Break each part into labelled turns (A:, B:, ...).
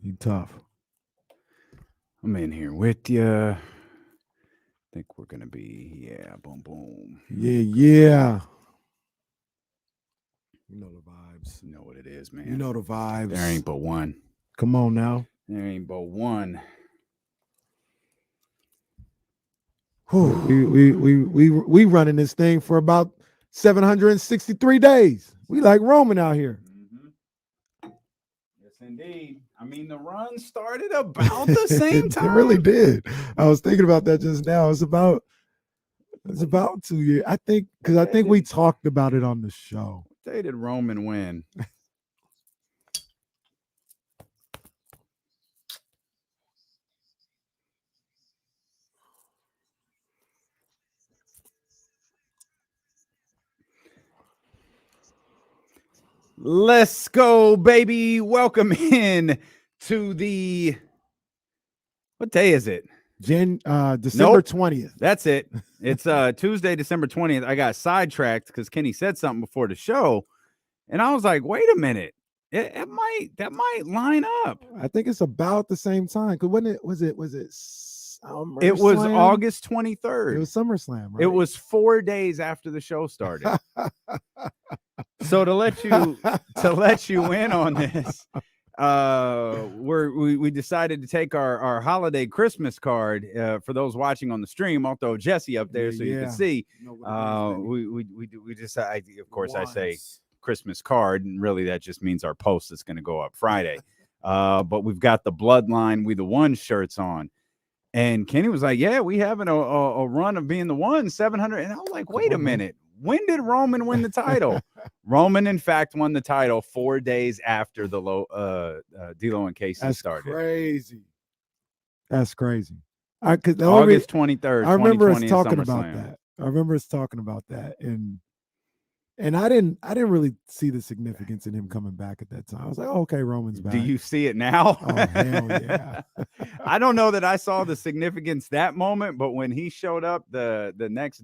A: You tough.
B: I'm in here with you. I think we're going to be, boom, boom.
A: Yeah. You know the vibes.
B: You know what it is, man.
A: You know the vibes.
B: There ain't but one.
A: Come on now.
B: There ain't but one.
A: We running this thing for about 763 days. We like roaming out here.
B: Mm-hmm. Yes, indeed. I mean, the run started about the same time.
A: It really did. I was thinking about that just now. It's about 2 years. I think we talked about it on the show.
B: What day did Roman win? Let's go, baby. Welcome in to the, what day is it?
A: December 20th.
B: That's it. It's Tuesday, December 20th. I got sidetracked because Kenny said something before the show, and I was like, wait a minute. That might line up.
A: I think it's about the same time. Cause when it was
B: it was August 23rd.
A: It was SummerSlam, right?
B: It was 4 days after the show started. So to let you in on this, we decided to take our holiday Christmas card for those watching on the stream. I'll throw Jesse up there so you can see. We decided, of course, I say Christmas card, and really that just means our post that's going to go up Friday. But we've got the Bloodline We the One shirts on. And Kenny was like, yeah, we having a run of being the one, 700. And I was like, wait a minute. When did Roman win the title? Roman, in fact, won the title 4 days after the D'Lo and Casey started.
A: That's crazy.
B: August 23rd,
A: I remember us talking about that. And I didn't really see the significance in him coming back at that time. I was like, oh, okay, Roman's back.
B: Do you see it now?
A: Oh, hell yeah.
B: I don't know that I saw the significance that moment, but when he showed up the next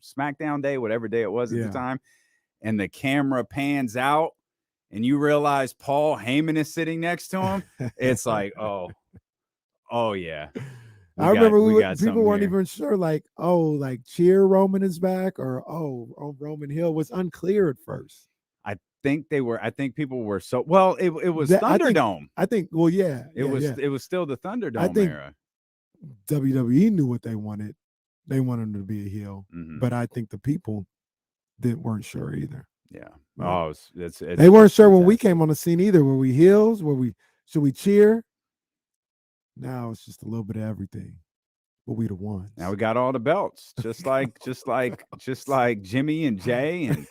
B: SmackDown day, whatever day it was at the time, and the camera pans out and you realize Paul Heyman is sitting next to him, it's like, oh yeah.
A: I remember people weren't even sure, like cheer Roman is back, or Roman Hill was unclear at first.
B: I think people were so well. It was Thunderdome.
A: It
B: was still the Thunderdome era.
A: WWE knew what they wanted. They wanted him to be a heel, but I think the people weren't sure either.
B: Yeah.
A: They weren't sure when we came on the scene either. Were we heels? Should we cheer? Now it's just a little bit of everything, but we the ones.
B: Now we got all the belts, just like Jimmy and Jay and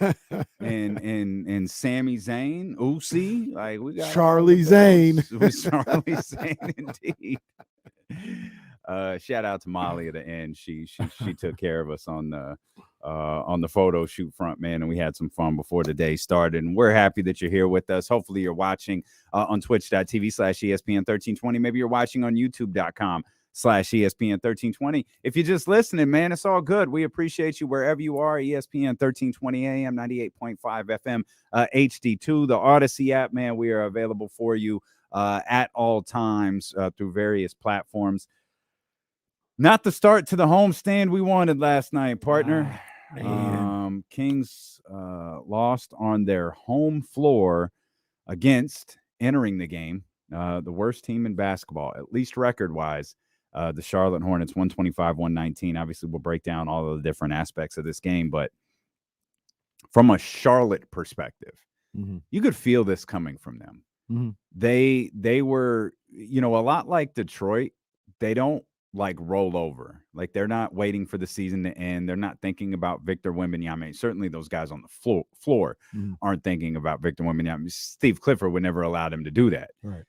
B: Sami Zayn, Uzi. Like we got
A: Charlie Zayn.
B: It was Charlie Zayn indeed. Shout out to Molly at the end. She took care of us on the photo shoot front, man, and we had some fun before the day started. And we're happy that you're here with us. Hopefully you're watching on twitch.tv/ESPN1320. Maybe you're watching on youtube.com/ESPN1320. If you're just listening, man, it's all good. We appreciate you wherever you are. ESPN 1320 AM, 98.5 FM, HD2, the Odyssey app, man. We are available for you at all times through various platforms. Not the start to the homestand we wanted last night, partner. Kings lost on their home floor against, entering the game, the worst team in basketball, at least record-wise, the Charlotte Hornets, 125-119. Obviously, we'll break down all of the different aspects of this game, but from a Charlotte perspective, you could feel this coming from them. They were, a lot like Detroit. They don't roll over. Like, they're not waiting for the season to end. They're not thinking about Victor Wembanyama. Certainly those guys on the floor aren't thinking about Victor Wembanyama. Steve Clifford would never allow them to do that.
A: Right.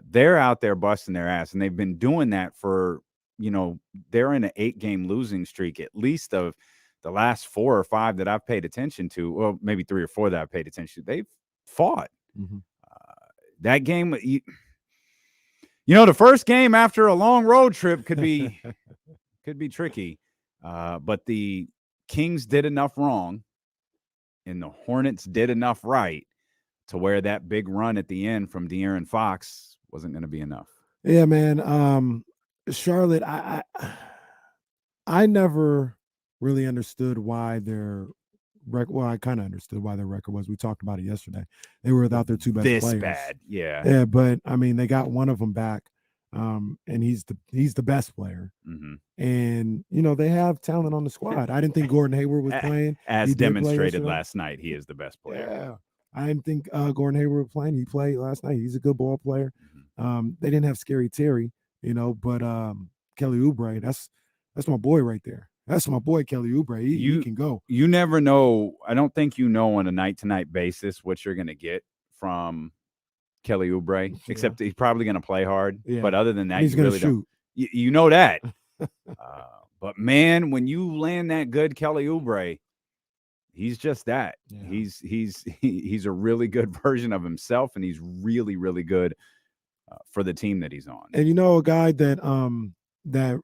B: They're out there busting their ass, and they've been doing that for, they're in an 8-game losing streak, at least of the last 4 or 5 that I've paid attention to. Well, maybe 3 or 4 that I've paid attention to. They've fought. That game, the first game after a long road trip could be tricky. But the Kings did enough wrong, and the Hornets did enough right to where that big run at the end from De'Aaron Fox wasn't going to be enough.
A: Yeah, man. Charlotte, I never really understood why their record. Well, I kind of understood why their record was. We talked about it yesterday. They were without their two best players.
B: Bad, yeah.
A: Yeah, but I mean, they got one of them back, and he's the best player.
B: Mm-hmm.
A: And they have talent on the squad. I didn't think Gordon Hayward was playing,
B: as demonstrated last night. He is the best player.
A: Yeah, I didn't think Gordon Hayward was playing. He played last night. He's a good ball player.
B: Mm-hmm.
A: They didn't have Scary Terry, but Kelly Oubre, that's my boy right there. That's my boy Kelly Oubre. He can go.
B: You never know. I don't think on a night-to-night basis what you're going to get from Kelly Oubre, except he's probably going to play hard. Yeah. But other than that,
A: he's going to shoot.
B: You know that. But man, when you land that good Kelly Oubre, he's just that. Yeah. He's a really good version of himself, and he's really, really good for the team that he's on.
A: And a guy that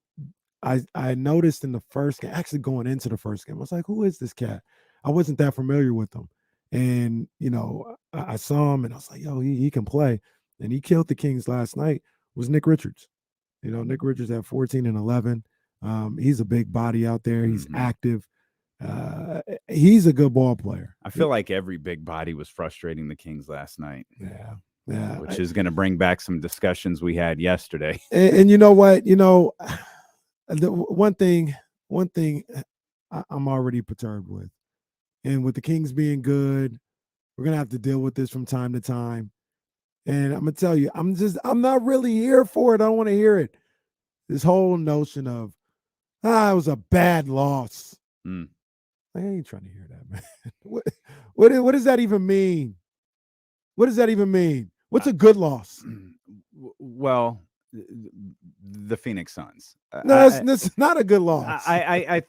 A: I noticed in the first game, actually going into the first game, I was like, who is this cat? I wasn't that familiar with him. And, I saw him and I was like, yo, he can play. And he killed the Kings last night, was Nick Richards. Nick Richards had 14 and 11. He's a big body out there. He's active. He's a good ball player.
B: I feel like every big body was frustrating the Kings last night.
A: Yeah.
B: Which is going to bring back some discussions we had yesterday.
A: And you know what? The one thing I'm already perturbed with, and with the Kings being good, we're gonna have to deal with this from time to time. And I'm gonna tell you, I'm not really here for it. I don't want to hear it. This whole notion of it was a bad loss. I ain't trying to hear that, man. What does that even mean? What does that even mean? What's a good loss?
B: Well, the Phoenix Suns.
A: No, it's not a good loss.
B: I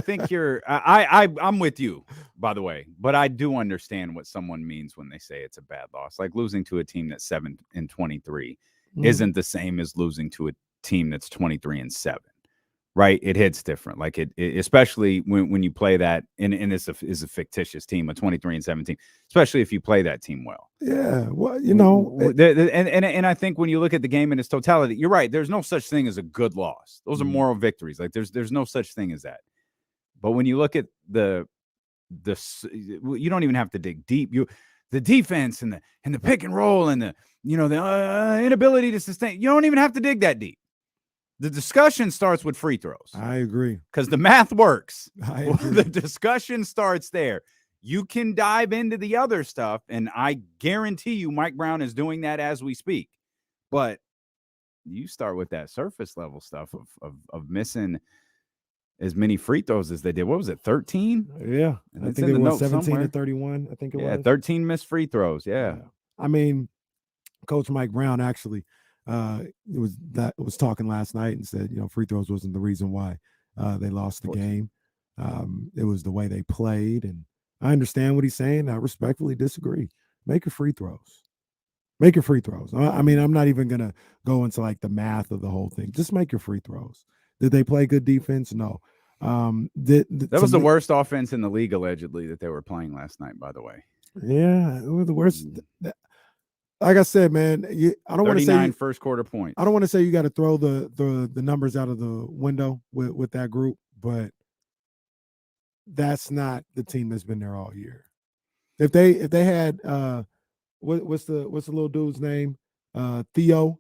B: think I'm with you, by the way, but I do understand what someone means when they say it's a bad loss. Like losing to a team that's 7-23 isn't the same as losing to a team that's 23-7. Right, it hits different. Like it especially when you play that, and this is a fictitious team, a 23-7 team, especially if you play that team well.
A: Yeah, well,
B: and I think when you look at the game in its totality, you're right. There's no such thing as a good loss. Those are moral victories. Like there's no such thing as that. But when you look at you don't even have to dig deep. The defense and the pick and roll and the inability to sustain. You don't even have to dig that deep. The discussion starts with free throws.
A: I agree.
B: Because the math works.
A: I agree.
B: The discussion starts there. You can dive into the other stuff, and I guarantee you Mike Brown is doing that as we speak. But you start with that surface level stuff of missing as many free throws as they did. What was it, 13?
A: Yeah. I think it was 17 to 31. I think it was.
B: Yeah, 13 missed free throws. Yeah.
A: I mean, Coach Mike Brown actually was talking last night and said, free throws wasn't the reason why they lost the game. It was the way they played, and I understand what he's saying. I respectfully disagree. Make your free throws. Make your free throws. I mean, I'm not even gonna go into like the math of the whole thing. Just make your free throws. Did they play good defense? No.
B: That was the worst offense in the league, allegedly, that they were playing last night, by the way.
A: Yeah, it was the worst. Like I said, man, I don't want to say
B: first quarter points.
A: I don't want to say you got to throw the numbers out of the window with that group, but that's not the team that's been there all year. If they had what's the little dude's name? Theo.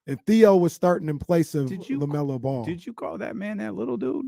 A: If Theo was starting in place of LaMelo Ball.
B: Did you call that man that little dude?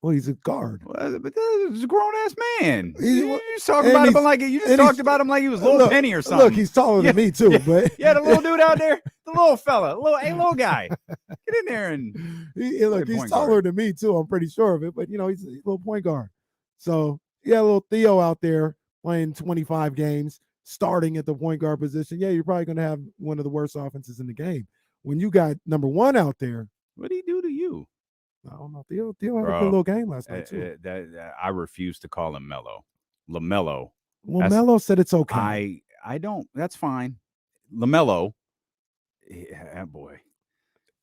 A: Well, he's a guard.
B: Well, but he's a grown ass man. You just talking about him like you just talked about him like he was Little Penny or something.
A: Look, he's taller than me too. But
B: yeah, the little dude out there, the little fella, little guy. Get in there and
A: he's taller than me too. I'm pretty sure of it. But he's a little point guard. So yeah, little Theo out there playing 25 games, starting at the point guard position. Yeah, you're probably going to have one of the worst offenses in the game. When you got number one out there,
B: what did he do to you?
A: I don't know. Theo had a good little game last night too.
B: I refuse to call him Mello. LaMelo.
A: Well, Melo said it's okay.
B: I don't. That's fine. LaMelo. Yeah, boy.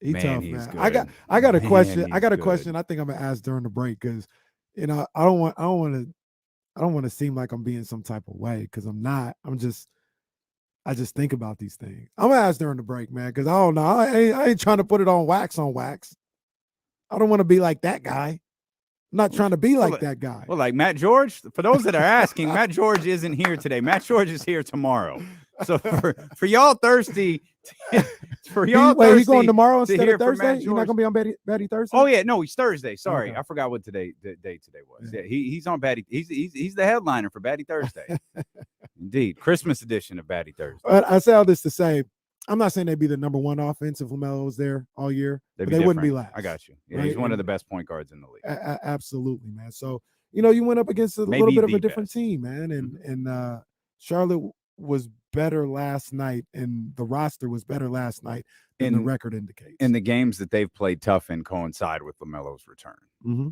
A: He's tough,
B: he's
A: man.
B: good.
A: I got a question. I got a question. I think I'm gonna ask during the break because I don't want to seem like I'm being some type of way because I'm not. I'm just I just think about these things. I'm gonna ask during the break, man, because I don't know. I ain't trying to put it on wax. I don't want to be like that guy. I'm not trying to be like that guy.
B: Well, like Matt George, for those that are asking, Matt George isn't here today. Matt George is here tomorrow. So for y'all thirsty,
A: he going tomorrow instead of Thursday? You're not gonna be on Betty Thursday?
B: Oh yeah, no, he's Thursday. Sorry, I forgot what the day today was. Yeah, he's on Batty. He's the headliner for Batty Thursday. Indeed, Christmas edition of Batty Thursday.
A: I say all this to say, I'm not saying they'd be the number one offense if LaMelo was there all year, but they wouldn't be last.
B: I got you. Yeah, right? He's one of the best point guards in the league.
A: Absolutely, man. So you went up against a little bit of a different team, man, and Charlotte was better last night, and the roster was better last night than the record indicates.
B: And the games that they've played tough and coincide with LaMelo's return.
A: Mm-hmm.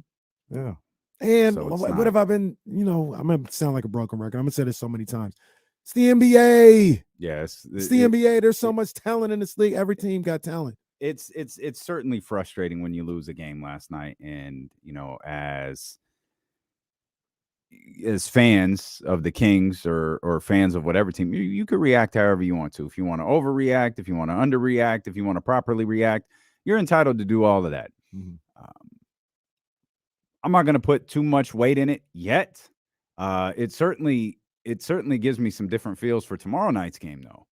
A: Yeah. And so what have I been, I'm going to sound like a broken record. I'm going to say this so many times. It's the NBA.
B: Yes.
A: It's the NBA. There's so much talent in this league. Every team got talent.
B: It's certainly frustrating when you lose a game last night. And, as fans of the Kings or fans of whatever team, you could react however you want to. If you want to overreact, if you want to underreact, if you want to properly react, you're entitled to do all of that.
A: Mm-hmm.
B: I'm not going to put too much weight in it yet. It certainly gives me some different feels for tomorrow night's game, though.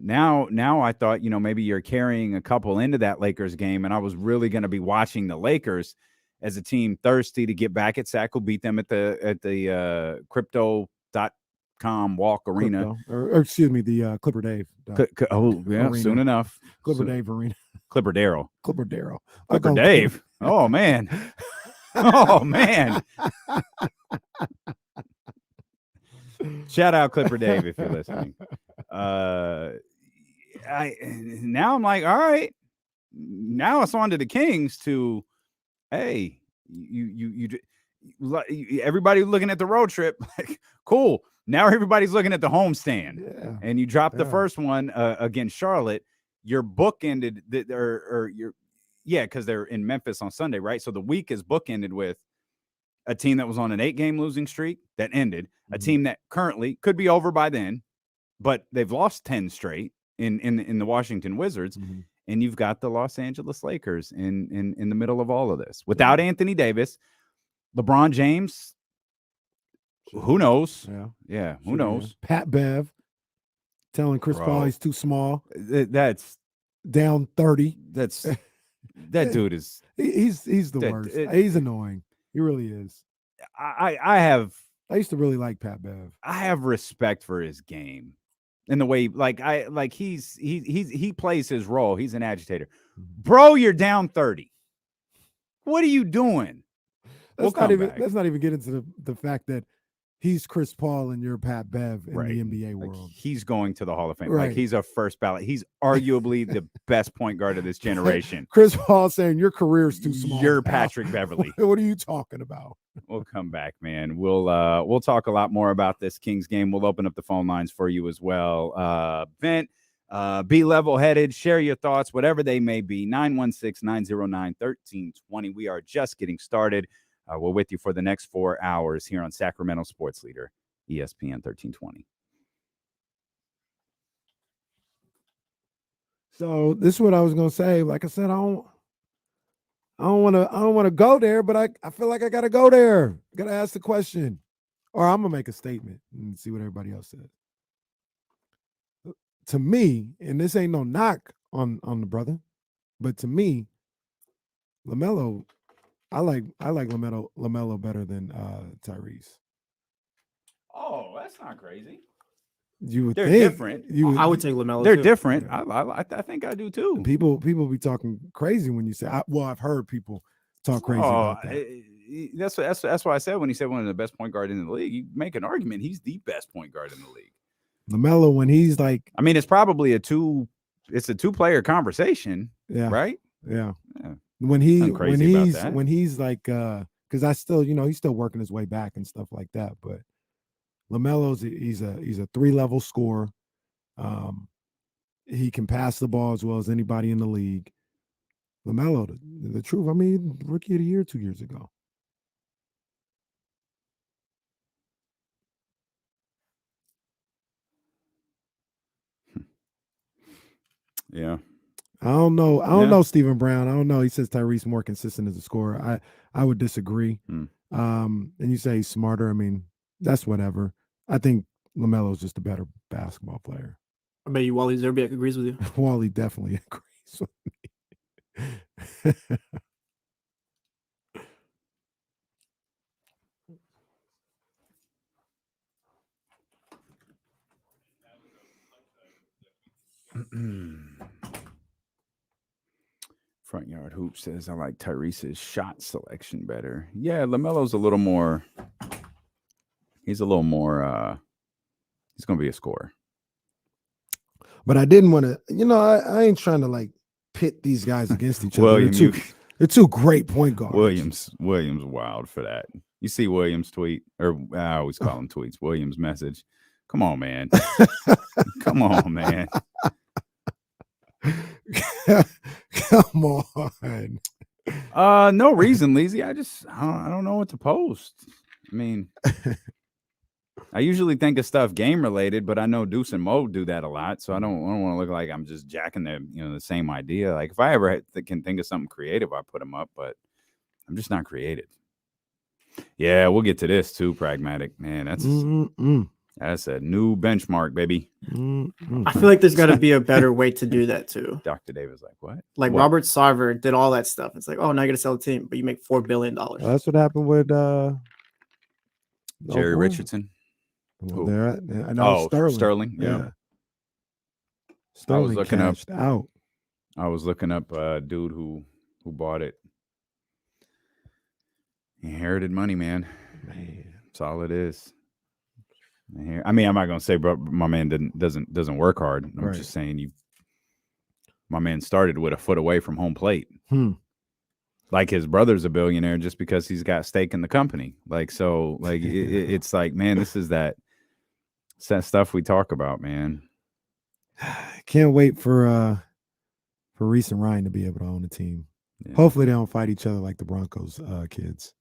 B: Now I thought, maybe you're carrying a couple into that Lakers game, and I was really going to be watching the Lakers as a team thirsty to get back at Sac, who beat them at the crypto.com walk arena.
A: Or excuse me, the Clipper Dave.
B: Arena. Soon enough.
A: Clipper Dave arena.
B: Clipper Darrell.
A: Clipper Darrell.
B: Clipper Dave. Oh, man. Oh, man. Shout out Clipper Dave if you're listening. Now I'm like, all right. Now it's on to the Kings to, hey, you everybody looking at the road trip, like, cool. Now everybody's looking at the homestand, and you dropped the first one against Charlotte. Your book ended, because they're in Memphis on Sunday, right? So the week is bookended with a team that was on an 8-game losing streak that ended, a team that currently could be over by then, but they've lost 10 straight in the Washington Wizards.
A: Mm-hmm.
B: And you've got the Los Angeles Lakers in the middle of all of this. Without Anthony Davis, LeBron James, who knows? Yeah, who knows?
A: Pat Bev telling Chris Paul he's too small.
B: That's
A: down 30.
B: That dude is
A: he's the worst. He's annoying. He really is.
B: I
A: used to really like Pat Bev.
B: I have respect for his game. In the way, he plays his role. He's an agitator. Bro, you're down 30. What are you doing?
A: Let's not even get into the fact that he's Chris Paul and you're Pat Bev in the NBA world.
B: He's going to the Hall of Fame. Right. Like, he's a first ballot. He's arguably the best point guard of this generation.
A: Chris Paul saying your career's too small.
B: You're Patrick Beverley.
A: What are you talking about?
B: We'll come back, man. We'll talk a lot more about this Kings game. We'll open up the phone lines for you as well. Vent, be level-headed, share your thoughts, whatever they may be. 916-909-1320. We are just getting started. We're with you for the next 4 hours here on Sacramento Sports Leader, ESPN 1320.
A: So this is what I was gonna say. Like I said, I don't want to go there, but I feel like I gotta go there. Gotta ask the question, or I'm gonna make a statement and see what everybody else says. To me, and this ain't no knock on the brother, but to me, LaMelo. I like LaMelo better than Tyrese.
B: Oh, that's not crazy.
A: They're
B: different.
C: I would take LaMelo.
B: They're different. I think I do too.
A: People be talking crazy when you say. I've heard people talk crazy about that.
B: That's why I said when he said one of the best point guard in the league, you make an argument he's the best point guard in the league.
A: LaMelo, when he's like,
B: I mean, it's probably a two-player conversation.
A: Yeah.
B: Right.
A: Yeah. When he's like, because I still, he's still working his way back and stuff like that. But LaMelo's he's a 3-level scorer. He can pass the ball as well as anybody in the league. LaMelo, the truth. I mean, rookie of the year 2 years ago.
B: Yeah.
A: I don't know. I don't know Stephen Brown. I don't know. He says Tyrese more consistent as a scorer. I would disagree. And you say he's smarter. I mean, that's whatever. I think LaMelo's just a better basketball player.
C: I bet you Wally Zerbiak agrees with you.
A: Wally definitely agrees with me.
B: Front Yard Hoop says, I like Tyrese's shot selection better. Yeah, LaMelo's a little more. He's a little more. He's going to be a scorer.
A: But I didn't want to, I ain't trying to like pit these guys against each other. They're two great point guards.
B: Williams wild for that. You see Williams tweet, or I always call him tweets, Williams message. Come on, man. Come on, man.
A: Come on.
B: No reason, Leezy. I don't know what to post. I mean, I usually think of stuff game related, but I know Deuce and Mo do that a lot, so I don't want to look like I'm just jacking the same idea. Like if I ever can think of something creative, I put them up, but I'm just not creative. Yeah, we'll get to this too. Pragmatic, man. That's a new benchmark, baby.
C: I feel like there's got to be a better way to do that too.
B: Dr. Davis, like what?
C: Like
B: what?
C: Robert Sarver did all that stuff. It's like, oh, now you got to sell the team, but you make $4 billion.
A: Well, that's what happened with
B: Jerry Richardson.
A: Well, I know
B: Sterling. Yeah.
A: Sterling cashed out.
B: I was looking up a dude who bought it. Inherited money, man. That's all it is. I mean, I'm not gonna say, bro, my man doesn't work hard. I'm just saying, my man started with a foot away from home plate. Like his brother's a billionaire just because he's got stake in the company. Like so, like it's like, man, this is that stuff we talk about, man.
A: Can't wait for Reese and Ryan to be able to own a team. Yeah. Hopefully, they don't fight each other like the Broncos kids.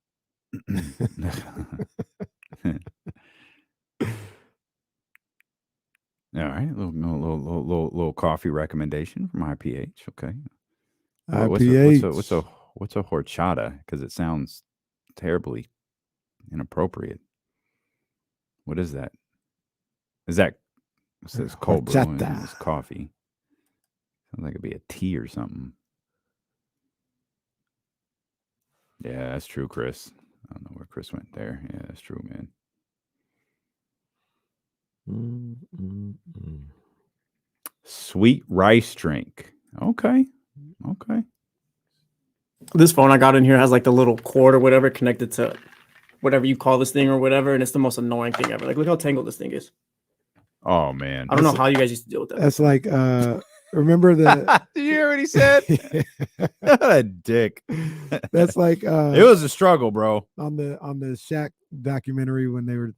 B: All right, a little coffee recommendation from IPH. Okay,
A: IPH.
B: What's a horchata? Because it sounds terribly inappropriate. What is that? It says cold brew and it's coffee. Sounds like it'd be a tea or something. Yeah, that's true, Chris. I don't know where Chris went there. Yeah, that's true, man. Sweet rice drink. Okay.
C: This phone I got in here has like the little cord or whatever connected to whatever you call this thing or whatever, and it's the most annoying thing ever. Like, look how tangled this thing is.
B: Oh man,
C: I don't know how you guys used to deal with that.
A: That's like remember the
B: did you hear what he said? A dick.
A: That's like
B: it was a struggle, bro.
A: On the Shaq documentary when they were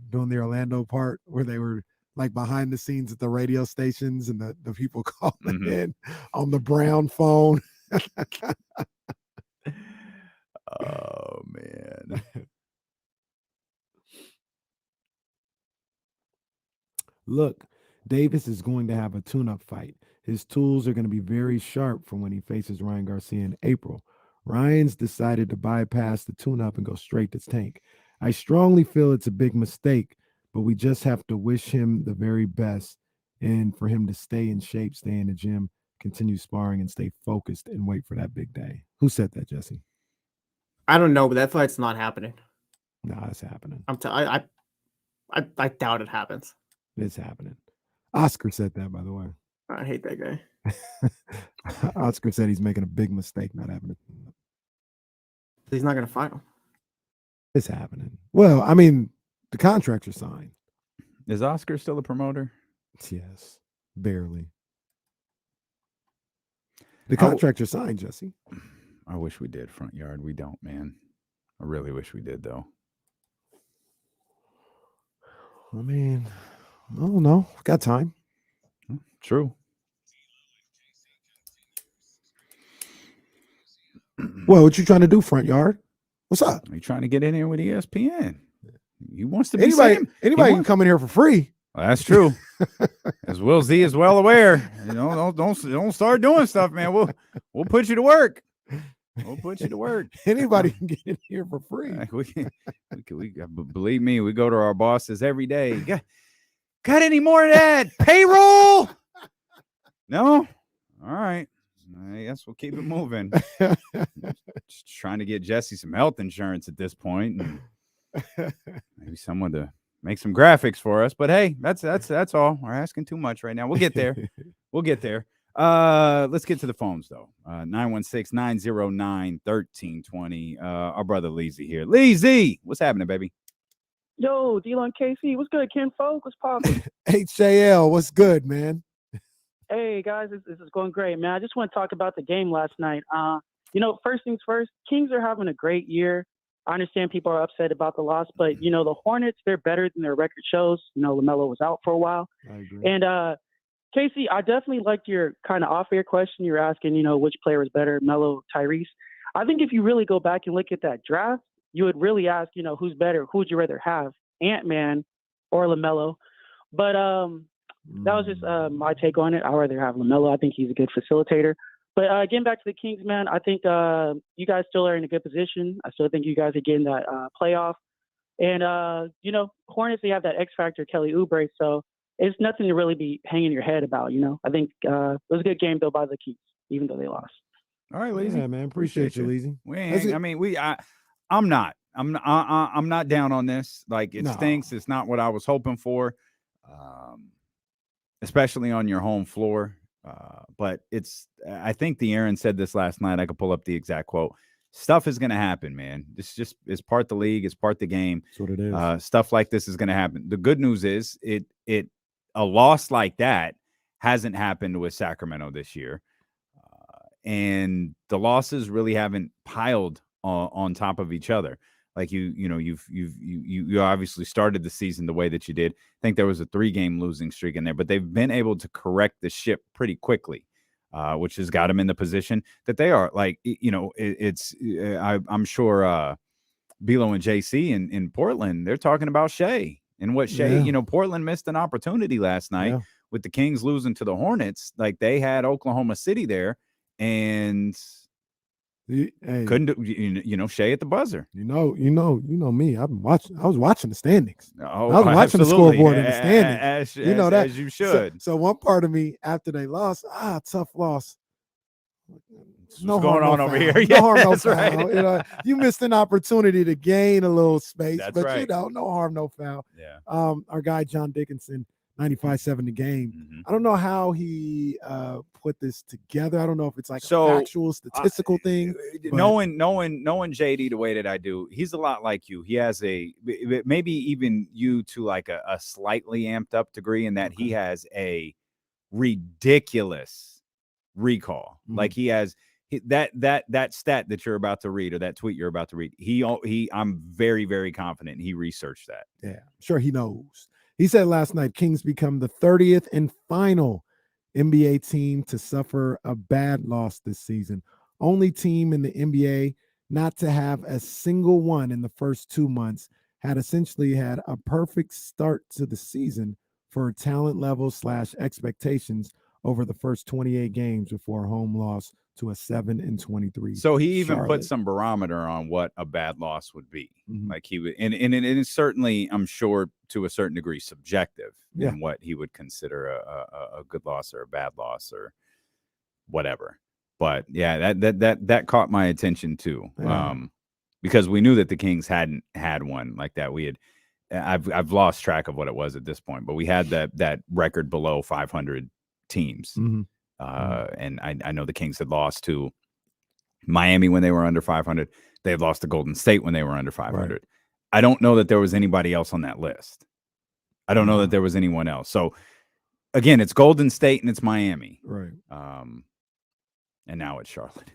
A: doing the Orlando part where they were like behind the scenes at the radio stations and the people calling in on the brown phone.
B: Oh man.
A: Look, Davis is going to have a tune-up fight. His tools are going to be very sharp for when he faces Ryan Garcia in April. Ryan's decided to bypass the tune-up and go straight to Tank. I strongly feel it's a big mistake, but we just have to wish him the very best and for him to stay in shape, stay in the gym, continue sparring, and stay focused and wait for that big day. Who said that, Jesse?
C: I don't know, but that fight's not happening.
A: No, it's happening.
C: I doubt it happens.
A: It's happening. Oscar said that, by the way.
C: I hate that guy.
A: Oscar said he's making a big mistake not having it.
C: He's not going to fight him.
A: It's happening. Well, I mean, the contracts are signed.
B: Is Oscar still a promoter?
A: Yes, barely. The contracts are signed, Jesse.
B: I wish we did, Front Yard. We don't, man. I really wish we did, though.
A: I mean, I don't know. Got time.
B: True.
A: Well, what you trying to do, Front Yard? What's up?
B: Are you trying to get in here with ESPN? He wants to be
A: anybody can come in here for free.
B: Well, that's true. As As Will Z is well aware, don't start doing stuff, man. We'll put you to work. We'll put you to work.
A: Anybody can get in here for free.
B: Believe me, we go to our bosses every day. Got any more of that payroll? No? All right. I guess we'll keep it moving. Just trying to get Jesse some health insurance at this point, and maybe someone to make some graphics for us. But hey, that's all. We're asking too much right now. We'll get there. We'll get there. Let's get to the phones though. 916-909-1320. Our brother Leezy here. Leezy, what's happening, baby?
D: Yo, Dylan KC, what's good? Ken Folk, what's poppin'?
A: HJL, what's good, man?
D: Hey guys, this is going great, man. I just want to talk about the game last night. First things first, Kings are having a great year. I understand people are upset about the loss, but the Hornets, they're better than their record shows. LaMelo was out for a while.
A: I agree.
D: And Casey, I definitely liked your kind of off-air question. You're asking, which player was better, Melo, Tyrese. I think if you really go back and look at that draft, you would really ask, who's better? Who would you rather have, Ant-Man or LaMelo? But that was just my take on it. I'd rather have LaMelo. I think he's a good facilitator. But getting back to the Kings, man, I think you guys still are in a good position. I still think you guys are getting that playoff. And, Hornets, they have that X factor, Kelly Oubre. So it's nothing to really be hanging your head about, I think it was a good game, though, by the Kings, even though they lost.
B: All right, Leezy.
A: Yeah, man. Appreciate you, Leezy.
B: I'm not down on this. Like, it stinks. It's not what I was hoping for, especially on your home floor. But I think the Aaron said this last night. I could pull up the exact quote. Stuff is going to happen, man. This just is part of the league. It's part of the game.
A: That's what it is.
B: Stuff like this is going to happen. The good news is a loss like that hasn't happened with Sacramento this year. And the losses really haven't piled on top of each other. Like you obviously started the season the way that you did. I think there was a 3-game losing streak in there, but they've been able to correct the ship pretty quickly, which has got them in the position that they are. Like, I'm sure Bilo and JC in Portland, they're talking about Shea and what Shea, Portland missed an opportunity last night with the Kings losing to the Hornets. Like, they had Oklahoma City there and couldn't do, Shea at the buzzer.
A: You know me. I was watching the standings.
B: Oh,
A: I was watching the scoreboard and the standings.
B: As you should.
A: So one part of me after they lost, tough loss.
B: What's going on over here?
A: No harm, no
B: that's
A: foul.
B: right.
A: You missed an opportunity to gain a little space,
B: That's
A: but
B: right.
A: no harm, no foul.
B: Yeah.
A: Our guy John Dickinson, 95.7 the game.
B: Mm-hmm.
A: I don't know how he put this together. I don't know if it's like a factual statistical thing.
B: Knowing JD the way that I do, he's a lot like you. He has maybe even you to like a slightly amped up degree in that he has a ridiculous recall.
A: Mm-hmm.
B: Like he has that stat that you're about to read or that tweet you're about to read. I'm very, very confident he researched that.
A: Yeah, I'm sure he knows. He said last night, Kings become the 30th and final NBA team to suffer a bad loss this season. Only team in the NBA not to have a single one in the first 2 months, had essentially had a perfect start to the season for talent level / expectations over the first 28 games before a home loss to a 7-23.
B: So he even
A: Charlotte.
B: put some barometer on what a bad loss would be.
A: Mm-hmm.
B: Like he would, and it is certainly, I'm sure, to a certain degree, subjective
A: Yeah.
B: in what he would consider a good loss or a bad loss or whatever. But yeah, that caught my attention too, because we knew that the Kings hadn't had one like that. We had, I've lost track of what it was at this point, but we had that record below 500 teams.
A: Mm-hmm.
B: And I know the Kings had lost to Miami when they were under 500. They had lost to Golden State when they were under 500. Right. I don't know that there was anybody else on that list. I don't know that there was anyone else. So again, it's Golden State and it's Miami.
A: Right.
B: And now it's Charlotte.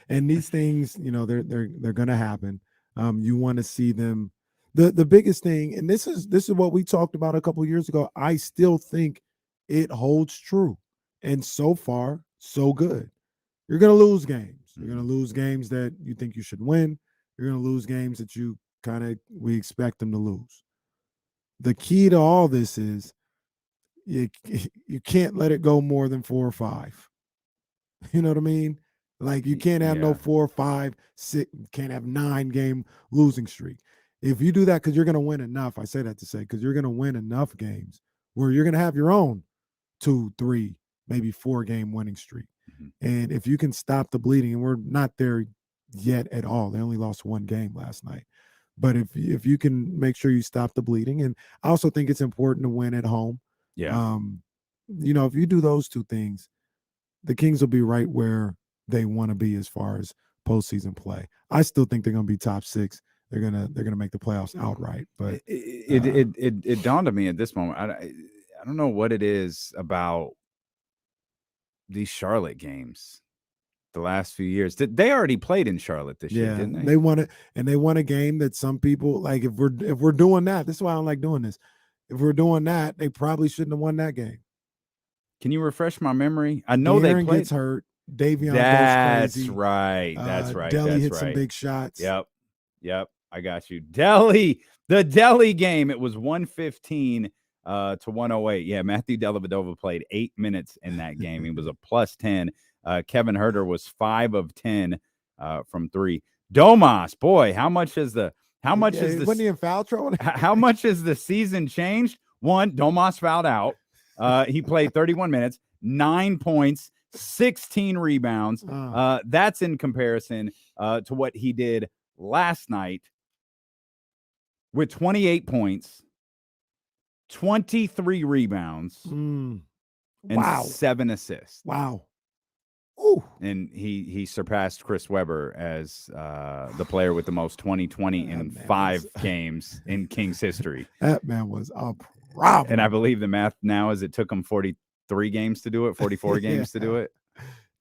A: And these things, they're going to happen. You want to see them. The biggest thing, and this is what we talked about a couple of years ago. I still think it holds true. And so far, so good. You're going to lose games. You're going to lose games that you think you should win. You're going to lose games that we expect them to lose. The key to all this is you can't let it go more than 4 or 5. You know what I mean? Like you can't have no 4 or 5, 6, can't have 9-game losing streak. If you do that, because you're going to win enough, I say that to say, because you're going to win enough games where you're going to have your own 2, 3, maybe 4-game winning streak. And if you can stop the bleeding, and we're not there yet at all. They only lost 1 game last night. But if you can make sure you stop the bleeding, and I also think it's important to win at home.
B: Yeah.
A: You know, if you do those 2 things, the Kings will be right where they want to be as far as postseason play. I still think they're going to be top 6. They're gonna make the playoffs outright. But
B: it dawned on me at this moment. I don't know what it is about these Charlotte games the last few years. They already played in Charlotte this year, didn't they?
A: They won it, and they won a game that some people like. If we're doing that, this is why I don't like doing this. If we're doing that, they probably shouldn't have won that game.
B: Can you refresh my memory? I know
A: Aaron
B: they played.
A: Gets hurt. Davion
B: That's
A: goes crazy.
B: right. That's right.
A: Delhi
B: that's
A: hit
B: right.
A: some big shots.
B: Yep. I got you. The Delhi game. It was 115 to 108. Yeah, Matthew Dellavedova played 8 minutes in that game. He was a +10. Kevin Herter was 5 of 10 from 3. Domas, boy, how much is the
A: wasn't he in foul trouble?
B: how much has the season changed? 1, Domas fouled out. He played 31 minutes, 9 points, 16 rebounds. That's in comparison to what he did last night with 28 points, 23 rebounds, and 7 assists.
A: Wow. Ooh.
B: And he surpassed Chris Webber as the player with the most 20-20 in 5 games in Kings history.
A: That man was a problem.
B: And I believe the math now is it took him 43 games to do it, 44 games to do it.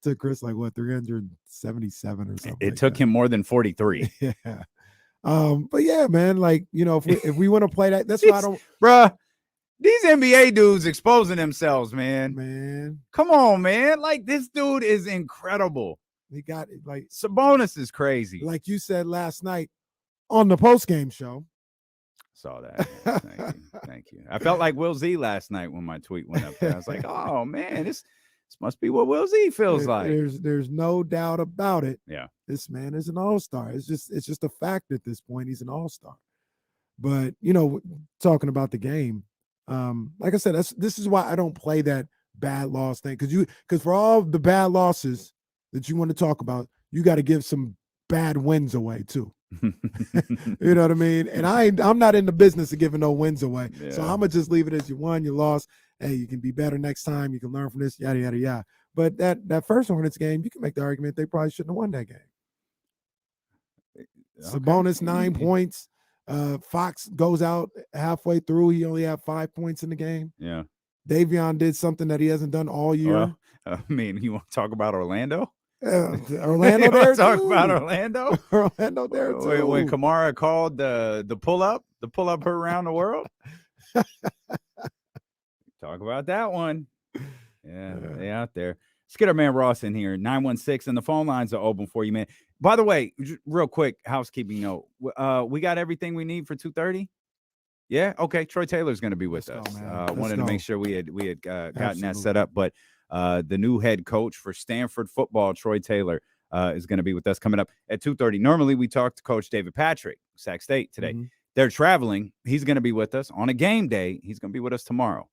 A: Took Chris like what, 377 or something.
B: It took him more than 43.
A: Yeah. But yeah, man, like, you know, if we want to play that, that's why I don't,
B: bruh. These NBA dudes exposing themselves, man.
A: Man,
B: come on, man. Like, this dude is incredible.
A: He got it. Like
B: Sabonis is crazy.
A: Like you said last night on the post-game show.
B: Saw that. Thank you. I felt like Will Z last night when my tweet went up there. I was like, oh man, this must be what Will Z feels like.
A: There's no doubt about it.
B: Yeah.
A: This man is an all-star. It's just a fact at this point. He's an all-star. But, you know, talking about the game, like I said, this is why I don't play that bad loss thing. Because for all the bad losses that you want to talk about, you got to give some bad wins away too. You know what I mean? And I'm not in the business of giving no wins away. Yeah. So I'm gonna just leave it as you won, you lost. Hey, you can be better next time. You can learn from this, yada yada yada. But that first Hornets game, you can make the argument they probably shouldn't have won that game. Okay. Sabonis 9 points. Fox goes out halfway through. He only had 5 points in the game.
B: Yeah.
A: Davion did something that he hasn't done all year.
B: Well, I mean, you want to talk about Orlando?
A: Orlando there too.
B: Talk about Orlando.
A: Orlando there too.
B: When Kamara called the pull up her around the world. Talk about that one. Yeah, they out there. Let's get our man Ross in here. 916, and the phone lines are open for you, man. By the way, real quick housekeeping note. We got everything we need for 2:30. Yeah, okay. Troy Taylor's going to be with us. Wanted to make sure we had gotten that set up, but the new head coach for Stanford football, Troy Taylor, is going to be with us coming up at 2:30. Normally, we talk to Coach David Patrick, Sac State today. Mm-hmm. They're traveling. He's going to be with us on a game day. He's going to be with us tomorrow.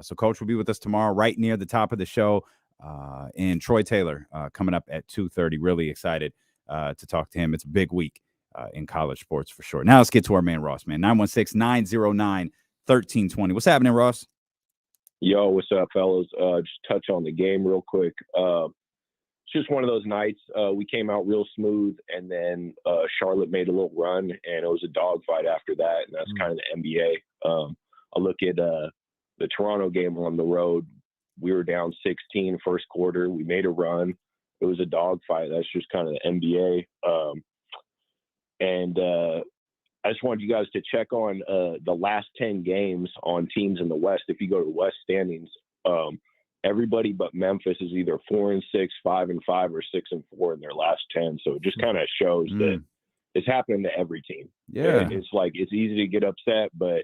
B: So Coach will be with us tomorrow, right near the top of the show. And Troy Taylor coming up at 2:30. Really excited to talk to him. It's a big week in college sports for sure. Now let's get to our man Ross, man. 916-909-1320. What's happening, Ross?
E: Yo, what's up, fellas? Just touch on the game real quick. It's just one of those nights. We came out real smooth, and then Charlotte made a little run, and it was a dogfight after that, and that's kind of the NBA. I look at the Toronto game on the road. We were down 16 first quarter. We made a run. It was a dogfight. That's just kind of the NBA. And I just wanted you guys to check on the last 10 games on teams in the West. If you go to West standings, everybody but Memphis is either 4-6, 5-5, or 6-4 in their last 10. So it just kind of shows that it's happening to every team.
B: Yeah.
E: It's like, it's easy to get upset, but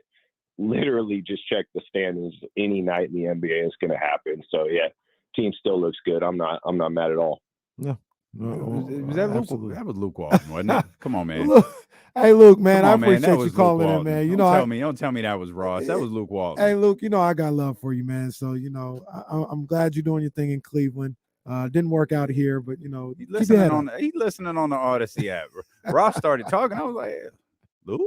E: literally just check the standings any night in the NBA. It's going to happen. So yeah, team still looks good. I'm not mad at all.
A: No.
B: Was that Luke?
A: Absolutely.
B: That was Luke Walton, wasn't it? Come on, man.
A: Hey, Luke, man,
B: Come
A: I
B: on, man. That
A: appreciate
B: was
A: you calling
B: Luke
A: in,
B: Walton.
A: man. You
B: Don't tell me that was Ross. That was Luke Walton.
A: Hey, Luke, I got love for you, man. So, I'm glad you're doing your thing in Cleveland. Didn't work out here, but
B: He's
A: keep your
B: listening
A: head
B: on
A: up.
B: he's listening on the Odyssey app. Ross started talking. I was like, Luke?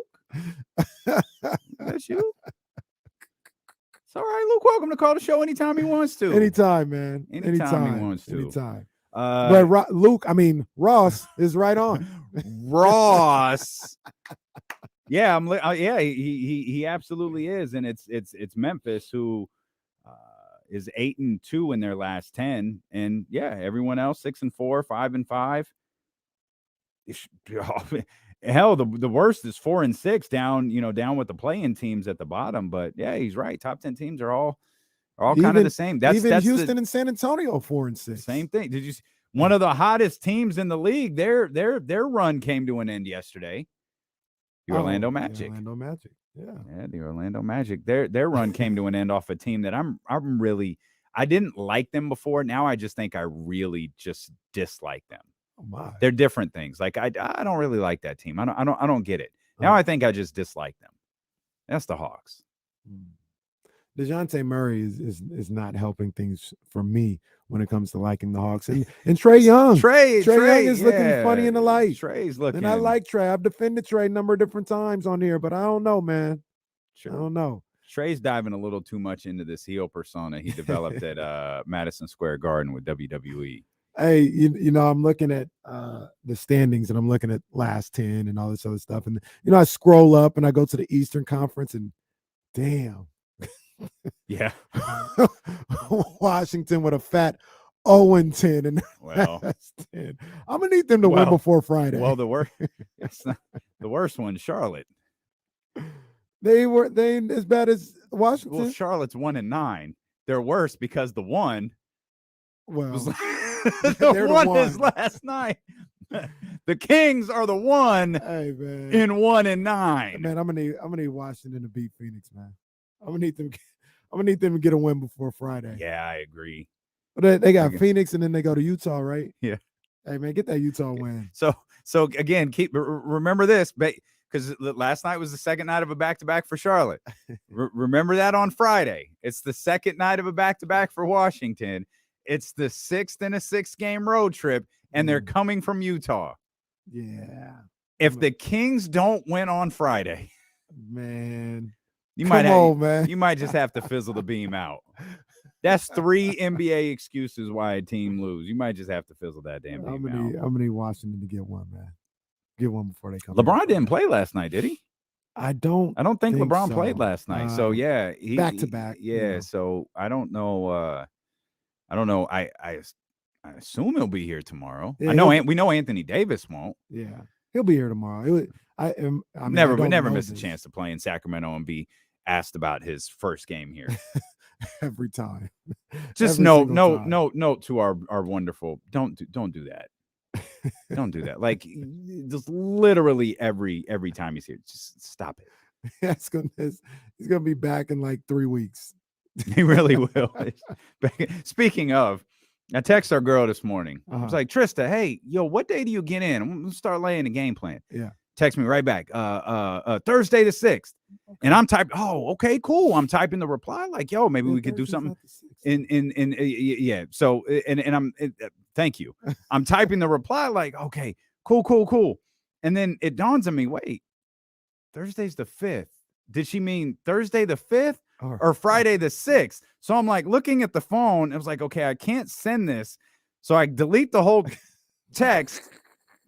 B: That's you? It's all right, Luke. Welcome to call the show anytime he wants to.
A: Anytime, man.
B: Anytime he wants to.
A: Anytime.
B: But
A: Ross is right on.
B: Ross. Yeah, he absolutely is, and it's Memphis who is 8-2 in their last 10, and yeah, everyone else 6-4, 5-5. Hell, the worst is 4-6 down with the playing teams at the bottom. But yeah, he's right. Top 10 teams are all kind of the same. That's
A: Houston and San Antonio 4-6.
B: Same thing. Did you see one of the hottest teams in the league? Their run came to an end yesterday. The Orlando Magic.
A: The Orlando Magic.
B: Yeah, the Orlando Magic. Their run came to an end off a team that I didn't like them before. Now I just think I really just dislike them.
A: Oh my.
B: They're different things. Like I don't really like that team. I don't get it. Now I think I just dislike them. That's the Hawks.
A: DeJounte Murray is not helping things for me when it comes to liking the Hawks. And Trae Young.
B: Trae
A: Young is looking funny in the light.
B: Trae's looking.
A: And I like Trae. I've defended Trae a number of different times on here, but I don't know, man. I don't know.
B: Trae's diving a little too much into this heel persona he developed at Madison Square Garden with WWE.
A: Hey, I'm looking at the standings and I'm looking at last 10 and all this other stuff. And, I scroll up and I go to the Eastern Conference and damn.
B: Yeah.
A: Washington with a fat 0-10 and last 10. I'm gonna need them to win before Friday.
B: Well, the worst one, Charlotte.
A: They ain't as bad as Washington.
B: Well, Charlotte's 1-9. They're worse because the one was the one is last night. The Kings are the one in 1-9.
A: Man, I'm gonna need Washington to beat Phoenix, man. I'm gonna need them to get a win before Friday.
B: Yeah, I agree.
A: But they got Phoenix and then they go to Utah, right?
B: Yeah.
A: Hey man, get that Utah win.
B: So again, remember this, because last night was the second night of a back-to-back for Charlotte. Remember that on Friday. It's the second night of a back-to-back for Washington. It's the 6th in a 6-game road trip, and they're coming from Utah.
A: Yeah.
B: If the Kings don't win on Friday,
A: man,
B: you might just have to fizzle the beam out. That's 3 NBA excuses why a team lose. You might just have to fizzle that damn beam out.
A: I'm gonna need Washington to get one, man. Get one before they come.
B: LeBron didn't play last night, did he?
A: I don't
B: think LeBron played last night. So yeah,
A: back to back.
B: Yeah, so I don't know. I assume he'll be here tomorrow.
A: Yeah,
B: we know Anthony Davis won't.
A: Yeah, he'll be here tomorrow. I
B: never miss a chance to play in Sacramento and be asked about his first game here.
A: Every time.
B: Just note to our wonderful. Don't do that. Don't do that. Like just literally every time he's here. Just stop it.
A: He's gonna be back in like 3 weeks.
B: He really will. Speaking of, I text our girl this morning. I was like, Trista, hey, yo, what day do you get in? I'm gonna start laying a game plan.
A: Yeah.
B: Text me right back. Thursday the 6th. Okay. And I'm typing, okay, cool. I'm typing the reply like, yo, maybe we could do something yeah. So, and I'm, thank you. I'm typing the reply like, okay, cool. And then it dawns on me, wait, Thursday's the 5th. Did she mean Thursday the 5th or Friday the 6th? So I'm like looking at the phone. It was like, okay, I can't send this. So I delete the whole text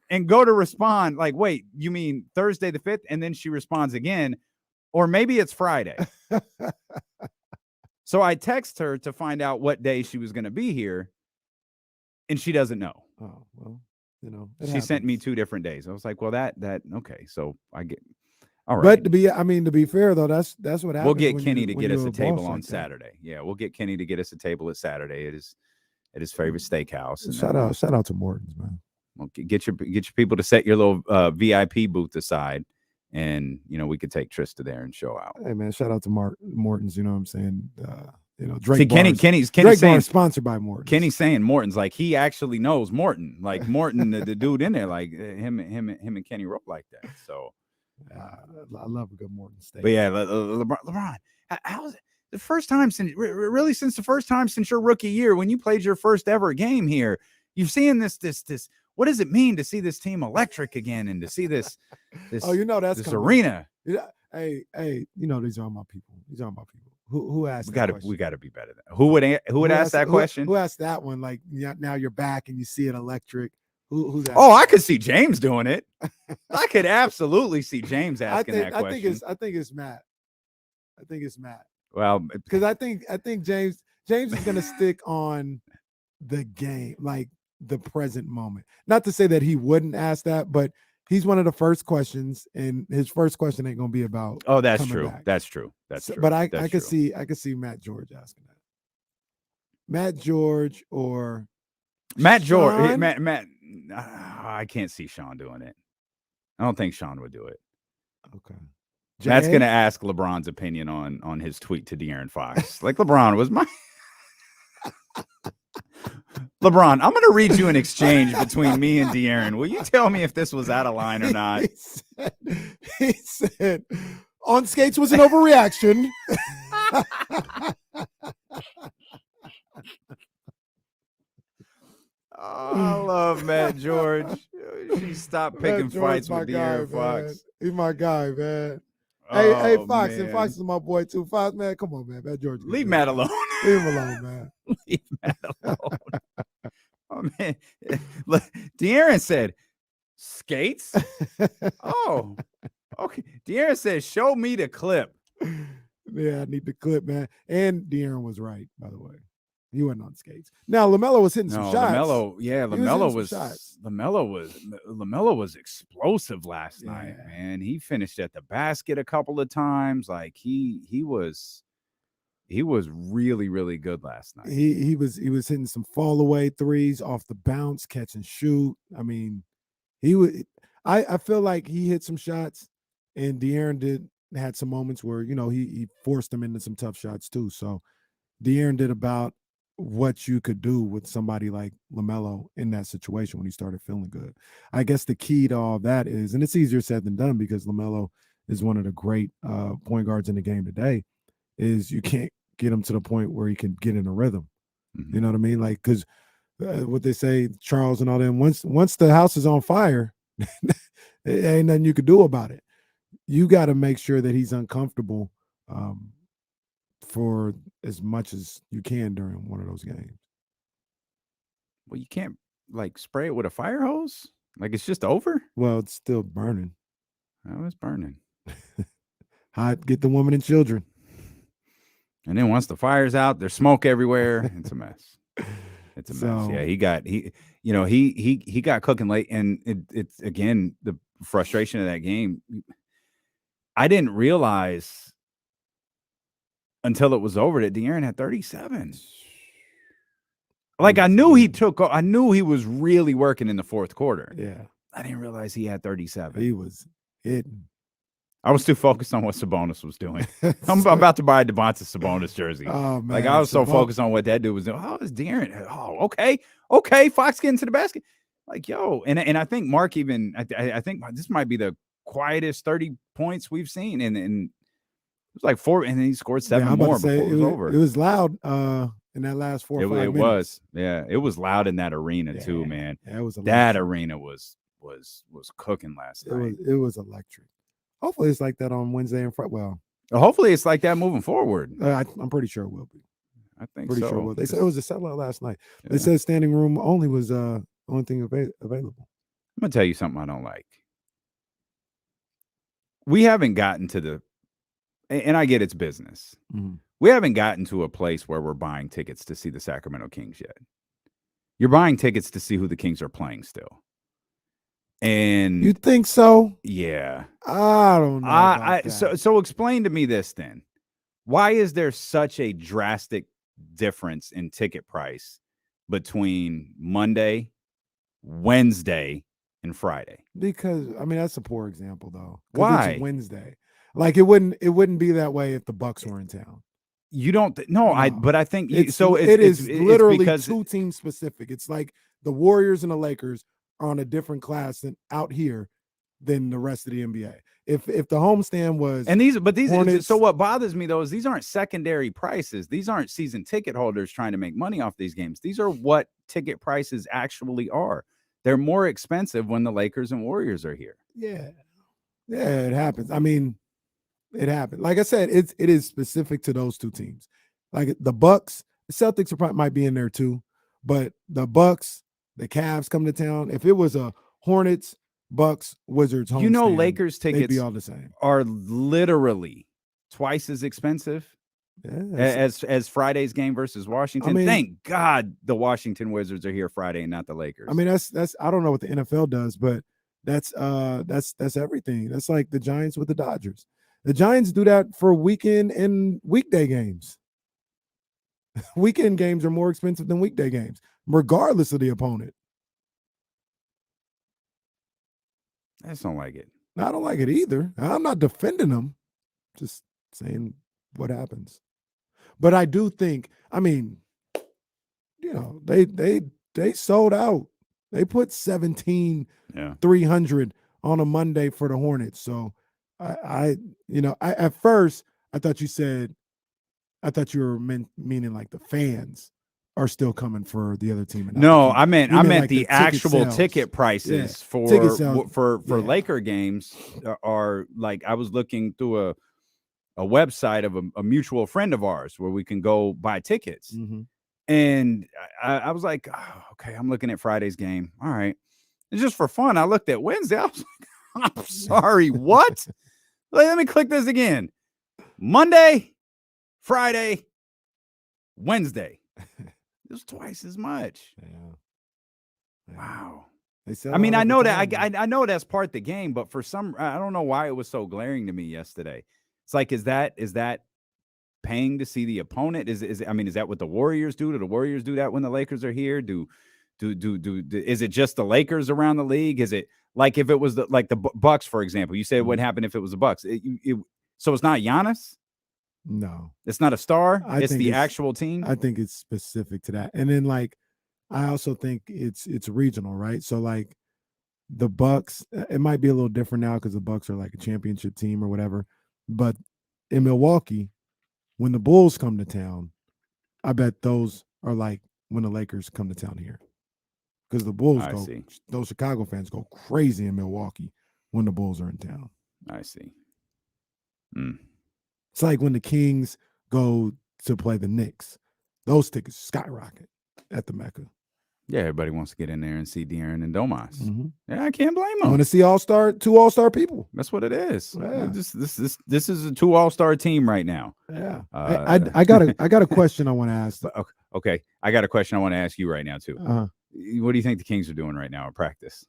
B: and go to respond like, wait, you mean Thursday the 5th? And then she responds again, or maybe it's Friday. So I text her to find out what day she was going to be here, and she doesn't know.
A: Oh, well,
B: she sent me 2 different days. I was like, well, that okay. So I get all
A: But
B: right.
A: to be fair though, that's what happens.
B: We'll get Kenny to get us a table on Saturday. Yeah, we'll get Kenny to get us a table at Saturday. It is at his favorite steakhouse. And
A: shout out to Morton's, man.
B: Well, get your people to set your little VIP booth aside and we could take Trista there and show out.
A: Hey man, shout out to Morton's. You know what I'm saying? Drake.
B: See,
A: Kenny's
B: Kenny's
A: Drake
B: saying,
A: bar sponsored by Morton's.
B: Kenny's saying Morton's, like he actually knows Morton, like Morton, the dude in there, like him and Kenny roll like that. So
A: I love a good Morton steak.
B: But yeah, LeBron, how's it the first time since the first time since your rookie year when you played your first ever game here? You've seen this. What does it mean to see this team electric again and to see this?
A: Oh, that's
B: this arena.
A: Yeah. Hey, these are my people. Who asked?
B: We got to be better than who would ask that question?
A: Who asked that one? Like, now you're back and you see it electric. Who's that?
B: Oh, I could see James doing it. I could absolutely see James asking that question.
A: I think it's Matt.
B: Well,
A: because I think James is gonna stick on the game, like the present moment. Not to say that he wouldn't ask that, but he's one of the first questions, and his first question ain't gonna be about.
B: Oh, that's true. Back. That's true. That's true.
A: But I could see Matt George asking that. Matt George or
B: Matt
A: Sean?
B: George. Matt. I can't see Sean doing it. I don't think Sean would do it.
A: Okay.
B: Matt's gonna ask LeBron's opinion on his tweet to De'Aaron Fox. Like, LeBron was my. LeBron, I'm going to read you an exchange between me and De'Aaron. Will you tell me if this was out of line or not?
A: He said on skates was an overreaction.
B: Oh, I love Matt George. She stopped picking fights with De'Aaron Fox.
A: Man. He's my guy, man.
B: Oh,
A: hey, Fox,
B: man.
A: And Fox is my boy too. Fox, man, come on, man. Matt George.
B: Leave Matt alone.
A: Leave him alone, man.
B: Leave Matt alone. Oh, man. Look, De'Aaron said, skates? Oh, okay. De'Aaron said, show me the clip.
A: Yeah, I need the clip, man. And De'Aaron was right, by the way. He wasn't on skates. Now LaMelo was hitting some shots.
B: LaMelo was explosive last night, man. He finished at the basket a couple of times. Like he was really, really good last night.
A: He was hitting some fall away threes off the bounce, catch and shoot. I mean, I feel like he hit some shots, and De'Aaron had some moments where he forced him into some tough shots too. So De'Aaron did about what you could do with somebody like LaMelo in that situation when he started feeling good. I guess the key to all that is, and it's easier said than done because LaMelo is one of the great point guards in the game today, is you can't get him to the point where he can get in a rhythm. Mm-hmm. You know what I mean? Like, because what they say, Charles and all them, once the house is on fire, it ain't nothing you could do about it. You got to make sure that he's uncomfortable for as much as you can during one of those games.
B: Well, you can't like spray it with a fire hose. Like it's just over.
A: Well, it's still burning.
B: Oh, it's burning.
A: Hot, get the women and children.
B: And then once the fire's out, there's smoke everywhere. It's a mess. It's a mess. Yeah, he got cooking late, and it's again the frustration of that game. I didn't realize until it was over that De'Aaron had 37. Like I knew he was really working in the fourth quarter.
A: Yeah.
B: I didn't realize he had 37.
A: He was hitting.
B: I was too focused on what Sabonis was doing. I'm about to buy a Domantas Sabonis jersey.
A: Oh, man.
B: Like I was so focused on what that dude was doing. Oh, it's De'Aaron. Oh, okay. Fox getting to the basket. Like, yo. And I think Mark even, I think this might be the quietest 30 points we've seen. And it was like 4, and then he scored 7 more before it was over.
A: It was loud in that last 4 or 5 minutes.
B: It was. Yeah. It was loud in that arena too, man.
A: Yeah, it was
B: that arena was cooking last night.
A: It was electric. Hopefully it's like that on Wednesday and Friday. Well,
B: hopefully it's like that moving forward.
A: I'm pretty sure it will be.
B: I think
A: pretty
B: so.
A: sure it will. They said it was a sellout last night. Yeah. They said standing room only was only thing available.
B: I'm gonna tell you something I don't like. We haven't gotten to and I get it's business.
A: Mm-hmm.
B: We haven't gotten to a place where we're buying tickets to see the Sacramento Kings yet. You're buying tickets to see who the Kings are playing still. And
A: you think so?
B: Yeah.
A: I don't know.
B: So explain to me this then. Why is there such a drastic difference in ticket price between Monday, Wednesday, and Friday?
A: Because I mean that's a poor example though. 'Cause
B: Why?
A: It's Wednesday. Like it wouldn't be that way if the Bucks were in town.
B: You don't no,
A: No.
B: but I think you,
A: It's
B: so
A: it is
B: it's
A: literally
B: because
A: two team specific. It's like the Warriors and the Lakers are on a different class than out here than the rest of the NBA. If the homestand was
B: and these
A: Hornets,
B: so what bothers me though is these aren't secondary prices. These aren't season ticket holders trying to make money off these games. These are what ticket prices actually are. They're more expensive when the Lakers and Warriors are here.
A: yeah, it happens. I mean, it happened. Like I said, it is specific to those two teams. Like the Bucks, the Celtics might be in there too, but the Bucks, the Cavs come to town. If it was a Hornets, Bucks, Wizards,
B: You know,
A: homestand,
B: Lakers
A: they'd
B: tickets
A: be all the same.
B: are literally twice as expensive
A: Yeah,
B: as Friday's game versus Washington.
A: I mean-
B: Thank God the Washington Wizards are here Friday and not the Lakers.
A: I mean that's I don't know what the NFL does, but that's everything. That's like the Giants with the Dodgers. The Giants do that for weekend and weekday games. Weekend games are more expensive than weekday games, regardless of the opponent.
B: I just don't like it.
A: I don't like it either. I'm not defending them, just saying what happens. But I do think, I mean, you know, they sold out. They put 17,300 on a Monday for the Hornets. So I at first I thought you were meaning like the fans are still coming for the other team. and not
B: No,
A: the team.
B: I meant
A: You
B: the
A: like ticket
B: actual
A: sales.
B: ticket prices
A: Yeah,
B: for
A: ticket sales.
B: for
A: Yeah.
B: Laker games are like I was looking through a website of a mutual friend of ours where we can go buy tickets.
A: Mhm.
B: And I was like, oh, okay, I'm looking at Friday's game. All right. It's just for fun. I looked at Wednesday. I was like, I'm sorry, what? Let me click this again. Monday, Friday, Wednesday. It was twice as much.
A: Yeah.
B: Wow.
A: They sell
B: I mean,
A: out
B: I
A: every
B: know that
A: time, man.
B: I know that's part of the game, but for some, I don't know why it was so glaring to me yesterday. It's like, is that paying to see the opponent? Is that what the Warriors do? Do the Warriors do that when the Lakers are here? Is it just the Lakers around the league? Is it like if it was the Bucks, for example? You said what happened if it was the Bucks? So it's not Giannis.
A: No.
B: It's not a star.
A: I
B: It's
A: think
B: the
A: it's-
B: actual team.
A: I think it's specific to that. And then like I also think it's regional, right? So like the Bucks, it might be a little different now because the Bucks are like a championship team or whatever. But in Milwaukee, when the Bulls come to town, I bet those are like when the Lakers come to town here. Because the Bulls
B: I
A: go,
B: see.
A: those Chicago fans go crazy in Milwaukee when the Bulls are in town.
B: I see. Mm.
A: It's like when the Kings go to play the Knicks, those tickets skyrocket at the Mecca.
B: Yeah, everybody wants to get in there and see De'Aaron and Domas.
A: Mhm.
B: Yeah, I can't blame
A: I
B: them.
A: want to see two all-star people.
B: That's what it is.
A: Yeah.
B: This is a 2 all-star team right now.
A: Yeah.
B: Uh,
A: I got a question I want to ask.
B: Okay, I got a question I want to ask you right now too.
A: Uh,
B: What do you think the Kings are doing right now at practice?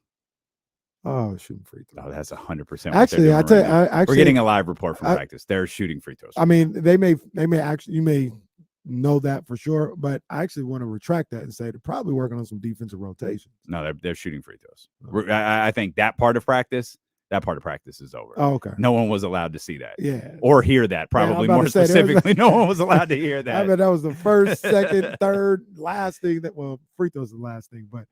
A: shooting free throws.
B: Oh, that's 100%.
A: Actually, I tell you,
B: we're getting a live report from practice. They're shooting free throws.
A: I mean, they may actually, you may know that for sure, but I actually want to retract that and say they're probably working on some defensive rotations.
B: No, they're shooting free throws. I think that part of practice is over.
A: Oh, okay.
B: No one was allowed to see that.
A: Yeah.
B: Or hear that. Probably
A: about
B: more
A: to say, there's
B: specifically, no one was allowed to hear
A: I
B: that.
A: mean, that was the first, second, third, last thing free throws the last thing, but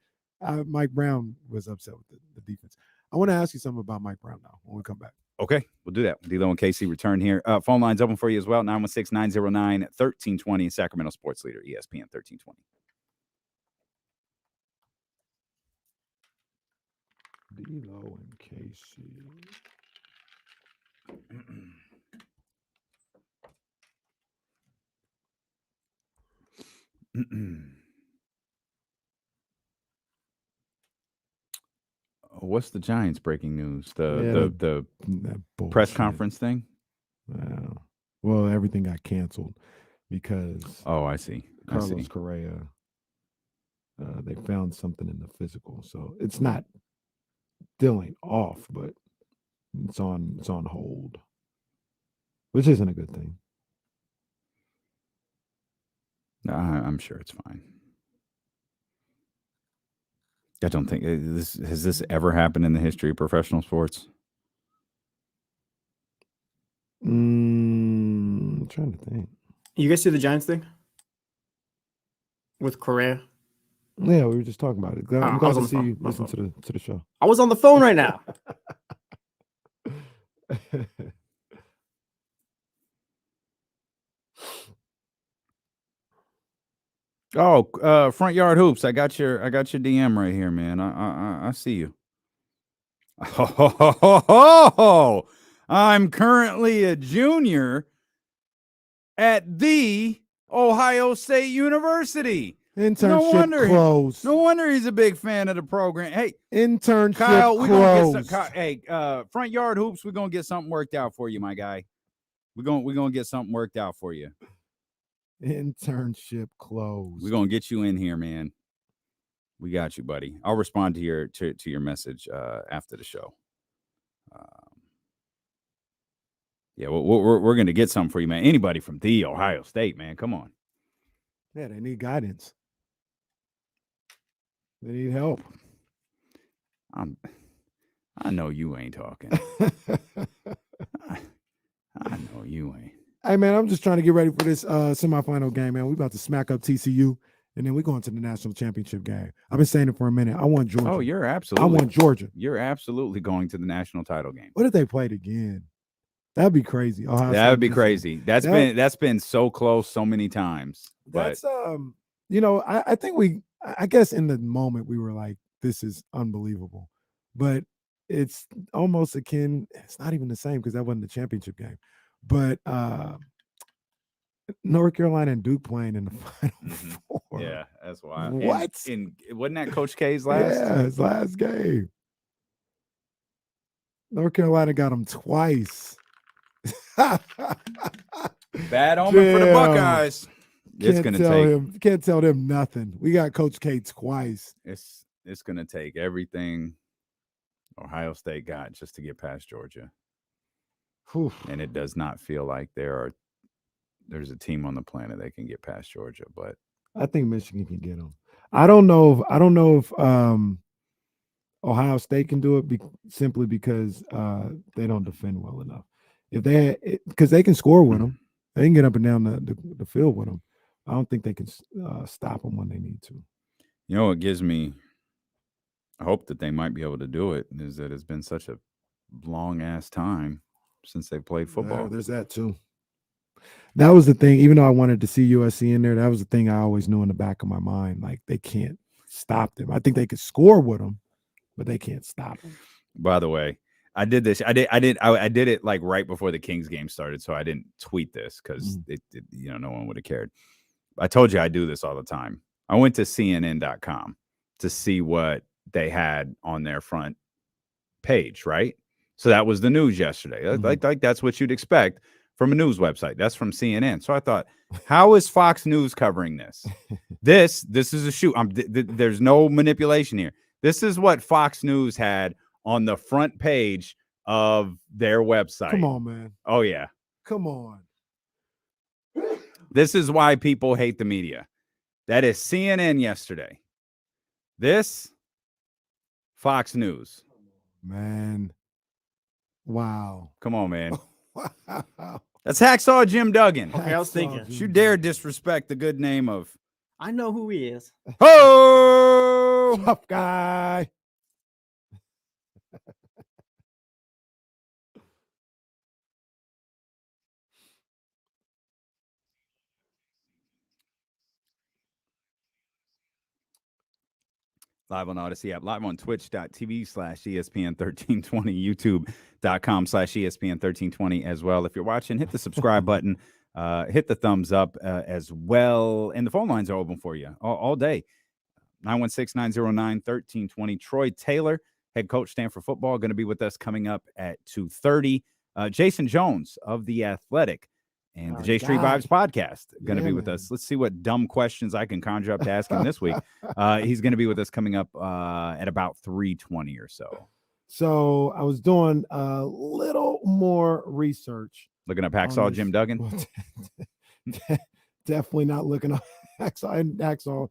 A: Mike Brown was upset with the defense. I want to ask you something about Mike Brown now when we come back.
B: Okay, we'll do that. D'Lo and Casey return here. Phone lines open for you as well. 916-909-1320. Sacramento sports leader, ESPN 1320.
A: D'Lo and Casey.
B: What's the Giants breaking news?
A: Yeah,
B: The
A: that
B: press
A: bullshit.
B: conference thing?
A: Well, everything got canceled because
B: Oh, I see.
A: Carlos Correa, they found something in the physical. So it's not still ain't off, but it's on hold, which isn't a good thing.
B: I'm sure it's fine. I don't think has this ever happened in the history of professional sports.
A: I'm trying to think.
C: You guys see the Giants thing with Correa?
A: Yeah, we were just talking about it. I'm
C: I
A: glad
C: was on
A: to
C: the
A: see
C: phone.
A: you
C: My
A: listen
C: phone.
A: to the show.
C: I was on the phone right now.
B: Oh, Front Yard Hoops. I got your DM right here, man. I see you. Oh, I'm currently a junior at the Ohio State University.
A: Internship closed.
B: No wonder he's a big fan of the program. Hey,
A: Internship
B: Kyle, we're
A: closed.
B: gonna get Front Yard Hoops. We're gonna get something worked out for you, my guy. We're gonna get something worked out for you.
A: Internship closed.
B: We're gonna get you in here, man. We got you, buddy. I'll respond to your message after the show. Yeah, we're gonna get something for you, man. Anybody from the Ohio State, man, come on.
A: Yeah, they need guidance. They need help.
B: I know you ain't talking. I know you ain't.
A: Hey, man, I'm just trying to get ready for this semifinal game, man. We about to smack up TCU, and then we're going to the national championship game. I've been saying it for a minute. I want Georgia.
B: Oh, you're absolutely.
A: I want Georgia.
B: You're absolutely going to the national title game.
A: What if they played again? That'd be crazy.
B: That would be crazy. That's been so close so many times.
A: That's I think I guess in the moment we were like, this is unbelievable. But it's almost akin, it's not even the same because that wasn't the championship game. But North Carolina and Duke playing in the Final Four.
B: Yeah, that's why.
A: What?
B: And wasn't that Coach K's last?
A: Yeah, his last game. North Carolina got him twice.
B: Bad omen for the Buckeyes. It's gonna take.
A: Can't tell them nothing. We got Coach K twice.
B: It's gonna take everything Ohio State got just to get past Georgia.
A: Whew.
B: And it does not feel like there's a team on the planet that can get past Georgia, but
A: I think Michigan can get them. I don't know if Ohio State can do it simply because they don't defend well enough. Because they can score with them, they can get up and down the field with them. I don't think they can stop them when they need to.
B: You know what gives me hope that they might be able to do it is that it's been such a long ass time since they played football.
A: There's that too. That was the thing. Even though I wanted to see USC in there, that was the thing I always knew in the back of my mind. Like, they can't stop them. I think they could score with them, but they can't stop them.
B: By the way, I did this. I did it like right before the Kings game started, so I didn't tweet this because no one would have cared. I told you I do this all the time. I went to CNN.com to see what they had on their front page, right? So that was the news yesterday. Like that's what you'd expect from a news website. That's from CNN. So I thought, how is Fox News covering this? This is a shoot. There's no manipulation here. This is what Fox News had on the front page of their website.
A: Come on, man.
B: Oh, yeah.
A: Come on.
B: This is why people hate the media. That is CNN yesterday. This, Fox News.
A: Man. Wow.
B: Come on, man.
A: Wow.
B: That's Hacksaw Jim Duggan.
C: Okay, I was thinking.
B: You dare disrespect the good name of...
C: I know who he is.
B: Oh!
A: Tough guy.
B: Live on Odyssey app, live on twitch.tv/ESPN1320, youtube.com/ESPN1320 as well. If you're watching, hit the subscribe button, hit the thumbs up as well. And the phone lines are open for you all day. 916-909-1320. Troy Taylor, head coach, Stanford football, going to be with us coming up at 2:30. Jason Jones of The Athletic and the J Street Vibes podcast going to be with us. Let's see what dumb questions I can conjure up to ask him this week. He's going to be with us coming up at about 3:20 or so.
A: So I was doing a little more research.
B: Looking up Hacksaw Jim Duggan?
A: Definitely not looking up Hacksaw.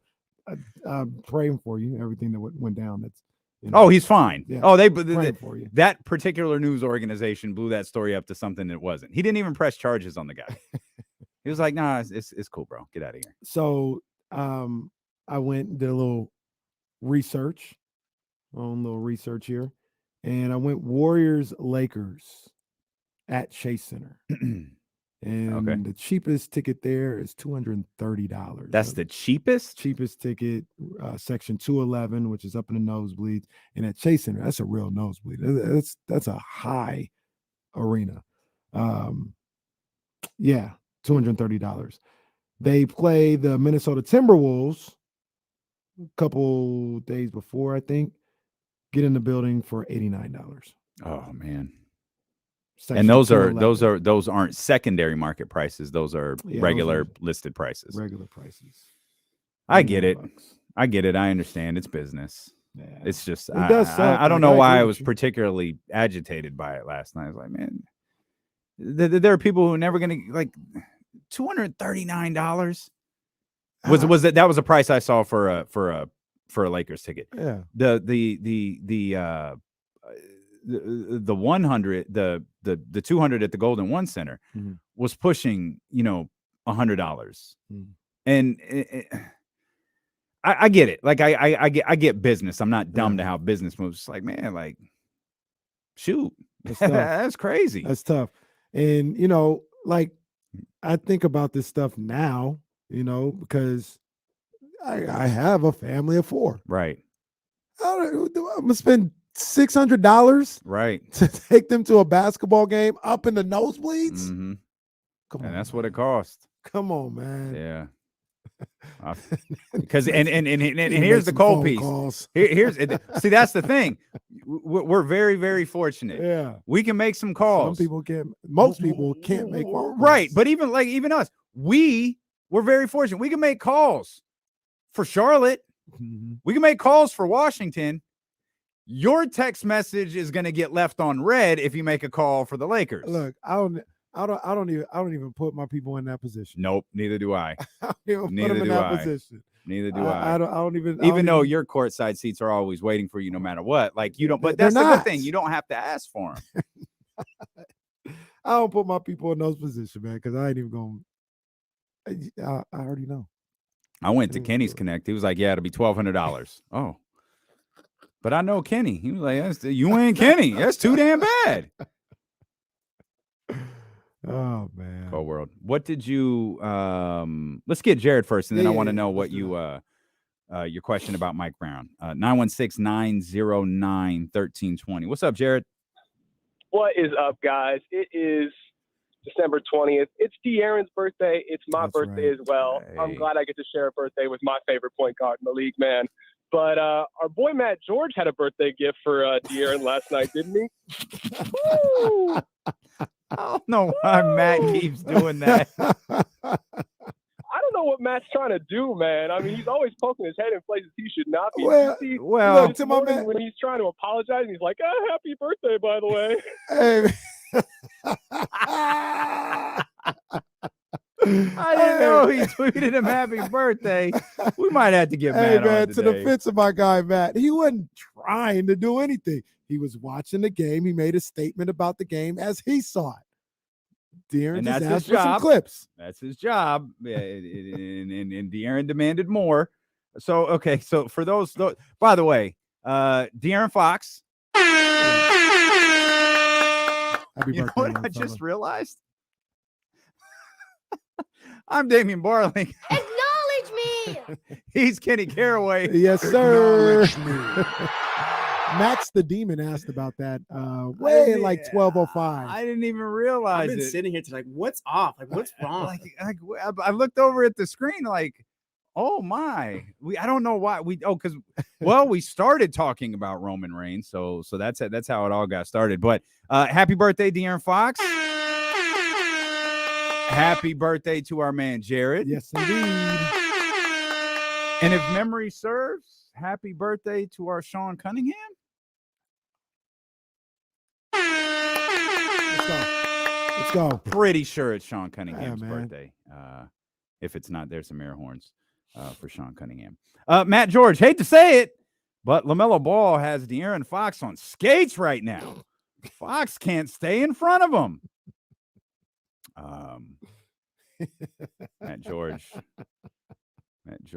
A: I'm praying for you. Everything that went down. That's
B: Oh, he's fine.
A: Yeah,
B: Oh,
A: praying for you.
B: that particular news organization blew that story up to something it wasn't. He didn't even press charges on the guy. He was like, "Nah, it's cool, bro. Get out of here."
A: So I went and did a little research, here, and I went Warriors Lakers at Chase Center. And the cheapest ticket there is $230.
B: That's the cheapest?
A: Cheapest ticket, section 211, which is up in the nosebleeds. And at Chase Center, that's a real nosebleed. That's a high arena. Yeah, $230. They play the Minnesota Timberwolves a couple days before, I think. Get in the building for $89.
B: Oh man.
A: Section
B: And those
A: 211.
B: aren't secondary market prices. Those are regular listed prices.
A: Regular prices.
B: I get it.
A: $89.
B: I get it. I understand. It's business.
A: Yeah.
B: It's just
A: It does suck.
B: I don't
A: Like,
B: know
A: I
B: why
A: agree
B: I
A: with
B: was
A: you.
B: particularly agitated by it last night. I was like, man, there are people who are never gonna like $239. Was that was a price I saw for a Lakers ticket.
A: Yeah.
B: The 100, the 200 at the Golden One Center was pushing, $100. And I get it. Like I get business. I'm not dumb to how business moves. It's like, man, like, shoot, that's crazy.
A: That's tough. And like I think about this stuff now, because I have a family of 4.
B: Right.
A: I'm gonna spend $600
B: Right.
A: to take them to a basketball game up in the nosebleeds.
B: Mm-hmm.
A: Come on,
B: And that's what it cost.
A: Come on, man.
B: Yeah. Because and here's the cold piece. Here's see, that's the thing. We're very, very fortunate.
A: Yeah,
B: we can make some calls.
A: Most people can't make phone calls.
B: Right, but even us, we're very fortunate. We can make calls for Charlotte. We can make calls for Washington. Your text message is going to get left on red if you make a call for the Lakers.
A: Look, I don't even put my people in that position.
B: Neither do I.
A: Neither do I.
B: Neither do I.
A: I don't even.
B: Though your courtside seats are always waiting for you, no matter what. Like you don't. But
A: They're
B: that's the
A: not.
B: good thing. You don't have to ask for them.
A: I don't put my people in those positions, man, because I ain't even going. I already know.
B: I went to Kenny's Connect. He was like, "Yeah, it'll be $1,200." Oh, but I know Kenny. He was like, "You ain't Kenny. That's too damn bad."
A: Oh man.
B: Cold world. What did you let's get Jared first, and then I want to know what you your question about Mike Brown. 916-909-1320. What's up, Jared?
F: What is up, guys? It is December 20th. It's De'Aaron's birthday. It's my birthday as well.
B: Hey.
F: I'm glad I get to share a birthday with my favorite point guard in the league, man. But our boy Matt George had a birthday gift for De'Aaron last night, didn't he? Woo!
B: I don't know why Matt keeps doing that.
F: I don't know what Matt's trying to do, man. I mean, he's always poking his head in places he should not be.
B: Well,
F: to my man, when he's trying to apologize, he's like, happy birthday, by the way.
A: Hey.
B: I didn't know he tweeted him happy birthday. We might have to get Matt on
A: to
B: today.
A: the defense of my guy Matt, he wasn't trying to do anything. He was watching the game. He made a statement about the game as he saw it. De'Aaron
B: And
A: just
B: that's
A: asked
B: his
A: for some
B: job.
A: clips.
B: That's his job. And De'Aaron demanded more. So, okay. So for those by the way, De'Aaron Fox.
A: Happy
B: You know
A: birthday,
B: what I
A: fella.
B: just realized? I'm Damian Barling.
G: Acknowledge me.
B: He's Kenny Caraway.
A: Yes, sir. Max the Demon asked about that way in like 12:05.
B: I didn't even realize
C: I've been
B: it.
C: sitting here to like, what's off? Like, what's wrong?
B: Like, I looked over at the screen like, oh my, I don't know why because we started talking about Roman Reigns, so that's it. That's how it all got started. But happy birthday, De'Aaron Fox. Happy birthday to our man Jared.
A: Yes, indeed.
B: And if memory serves, happy birthday to our Sean Cunningham.
A: Let's go.
B: Pretty sure it's Sean Cunningham's
A: man.
B: birthday. If it's not, there's some air horns. for Sean Cunningham. Matt George, hate to say it, but LaMelo Ball has De'Aaron Fox on skates right now. Fox can't stay in front of him. Matt George.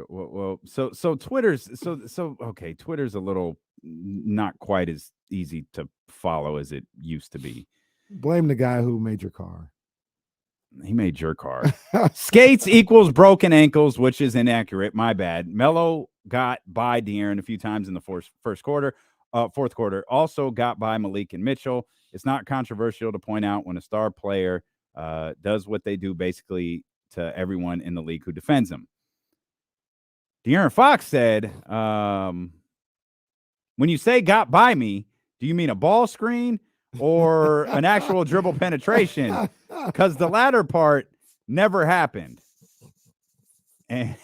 B: Well, so Twitter's okay. Twitter's a little not quite as easy to follow as it used to be.
A: Blame the guy who made your car.
B: He made your car. Skates equals broken ankles, which is inaccurate. My bad. Melo got by De'Aaron a few times in the fourth quarter. Also got by Malik and Mitchell. It's not controversial to point out when a star player does what they do basically to everyone in the league who defends him. De'Aaron Fox said, when you say got by me, do you mean a ball screen or an actual dribble penetration? Because the latter part never happened. And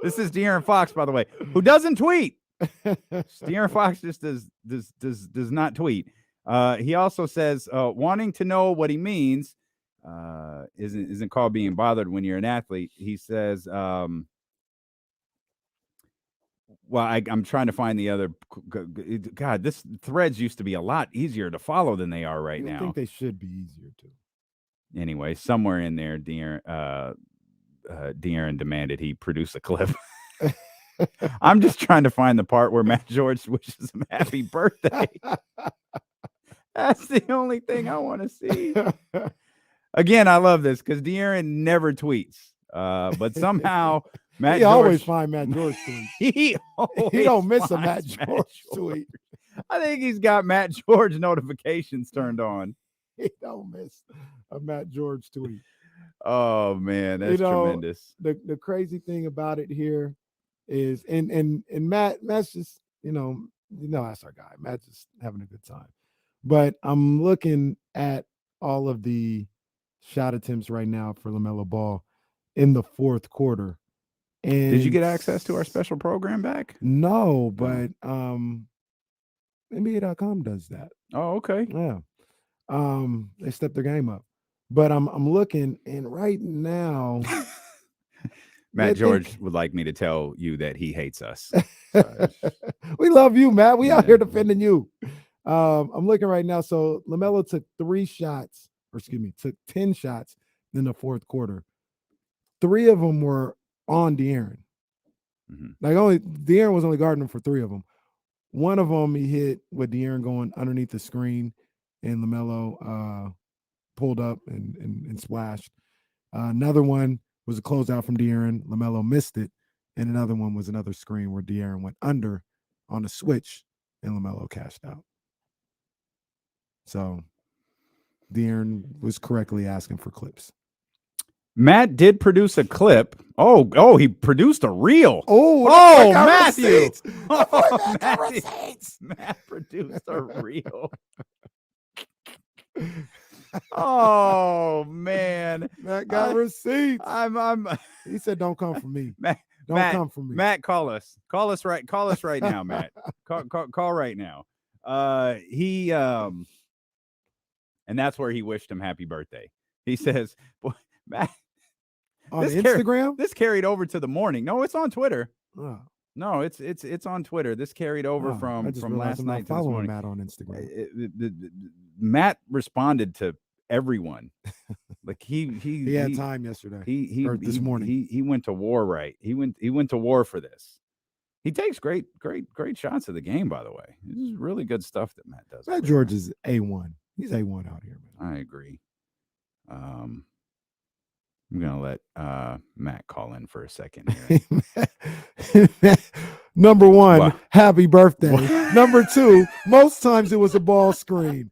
B: this is De'Aaron Fox, by the way, who doesn't tweet. De'Aaron Fox just does not tweet. He also says, wanting to know what he means isn't called being bothered when you're an athlete. He says, well, I'm trying to find the other. God, this threads used to be a lot easier to follow than they are right now.
A: I think they should be easier too.
B: Anyway, somewhere in there, De'Aaron demanded he produce a clip. I'm just trying to find the part where Matt George wishes him happy birthday. That's the only thing I want to see. Again, I love this because De'Aaron never tweets, but somehow Matt George
A: always find Matt George tweets.
B: he
A: don't miss a Matt George tweet.
B: I think he's got Matt George notifications turned on.
A: He don't miss a Matt George tweet.
B: Oh man, that's tremendous.
A: The crazy thing about it here is, and Matt's just that's our guy. Matt's just having a good time. But I'm looking at all of the shot attempts right now for LaMelo Ball in the fourth quarter. And
B: did you get access to our special program back?
A: No, but NBA.com does that.
B: Oh, okay.
A: Yeah. They stepped their game up. But I'm looking, and right now
B: Matt George would like me to tell you that he hates us.
A: We love you, Matt. We out here defending you. I'm looking right now. So LaMelo took 10 shots in the fourth quarter. 3 of them were on De'Aaron. Mm-hmm. De'Aaron was only guarding him for 3 of them. One of them he hit with De'Aaron going underneath the screen, and LaMelo pulled up and splashed. Another one was a closeout from De'Aaron. LaMelo missed it, and another one was another screen where De'Aaron went under on a switch, and LaMelo cashed out. So De'Aaron was correctly asking for clips.
B: Matt did produce a clip. Oh, he produced a reel.
A: Oh,
B: Matthew.
A: Matt
B: produced a reel. Oh man,
A: Matt got receipts.
B: He
A: said, "Don't come for me.
B: Don't
A: come for me."
B: Matt, call us right now, Matt. Call right now. And that's where he wished him happy birthday. He says, "Boy, Matt."
A: On Instagram?
B: This carried over to the morning. No, it's on Twitter.
A: Oh.
B: No, it's on Twitter. This carried over from last night to this morning.
A: Matt on Instagram.
B: Matt responded to everyone. Like he
A: had time yesterday. This morning.
B: He went to war, right? He went to war for this. He takes great shots of the game, by the way. This is really good stuff that Matt does.
A: Matt George is A1. He's A1 out here, man.
B: I agree. I'm gonna let Matt call in for a second here.
A: Number 1, happy birthday. Number 2, most times it was a ball screen.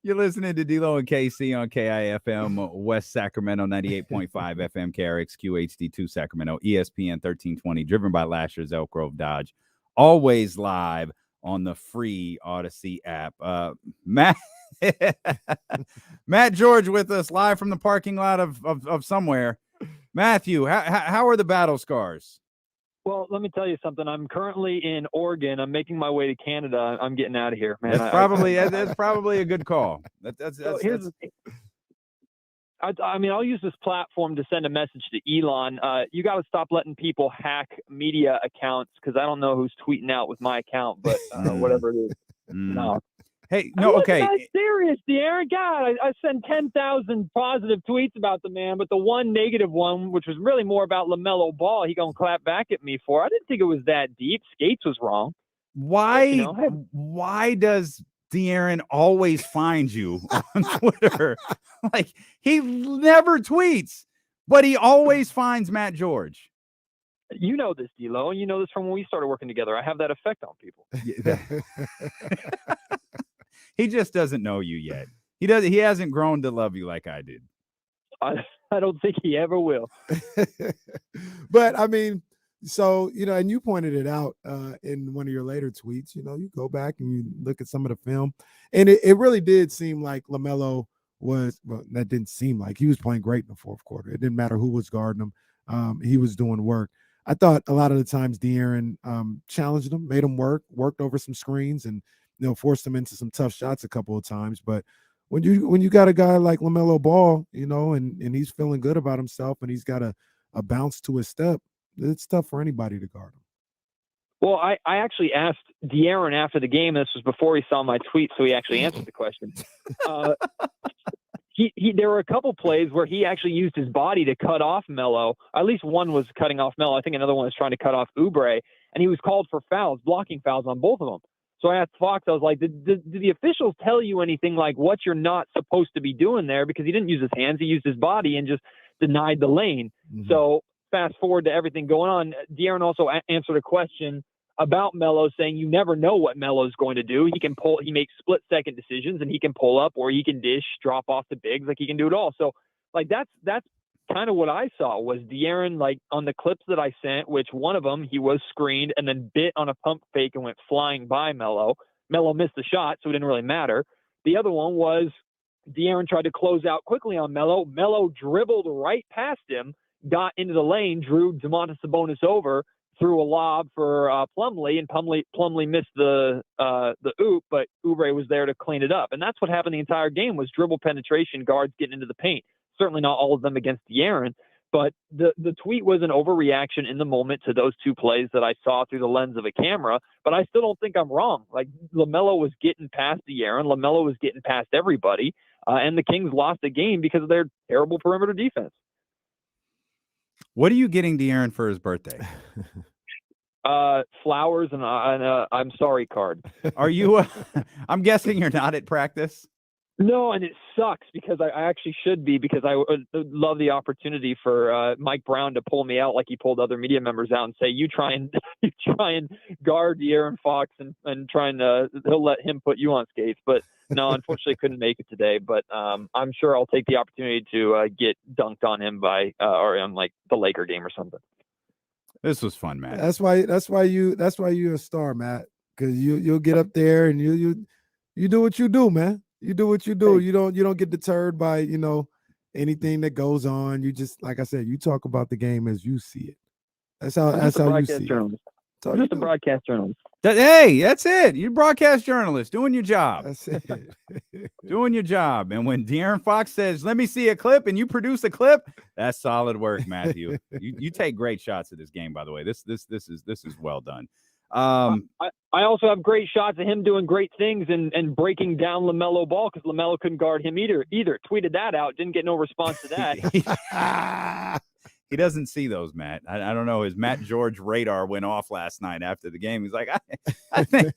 B: You're listening to D-Lo and KC on KIFM West Sacramento 98.5 FM KRXQ HD2 Sacramento ESPN 1320, driven by Lasher's Elk Grove Dodge. Always live on the free Odyssey app. Matt George with us live from the parking lot of somewhere. Matthew, how are the battle scars?
G: Well, let me tell you something. I'm currently in Oregon. I'm making my way to Canada. I'm getting out of here, man.
B: That's probably a good call. That's
G: I mean, I'll use this platform to send a message to Elon. You got to stop letting people hack media accounts because I don't know who's tweeting out with my account, but whatever it is. No.
B: Hey, no, okay.
G: I'm serious, De'Aaron. God, I sent 10,000 positive tweets about the man, but the one negative one, which was really more about LaMelo Ball, he gonna clap back at me for. I didn't think it was that deep. Skates was wrong.
B: Why?
G: But,
B: why does De'Aaron always find you on Twitter? Like, he never tweets, but he always finds Matt George.
G: You know this, D-Lo, and you know this from when we started working together. I have that effect on people.
B: He just doesn't know you yet. He hasn't grown to love you like I did.
G: I don't think he ever will.
A: But I mean, so, and you pointed it out in one of your later tweets, you go back and you look at some of the film, and it really did seem like LaMelo that didn't seem like he was playing great in the fourth quarter. It didn't matter who was guarding him. He was doing work. I thought a lot of the times De'Aaron challenged him, made him worked over some screens, and forced him into some tough shots a couple of times. But when you got a guy like LaMelo Ball, and he's feeling good about himself, and he's got a bounce to his step, it's tough for anybody to guard him.
G: Well, I actually asked De'Aaron after the game. This was before he saw my tweet, so he actually answered the question. There were a couple plays where he actually used his body to cut off Melo. At least one was cutting off Melo. I think another one was trying to cut off Oubre, and he was called for fouls, blocking fouls on both of them. So I asked Fox, I was like, did the officials tell you anything like what you're not supposed to be doing there? Because he didn't use his hands. He used his body and just denied the lane. Mm-hmm. So fast forward to everything going on. De'Aaron also answered a question about Melo, saying you never know what Melo's going to do. He makes split-second decisions, and he can pull up or he can dish, drop off the bigs, like he can do it all. So, like, that's kind of what I saw was De'Aaron, like, on the clips that I sent, which one of them, he was screened and then bit on a pump fake and went flying by Melo. Melo missed the shot, so it didn't really matter. The other one was De'Aaron tried to close out quickly on Melo. Melo dribbled right past him, got into the lane, drew Domantas Sabonis over, threw a lob for Plumlee, and Plumlee missed the oop, but Oubre was there to clean it up. And that's what happened the entire game was dribble penetration, guards getting into the paint. Certainly not all of them against De'Aaron, but the tweet was an overreaction in the moment to those two plays that I saw through the lens of a camera. But I still don't think I'm wrong. Like, LaMelo was getting past De'Aaron. LaMelo was getting past everybody. And the Kings lost the game because of their terrible perimeter defense.
B: What are you getting De'Aaron for his birthday?
G: Flowers and I'm sorry card.
B: Are you? I'm guessing you're not at practice.
G: No, and it sucks because I actually should be, because I would love the opportunity for Mike Brown to pull me out like he pulled other media members out and say, you try and guard De'Aaron Fox and he'll let him put you on skates. But no, unfortunately couldn't make it today, but I'm sure I'll take the opportunity to get dunked on him or on like the Laker game or something. This
B: was fun, Matt.
A: That's why you're a star, Matt, because you'll get up there and you do what you do, man. You do what you do. You don't get deterred by anything that goes on. You just, like I said, you talk about the game as you see it. That's how you see it.
G: I'm just a broadcast journalist.
B: Hey, that's it. You're a broadcast journalist doing your job.
A: That's it.
B: Doing your job. And when De'Aaron Fox says, "Let me see a clip," and you produce a clip, that's solid work, Matthew. you take great shots of this game, by the way. This is well done.
G: I also have great shots of him doing great things and breaking down LaMelo Ball because LaMelo couldn't guard him either. Tweeted that out. Didn't get no response to that.
B: He doesn't see those, Matt. I don't know. His Matt George radar went off last night after the game. He's like, I think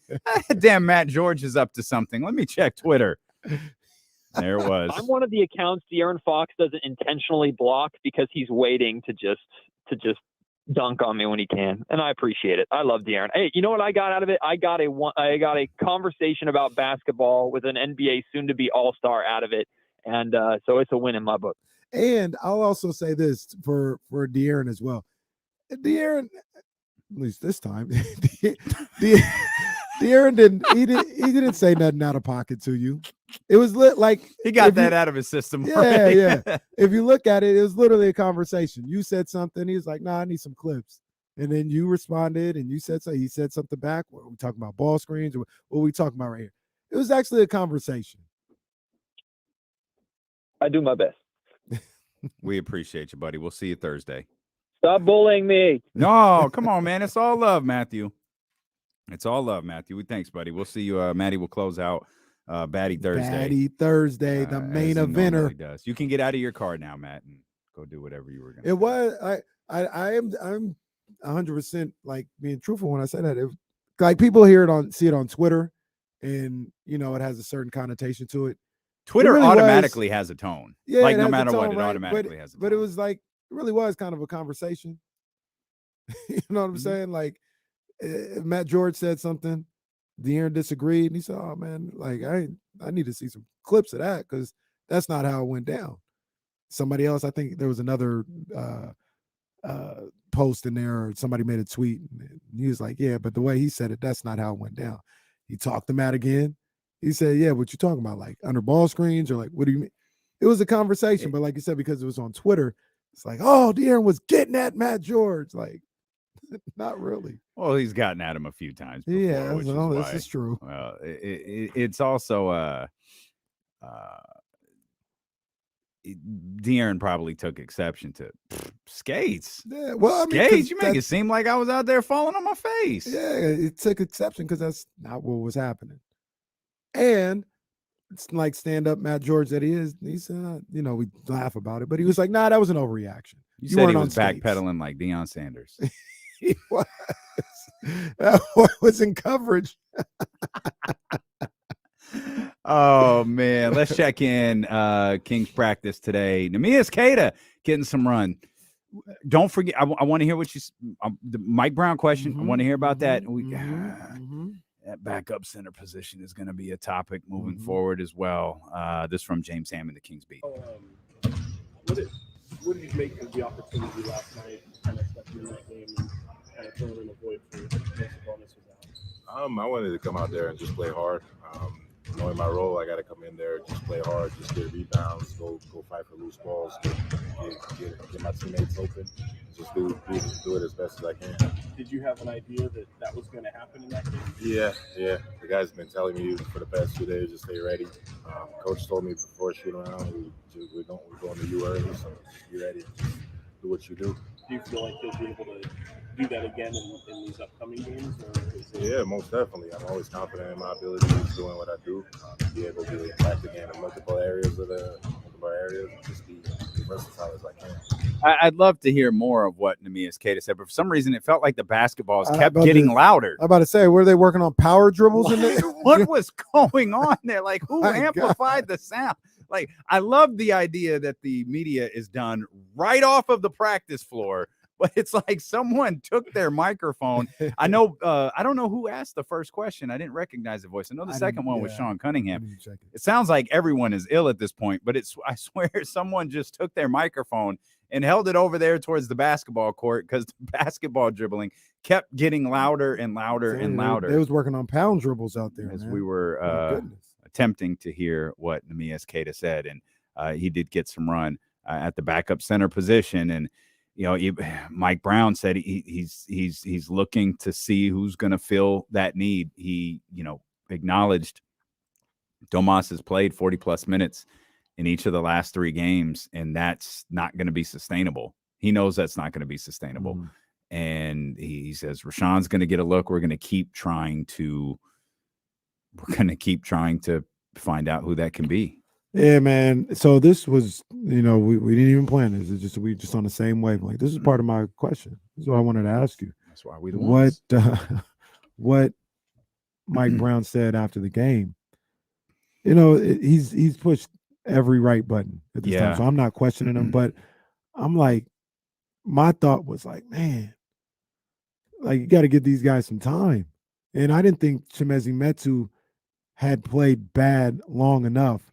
B: damn Matt George is up to something. Let me check Twitter. There it was.
G: I'm one of the accounts De'Aaron Fox doesn't intentionally block because he's waiting to just dunk on me when he can, and I appreciate it. I love De'Aaron. Hey, you know what I got out of it? I got a conversation about basketball with an NBA soon-to-be All-Star out of it, and so it's a win in my book.
A: And I'll also say this for De'Aaron as well. De'Aaron, at least this time, De'Aaron didn't say nothing out of pocket to you. It was like
B: he got that out of his system.
A: Yeah. If you look at it, it was literally a conversation. You said something. He was like, "Nah, I need some clips." And then you responded, and you said so. He said something back. What are we talking about? Ball screens? Or what are we talking about right here? It was actually a conversation.
G: I do my best.
B: We appreciate you, buddy. We'll see you Thursday.
G: Stop bullying me.
B: No, come on, man. It's all love, Matthew. It's all love, Matthew. Thanks, buddy. We'll see you. Maddie will close out Batty Thursday.
A: Batty Thursday, the main
B: as he
A: eventer.
B: normally does. You can get out of your car now, Matt, and go do whatever you were going to do.
A: It was I'm 100% like being truthful when I say that. Like people see it on Twitter, and it has a certain connotation to it.
B: Twitter
A: really
B: automatically has a tone.
A: Yeah,
B: like
A: it
B: no
A: has a
B: matter what,
A: tone,
B: it
A: right?
B: automatically has a tone.
A: But it was like it really was kind of a conversation. You know what I'm
B: Mhm.
A: saying? Like Matt George said something, De'Aaron disagreed, and he said, "Oh man, like I need to see some clips of that because that's not how it went down." Somebody else, I think there was another post in there, or somebody made a tweet, and he was like, "Yeah, but the way he said it, that's not how it went down." He talked to Matt again. He said, "Yeah, what you talking about? Like under ball screens, or like what do you mean?" It was a conversation, but like you said, because it was on Twitter, it's like, "Oh, De'Aaron was getting at Matt George." Like, not really.
B: Well, he's gotten at him a few times before,
A: Yeah,
B: which
A: well,
B: is
A: this
B: why.
A: is true.
B: Well, it's also De'Aaron probably took exception to skates.
A: Yeah, well, I mean,
B: Skates. You make it seem like I was out there falling on my face.
A: Yeah, it took exception because that's not what was happening. And it's like stand-up Matt George that he is. He said, we laugh about it, but he was like, "Nah, that was an overreaction."
B: You said he
A: weren't on
B: was
A: skates."
B: backpedaling like Deion Sanders.
A: He was. That was in coverage.
B: Oh man, let's check in Kings practice today. Neemias Queta getting some run. Don't forget, I want to hear what the Mike Brown question. I want to hear about that. That backup center position is going to be a topic moving forward as well. This from James Hammond, the Kings beat.
H: What did you make of the opportunity last night to kind of step in that game and kind of fill in the void for most of Bonus was out?
I: I wanted to come out there and just play hard. Knowing my role, I got to come in there, just play hard, just get rebounds, go fight for loose balls, get my teammates open, just do it as best as I can.
H: Did you have an idea that was going to happen in that game?
I: Yeah. The guys have been telling me for the past 2 days, just stay ready. Coach told me before shoot around, we're going to you early, so just be ready. Just do what you do.
H: Do you feel like you'll be able to do that again in these upcoming games?
I: Yeah, most definitely. I'm always confident in my ability of doing what I do, be able to impact the game in multiple areas, and just be as versatile as I can.
B: I'd love to hear more of what Neemias Queta said, but for some reason it felt like the basketballs kept getting louder.
A: I'm about to say, were they working on power dribbles in there?
B: What was going on there? Like, who
A: My
B: amplified the sound? Like, I love the idea that the media is done right off of the practice floor, but it's like someone took their microphone. I know, I don't know who asked the first question. I didn't recognize the voice. I know the second one was Sean Cunningham. It sounds like everyone is ill at this point, but I swear someone just took their microphone and held it over there towards the basketball court because the basketball dribbling kept getting louder and louder and louder.
A: They was working on pound dribbles out there.
B: As
A: man.
B: we were attempting to hear what Neemias Queta said, and he did get some run at the backup center position. And Mike Brown said he's looking to see who's going to fill that need. He acknowledged Domas has played 40 plus minutes in each of the last 3 games, and that's not going to be sustainable. He knows that's not going to be sustainable. And he says Rashawn's going to get a look. We're going to keep trying to find out who that can be.
A: Yeah, man. So this was, we didn't even plan this. It's just we just on the same wavelength. This is part of my question. This is what I wanted to ask you.
B: That's why we the ones.
A: What Mike Brown said after the game. He's pushed every right button at this time. So I'm not questioning him, but I'm like, my thought was like, man, like you got to give these guys some time. And I didn't think Chimezie Metu had played bad long enough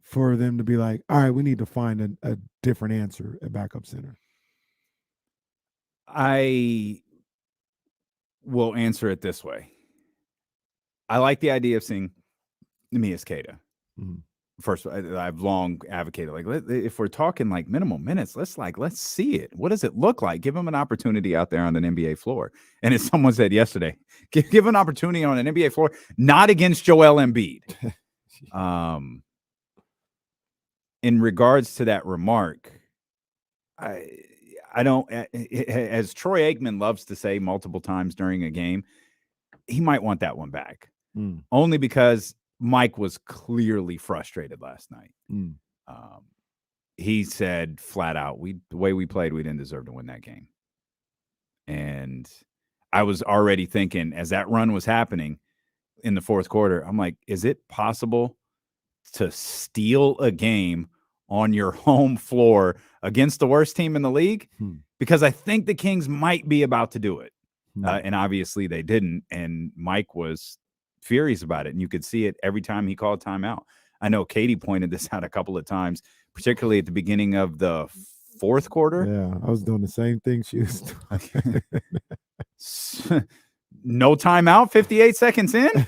A: for them to be like, all right, we need to find a different answer at backup center.
B: I will answer it this way. I like the idea of seeing Neemias Queta. First, I've long advocated, like, if we're talking like minimum minutes, let's see it. What does it look like? Give him an opportunity out there on an NBA floor. And as someone said yesterday, give an opportunity on an NBA floor, not against Joel Embiid. In regards to that remark, I don't, as Troy Aikman loves to say multiple times during a game, he might want that one back. Only because Mike was clearly frustrated last night. He said flat out, the way we played, we didn't deserve to win that game. And I was already thinking, as that run was happening in the fourth quarter, I'm like, is it possible to steal a game on your home floor against the worst team in the league? Because I think the Kings might be about to do it. And obviously they didn't. And Mike was furious about it. And you could see it every time he called timeout. I know Katie pointed this out a couple of times, particularly at the beginning of the fourth quarter.
A: Yeah, I was doing the same thing she was doing.
B: No timeout, 58 seconds in.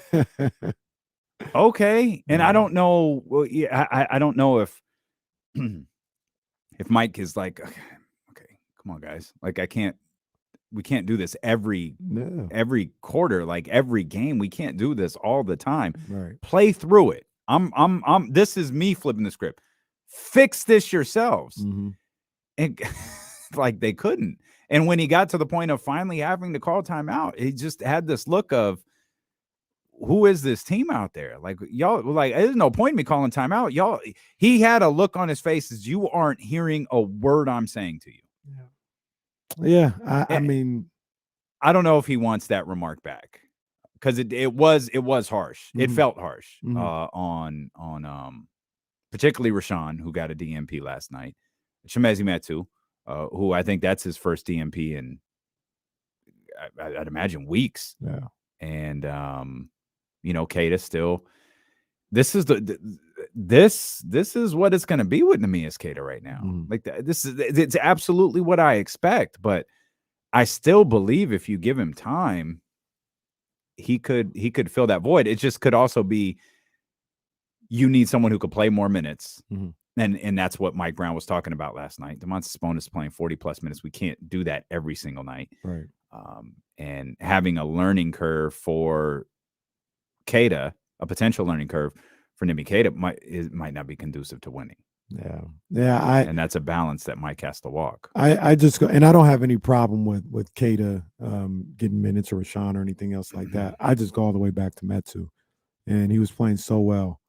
B: Okay. And I don't know. Well, yeah, I don't know if Mike is like, okay, come on, guys. Like, we can't do this every quarter, like every game. We can't do this all the time.
A: Right.
B: Play through it. This is me flipping the script. Fix this yourselves. And like they couldn't. And when he got to the point of finally having to call timeout, he just had this look of, who is this team out there? Like, y'all, like, there's no point in me calling timeout. Y'all, he had a look on his face as you aren't hearing a word I'm saying to you.
A: Yeah. I mean,
B: I don't know if he wants that remark back, because it was harsh. It felt harsh on particularly Rashawn, who got a DMP last night. Chimezie Metu, who I think that's his first DMP in, I'd imagine, weeks.
A: Yeah.
B: And Keita still. This is this is what it's going to be with Neemias Queta right now. Like it's absolutely what I expect, but I still believe if you give him time, he could fill that void. It just could also be, you need someone who could play more minutes. And that's what Mike Brown was talking about last night. Domantas Sabonis playing 40+ minutes. We can't do that every single night.
A: Right.
B: And having a learning curve for Queta, a potential learning curve for Neemias Queta might not be conducive to winning.
A: Yeah.
B: And that's a balance that Mike has to walk.
A: I just go, and I don't have any problem with Queta getting minutes or Rashawn or anything else like that. I just go all the way back to Metu, and he was playing so well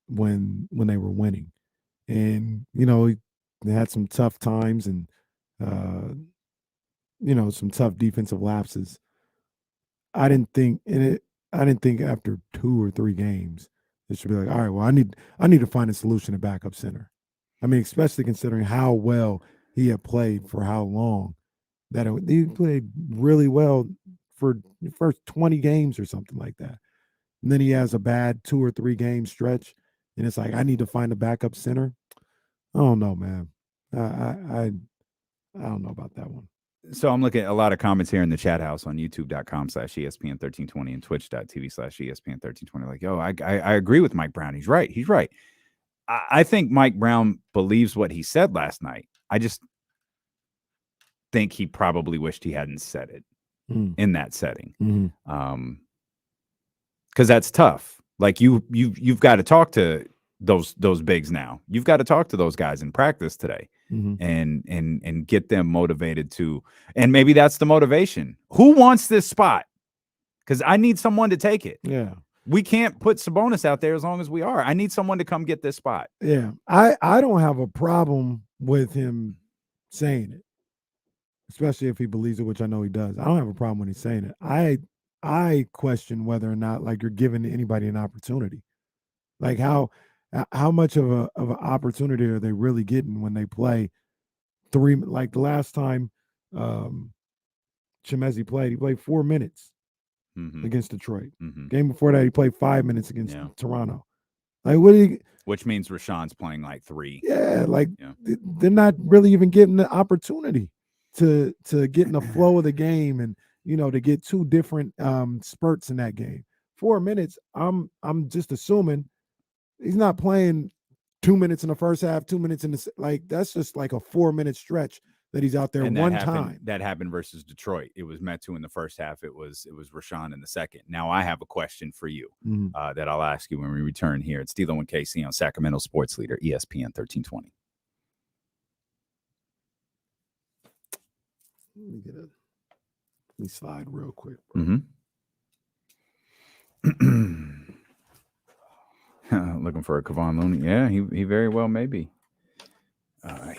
A: when they were winning, and they had some tough times and some tough defensive lapses. I didn't think after 2 or 3 games it should be like, all right, well, I need to find a solution at backup center. I mean, especially considering how well he had played for how long. That he played really well for the first 20 games or something like that. And then he has a bad 2 or 3 game stretch, and it's like, I need to find a backup center. I don't know, man. I don't know about that one.
B: So I'm looking at a lot of comments here in the chat house on youtube.com/ESPN1320 and twitch.tv/ESPN1320. Like, yo, I agree with Mike Brown. He's right. I think Mike Brown believes what he said last night. I just think he probably wished he hadn't said it in that setting. Because that's tough. Like you've got to talk to those bigs now. You've got to talk to those guys in practice today. And get them motivated to, and maybe that's the motivation. Who wants this spot? Because I need someone to take it.
A: Yeah.
B: We can't put Sabonis out there as long as we are. I need someone to come get this spot.
A: Yeah. I don't have a problem with him saying it, especially if he believes it, which I know he does. I don't have a problem when he's saying it. I question whether or not, like, you're giving anybody an opportunity. Like, how much of an opportunity are they really getting when they play 3? Like the last time Chimezie played, he played 4 minutes against Detroit. Game before that, he played 5 minutes against Toronto. Like,
B: which means Rashawn's playing like 3.
A: Yeah, like they're not really even getting the opportunity to get in the flow of the game, and to get 2 different spurts in that game. 4 minutes. I'm just assuming he's not playing 2 minutes in the first half, 2 minutes in the, like, that's just like a 4-minute stretch that he's out there time.
B: That happened versus Detroit. It was Metu in the first half. It was Rashawn in the second. Now I have a question for you that I'll ask you when we return here. It's D'Lo and KC on Sacramento Sports Leader, ESPN 1320.
A: Let me slide real quick.
B: Looking for a Kevon Looney. Yeah, he very well may be.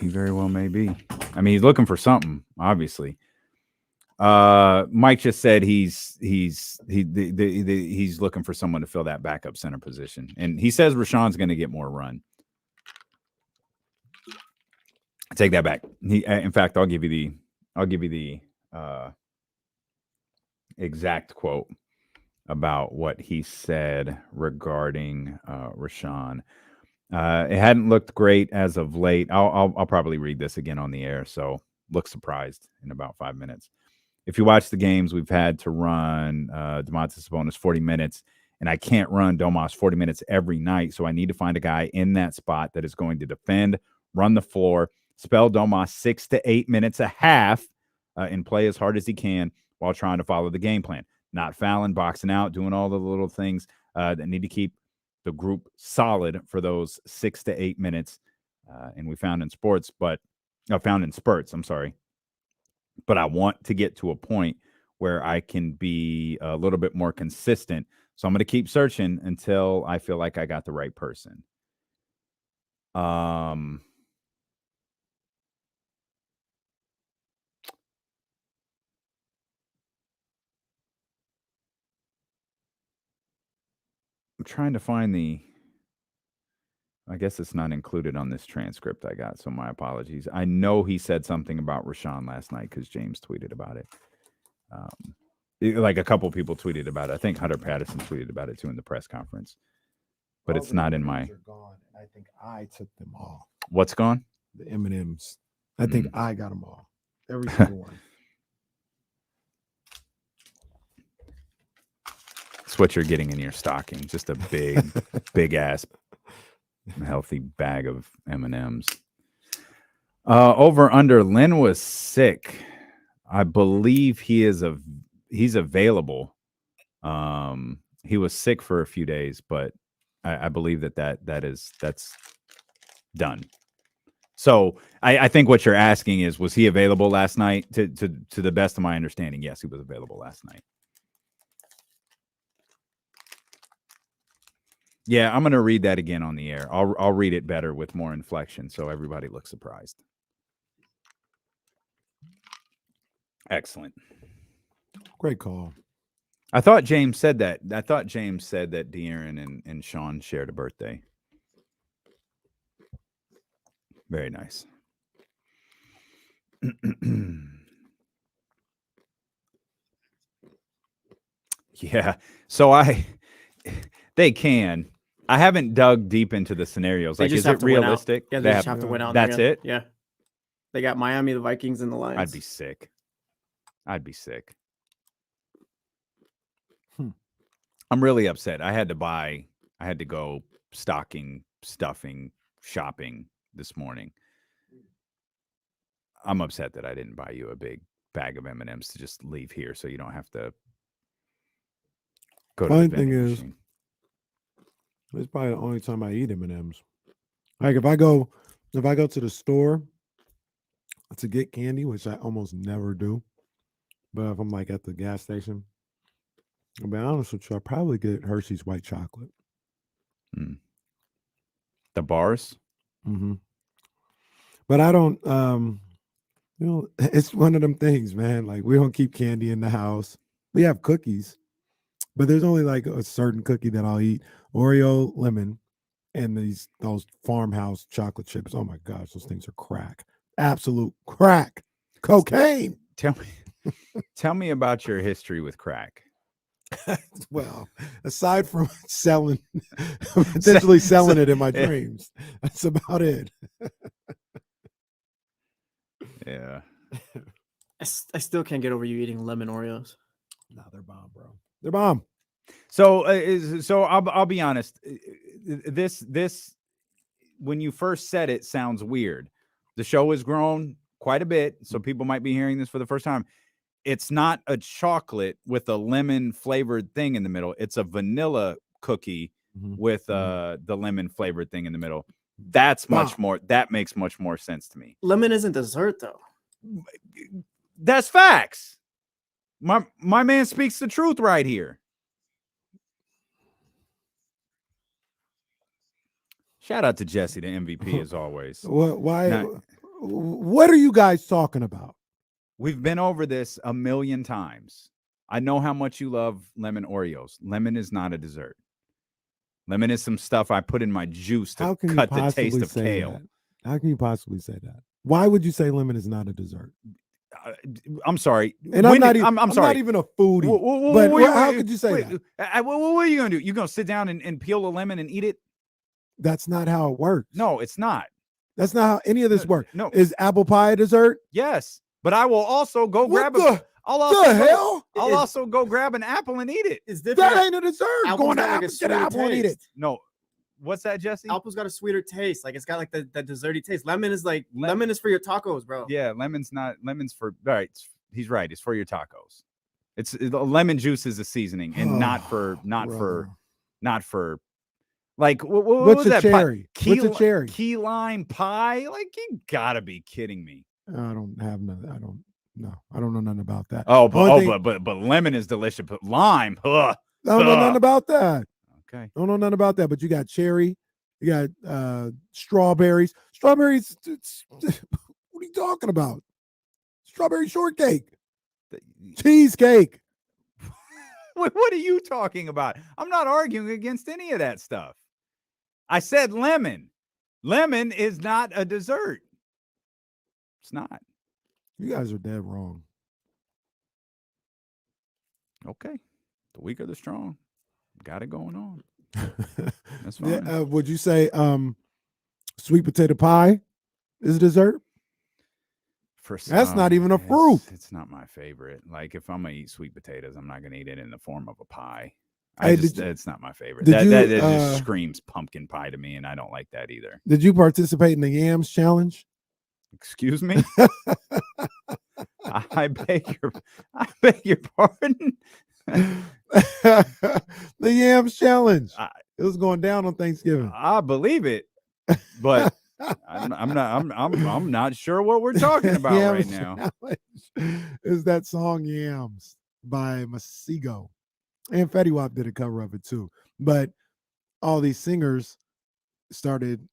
B: He very well may be. I mean, he's looking for something, obviously. Mike just said he's looking for someone to fill that backup center position, and he says Rashawn's going to get more run. I take that back. In fact, I'll give you the exact quote about what he said regarding Rashawn. It hadn't looked great as of late. I'll probably read this again on the air, so look surprised in about 5 minutes. If you watch the games, we've had to run Domantas Sabonis 40 minutes, and I can't run Domas 40 minutes every night, so I need to find a guy in that spot that is going to defend, run the floor, spell Domas 6 to 8 minutes a half, and play as hard as he can while trying to follow the game plan. Not fouling, boxing out, doing all the little things that need to keep the group solid for those 6 to 8 minutes. And we found in spurts, I'm sorry. But I want to get to a point where I can be a little bit more consistent. So I'm going to keep searching until I feel like I got the right person. I'm trying to find I guess it's not included on this transcript I got, so my apologies. I know he said something about Rashawn last night because James tweeted about it. Like a couple people tweeted about it. I think Hunter Patterson tweeted about it too in the press conference. But it's not in my.
A: Gone. I think I took them all.
B: What's gone?
A: The M&Ms. I think I got them all. Every single one.
B: That's what you're getting in your stocking. Just a big ass healthy bag of M&Ms. Over under, Lynn was sick. I believe he's available. He was sick for a few days, but I believe that's done. So I think what you're asking is, was he available last night? To the best of my understanding, yes, he was available last night. Yeah, I'm going to read that again on the air. I'll read it better with more inflection so everybody looks surprised. Excellent.
A: Great call.
B: I thought James said that. De'Aaron and Sean shared a birthday. Very nice. Yeah. So they can. I haven't dug deep into the scenarios. Like, is it realistic?
C: Yeah, they just have to win out.
B: That's it?
C: Yeah. They got Miami, the Vikings, and the Lions.
B: I'd be sick. I'm really upset. I had to go stocking, stuffing, shopping this morning. I'm upset that I didn't buy you a big bag of M&Ms to just leave here so you don't have to go to the vending machine.
A: It's probably the only time I eat M&Ms. Like if I go to the store to get candy, which I almost never do, but if I'm like at the gas station, I'll be honest with you, I'll probably get Hershey's white chocolate.
B: The bars?
A: Mm-hmm. But I don't, it's one of them things, man. Like we don't keep candy in the house. We have cookies, but there's only like a certain cookie that I'll eat. Oreo, lemon, and those farmhouse chocolate chips. Oh my gosh, those things are crack. Absolute crack. Cocaine.
B: Tell me about your history with crack.
A: Well, aside from potentially selling it in my dreams, that's about it.
B: Yeah.
C: I still can't get over you eating lemon Oreos.
A: No, they're bomb, bro. They're bomb.
B: So I'll be honest. This when you first said it sounds weird. The show has grown quite a bit, so people might be hearing this for the first time. It's not a chocolate with a lemon flavored thing in the middle. It's a vanilla cookie with the lemon flavored thing in the middle. That's much more. That makes much more sense to me.
C: Lemon isn't dessert though.
B: That's facts. My man speaks the truth right here. Shout out to Jesse, the MVP, as always.
A: Why?
B: Now,
A: what are you guys talking about?
B: we've been over this a million times. I know how much you love lemon Oreos. Lemon is not a dessert. Lemon is some stuff I put in my juice to cut the taste of kale.
A: How can you possibly say that? Why would you say lemon is not a dessert?
B: I'm sorry.
A: And I'm not even a foodie. But how could you say that?
B: What are you going to do? You going to sit down and peel a lemon and eat it?
A: That's not how it works.
B: No, it's not.
A: That's not how any of this works.
B: No.
A: Is apple pie a dessert?
B: Yes. But I will also go grab I'll also go grab an apple and eat it.
C: It's different.
A: That ain't a dessert.
C: Apple's
A: Going to
C: got like a
A: get an apple and eat it.
B: No. What's that, Jesse?
C: Apple's got a sweeter taste. Like it's got like the desserty taste. Lemon is like lemon is for your tacos, bro.
B: Yeah, lemon's for all right. He's right. It's for your tacos. Lemon juice is a seasoning and not for like
A: what's a
B: that
A: cherry?
B: Pie?
A: What's a cherry?
B: Key lime pie? Like you gotta be kidding me.
A: I don't know nothing about that.
B: But lemon is delicious. But lime,
A: I don't know nothing about that.
B: Okay.
A: I don't know nothing about that. But you got cherry, you got strawberries. Strawberries. What are you talking about? Strawberry shortcake, cheesecake.
B: What are you talking about? I'm not arguing against any of that stuff. I said lemon. Lemon is not a dessert. It's not.
A: You guys are dead wrong.
B: Okay. The weak or the strong. Got it going on. That's fine.
A: Yeah, would you say sweet potato pie is a dessert? That's not even a fruit.
B: It's not my favorite. Like if I'm gonna eat sweet potatoes, I'm not gonna eat it in the form of a pie. It's not my favorite. That just screams pumpkin pie to me, and I don't like that either.
A: Did you participate in the yams challenge?
B: Excuse me? I beg your pardon.
A: The yams challenge. It was going down on Thanksgiving.
B: I believe it, but I'm not sure what we're talking about right now.
A: Is that song Yams by Masego. And Fetty Wap did a cover of it too. But all these singers started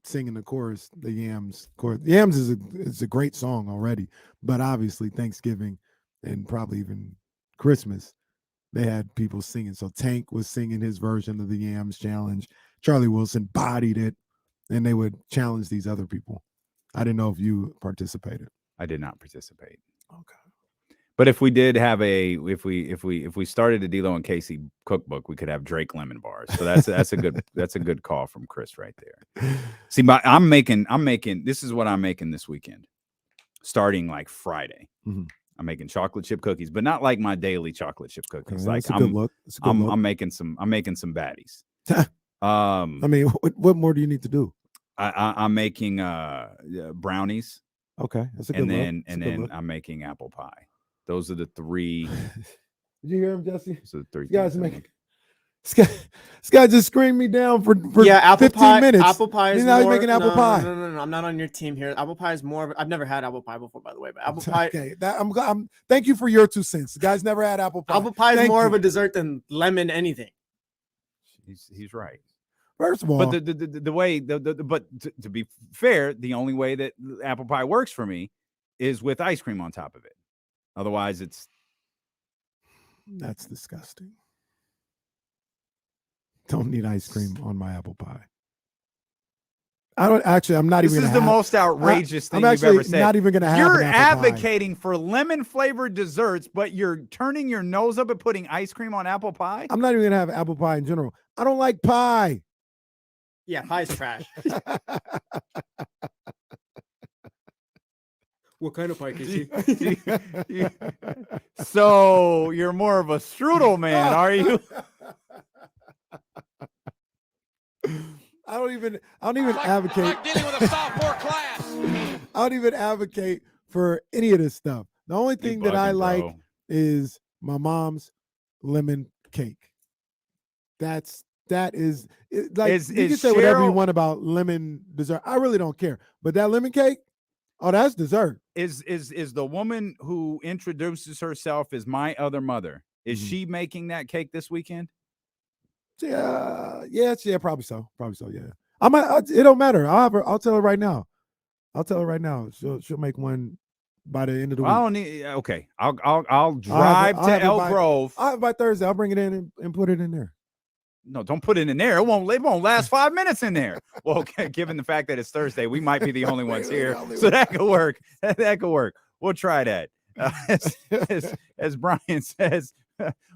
A: singing the chorus, the Yams chorus. Yams is a great song already, but obviously Thanksgiving and probably even Christmas, they had people singing. So Tank was singing his version of the Yams challenge. Charlie Wilson bodied it, and they would challenge these other people. I didn't know if you participated.
B: I did not participate.
A: Okay.
B: But if we did have if we started a D-Lo and Casey cookbook, we could have Drake lemon bars. So that's a good call from Chris right there. See, I'm making this is what I'm making this weekend, starting like Friday.
A: Mm-hmm.
B: I'm making chocolate chip cookies, but not like my daily chocolate chip cookies.
A: Okay,
B: I'm making some baddies.
A: I mean, what more do you need to do?
B: I'm making brownies.
A: Okay, that's a good look.
B: And then I'm making apple pie. Those are the three.
A: Did you hear him, Jesse?
B: So the three
A: guys make. This guy just screamed me down for
C: apple
A: 15
C: pie,
A: minutes.
C: Apple pie is
A: now
C: more,
A: he's making apple pie.
C: No. I'm not on your team here. Apple pie is more. I've never had apple pie before, by the way. But apple pie.
A: Okay, I'm thank you for your 2 cents. The guy's never had apple pie.
C: Apple pie is more of a dessert than lemon anything.
B: He's right.
A: First of all,
B: but the way but to be fair, the only way that apple pie works for me is with ice cream on top of it. Otherwise,
A: that's disgusting. Don't need ice cream on my apple pie. I'm not
B: this
A: even.
B: This is the most outrageous thing you've ever said.
A: Not even going to have.
B: You're advocating for lemon flavored desserts, but you're turning your nose up at putting ice cream on apple pie.
A: I'm not even going to have apple pie in general. I don't like pie.
C: Yeah, pie's trash. What kind of pie, Casey?
B: So you're more of a strudel man, are you?
A: I don't even advocate.
J: I'm dealing with a sophomore class.
A: I don't even advocate for any of this stuff. The only thing that I like is my mom's lemon cake. That is like you can say whatever you want about lemon dessert. I really don't care. But that lemon cake, Oh, that's dessert.
B: Is the woman who introduces herself as my other mother, is she making that cake this weekend?
A: Yeah, probably so. Yeah. It don't matter. I'll tell her right now. She'll make one by the end of the week.
B: I don't need. Okay, I'll drive to Elk Grove.
A: I'll have it by Thursday. I'll bring it in and put it in there.
B: No, don't put it in there. It won't last 5 minutes in there. Well, okay, given the fact that it's Thursday, we might be the only ones here, so that could work. That could work. We'll try that. As Brian says,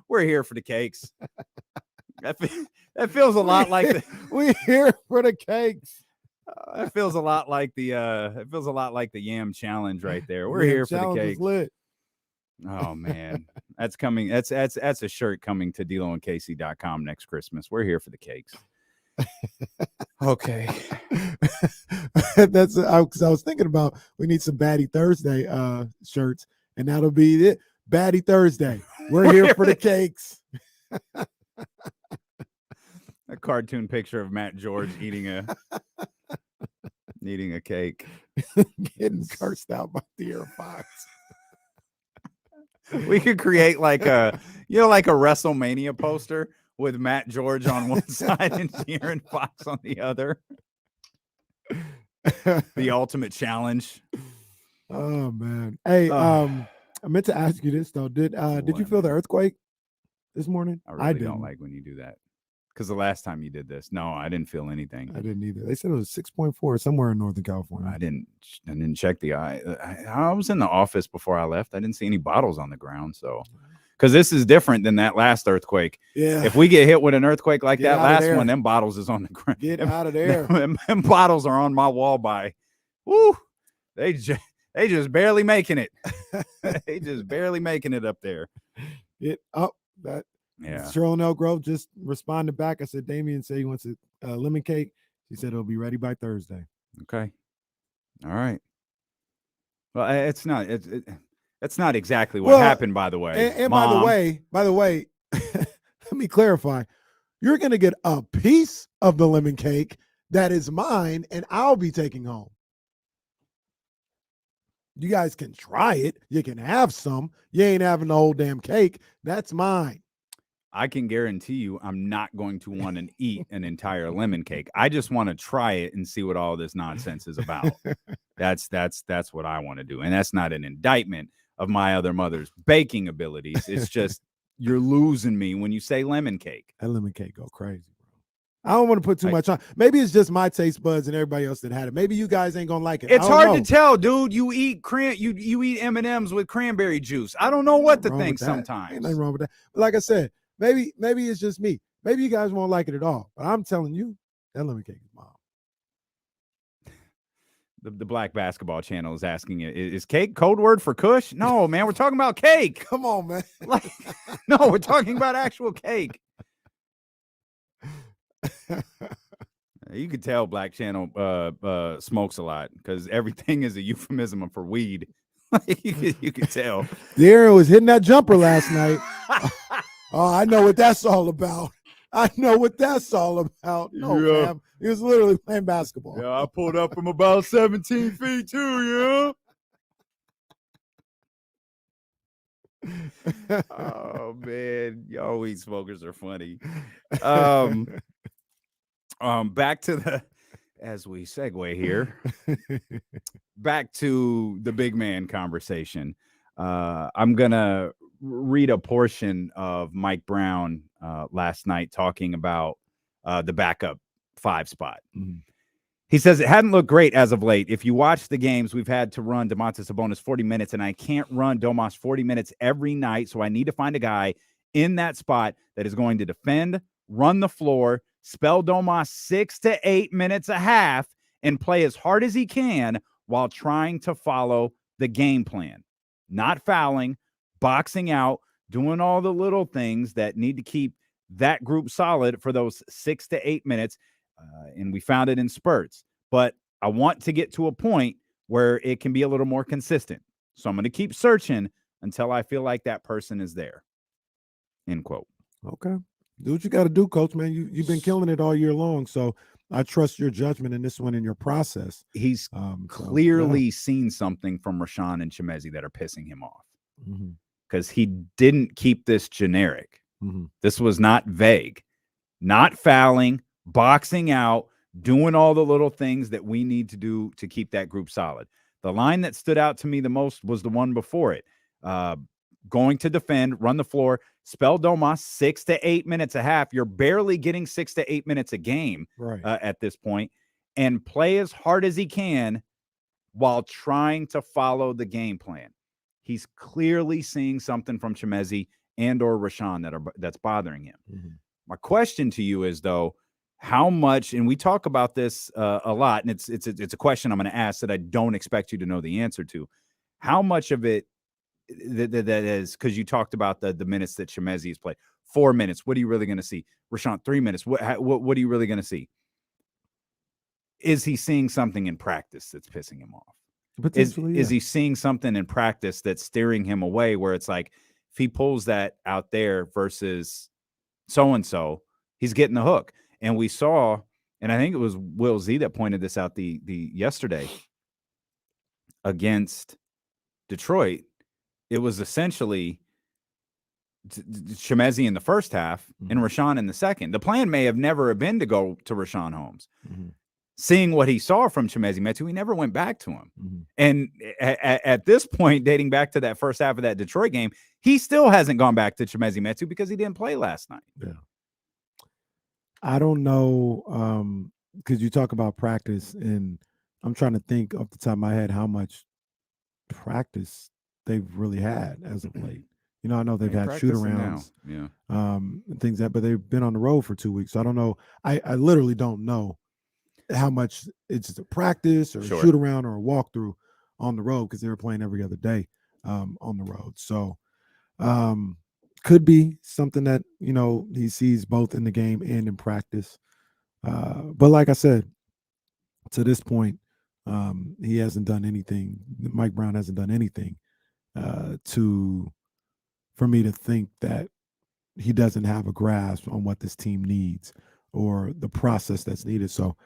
B: we're here for the cakes. That feels a lot like
A: we're here for the cakes.
B: It feels a lot like the Yam Challenge right there. We're here for the cakes.
A: Lit.
B: Oh man, that's coming. That's a shirt coming to DeLoandCasey.com next Christmas. We're here for the cakes. Okay.
A: That's because I was thinking about we need some Baddie Thursday shirts, and that'll be it. Baddie Thursday. We're here for the cakes.
B: A cartoon picture of Matt George eating a cake,
A: getting cursed out by De'Aaron Fox.
B: We could create like a WrestleMania poster with Matt George on one side and De'Aaron Fox on the other. The ultimate challenge.
A: Oh man. Hey, I meant to ask you this though. Did you feel the earthquake this morning?
B: I really don't like when you do that. Because the last time you did this, no, I didn't feel anything.
A: I didn't either. They said it was 6.4 somewhere in Northern California.
B: I didn't check the eye. I was in the office before I left. I didn't see any bottles on the ground. So, because this is different than that last earthquake.
A: Yeah.
B: If we get hit with an earthquake like that last one, them bottles is on the ground.
A: Get out of there.
B: Them bottles are on my wall by. Woo! They just barely making it. They just barely making it up there.
A: That.
B: Yeah.
A: Cheryl in Elk Grove just responded back. I said, Damien said he wants a lemon cake. She said it'll be ready by Thursday.
B: Okay. All right. Well, it's not exactly what happened, by the way.
A: And by the way, let me clarify. You're going to get a piece of the lemon cake that is mine, and I'll be taking home. You guys can try it. You can have some. You ain't having the whole damn cake. That's mine.
B: I can guarantee you I'm not going to want to eat an entire lemon cake. I just want to try it and see what all this nonsense is about. That's what I want to do. And that's not an indictment of my other mother's baking abilities. It's just you're losing me when you say lemon cake.
A: That lemon cake go crazy, bro. I don't want to put too much on. Maybe it's just my taste buds and everybody else that had it. Maybe you guys ain't gonna like it.
B: It's hard to tell, dude. You eat you eat M&Ms with cranberry juice. I don't know what to think sometimes.
A: Ain't nothing wrong with that. But like I said, maybe it's just me. Maybe you guys won't like it at all. But I'm telling you, that lemon cake is bomb.
B: The Black Basketball Channel is asking it. Is cake code word for Kush? No, man. We're talking about cake.
A: Come on, man.
B: No, we're talking about actual cake. You could tell Black Channel smokes a lot because everything is a euphemism for weed. you could tell.
A: De'Aaron was hitting that jumper last night. Oh, I know what that's all about. No, fam. He was literally playing basketball.
B: Yeah, I pulled up from about 17 feet too, yeah. Oh man, y'all weed smokers are funny. Back to as we segue here, back to the big man conversation. I'm gonna read a portion of Mike Brown last night talking about the backup 5 spot.
A: Mm-hmm.
B: He says it hadn't looked great as of late. If you watch the games, we've had to run Domantas Sabonis 40 minutes, and I can't run Domas 40 minutes every night, so I need to find a guy in that spot that is going to defend, run the floor, spell Domas 6 to 8 minutes a half, and play as hard as he can while trying to follow the game plan. Not fouling, boxing out, doing all the little things that need to keep that group solid for those 6 to 8 minutes. And we found it in spurts. But I want to get to a point where it can be a little more consistent. So I'm going to keep searching until I feel like that person is there. End quote.
A: Okay. Do what you got to do, Coach, man. You've been killing it all year long. So I trust your judgment in this one in your process.
B: He's
A: So,
B: clearly seen something from Rashawn and Chimezie that are pissing him off
A: Mhm.
B: because he didn't keep this generic.
A: Mhm.
B: This was not vague, not fouling, boxing out, doing all the little things that we need to do to keep that group solid. The line that stood out to me the most was the one before it. Going to defend, run the floor, spell Domas 6 to 8 minutes a half. You're barely getting 6 to 8 minutes a game
A: Right.
B: at this point, and play as hard as he can while trying to follow the game plan. He's clearly seeing something from Chimezie and or Rashawn that's bothering him.
A: Mhm.
B: My question to you is, though, how much, and we talk about this a lot, and it's a question I'm going to ask that I don't expect you to know the answer to. How much of it that is, because you talked about the minutes that Chimezie has played. 4 minutes. What are you really going to see? Rashawn, 3 minutes. What are you really going to see? Is he seeing something in practice that's pissing him off? Is he seeing something in practice that's steering him away, where it's like, if he pulls that out there versus so-and-so, he's getting the hook. And we saw, and I think it was Will Z that pointed this out the yesterday against Detroit. It was essentially Chimezie in the first half and Rashawn in the second. The plan may have never been to go to Rashawn Holmes.
A: Mhm.
B: Seeing what he saw from Chimezie Metu, he never went back to him.
A: Mhm.
B: And at this point, dating back to that first half of that Detroit game, he still hasn't gone back to Chimezie Metu because he didn't play last night.
A: Yeah. I don't know, because you talk about practice, and I'm trying to think off the top of my head how much practice they've really had as of late. You know, I know they've had shoot arounds,
B: Yeah.
A: and things but they've been on the road for 2 weeks. So I don't know. I literally don't know how much it's just a practice or
B: Sure.
A: a shoot around or a walkthrough on the road, because they were playing every other day on the road. So could be something that, you know, he sees both in the game and in practice. But like I said, to this point, he hasn't done anything. Mike Brown hasn't done anything for me to think that he doesn't have a grasp on what this team needs or the process that's needed. So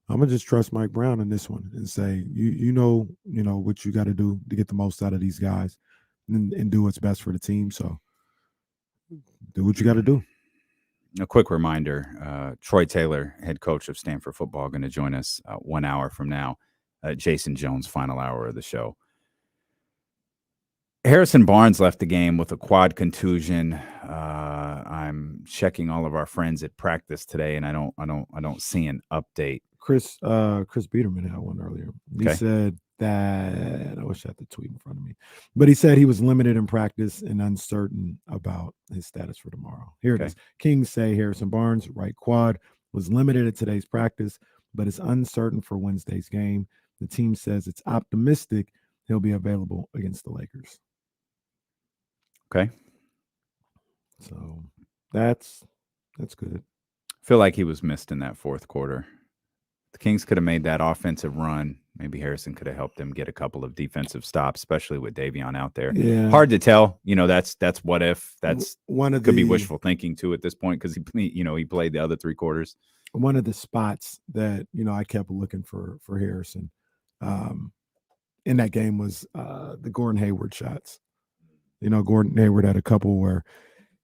A: I'm gonna just trust Mike Brown in this one and say, you know what you got to do to get the most out of these guys and do what's best for the team. So do what you got to do.
B: A quick reminder, Troy Taylor, head coach of Stanford football, going to join us 1 hour from now. Jason Jones, final hour of the show. Harrison Barnes left the game with a quad contusion. I'm checking all of our friends at practice today, and I don't see an update.
A: Chris Biederman had one earlier. He said that, I wish I had the tweet in front of me, but he said he was limited in practice and uncertain about his status for tomorrow. Here it is. Kings say Harrison Barnes, right quad, was limited at today's practice, but is uncertain for Wednesday's game. The team says it's optimistic he'll be available against the Lakers.
B: Okay.
A: So that's good.
B: I feel like he was missed in that fourth quarter. The Kings could have made that offensive run. Maybe Harrison could have helped them get a couple of defensive stops, especially with Davion out there.
A: Yeah.
B: Hard to tell. You know, that's what if. That's
A: one of
B: could be wishful thinking too at this point, because he played the other 3 quarters.
A: One of the spots that, I kept looking for Harrison in that game was the Gordon Hayward shots. Gordon Hayward had a couple where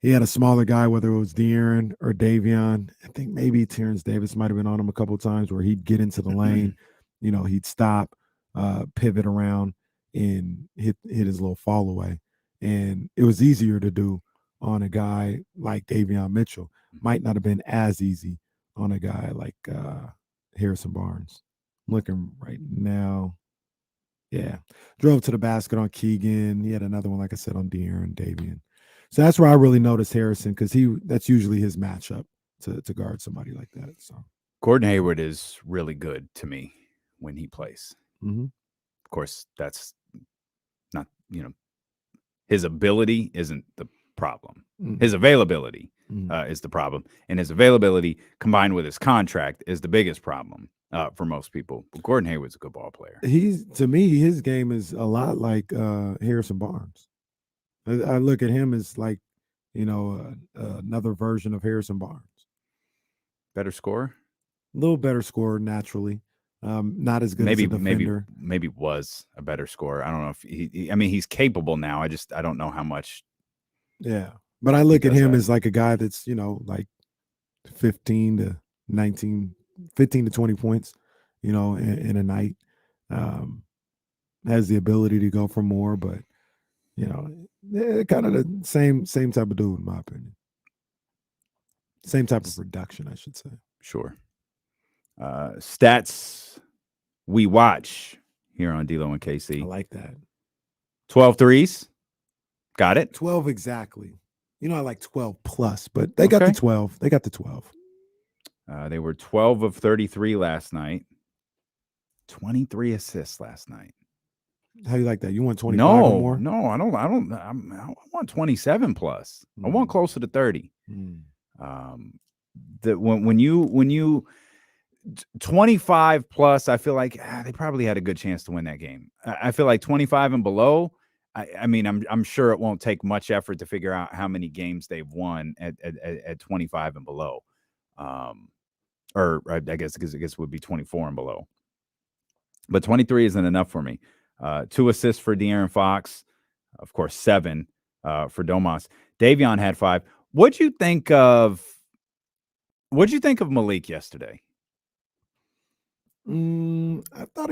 A: he had a smaller guy, whether it was De'Aaron or Davion. I think maybe Terrence Davis might have been on him a couple of times, where he'd get into the lane, he'd stop, pivot around, and hit his little fall away. And it was easier to do on a guy like Davion Mitchell. Might not have been as easy on a guy like Harrison Barnes. I'm looking right now. Yeah. Drove to the basket on Keegan. He had another one, like I said, on De'Aaron, Davion. So that's where I really noticed Harrison, because that's usually his matchup to guard somebody like that. So
B: Gordon Hayward is really good to me when he plays.
A: Mm-hmm.
B: Of course, that's not, his ability isn't the problem.
A: Mm-hmm.
B: His availability is the problem. And his availability combined with his contract is the biggest problem for most people. But Gordon Hayward's a good ball player.
A: To me, his game is a lot like Harrison Barnes. I look at him as like, another version of Harrison Barnes.
B: Better scorer?
A: little better scorer naturally. Not as good as a defender.
B: Maybe was a better scorer. I don't know if I mean, he's capable now. I don't know how much.
A: Yeah, but I look at
B: does
A: him
B: that.
A: as like a guy that's, like 15 to 19, 15 to 20 points, in a night. Has the ability to go for more, but kind of the same type of dude in my opinion. Same type of production, I should say.
B: Sure. Stats we watch here on D-Lo and KC.
A: I like that.
B: 12 threes. Got it.
A: 12 exactly. I like 12 plus, but they got the 12. They got the 12.
B: They were 12 of 33 last night. 23 assists last night.
A: How do you like that? You want 25 or more?
B: No, I don't. I want 27 plus. I want closer to 30. When you 25 plus, I feel like they probably had a good chance to win that game. I feel like 25 and below. I mean, I'm sure it won't take much effort to figure out how many games they've won at 25 and below. Or I guess it would be 24 and below. But 23 isn't enough for me. 2 assists for De'Aaron Fox, of course, 7 for Domas. Davion had 5. What'd you think of Malik yesterday?
A: I thought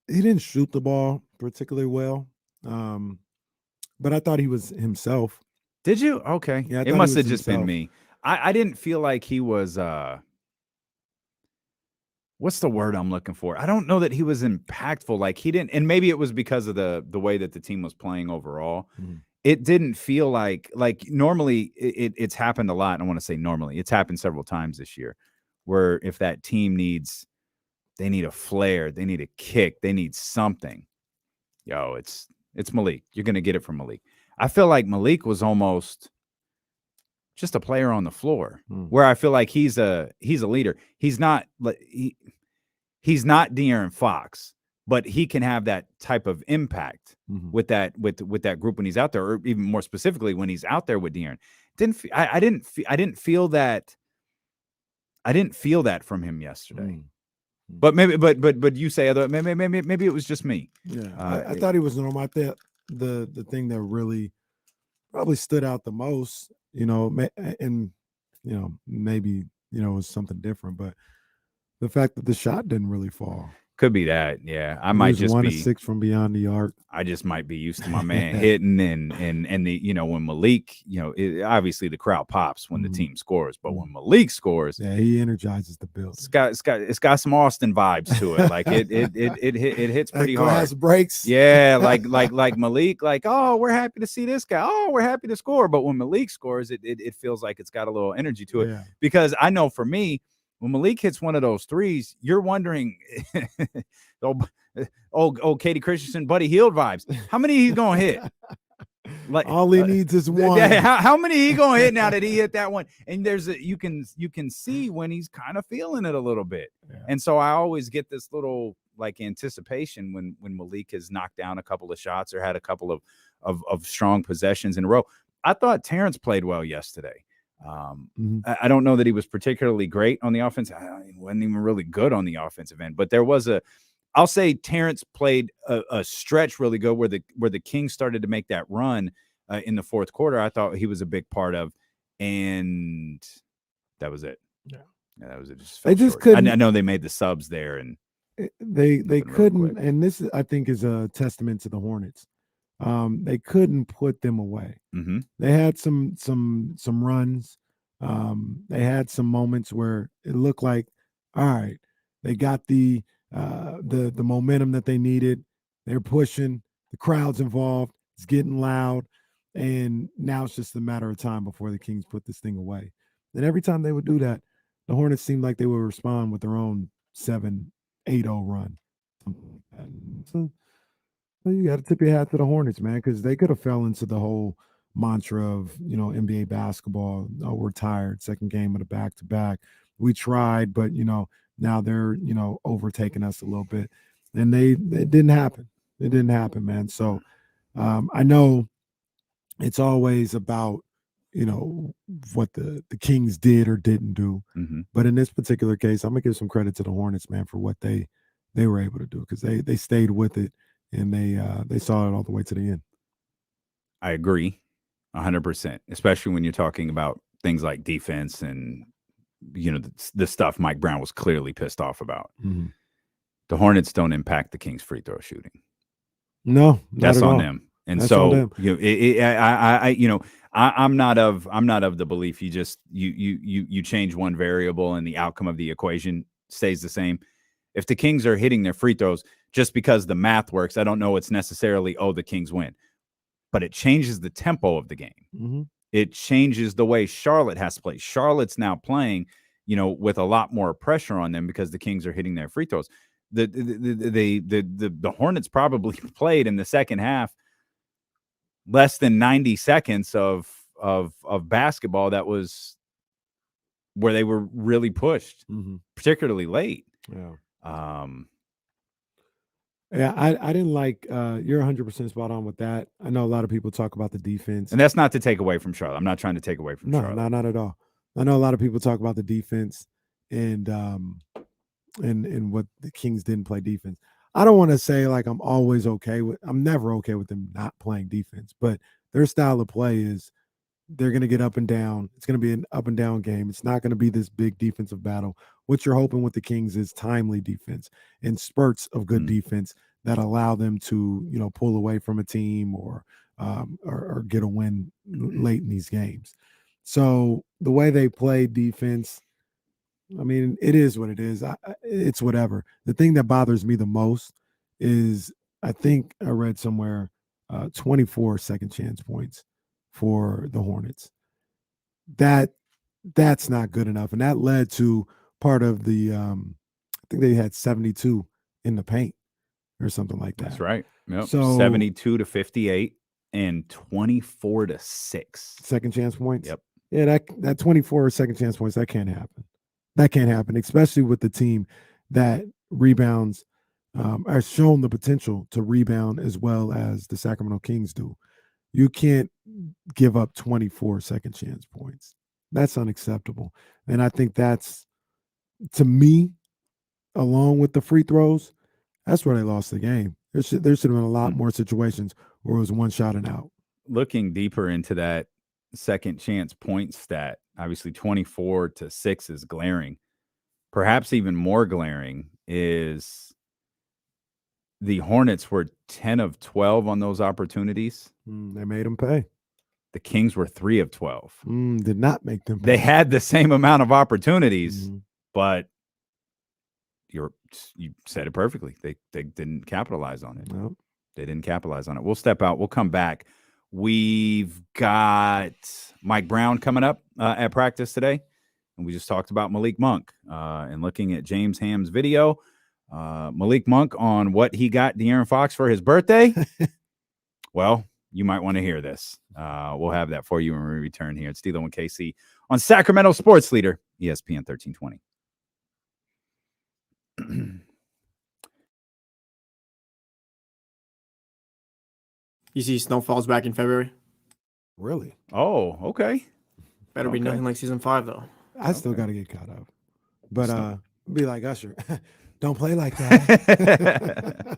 A: he didn't shoot the ball particularly well. But I thought he was himself.
B: Did you? Okay.
A: Yeah,
B: it must have just been me. I didn't feel like he was what's the word I'm looking for? I don't know that he was impactful. Like he didn't, and maybe it was because of the way that the team was playing overall.
A: Mm-hmm.
B: It didn't feel like normally it's happened a lot. I want to say normally it's happened several times this year where if that team they need a flare, they need a kick, they need something. It's Malik. You're going to get it from Malik. I feel like Malik was almost just a player on the floor where I feel like he's a leader. He's not De'Aaron Fox, but he can have that type of impact with that group when he's out there, or even more specifically when he's out there with De'Aaron. I didn't feel that from him yesterday. But maybe, but you say other. Maybe it was just me.
A: Yeah, I thought he was normal. I thought the thing that really probably stood out the most, and maybe it was something different, but the fact that the shot didn't really fall.
B: Could be that. Yeah, I might just
A: 1
B: be
A: of 6 from beyond the arc.
B: I just might be used to my man hitting and the when Malik, obviously the crowd pops when the team scores, but when Malik scores,
A: yeah, he energizes the building.
B: It's got some Austin vibes to it. Like it hits pretty hard.
A: Glass breaks.
B: Yeah, like Malik, like, oh, we're happy to see this guy. Oh, we're happy to score. But when Malik scores, it feels like it's got a little energy to it.
A: Yeah.
B: Because I know for me, when Malik hits one of those threes, you're wondering, Katie Christensen, Buddy Hield vibes. How many he's gonna hit? Like
A: all he needs is one.
B: How many he gonna hit now that he hit that one? And you can see when he's kind of feeling it a little bit.
A: Yeah.
B: And so I always get this little like anticipation when Malik has knocked down a couple of shots or had a couple of strong possessions in a row. I thought Terrence played well yesterday. I don't know that he was particularly great on the offense. He wasn't even really good on the offensive end, but there was I'll say Terrence played a stretch really good where the Kings started to make that run in the fourth quarter. I thought he was a big part of, and that was it.
A: Yeah,
B: that was it.
A: They just couldn't.
B: I know they made the subs there, and
A: they couldn't. And this I think is a testament to the Hornets. They couldn't put them away.
B: Mm-hmm.
A: They had some runs. They had some moments where it looked like, all right, they got the momentum that they needed. They're pushing. The crowd's involved. It's getting loud, and now it's just a matter of time before the Kings put this thing away. And every time they would do that, the Hornets seemed like they would respond with their own 7-8-0 run. So you got to tip your hat to the Hornets, man, because they could have fell into the whole mantra of, NBA basketball. Oh, we're tired. Second game of the back-to-back. We tried, but, now they're, overtaking us a little bit. And it didn't happen. It didn't happen, man. So I know it's always about what the Kings did or didn't do.
B: Mm-hmm.
A: But in this particular case, I'm gonna give some credit to the Hornets, man, for what they were able to do, because they stayed with it and they saw it all the way to the end.
B: I agree 100%, especially when you're talking about things like defense and, the stuff Mike Brown was clearly pissed off about.
A: Mm-hmm.
B: The Hornets don't impact the Kings free throw shooting.
A: No,
B: that's on
A: all.
B: them. And
A: that's
B: so, I'm not of the belief you change one variable and the outcome of the equation stays the same. If the Kings are hitting their free throws just because the math works, I don't know it's necessarily, the Kings win. But it changes the tempo of the game.
A: Mm-hmm.
B: It changes the way Charlotte has to play. Charlotte's now playing, with a lot more pressure on them because the Kings are hitting their free throws. The Hornets probably played in the second half less than 90 seconds of basketball that was where they were really pushed, particularly late.
A: Yeah. Yeah, I didn't like. You're 100% spot on with that. I know a lot of people talk about the defense,
B: and that's not to take away from Charlotte. I'm not trying to take away from Charlotte.
A: No, not at all. I know a lot of people talk about the defense and what the Kings didn't play defense. I don't want to say like I'm never okay with them not playing defense, but their style of play is they're going to get up and down. It's going to be an up and down game. It's not going to be this big defensive battle. What you're hoping with the Kings is timely defense and spurts of good defense that allow them to, pull away from a team or get a win late in these games. So the way they play defense, I mean, it is what it is. It's whatever. The thing that bothers me the most is I think I read somewhere 24 second chance points for the Hornets. That's not good enough. And that led to part of the I think they had 72 in the paint or something like that.
B: That's right. Yep.
A: So
B: 72 to 58 and 24 to 6.
A: Second chance points.
B: Yep.
A: Yeah, that 24 second chance points, that can't happen. That can't happen, especially with the team that rebounds, has shown the potential to rebound as well as the Sacramento Kings do. You can't give up 24 second chance points. That's unacceptable. And I think that's, to me, along with the free throws, that's where they lost the game. There should have been a lot more situations where it was one shot and out.
B: Looking deeper into that second chance point stat, obviously 24 to 6 is glaring. Perhaps even more glaring is the Hornets were 10 of 12 on those opportunities.
A: They made them pay.
B: The Kings were 3 of 12.
A: Did not make them pay.
B: They had the same amount of opportunities, but you said it perfectly. They didn't capitalize on it.
A: Nope.
B: They didn't capitalize on it. We'll step out. We'll come back. We've got Mike Brown coming up at practice today. And we just talked about Malik Monk and looking at James Ham's video. Malik Monk on what he got De'Aaron Fox for his birthday. Well, you might want to hear this. We'll have that for you when we return here. It's D'Lo and KC on Sacramento Sports Leader, ESPN 1320.
C: You see snowfall's back in February.
A: Really?
B: Oh, okay.
C: Better be nothing like season 5 though.
A: I still got to get caught up. But be like Usher. Don't play like that.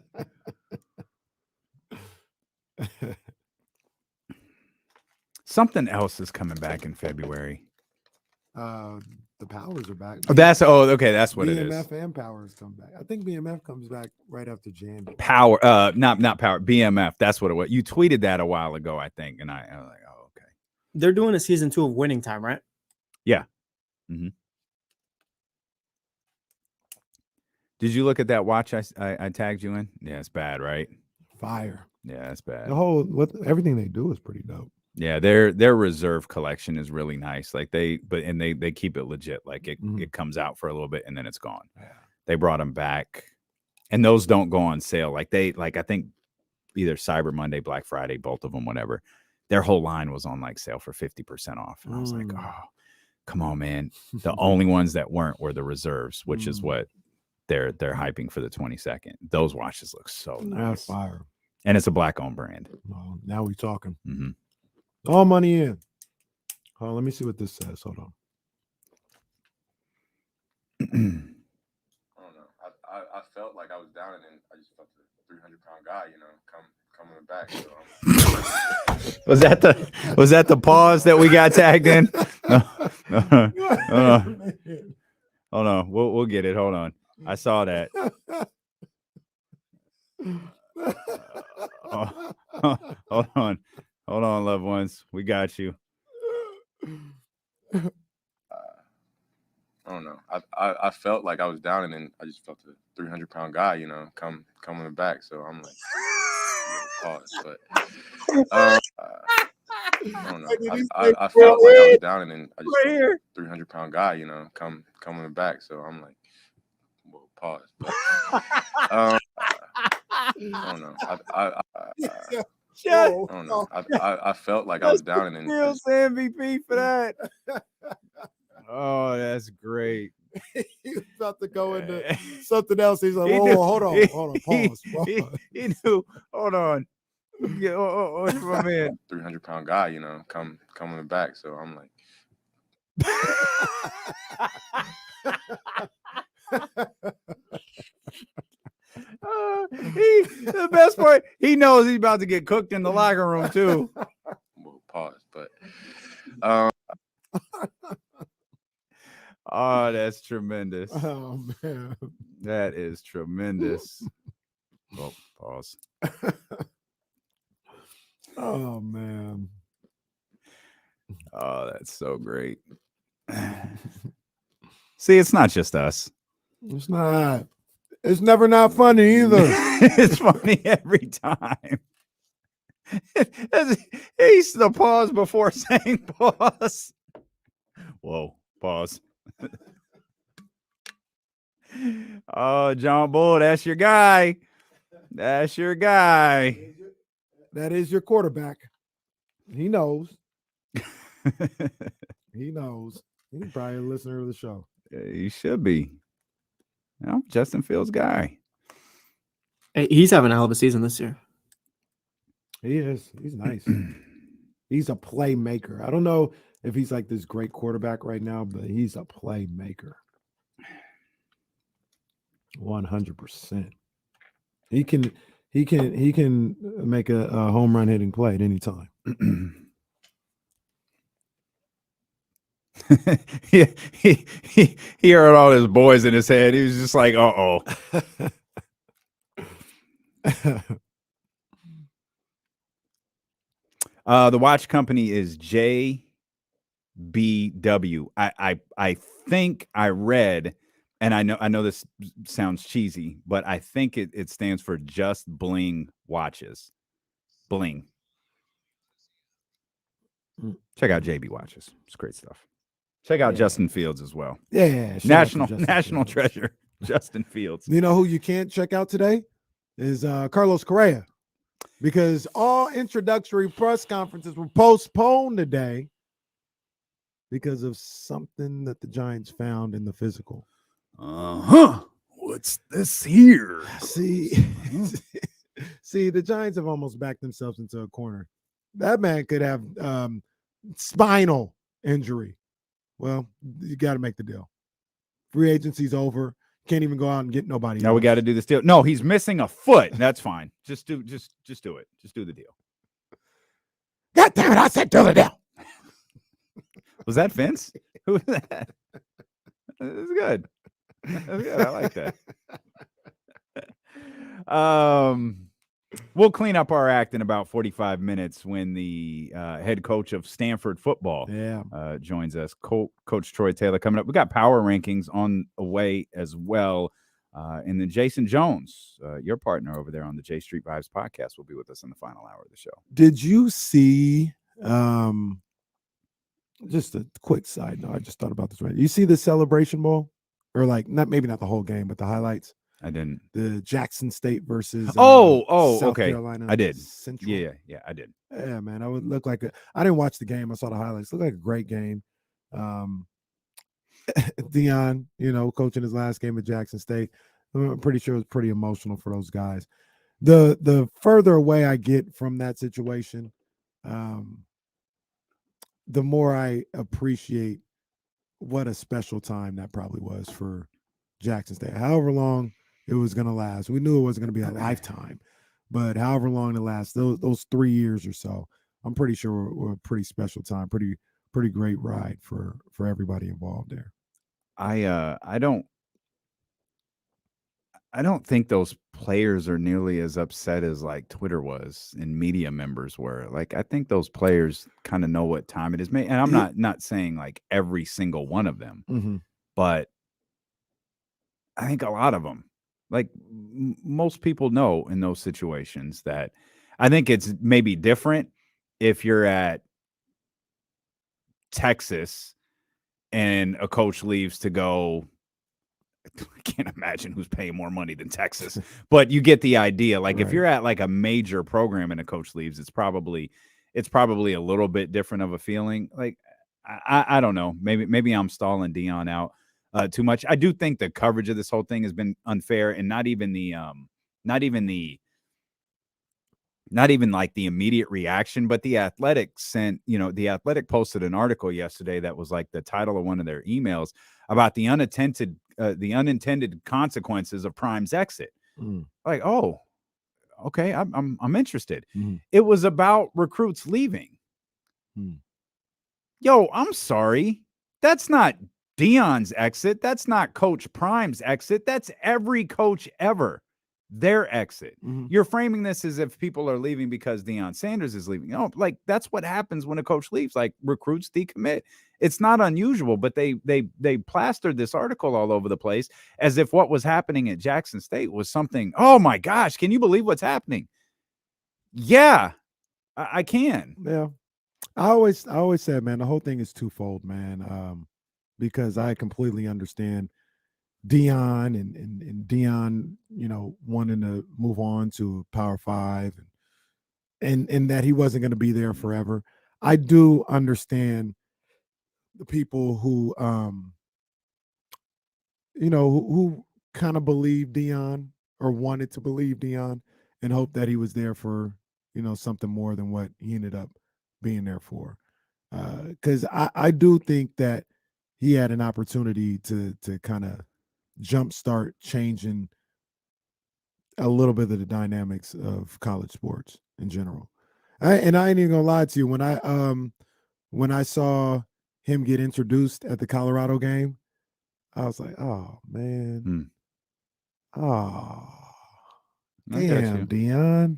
B: Something else is coming back in February.
A: The Powers are back.
B: That's okay. That's what it is.
A: BMF and Powers come back. I think BMF comes back right after January.
B: Power, not Power. BMF. That's what it was. You tweeted that a while ago, I think, and I was like, oh, okay.
C: They're doing a season 2 of Winning Time, right?
B: Yeah. Mm-hmm. Did you look at that watch I tagged you in? Yeah, it's bad, right?
A: Fire.
B: Yeah, that's bad.
A: Everything they do is pretty dope.
B: Yeah, their reserve collection is really nice. Like they keep it legit. Like it comes out for a little bit and then it's gone.
A: Yeah.
B: They brought them back, and those don't go on sale. I think either Cyber Monday, Black Friday, both of them, whatever. Their whole line was on like sale for 50% off, and I was like, oh, come on, man. The only ones that weren't were the reserves, which is what they're hyping for the 22nd. Those watches look so nice.
A: That's fire.
B: And it's a black owned brand.
A: Well, now we're talking.
B: Mm-hmm.
A: All money in. Oh, let me see what this says. Hold on.
I: I don't know. I felt like I was down, and then I just felt the 300-pound guy, coming back. So
B: Was that the pause that we got tagged in? No. Hold on. We'll get it. Hold on. I saw that. Hold on, loved ones. We got you.
I: I don't know. I felt like I was down, and then I just felt the 300-pound guy, coming back. So I'm like, pause. But I don't know. I felt like I was down, and then I just felt the 300-pound guy, coming back. So I'm like, well, pause. But I don't know. I don't know. I felt like I was down, and then
B: Real MVP for that. Oh, that's great.
A: He was about to go into something else. He's like, whoa, hold on, pause.
B: He knew. Hold on. Yeah, what's my man?
I: 300-pound guy, coming back. So I'm like,
B: the best part, he knows he's about to get cooked in the locker room too.
I: well, pause. But
B: oh, that's tremendous.
A: Oh man,
B: that is tremendous. Oh, pause.
A: Oh man.
B: Oh, that's so great. See, it's not just us.
A: It's not. It's never not funny either.
B: It's funny every time. He's the pause before saying pause. Whoa, pause. Oh, John Bull, that's your guy. That's your guy.
A: That is your quarterback. He knows. He knows. He's probably a listener of the show.
B: He should be. No, Justin Fields' guy.
C: Hey, he's having a hell of a season this year.
A: He is. He's nice. He's a playmaker. I don't know if he's like this great quarterback right now, but he's a playmaker. 100%. He can make a home run hitting play at any time.
B: he heard all his boys in his head. He was just like, uh-oh. The watch company is JBW. I think I read, and I know this sounds cheesy, but I think it stands for Just Bling Watches. Bling. Check out JB Watches. It's great stuff. Check out Justin Fields as well.
A: Yeah.
B: National treasure, Justin Fields.
A: You know who you can't check out today is Carlos Correa, because all introductory press conferences were postponed today because of something that the Giants found in the physical.
B: What's this here?
A: See, the Giants have almost backed themselves into a corner. That man could have spinal injury. Well, you got to make the deal. Free agency's over. Can't even go out and get nobody.
B: Now we got to do this deal. No, he's missing a foot. That's fine. Just do it. Just do the deal.
A: God damn it! I said do the deal.
B: Was that Vince? Who was that? That's good. That's good. I like that. We'll clean up our act in about 45 minutes when the head coach of Stanford football joins us. Coach Troy Taylor coming up. We got power rankings on the way as well. And then Jason Jones, your partner over there on the J Street Vibes podcast, will be with us in the final hour of the show.
A: Did you see, just a quick side note, I just thought about this right. You see the Celebration Bowl? Or like, maybe not the whole game, but the highlights?
B: I didn't.
A: The Jackson State versus
B: South
A: okay. Carolina.
B: I did.
A: Central.
B: Yeah, I did.
A: Yeah, man. I would look like I didn't watch the game. I saw the highlights. Looked like a great game. Deion, coaching his last game at Jackson State. I'm pretty sure it was pretty emotional for those guys. The further away I get from that situation, the more I appreciate what a special time that probably was for Jackson State. However long it was going to last, we knew it wasn't going to be a lifetime, but however long it lasts, those 3 years or so, I'm pretty sure were a pretty special time, pretty great ride for everybody involved there.
B: I don't think those players are nearly as upset as like Twitter was and media members were. Like, I think those players kind of know what time it is. And I'm not saying like every single one of them,
A: Mm-hmm.
B: but I think a lot of them, like most people know in those situations that I think it's maybe different if you're at Texas and a coach leaves to go. I can't imagine who's paying more money than Texas, but you get the idea. Like if you're at like a major program and a coach leaves, it's probably a little bit different of a feeling. Like I don't know. Maybe I'm stalling Deion out too much. I do think the coverage of this whole thing has been unfair, and not even like the immediate reaction, but the Athletic posted an article yesterday that was like the title of one of their emails about the unintended consequences of Prime's exit. Like, oh, okay, I'm interested. It was about recruits leaving. Yo, I'm sorry. That's not Deion's exit. That's not Coach Prime's exit. That's every coach ever. Their exit. You're framing this as if people are leaving because Deion Sanders is leaving. No, like that's what happens when a coach leaves. Like recruits decommit. It's not unusual, but they plastered this article all over the place as if what was happening at Jackson State was something. Oh my gosh, can you believe what's happening? Yeah, I can.
A: Yeah, I always said, man, the whole thing is twofold, man. Because I completely understand Deion and Deion, wanting to move on to Power 5 and that he wasn't going to be there forever. I do understand the people who who kind of believed Deion or wanted to believe Deion and hope that he was there for, something more than what he ended up being there for. Because I do think that he had an opportunity to kind of jumpstart changing a little bit of the dynamics of college sports in general. I ain't even gonna lie to you. When I saw him get introduced at the Colorado game, I was like, oh man. Oh, damn, Deion.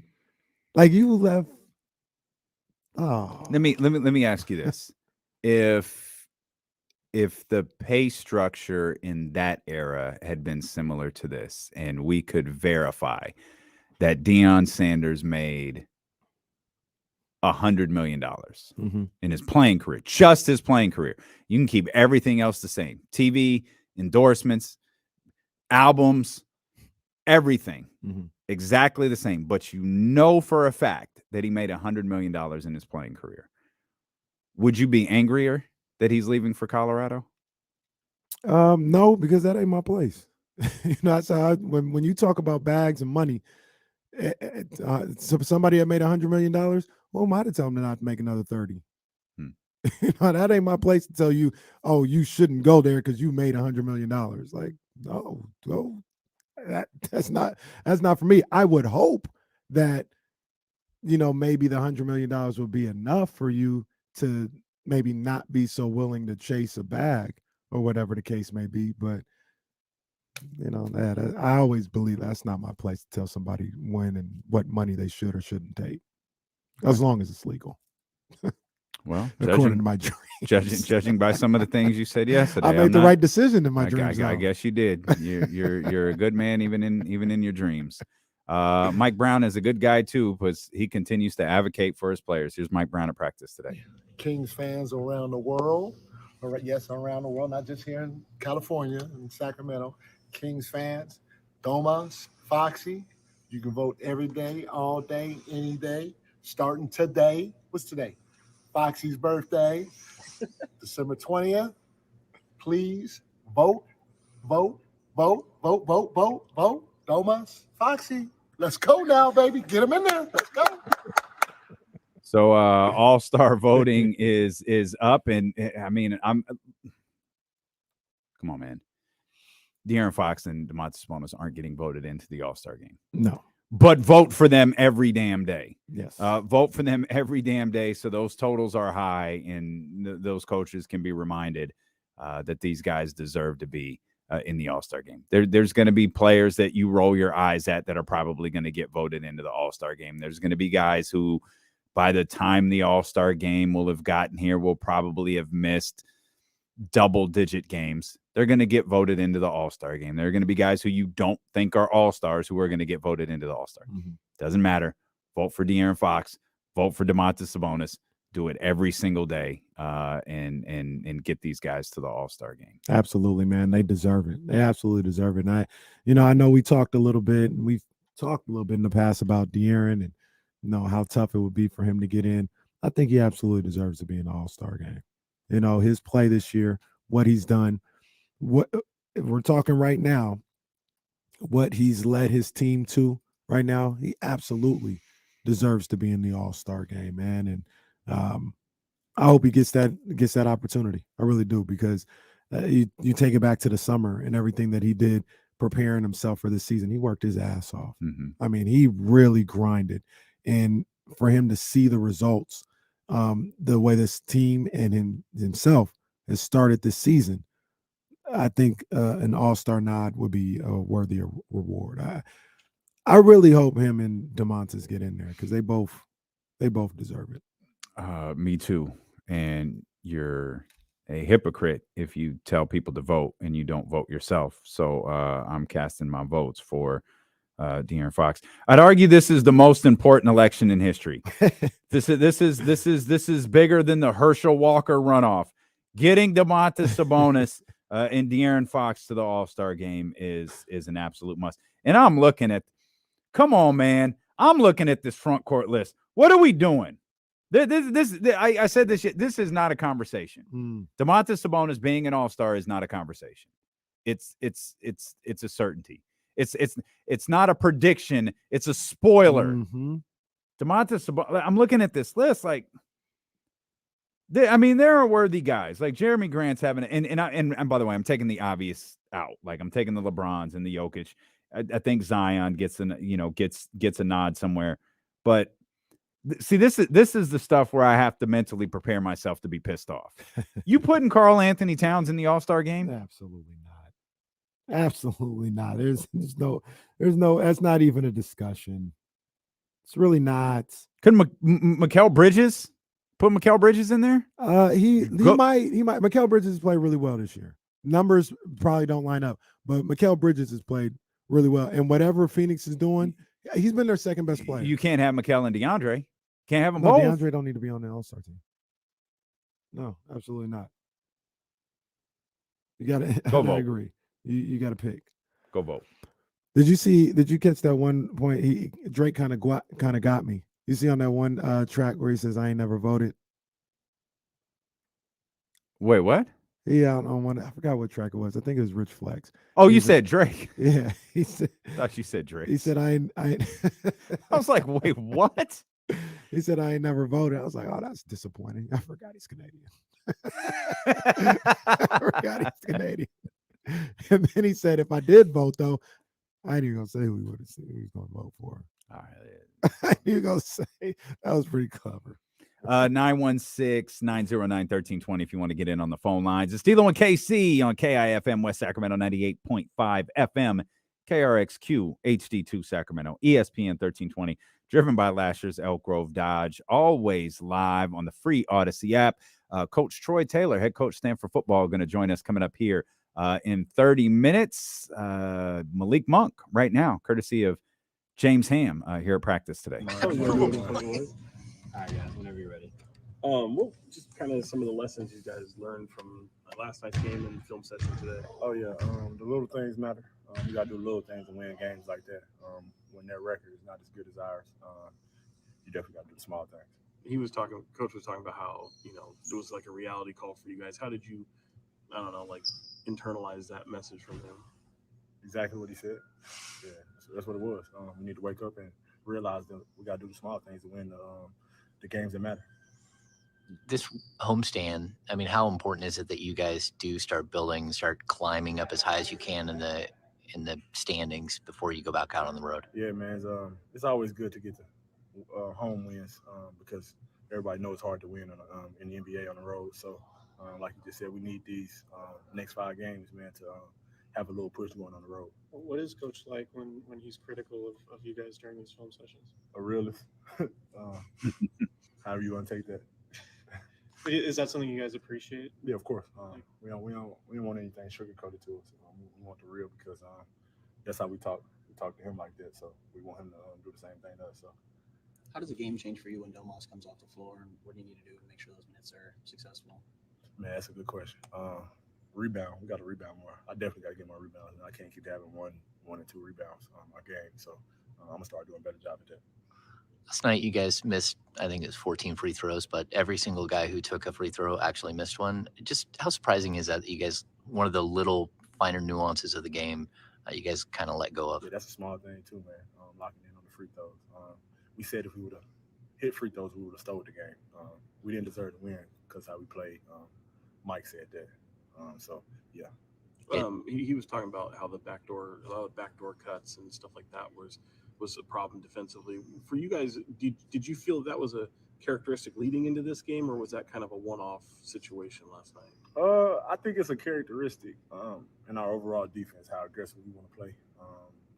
A: Like you left. Oh.
B: Let me ask you this. If the pay structure in that era had been similar to this, and we could verify that Deion Sanders made $100 million in his playing career, just his playing career, you can keep everything else the same. TV, endorsements, albums, everything exactly the same. But you know for a fact that he made $100 million in his playing career. Would you be angrier that he's leaving for Colorado?
A: No, because that ain't my place. That's how when you talk about bags and money, somebody that made $100 million, who am I to tell them to not make another 30? That ain't my place to tell you, oh, you shouldn't go there because you made $100 million. Like, no, that's not for me. I would hope that, maybe the $100 million would be enough for you to maybe not be so willing to chase a bag or whatever the case may be. But, that I always believe that's not my place to tell somebody when and what money they should or shouldn't take, as long as it's legal.
B: Well,
A: according to my dreams.
B: Judging by some of the things you said yesterday,
A: I made the right decision in my dreams.
B: I guess you did. You're a good man, even in your dreams. Mike Brown is a good guy too, because he continues to advocate for his players. Here's Mike Brown at practice today.
K: Kings fans around the world, yes, around the world, not just here in California and Sacramento. Kings fans, Domas, Foxy, you can vote every day, all day, any day, starting today. What's today? Foxy's birthday, December 20th. Please vote. Domas, Foxy. Let's go now, baby. Get them in there. Let's go.
B: So all-star voting is up, and I mean, come on, man. De'Aaron Fox and Domantas Sabonis aren't getting voted into the all-star game.
A: No.
B: But vote for them every damn day.
A: Yes.
B: Vote for them every damn day so those totals are high, and those coaches can be reminded that these guys deserve to be in the all-star game. There's going to be players that you roll your eyes at that are probably going to get voted into the all-star game. There's going to be guys who, by the time the all-star game will have gotten here, will probably have missed double-digit games. They're going to get voted into the all-star game. There are going to be guys who you don't think are all-stars who are going to get voted into the all-star. Doesn't matter. Vote for De'Aaron Fox. Vote for Domantas Sabonis. Do it every single day and get these guys to the all-star game.
A: Absolutely, man. They deserve it. They absolutely deserve it. And I know we talked a little bit, and we've talked a little bit in the past about De'Aaron and how tough it would be for him to get in. I think he absolutely deserves to be in the all-star game. His play this year, what he's done, what if we're talking right now, what he's led his team to right now, he absolutely deserves to be in the all-star game, man. And I hope he gets that opportunity. I really do, because you take it back to the summer and everything that he did preparing himself for this season. He worked his ass off. I mean, he really grinded, and for him to see the results, the way this team and himself has started this season, I think an all-star nod would be a worthy reward. I really hope him and Domantas get in there, because they both deserve it.
B: Me too. And you're a hypocrite if you tell people to vote and you don't vote yourself. So I'm casting my votes for De'Aaron Fox. I'd argue this is the most important election in history. This is bigger than the Herschel Walker runoff. Getting Domantas Sabonis and De'Aaron Fox to the All-Star game is an absolute must. And I'm looking at, come on, man. I'm looking at this front court list. What are we doing? I said this shit. This is not a conversation. Domantas Sabonis being an all-star is not a conversation. It's a certainty. It's not a prediction. It's a spoiler. Domantas Sabonis. I'm looking at this list like, there are worthy guys like Jeremy Grant's having, and by the way, I'm taking the obvious out. Like, I'm taking the LeBrons and the Jokic. I think Zion gets a nod somewhere, but see, this is the stuff where I have to mentally prepare myself to be pissed off. You putting Karl Anthony Towns in the All-Star game?
A: Absolutely not. Absolutely not. There's no. That's not even a discussion. It's really not.
B: Could Mikal Bridges put Mikal Bridges in there?
A: He might. Mikal Bridges has played really well this year. Numbers probably don't line up, but Mikal Bridges has played really well. And whatever Phoenix is doing, he's been their second best player.
B: You can't have Mikal and DeAndre. Can't have them
A: no,
B: both.
A: DeAndre don't need to be on the All-Star team. No, absolutely not. You got to. I agree. You got to pick.
B: Go vote.
A: Did you catch that one point? Drake kind of got me. You see on that one track where he says, "I ain't never voted."
B: Wait, what?
A: Yeah, on one. I forgot what track it was. I think it was Rich Flex.
B: Oh, you said Drake.
A: Yeah, he said.
B: I thought you said Drake.
A: He said, "I."
B: I was like, wait, what?
A: He said, "I ain't never voted." I was like, "Oh, that's disappointing." I forgot he's Canadian. I forgot he's Canadian. And then he said, "If I did vote, though, I ain't even gonna say who he was gonna vote for."
B: All right.
A: I ain't even gonna say. That was pretty clever.
B: 916-909-1320 if you want to get in on the phone lines. It's Steelo and KC on KIFM West Sacramento 98.5 FM, KRXQ HD2 Sacramento, ESPN 1320, driven by Lasher's Elk Grove Dodge, always live on the free Odyssey app. Coach Troy Taylor, head coach Stanford football, going to join us coming up here in 30 minutes. Malik Monk right now, courtesy of James Ham here at practice today.
H: All right, guys, whenever you're ready. Well, just kind of some of the lessons you guys learned from last night's game and film session today.
I: Oh, yeah. The little things matter. You got to do the little things to win games like that. When their record is not as good as ours, you definitely got to do the small things.
H: Coach was talking about how, it was like a reality call for you guys. How did you, internalize that message from him?
I: Exactly what he said. Yeah, that's what it was. We need to wake up and realize that we got to do the small things to win the games that matter.
L: This homestand, I mean, how important is it that you guys do start climbing up as high as you can in the standings before you go back out on the road?
I: Yeah, man, it's always good to get the home wins because everybody knows it's hard to win in the NBA on the road. So, like you just said, we need these next 5 games, man, to have a little push going on the road.
H: What is Coach like when he's critical of you guys during these film sessions?
I: A realist. However you want to take that.
H: Is that something you guys appreciate?
I: Yeah, of course. We don't want anything sugar-coated to us. We want the real because that's how we talk. We talk to him like that, so we want him to do the same thing to us. So,
M: how does the game change for you when Domas comes off the floor, and what do you need to do to make sure those minutes are successful?
I: Man, that's a good question. Rebound. We got to rebound more. I definitely got to get more rebounds. I can't keep having one and two rebounds a game. So I'm gonna start doing a better job at that.
L: Last night, you guys missed, I think it was 14 free throws, but every single guy who took a free throw actually missed one. Just how surprising is that you guys, one of the little finer nuances of the game, you guys kind of let go of?
I: Yeah, that's a small thing too, man, locking in on the free throws. We said if we would have hit free throws, we would have stole the game. We didn't deserve to win because how we played. Mike said that. So, yeah.
H: He was talking about how a lot of backdoor cuts and stuff like that was a problem defensively. For you guys, did you feel that was a characteristic leading into this game, or was that kind of a one-off situation last night?
I: I think it's a characteristic in our overall defense, how aggressive we want to play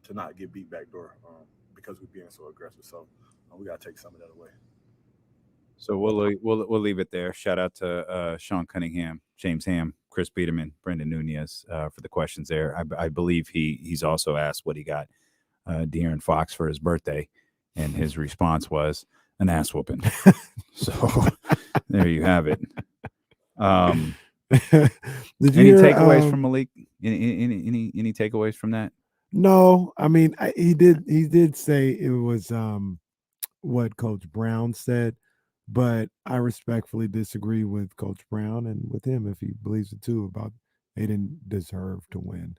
I: to not get beat backdoor because we're being so aggressive. So we got to take some of that away.
B: So we'll leave it there. Shout out to Sean Cunningham, James Ham, Chris Biederman, Brendan Nunez for the questions there. I believe he's also asked what he got De'Aaron Fox for his birthday, and his response was an ass whooping. So there you have it. Any takeaways from Malik? Any takeaways from that?
A: No, I mean he did say it was what Coach Brown said, but I respectfully disagree with Coach Brown and with him if he believes it too about they didn't deserve to win.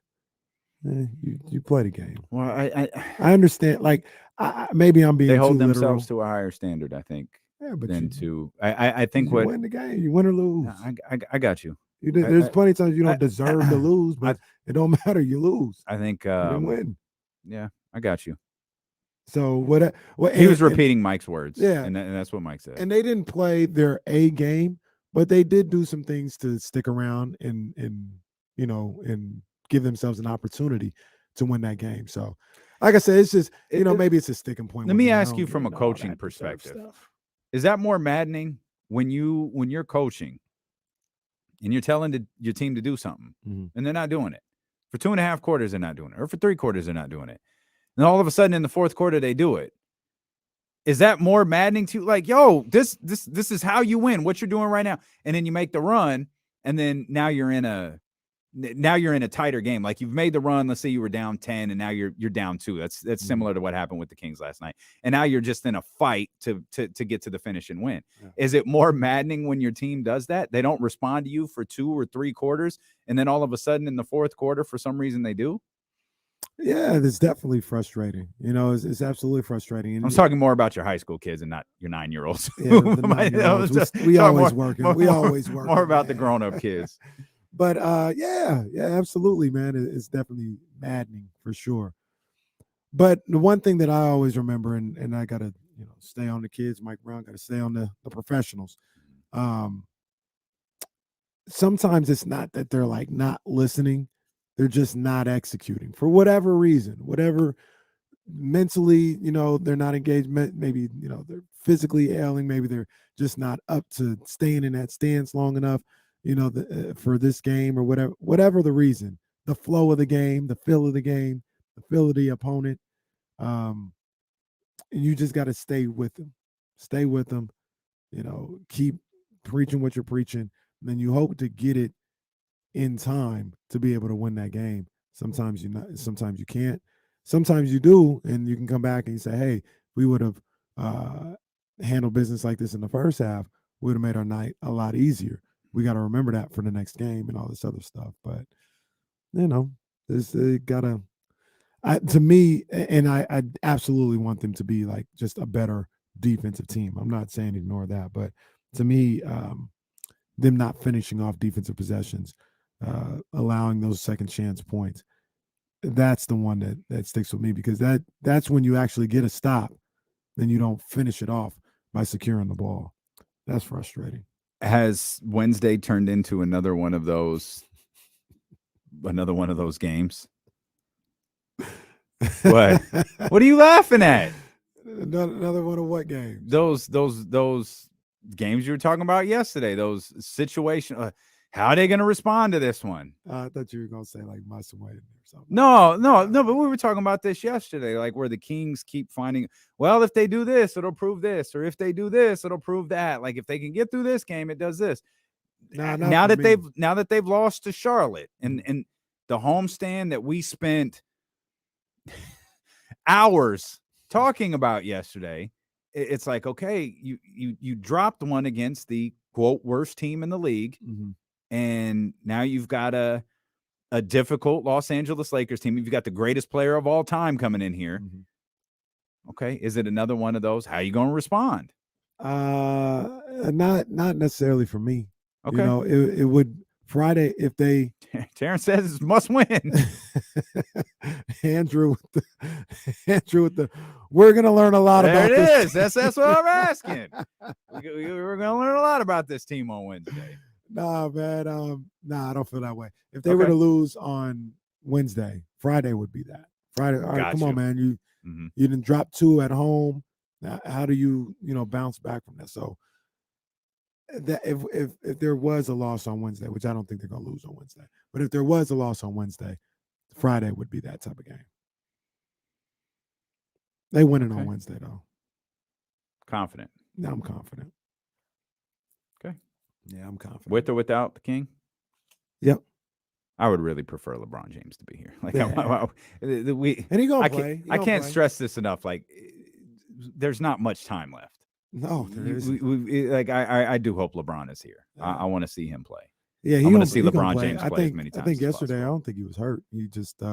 A: You play the game.
B: Well, I
A: understand. Like, maybe I'm being.
B: They hold
A: too
B: themselves
A: literal.
B: to a higher standard, I think.
A: Yeah, but
B: I think
A: you win the game. You win or lose.
B: I got you.
A: There's plenty of times you don't deserve to lose, but it don't matter. You lose.
B: I think
A: you didn't win.
B: Yeah, I got you.
A: So what
B: he was repeating Mike's words.
A: Yeah,
B: and that's what Mike said.
A: And they didn't play their A game, but they did do some things to stick around and give themselves an opportunity to win that game. So, like I said, it's just maybe it's a sticking point.
B: Let me ask you from a coaching perspective: is that more maddening when you're coaching and you're telling your team to do something and they're not doing it for 2.5 quarters? They're not doing it, or for 3 quarters they're not doing it, and all of a sudden in the 4th quarter they do it. Is that more maddening to you? Like, yo, this is how you win. What you're doing right now, and then you make the run, and then now you're in a tighter game. Like you've made the run. Let's say you were down 10 and now you're down 2. That's similar to what happened with the Kings last night. And now you're just in a fight to get to the finish and win. Yeah. Is it more maddening when your team does that? They don't respond to you for 2 or 3 quarters, and then all of a sudden in the 4th quarter, for some reason they do?
A: Yeah, it's definitely frustrating. It's absolutely frustrating. And
B: I'm talking more about your high school kids and not your 9-year-olds.
A: Yeah, the 9-year-olds. We always working. We always working.
B: More about the grown-up kids.
A: But yeah, absolutely, man. It's definitely maddening for sure. But the one thing that I always remember, and I gotta stay on the kids, Mike Brown, gotta stay on the professionals. Sometimes it's not that they're like not listening, they're just not executing for whatever reason, whatever mentally, they're not engaged. Maybe they're physically ailing, maybe they're just not up to staying in that stance long enough. For this game or whatever the reason, the flow of the game, the feel of the game, the feel of the opponent. And you just got to stay with them, keep preaching what you're preaching. And then you hope to get it in time to be able to win that game. Sometimes sometimes you can't, sometimes you do. And you can come back and you say, hey, we would have handled business like this in the first half. We would have made our night a lot easier. We got to remember that for the next game and all this other stuff. But, it to me, and I absolutely want them to be like just a better defensive team. I'm not saying ignore that, but to me, them not finishing off defensive possessions, allowing those second chance points, that's the one that sticks with me, because that's when you actually get a stop, then you don't finish it off by securing the ball. That's frustrating.
B: Has Wednesday turned into another one of those games? What? What are you laughing at?
A: Another one of what games?
B: Those games you were talking about yesterday. Those situations. How are they going to respond to this one?
A: I thought you were going to say like must win or something.
B: No. But we were talking about this yesterday, like where the Kings keep finding, well, if they do this, it'll prove this, or if they do this, it'll prove that. Like if they can get through this game, it does this. Now that they've lost to Charlotte and the homestand that we spent hours talking about yesterday, it's like, okay, you dropped one against the quote worst team in the league.
A: Mm-hmm.
B: And now you've got a difficult Los Angeles Lakers team. You've got the greatest player of all time coming in here.
A: Mm-hmm.
B: Okay. Is it another one of those? How are you going to respond?
A: Not necessarily for me.
B: Okay.
A: You know, it would Friday if they
B: Terrence says it's must win.
A: Andrew with the we're gonna learn a lot about this.
B: That's what I'm asking. We're gonna learn a lot about this team on Wednesday.
A: Nah, man. I don't feel that way. If they were to lose on Wednesday, Friday would be that. Friday. All right, come on, man. You didn't drop 2 at home. Now, how do you bounce back from that? So that if there was a loss on Wednesday, which I don't think they're gonna lose on Wednesday, but if there was a loss on Wednesday, Friday would be that type of game. They win it on Wednesday though.
B: Confident.
A: Yeah, I'm confident.
B: Okay.
A: Yeah, I'm confident.
B: With or without the King?
A: Yep.
B: I would really prefer LeBron James to be here. Like,
A: and he gonna play.
B: I can't stress this enough. Like, there's not much time left.
A: No,
B: I do hope LeBron is here. I want to see him play.
A: Yeah,
B: I want to see LeBron James play as many times.
A: I think
B: as
A: yesterday,
B: possible.
A: I don't think he was hurt. He just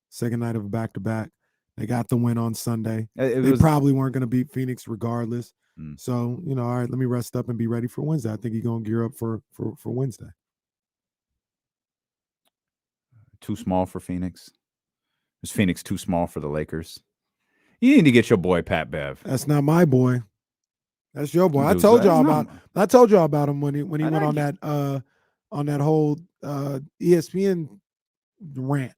A: second night of a back-to-back. They got the win on Sunday. They probably weren't going to beat Phoenix regardless. So, all right, let me rest up and be ready for Wednesday. I think he's going to gear up for Wednesday.
B: Too small for Phoenix? Is Phoenix too small for the Lakers? You need to get your boy Pat Bev.
A: That's not my boy. That's your boy. I told y'all about him when he went on that whole ESPN rant.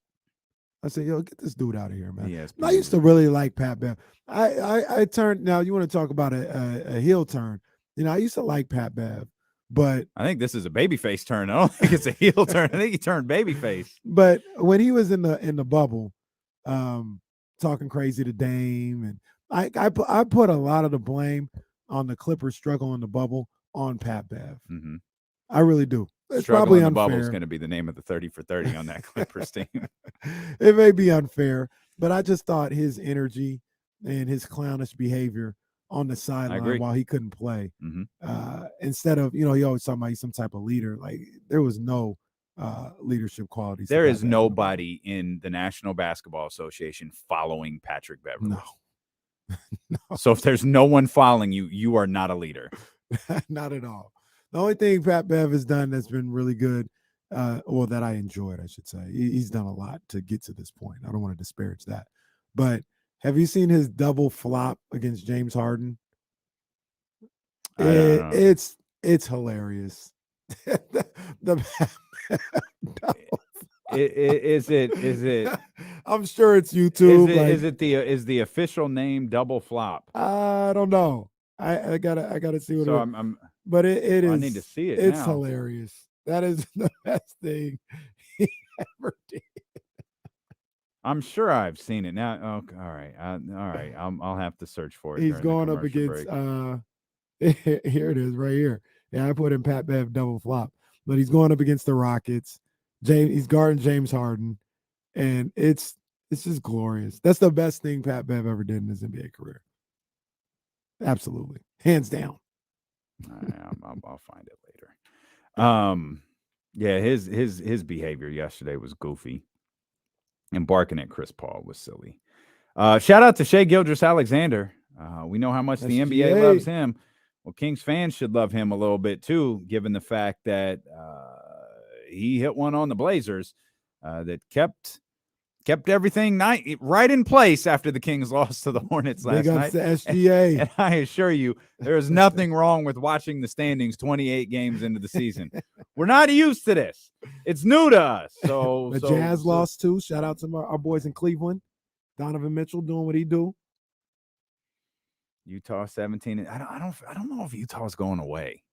A: I said, yo, get this dude out of here, man.
B: ESPN.
A: I used to really like Pat Bev. I turned, now you want to talk about a heel turn. I used to like Pat Bev, but
B: I think this is a babyface turn. I don't think it's a heel turn. I think he turned babyface.
A: But when he was in the bubble, talking crazy to Dame, and I put a lot of the blame on the Clippers struggle in the bubble on Pat Bev.
B: Mm-hmm.
A: I really do. It's
B: Struggle
A: probably
B: in the
A: unfair.
B: bubble is going to be the name of the 30 for 30 on that Clippers team.
A: It may be unfair, but I just thought his energy and his clownish behavior on the sideline while he couldn't play, instead of, he always talking about he's some type of leader. Like, there was no leadership qualities.
B: There is nobody in the National Basketball Association following Patrick Beverley.
A: No.
B: So if there's no one following you, you are not a leader.
A: Not at all. The only thing Pat Bev has done that's been really good, or that I enjoyed, I should say, he's done a lot to get to this point. I don't want to disparage that. But have you seen his double flop against James Harden? It's hilarious.
B: Is it?
A: I'm sure it's YouTube.
B: Is the official name double flop?
A: I don't know. I gotta see what.
B: So
A: but it is.
B: I need to see it.
A: It's
B: now.
A: hilarious. That is the best thing he ever did.
B: I'm sure I've seen it now. Oh, all right. All right. I'll have to search for it.
A: He's going up against. Here it is, right here. Yeah, I put in Pat Bev double flop, but he's going up against the Rockets. He's guarding James Harden, and it's just glorious. That's the best thing Pat Bev ever did in his NBA career. Absolutely, hands down.
B: I'll find it later. Yeah, his behavior yesterday was goofy, and barking at Chris Paul was silly. Shout out to Shai Gilgeous-Alexander. We know how much the NBA
A: SGA.
B: loves him. Well, Kings fans should love him a little bit too, given the fact that he hit one on the Blazers that kept everything right in place after the Kings lost to the Hornets last
A: Big ups
B: night.
A: to SGA.
B: And I assure you, there is nothing wrong with watching the standings 28 games into the season. We're not used to this. It's new to us. So
A: the Jazz lost too. Shout out to our boys in Cleveland. Donovan Mitchell doing what he do.
B: Utah 17. I don't know if Utah's going away.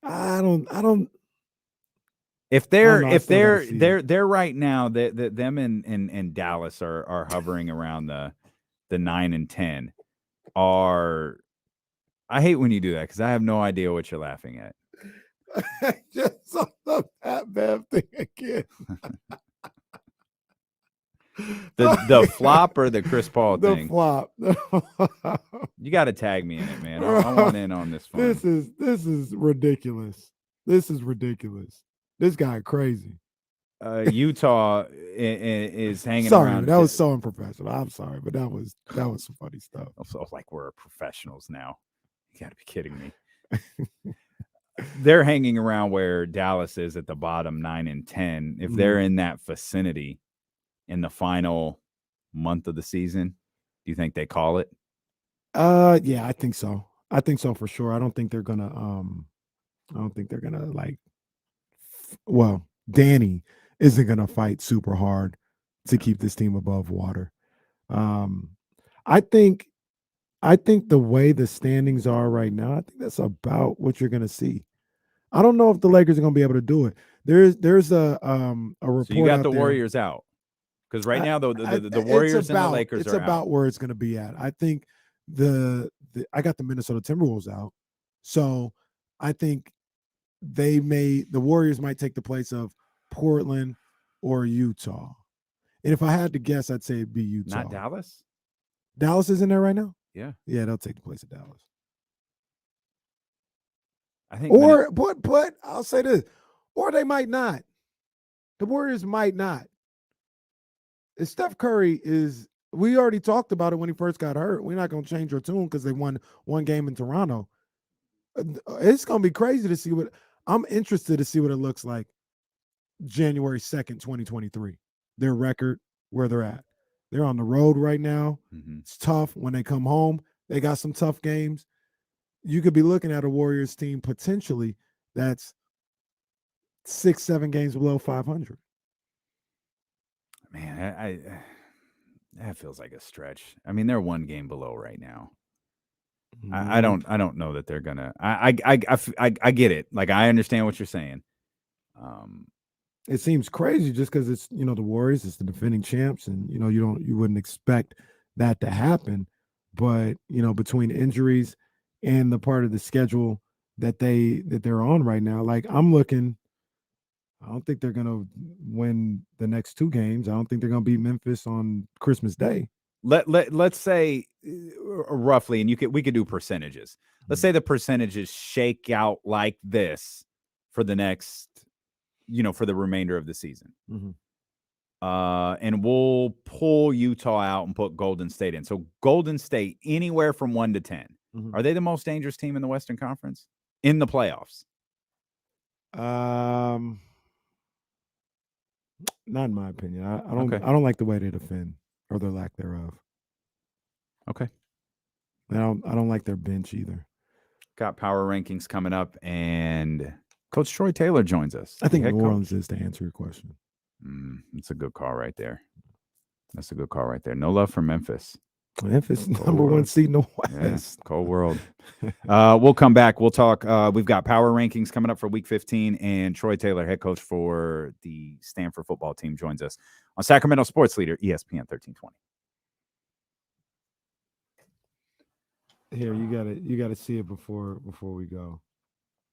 A: I don't.
B: If they're right now, them and Dallas are hovering around the 9 and 10. I hate when you do that because I have no idea what you're laughing at.
A: Just on the Pat Bev thing again.
B: The flop or the Chris Paul
A: The
B: thing?
A: flop.
B: You got to tag me in it, man. I want in on this fun.
A: This is ridiculous. This is ridiculous. This guy crazy.
B: Utah is hanging
A: Sorry,
B: around.
A: that was so unprofessional. I'm sorry, but that was some funny stuff.
B: So like we're professionals now. You got to be kidding me. They're hanging around where Dallas is at the bottom, 9 and 10. If they're in that vicinity in the final month of the season, do you think they call it?
A: Yeah, I think so. I think so for sure. I don't think they're gonna like. Well, Danny isn't gonna fight super hard to keep this team above water. I think the way the standings are right now, I think that's about what you're gonna see. I don't know if the Lakers are gonna be able to do it. There's a report.
B: So you got
A: out
B: the
A: there.
B: Warriors out because right now the Warriors and the Lakers
A: it's
B: are
A: about
B: out.
A: where it's gonna be at. I think I got the Minnesota Timberwolves out, so I think the Warriors might take the place of Portland or Utah. And if I had to guess, I'd say it'd be Utah.
B: Not Dallas?
A: Dallas is in there right now?
B: Yeah.
A: Yeah, they'll take the place of Dallas.
B: I think
A: but I'll say this. Or they might not. The Warriors might not. If Steph Curry we already talked about it when he first got hurt. We're not going to change our tune because they won one game in Toronto. It's going to be crazy to see I'm interested to see what it looks like January 2nd, 2023. Their record, where they're at. They're on the road right now.
B: Mm-hmm.
A: It's tough. When they come home, they got some tough games. You could be looking at a Warriors team potentially that's 6-7 games below 500.
B: Man, that feels like a stretch. I mean, they're one game below right now. I don't know that they're gonna. I get it. Like I understand what you're saying.
A: It seems crazy just because it's the Warriors, it's the defending champs, and you wouldn't expect that to happen. But between injuries and the part of the schedule that they're on right now, like I'm looking. I don't think they're gonna win the next 2 games. I don't think they're gonna beat Memphis on Christmas Day.
B: Let's say roughly, and we could do percentages. Let's say the percentages shake out like this for the next, for the remainder of the season.
A: Mm-hmm.
B: And we'll pull Utah out and put Golden State in. So Golden State, anywhere from 1 to 10.
A: Mm-hmm.
B: Are they the most dangerous team in the Western Conference in the playoffs?
A: Not in my opinion. I don't like the way they defend or their lack thereof.
B: Okay.
A: I don't like their bench either.
B: Got power rankings coming up, and Coach Troy Taylor joins us.
A: I think New Orleans is to answer your question.
B: It's a good call right there. That's a good call right there. No love for Memphis.
A: Memphis, number 1 seed in the West.
B: Yes, cold world. We'll come back. We'll talk. We've got power rankings coming up for Week 15, and Troy Taylor, head coach for the Stanford football team, joins us on Sacramento Sports Leader, ESPN 1320.
A: Here, you gotta see it before we go.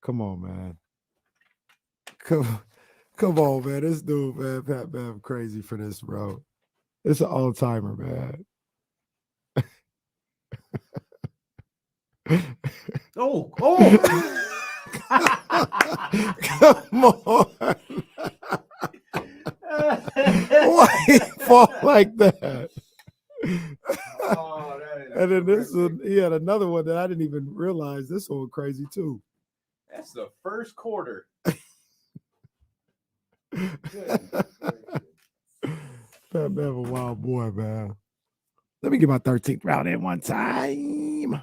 A: Come on, man. Come on, man. This dude, man, Pat Bev, crazy for this, bro. It's an all-timer, man.
C: Oh.
A: Come on. Why he fall like that?
B: Oh,
A: That then this one, he had another one that I didn't even realize. This one was crazy too.
B: That's the first quarter.
A: That man, a wild boy, man. Let me get my 13th round in one time.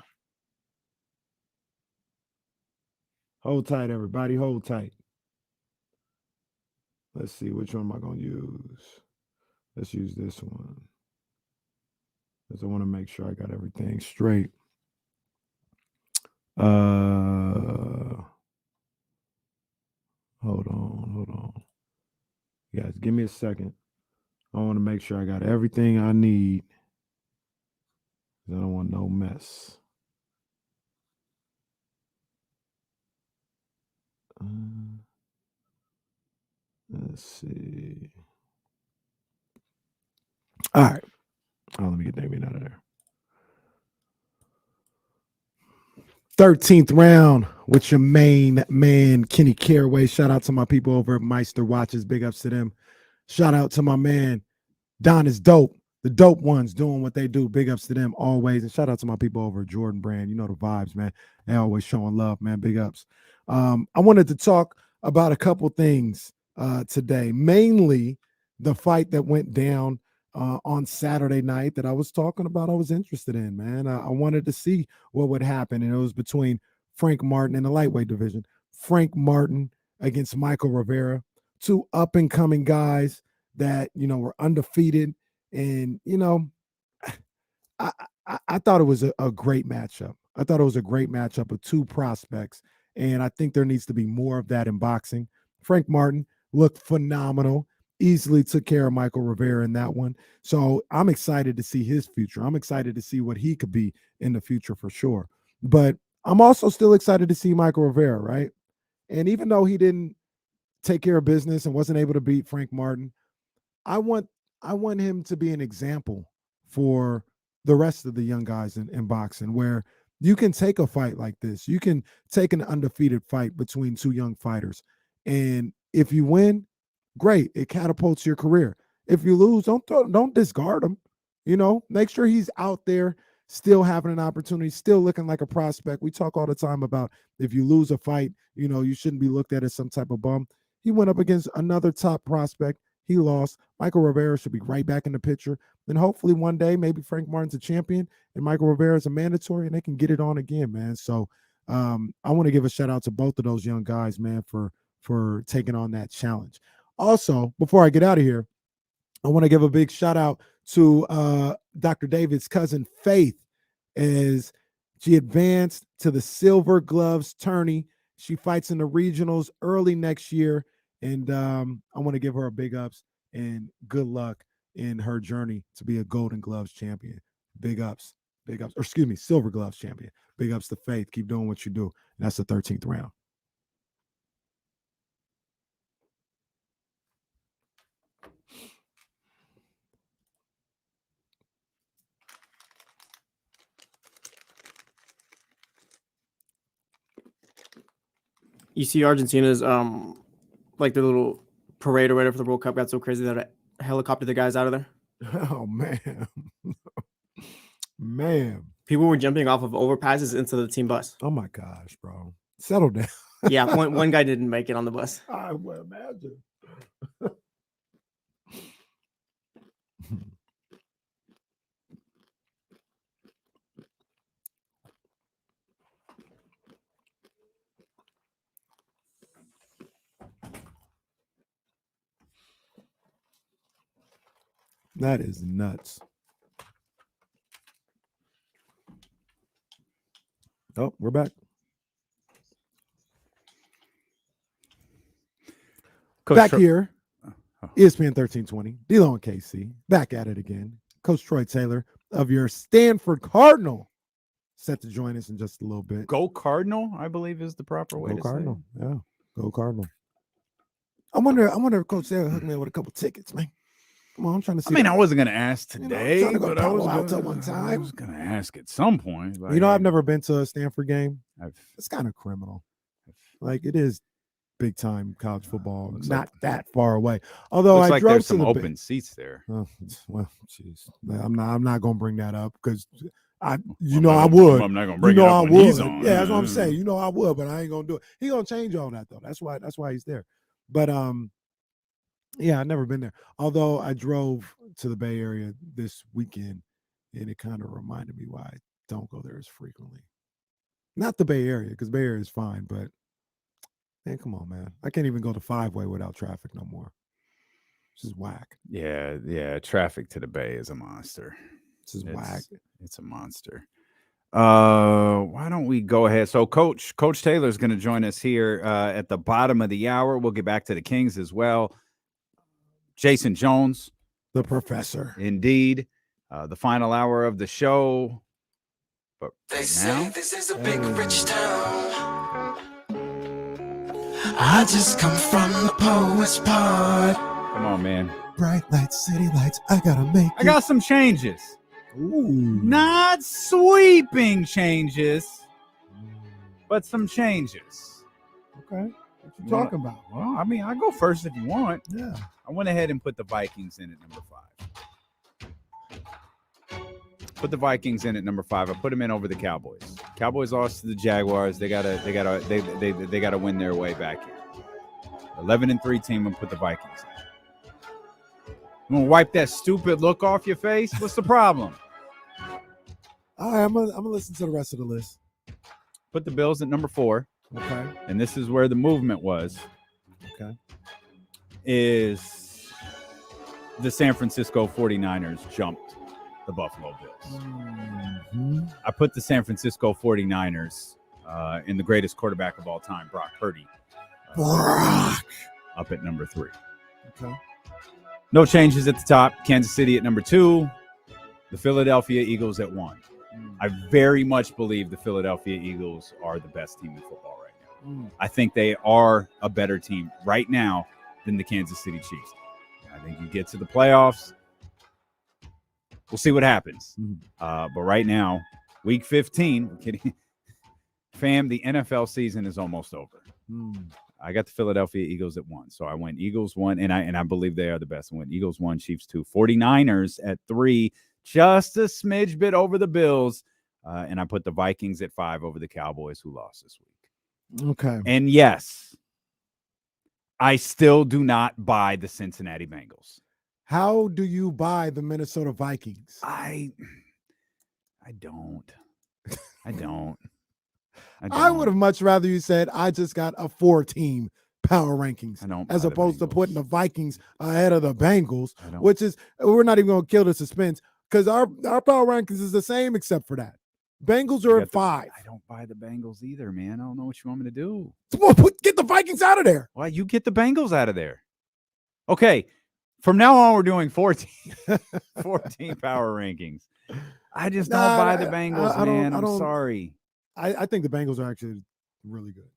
A: Hold tight, everybody. Hold tight. Let's see, which one am I going to use? Let's use this one. Because I want to make sure I got everything straight. Hold on. Guys, give me a second. I want to make sure I got everything I need. I don't want no mess. Let's see. All right. Oh, let me get Damien out of there. 13th round with your main man, Kenny Caraway. Shout out to my people over at Meister Watches. Big ups to them. Shout out to my man, Don is dope. The dope ones doing what they do. Big ups to them always. And shout out to my people over at Jordan Brand. You know the vibes, man. They always showing love, man. Big ups. I wanted to talk about a couple things today. Mainly the fight that went down on Saturday night that I was talking about. I was interested in, man. I wanted to see what would happen. And it was between Frank Martin in the lightweight division. Frank Martin against Michael Rivera. Two up-and-coming guys that, were undefeated. And, I thought it was a great matchup. I thought it was a great matchup of two prospects. And I think there needs to be more of that in boxing. Frank Martin looked phenomenal. Easily took care of Michael Rivera in that one. So I'm excited to see his future. I'm excited to see what he could be in the future for sure. But I'm also still excited to see Michael Rivera, right? And even though he didn't take care of business and wasn't able to beat Frank Martin, I want him to be an example for the rest of the young guys in boxing, where you can take a fight like this. You can take an undefeated fight between two young fighters. And if you win, great. It catapults your career. If you lose, don't discard him. Make sure he's out there still having an opportunity, still looking like a prospect. We talk all the time about if you lose a fight, you shouldn't be looked at as some type of bum. He went up against another top prospect. He lost. Michael Rivera should be right back in the picture. And hopefully one day, maybe Frank Martin's a champion and Michael Rivera is a mandatory and they can get it on again, man. So I want to give a shout out to both of those young guys, man, for taking on that challenge. Also, before I get out of here, I want to give a big shout out to Dr. David's cousin, Faith, as she advanced to the Silver Gloves tourney. She fights in the regionals early next year. And I want to give her a big ups and good luck in her journey to be a Golden Gloves champion. Big ups, or excuse me, Silver Gloves champion. Big ups to Faith. Keep doing what you do. And that's the 13th round.
C: You see Argentina's like the little parade or whatever for the World Cup got so crazy that a helicopter the guys out of there.
A: Oh man. Man.
C: People were jumping off of overpasses into the team bus.
A: Oh my gosh, bro. Settle down.
C: Yeah, one guy didn't make it on the bus.
A: I would imagine. That is nuts. Oh, we're back.
B: Coach
A: back here, ESPN 1320, D-Lo and KC, back at it again. Coach Troy Taylor of your Stanford Cardinal set to join us in just a little bit.
B: Go Cardinal, I believe is the proper way
A: Go
B: to
A: Cardinal.
B: say it.
A: Yeah, go Cardinal. I wonder if Coach Taylor hooked me up with a couple tickets, man. Come on, I'm trying to see.
B: I wasn't going to ask today,
A: trying to go
B: but I was
A: Palo Alto one time.
B: I was going to ask at some point.
A: I've never been to a Stanford game. It's kind of criminal. Like, it is big time college football, not that far away. Although
B: looks
A: I
B: like
A: drove
B: there's
A: to
B: some
A: the
B: open seats there.
A: Oh, well, jeez, I'm not going to bring that up because I
B: I'm
A: would.
B: not gonna bring it up when he's on.
A: Yeah, that's what I'm saying. I would, but I ain't gonna do it. He gonna change all that though. That's why he's there. But yeah, I've never been there. Although I drove to the Bay Area this weekend, and it kind of reminded me why I don't go there as frequently. Not the Bay Area, because Bay Area is fine, but man, come on, man. I can't even go to 5-way without traffic no more. This is whack.
B: Yeah. Traffic to the Bay is a monster.
A: This is whack.
B: It's a monster. Why don't we go ahead? So Coach Taylor is going to join us here at the bottom of the hour. We'll get back to the Kings as well. Jason Jones,
A: the professor,
B: indeed. The final hour of the show. But
J: They say this is a big rich town. I just come from the poet's part.
B: Come on, man.
A: Bright lights, city lights. I gotta make.
B: I got some changes.
A: Ooh.
B: Not sweeping changes, but some changes.
A: Okay. What you talking about?
B: Well, I mean, I go first if you want.
A: Yeah.
B: I went ahead and put the Vikings in at number 5. Put the Vikings in at number 5. I put them in over the Cowboys. Cowboys lost to the Jaguars. They gotta win their way back here. 11-3 team, and put the Vikings in. You want to wipe that stupid look off your face? What's the problem?
A: All right, I'm gonna listen to the rest of the list.
B: Put the Bills at number 4.
A: Okay.
B: And this is where the movement was.
A: Okay.
B: Is the San Francisco 49ers jumped the Buffalo Bills.
A: Mm-hmm.
B: I put the San Francisco 49ers in the greatest quarterback of all time, Brock Purdy, up at number 3.
A: Okay.
B: No changes at the top. Kansas City at number 2. The Philadelphia Eagles at 1. I very much believe the Philadelphia Eagles are the best team in football right now. I think they are a better team right now than the Kansas City Chiefs. I think you get to the playoffs, we'll see what happens. But right now, week 15, I'm kidding. Fam, the NFL season is almost over. I got the Philadelphia Eagles at 1. So I went Eagles 1, and I believe they are the best. I went Eagles 1, Chiefs 2. 49ers at 3, just a smidge bit over the Bills. And I put the Vikings at 5 over the Cowboys, who lost this week.
A: Okay.
B: And yes, I still do not buy the Cincinnati Bengals.
A: How do you buy the Minnesota Vikings?
B: I don't.
A: I would have much rather you said I just got a 4-team power rankings as opposed to putting the Vikings ahead of the Bengals, which is, we're not even going to kill the suspense because our power rankings is the same except for that. Bengals are at 5.
B: I don't buy the Bengals either, man. I don't know what you want me to do.
A: Get the Vikings out of there.
B: Why you get the Bengals out of there? Okay, from now on we're doing 14 power rankings. I just don't buy the Bengals, man. I'm sorry.
A: I think the Bengals are actually really good.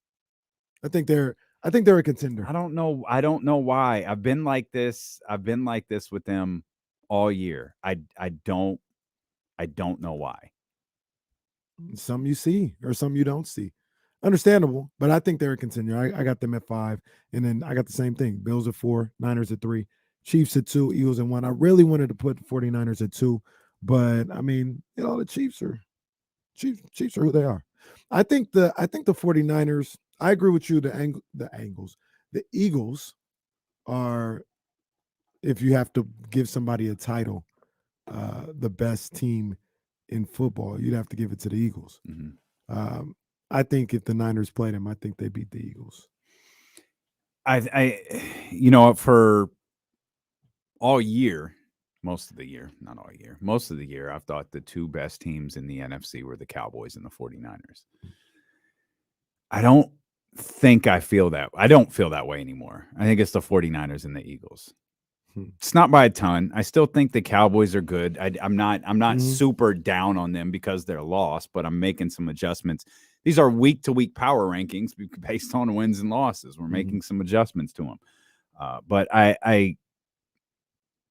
A: I think they're a contender.
B: I don't know why. I've been like this with them all year. I don't know why.
A: Some you see or some you don't see. Understandable, but I think they're a contender. I got them at 5, and then I got the same thing. Bills at 4, Niners at 3, Chiefs at 2, Eagles at 1. I really wanted to put 49ers at 2, but I mean, the Chiefs are who they are. I think the 49ers, I agree with you, the Eagles are, if you have to give somebody a title, the best team in football, you'd have to give it to the Eagles. I think if the Niners played them, I think they beat the Eagles.
B: For all year, most of the year, I've thought the 2 best teams in the NFC were the Cowboys and the 49ers. I don't feel that way anymore. I think it's the 49ers and the Eagles. It's not by a ton. I still think the Cowboys are good. I'm not super down on them because they're lost, but I'm making some adjustments. These are week-to-week power rankings based on wins and losses. We're making some adjustments to them. But I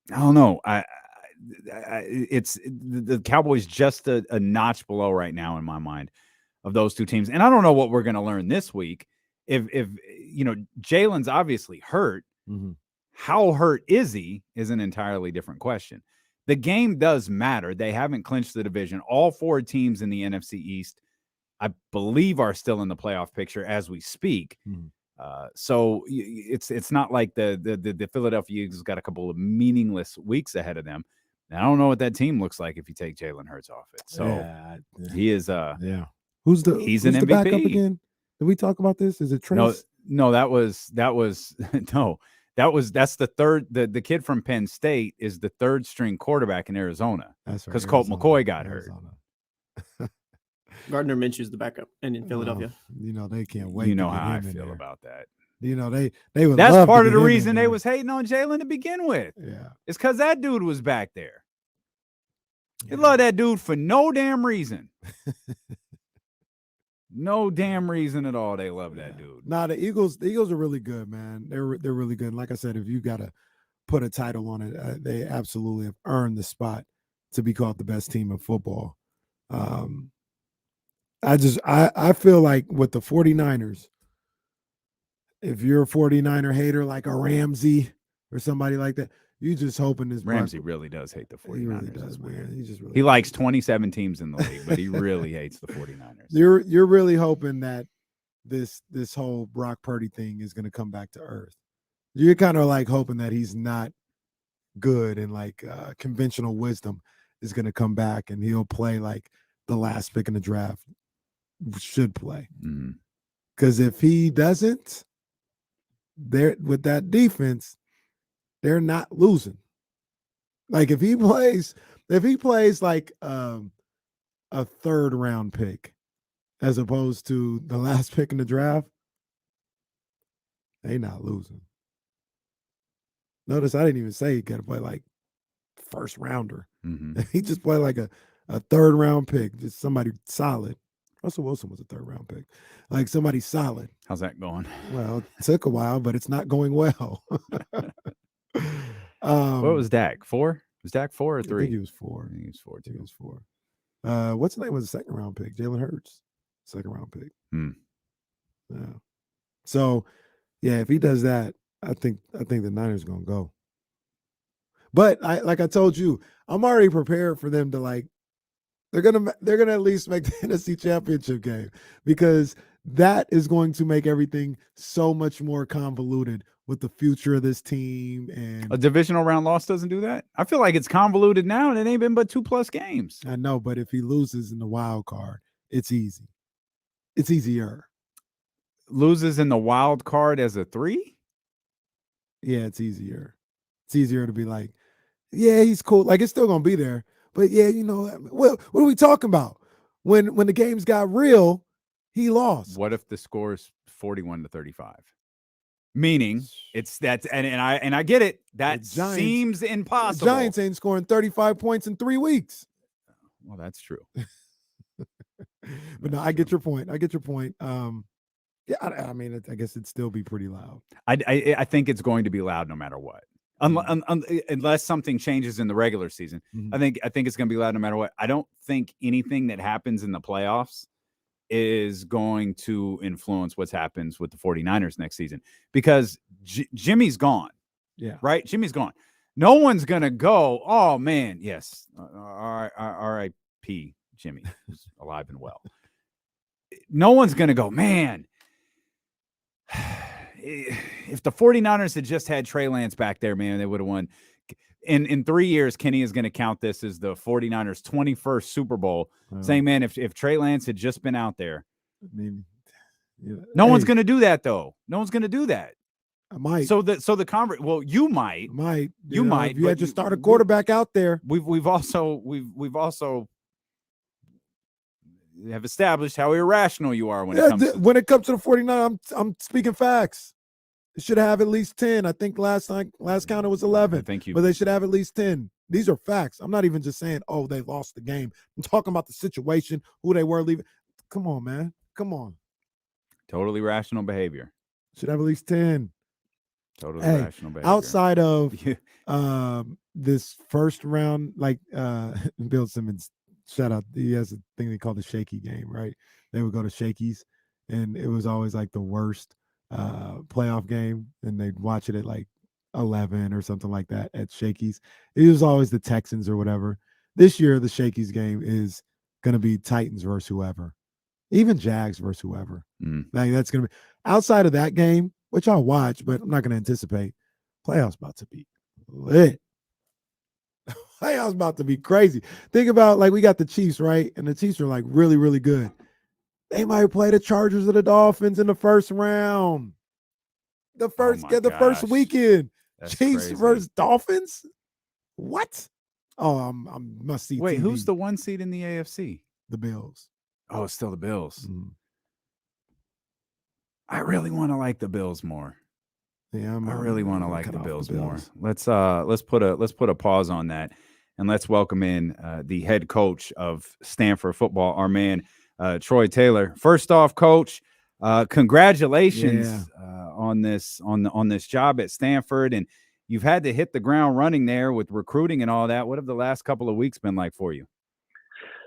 B: don't know. It's the Cowboys just a notch below right now in my mind of those 2 teams. And I don't know what we're going to learn this week. If Jalen's obviously hurt. How hurt is he is an entirely different question. the game does matter. They haven't clinched the division. All 4 teams in the NFC East, I believe, are still in the playoff picture as we speak. So it's not like the Philadelphia Eagles got a couple of meaningless weeks ahead of them. And I don't know what that team looks like if you take Jalen Hurts off it. So he is
A: He's
B: an
A: the
B: MVP.
A: backup again? Did we talk about this? Is it Trace?
B: No, that was no. That's the third. The kid from Penn State is the 3rd string quarterback in Arizona.
A: That's right.
B: Because Colt McCoy got hurt.
C: Gardner Minshew's the backup, and in Philadelphia.
A: They can't wait.
B: You know
A: to get
B: how I
A: him in
B: feel
A: there.
B: about that.
A: They would.
B: That's
A: love
B: part
A: to
B: of the
A: get him
B: reason
A: in
B: they
A: there.
B: was hating on Jalen to begin with.
A: Yeah,
B: it's because that dude was back there. They love that dude for no damn reason. No damn reason at all. They love that dude.
A: Nah, the Eagles are really good, man. They're really good. And like I said, if you got to put a title on it, they absolutely have earned the spot to be called the best team in football. I feel like with the 49ers, if you're a 49er hater like a Ramsey or somebody like that, you just hoping this
B: Ramsey really does hate the 49ers.
A: He really does, man.
B: He likes 27 teams in the league, but he really hates the 49ers.
A: You're really hoping that this whole Brock Purdy thing is going to come back to earth. You're kind of like hoping that he's not good and like conventional wisdom is going to come back and he'll play like the last pick in the draft should play. Because if he doesn't, with that defense, they're not losing. Like if he plays like a 3rd round pick as opposed to the last pick in the draft, they not losing. Notice I didn't even say he got to play like 1st rounder. He just played like a 3rd round pick, just somebody solid. Russell Wilson was a 3rd round pick, like somebody solid.
B: How's that going?
A: Well, it took a while, but it's not going well.
B: What was Dak? 4? Was Dak 4 or 3?
A: I think he was 4.
B: I think he was 4 too.
A: He was 4. What's the name? Was a 2nd round pick? Jalen Hurts, 2nd round pick. Yeah. So, yeah, if he does that, I think the Niners are gonna go. But like I told you, I'm already prepared for them to like. They're gonna at least make the NFC Championship game because that is going to make everything so much more convoluted with the future of this team. And
B: a divisional round loss doesn't do that. I feel like it's convoluted now, and it ain't been but 2+ games.
A: I know, but if he loses in the wild card, it's easy. It's easier.
B: Loses in the wild card as a 3?
A: Yeah, it's easier. It's easier to be like, yeah, he's cool. Like it's still gonna be there. But yeah, what are we talking about? When the games got real, he lost.
B: What if the score is 41-35? Meaning it's that, and I get it. That seems impossible.
A: The Giants ain't scoring 35 points in 3 weeks.
B: Well, that's true.
A: But no, I get your point. Yeah, I mean, I guess it'd still be pretty loud.
B: I think it's going to be loud no matter what. Unless something changes in the regular season. I think it's going to be loud no matter what. I don't think anything that happens in the playoffs is going to influence what happens with the 49ers next season because Jimmy's gone.
A: Yeah.
B: Right? Jimmy's gone. No one's going to go, oh, man, yes, R.I.P. Jimmy, who's alive and well. No one's going to go, man, if the 49ers had just had Trey Lance back there, man, they would have won. In 3 years, Kenny is going to count this as the 49ers' 21st Super Bowl, saying, man, if Trey Lance had just been out there.
A: I mean,
B: no one's going to do that, though. No one's going to do that.
A: I might.
B: So the conference. Well, you might.
A: You might. If you had to start a quarterback out there.
B: We've also have established how irrational you are when it comes to
A: the 49ers. I'm speaking facts. They should have at least 10. I think last count it was 11. But they should have at least 10. These are facts. I'm not even just saying, oh, they lost the game. I'm talking about the situation, who they were leaving. Come on, man. Come on.
B: Totally rational behavior.
A: Should have at least 10.
B: Totally rational behavior.
A: Outside of this first round, like Bill Simmons, shout out, he has a thing they call the shaky game, right? They would go to shakies, and it was always like the worst playoff game, and they'd watch it at like 11 or something like that at Shakey's. It was always the Texans or whatever. This year, the Shakey's game is going to be Titans versus whoever, even Jags versus whoever. Like, that's going to be outside of that game, which I'll watch, but I'm not going to anticipate. Playoffs about to be lit. Playoffs about to be crazy. Think about, like, we got the Chiefs, right? And the Chiefs are like really, really good. They might play the Chargers or the Dolphins in the first round. The first weekend.
B: That's
A: Chiefs
B: crazy.
A: versus Dolphins? What? Oh, I'm must see.
B: Wait,
A: TV.
B: who's the 1 seed in the AFC?
A: The Bills.
B: Oh, it's still the Bills. I really want to like the Bills more.
A: Yeah,
B: I really want to like the
A: cut off
B: Bills
A: the
B: more.
A: Bills.
B: Let's put a pause on that, and let's welcome in the head coach of Stanford football, our man Troy Taylor. First off, Coach, congratulations on this job at Stanford, and you've had to hit the ground running there with recruiting and all that. What have the last couple of weeks been like for you?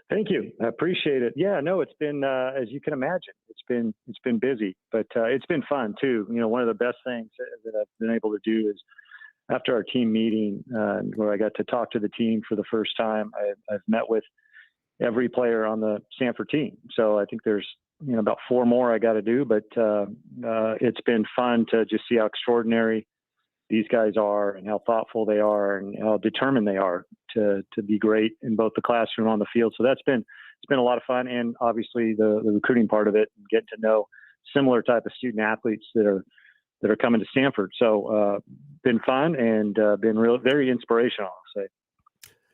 N: Thank you. I appreciate it. Yeah, no, it's been, as you can imagine, it's been busy, but it's been fun too. You know, one of the best things that I've been able to do is after our team meeting, where I got to talk to the team for the first time, I've met with every player on the Stanford team. So I think there's, about 4 more I got to do, but it's been fun to just see how extraordinary these guys are and how thoughtful they are and how determined they are to be great in both the classroom and on the field. So it's been a lot of fun, and obviously the recruiting part of it, and getting to know similar type of student athletes that are coming to Stanford. So been fun and been very inspirational, I'll say.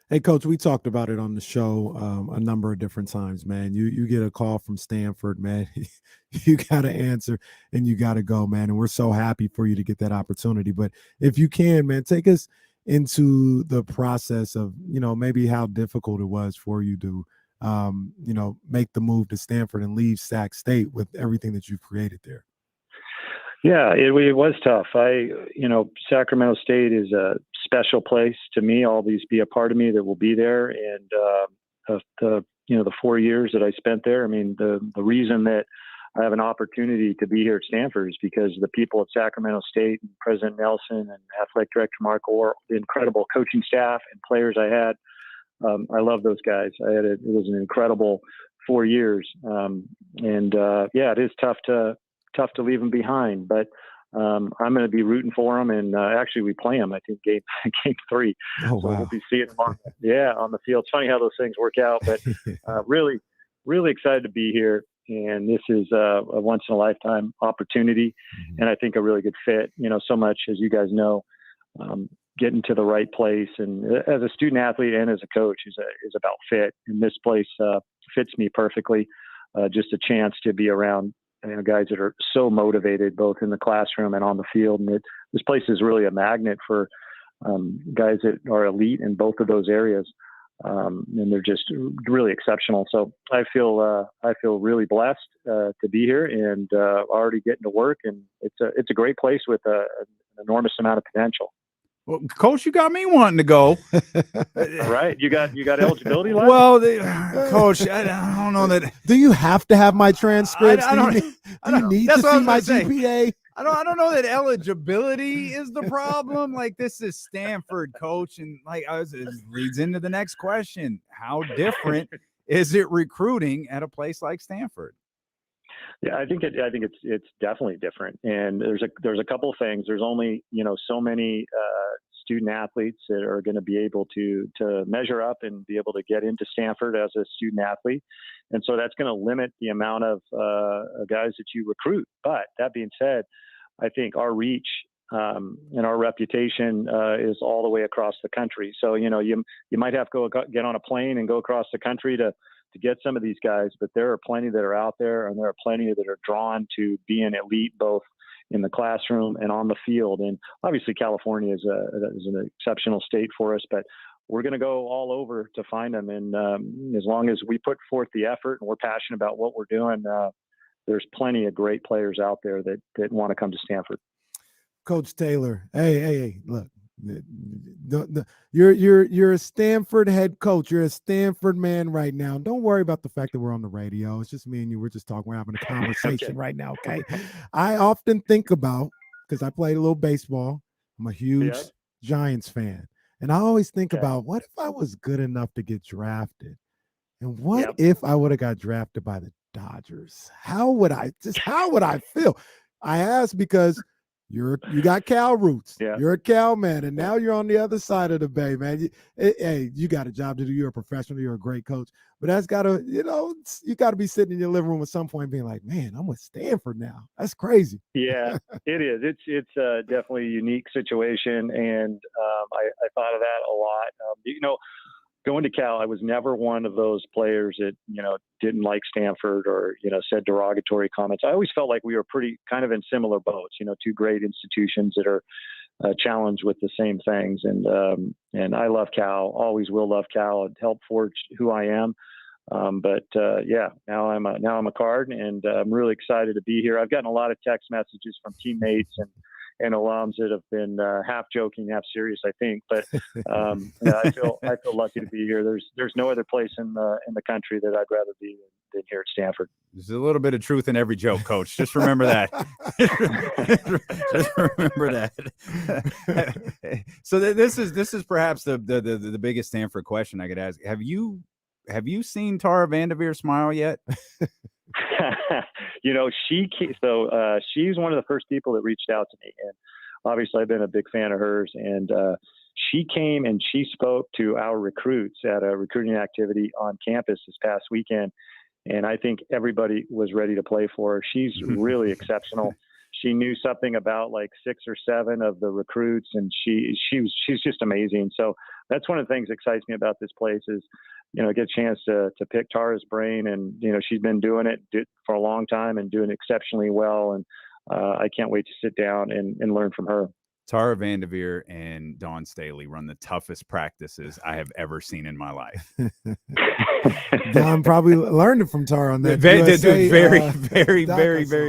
A: Hey, Coach, we talked about it on the show a number of different times, man. You get a call from Stanford, man. You got to answer and you got to go, man. And we're so happy for you to get that opportunity. But if you can, man, take us into the process of, maybe how difficult it was for you to, make the move to Stanford and leave Sac State with everything that you've created there.
N: Yeah, it was tough. Sacramento State is a special place to me. Always be a part of me that will be there. And the 4 years that I spent there, I mean, the reason that I have an opportunity to be here at Stanford is because the people at Sacramento State, and President Nelson and Athletic Director Mark Orr, the incredible coaching staff and players I had. I love those guys. It was an incredible 4 years. It is tough to leave them behind, but I'm going to be rooting for them. And actually, we play them, I think, game 3.
A: Oh,
N: so
A: wow.
N: we'll be seeing them on the field. It's funny how those things work out, but really, really excited to be here. And this is a once in a lifetime opportunity. And I think a really good fit, so much, as you guys know, getting to the right place. And as a student athlete and as a coach is about fit. And this place fits me perfectly. Just a chance to be around guys that are so motivated, both in the classroom and on the field. And this place is really a magnet for guys that are elite in both of those areas. And they're just really exceptional. So I feel really blessed to be here and already getting to work. And it's a great place with an enormous amount of potential.
B: Well, Coach, you got me wanting to go.
N: Right? You got eligibility left?
B: Well, Coach, I don't know that.
A: Do you have to have my transcripts?
B: I don't.
A: Do you need to see my GPA?
B: I don't know that eligibility is the problem. Like, this is Stanford, Coach, and it leads into the next question: how different is it recruiting at a place like Stanford?
N: Yeah, I think it's definitely different, and there's a couple of things. There's only so many student athletes that are going to be able to measure up and be able to get into Stanford as a student athlete, and so that's going to limit the amount of guys that you recruit. But that being said, I think our reach and our reputation is all the way across the country. So you might have to go get on a plane and go across the country to get some of these guys, but there are plenty that are out there, and there are plenty that are drawn to being elite, both in the classroom and on the field. And obviously California is an exceptional state for us, but we're going to go all over to find them. And as long as we put forth the effort and we're passionate about what we're doing, there's plenty of great players out there that want to come to Stanford.
A: Coach Taylor, hey, look. You're a Stanford head coach. You're a Stanford man right now. Don't worry about the fact that we're on the radio. It's just me and you. We're just talking. We're having a conversation right now. Okay. I often think about, because I played a little baseball, I'm a huge
N: Yeah.
A: Giants fan. And I always think
N: Okay.
A: about, what if I was good enough to get drafted? And what
N: Yep.
A: if I would have got drafted by the Dodgers? How would I feel? I ask because you got Cal roots.
N: Yeah.
A: You're a Cal man, and
N: Yeah.
A: now you're on the other side of the bay, man. Hey, you got a job to do. You're a professional. You're a great coach. But that's got to, you got to be sitting in your living room at some point being like, man, I'm with Stanford now. That's crazy.
N: Yeah, it is. It's definitely a unique situation, and I thought of that a lot. Going to Cal, I was never one of those players that didn't like Stanford or said derogatory comments. I always felt like we were pretty kind of in similar boats. Two great institutions that are challenged with the same things, and I love Cal. Always will love Cal. It helped forge who I am. Yeah, now I'm a Card, and I'm really excited to be here. I've gotten a lot of text messages from teammates and alums that have been half joking, half serious, I think. But yeah, I feel lucky to be here. There's no other place in the country that I'd rather be than here at Stanford.
B: There's a little bit of truth in every joke, Coach. Just remember that. Just remember that. So this is perhaps the biggest Stanford question I could ask. Have you seen Tara Vanderveer smile yet?
N: She's one of the first people that reached out to me, and obviously I've been a big fan of hers. And she came and she spoke to our recruits at a recruiting activity on campus this past weekend, and I think everybody was ready to play for her. She's really exceptional. She knew something about like 6 or 7 of the recruits, and she's just amazing. So that's one of the things that excites me about this place is, get a chance to pick Tara's brain, and she's been doing it for a long time and doing exceptionally well. And I can't wait to sit down and learn from her.
B: Tara Vanderveer and Dawn Staley run the toughest practices I have ever seen in my life.
A: Don probably learned it from Tara on that.
B: Very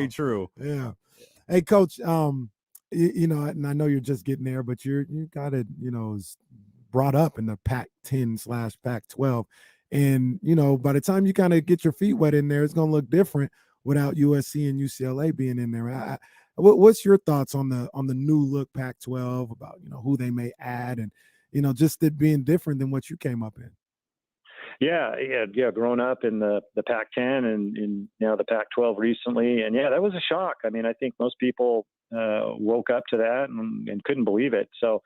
B: true.
A: Yeah. Hey, Coach. And I know you're just getting there, but you got it. Brought up in the Pac-10/Pac-12, and by the time you kind of get your feet wet in there, it's going to look different without USC and UCLA being in there. What's your thoughts on the new look Pac-12, about who they may add, and just it being different than what you came up in?
N: Yeah. Growing up in the Pac-10 and the Pac-12 recently, and that was a shock. I mean, I think most people woke up to that and couldn't believe it. So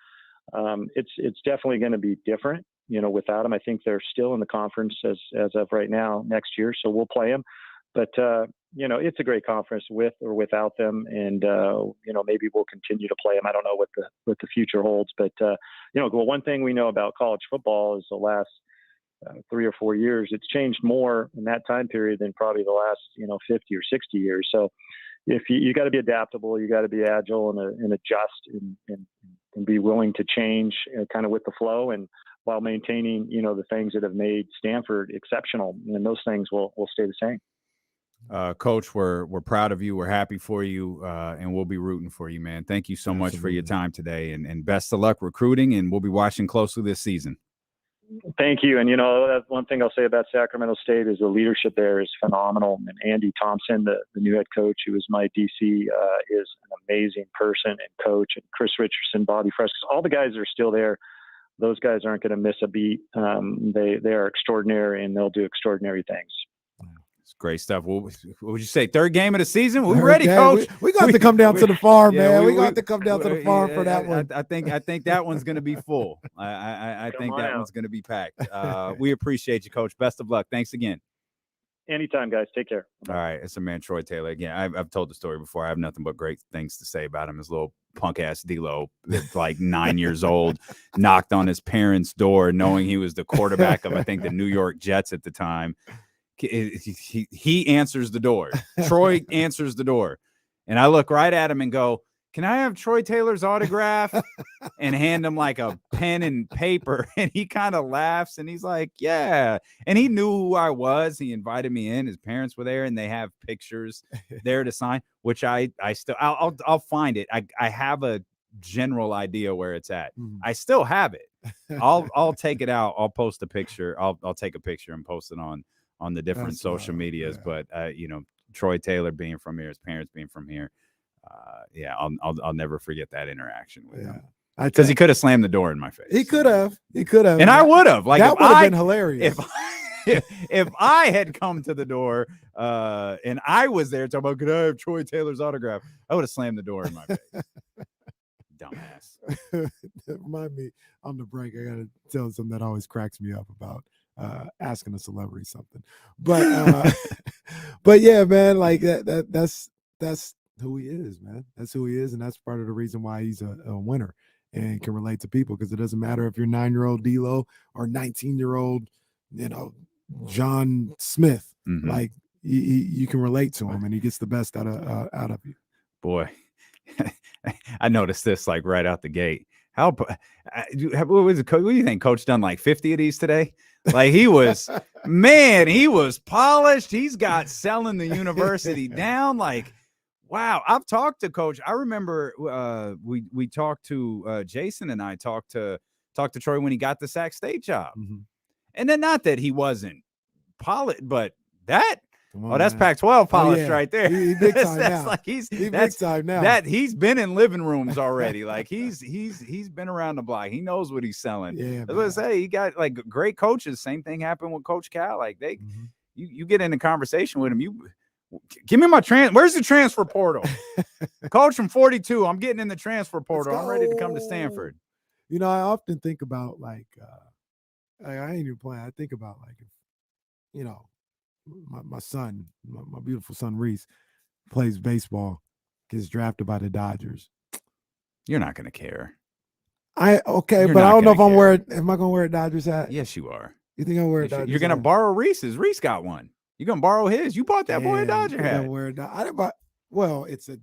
N: it's definitely going to be different. Without them, I think they're still in the conference as of right now next year, so we'll play them. But it's a great conference with or without them, and maybe we'll continue to play them. I don't know what the future holds, but one thing we know about college football is the last 3 or 4 years, it's changed more in that time period than probably the last 50 or 60 years. So if you got to be adaptable, you got to be agile and adjust and be willing to change kind of with the flow, and while maintaining the things that have made Stanford exceptional, and those things will stay the same.
B: Coach, we're proud of you. We're happy for you, and we'll be rooting for you, man. Thank you so much for your time today, and best of luck recruiting, and we'll be watching closely this season.
N: Thank you. And, that's one thing I'll say about Sacramento State is the leadership there is phenomenal. And Andy Thompson, the new head coach, who was my DC, is an amazing person and coach. And Chris Richardson, Bobby Frescas, all the guys that are still there, those guys aren't going to miss a beat. They are extraordinary, and they'll do extraordinary things.
B: It's great stuff. What would you say? Third game of the season? We're ready, Coach.
A: We got to come down to the farm, man. We got to come down to the farm for that one.
B: I think that one's going to be full. I think that one's going to be packed. We appreciate you, Coach. Best of luck. Thanks again.
N: Anytime, guys. Take care.
B: All right. It's a man, Troy Taylor. Again, I've told the story before. I have nothing but great things to say about him. His little punk-ass D-Lo, like 9 years old, knocked on his parents' door knowing he was the quarterback of, I think, the New York Jets at the time. He answers the door. Troy answers the door. And I look right at him and go, "Can I have Troy Taylor's autograph?" and hand him like a pen and paper. And he kind of laughs and he's like, "Yeah." And he knew who I was. He invited me in. His parents were there, and they have pictures there to sign, which I'll find it. I have a general idea where it's at. I still have it. I'll take it out. I'll post a picture. I'll take a picture and post it on the different social medias. Yeah. But Troy Taylor being from here, his parents being from here, Yeah, I'll never forget that interaction with him.
A: Because
B: Because he could have slammed the door in my face.
A: He could have. He could have.
B: And I would have. Like,
A: that
B: if
A: would have
B: I
A: been hilarious.
B: if I had come to the door and I was there talking about, could I have Troy Taylor's autograph? I would have slammed the door in my face. Dumbass.
A: Remind me on the break. I gotta tell something that always cracks me up about asking a celebrity something. But but yeah, man, like that's who he is, man. That's who he is, and that's part of the reason why he's a winner and can relate to people, because it doesn't matter if you're 9-year-old D'Lo or 19-year-old, John Smith.
B: Mhm.
A: Like you can relate to him, and he gets the best out of you.
B: Boy, I noticed this like right out the gate. What was it? What do you think? Coach done like 50 of these today? Like he was, man, he was polished. He's got selling the university down. Like, wow. I've talked to Coach. I remember we talked to Jason, and I talked to Troy when he got the Sac State job.
A: Mm-hmm.
B: And then not that he wasn't polished, but that. That's
A: man.
B: Pac-12 polished right there.
A: He big time
B: that's
A: now.
B: like
A: He's big time now.
B: That he's been in living rooms already. Like he's been around the block. He knows what he's selling.
A: Yeah,
B: I was gonna say, he got like great coaches. Same thing happened with Coach Cal. Like you get in a conversation with him. You give me my where's the transfer portal? Coach from 42. I'm getting in the transfer portal. I'm ready to come to Stanford.
A: I often think about like I ain't even playing. I think about like if my son, my beautiful son Reese, plays baseball, gets drafted by the Dodgers.
B: You're not gonna care.
A: But I don't know if I'm wearing. Am I gonna wear a Dodgers hat?
B: Yes, you are.
A: You think I'm wearing a Dodgers?
B: You're gonna borrow Reese's. Reese got one. You're gonna borrow his. You bought that boy a Dodger hat.
A: I didn't buy. Well, it's a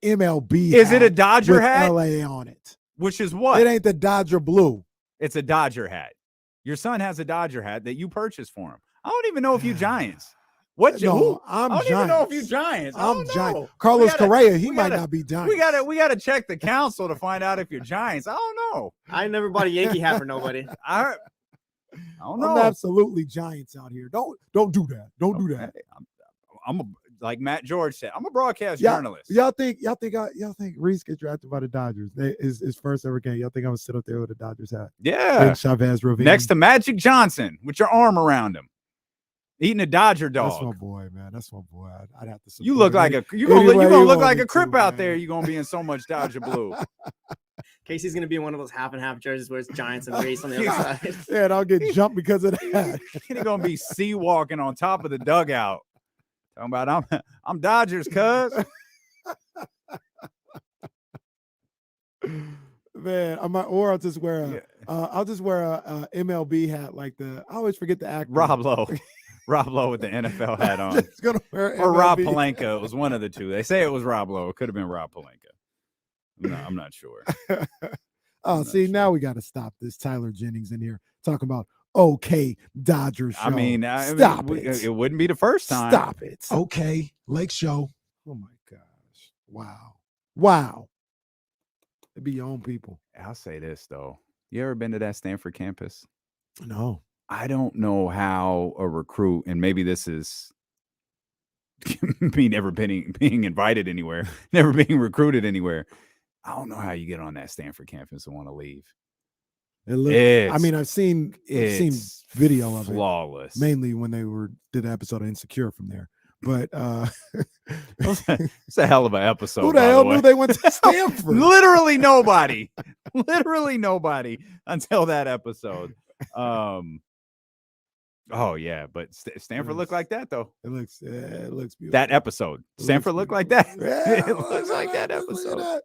A: MLB.
B: Is
A: hat
B: it a Dodger
A: with
B: hat?
A: LA on it.
B: Which is what?
A: It ain't the Dodger blue.
B: It's a Dodger hat. Your son has a Dodger hat that you purchased for him. I don't even know if you Giants. What?
A: No,
B: I don't even know if you Giants.
A: I'm Giants. Carlos Correa, he might not be Giants.
B: We gotta check the council to find out if you're Giants. I don't know.
C: I never bought a Yankee hat for nobody.
B: I don't know.
A: I'm absolutely Giants out here. Don't do that. Don't do that.
B: I'm like Matt George said, I'm a broadcast journalist.
A: Y'all think Reese get drafted by the Dodgers? His first ever game. Y'all think I'm gonna sit up there with a Dodgers hat?
B: Yeah.
A: Chavez Ravine.
B: Next to Magic Johnson with your arm around him. Eating a Dodger dog.
A: That's my boy, man. That's my boy. I'd have to support
B: You look like you're gonna look like a Crip out there. You're gonna be in so much Dodger blue.
C: Casey's gonna be in one of those half and half jerseys where it's Giants and Reese on the other side.
A: Yeah, and I'll get jumped because of that.
B: He's gonna be sea walking on top of the dugout. Talking about I'm Dodgers, cuz.
A: Man, I'll just wear a MLB hat like I always forget the actor.
B: Rob Lowe. Rob Lowe with the NFL hat on.
A: Or
B: Rob Pelinka. It was one of the two. They say it was Rob Lowe. It could have been Rob Pelinka. I'm not sure.
A: Now we got to stop this. Tyler Jennings in here talking about okay Dodgers show.
B: I mean,
A: stop it.
B: It wouldn't be the first time.
A: Stop it. Okay, Lake Show. Oh my gosh! Wow. It'd be your own people.
B: I'll say this though. You ever been to that Stanford campus?
A: No.
B: I don't know how a recruit, and maybe this is me never being invited anywhere, never being recruited anywhere. I don't know how you get on that Stanford campus and want to leave.
A: I've seen video of
B: flawless.
A: It. Mainly when they did an episode of Insecure from there. But
B: it's a hell of an episode.
A: Who the hell knew they went to Stanford?
B: Literally nobody. Literally nobody until that episode. Oh yeah, but Stanford looked like that though.
A: It looks beautiful.
B: That episode, Stanford looked like that.
A: Yeah,
B: it looks like that episode.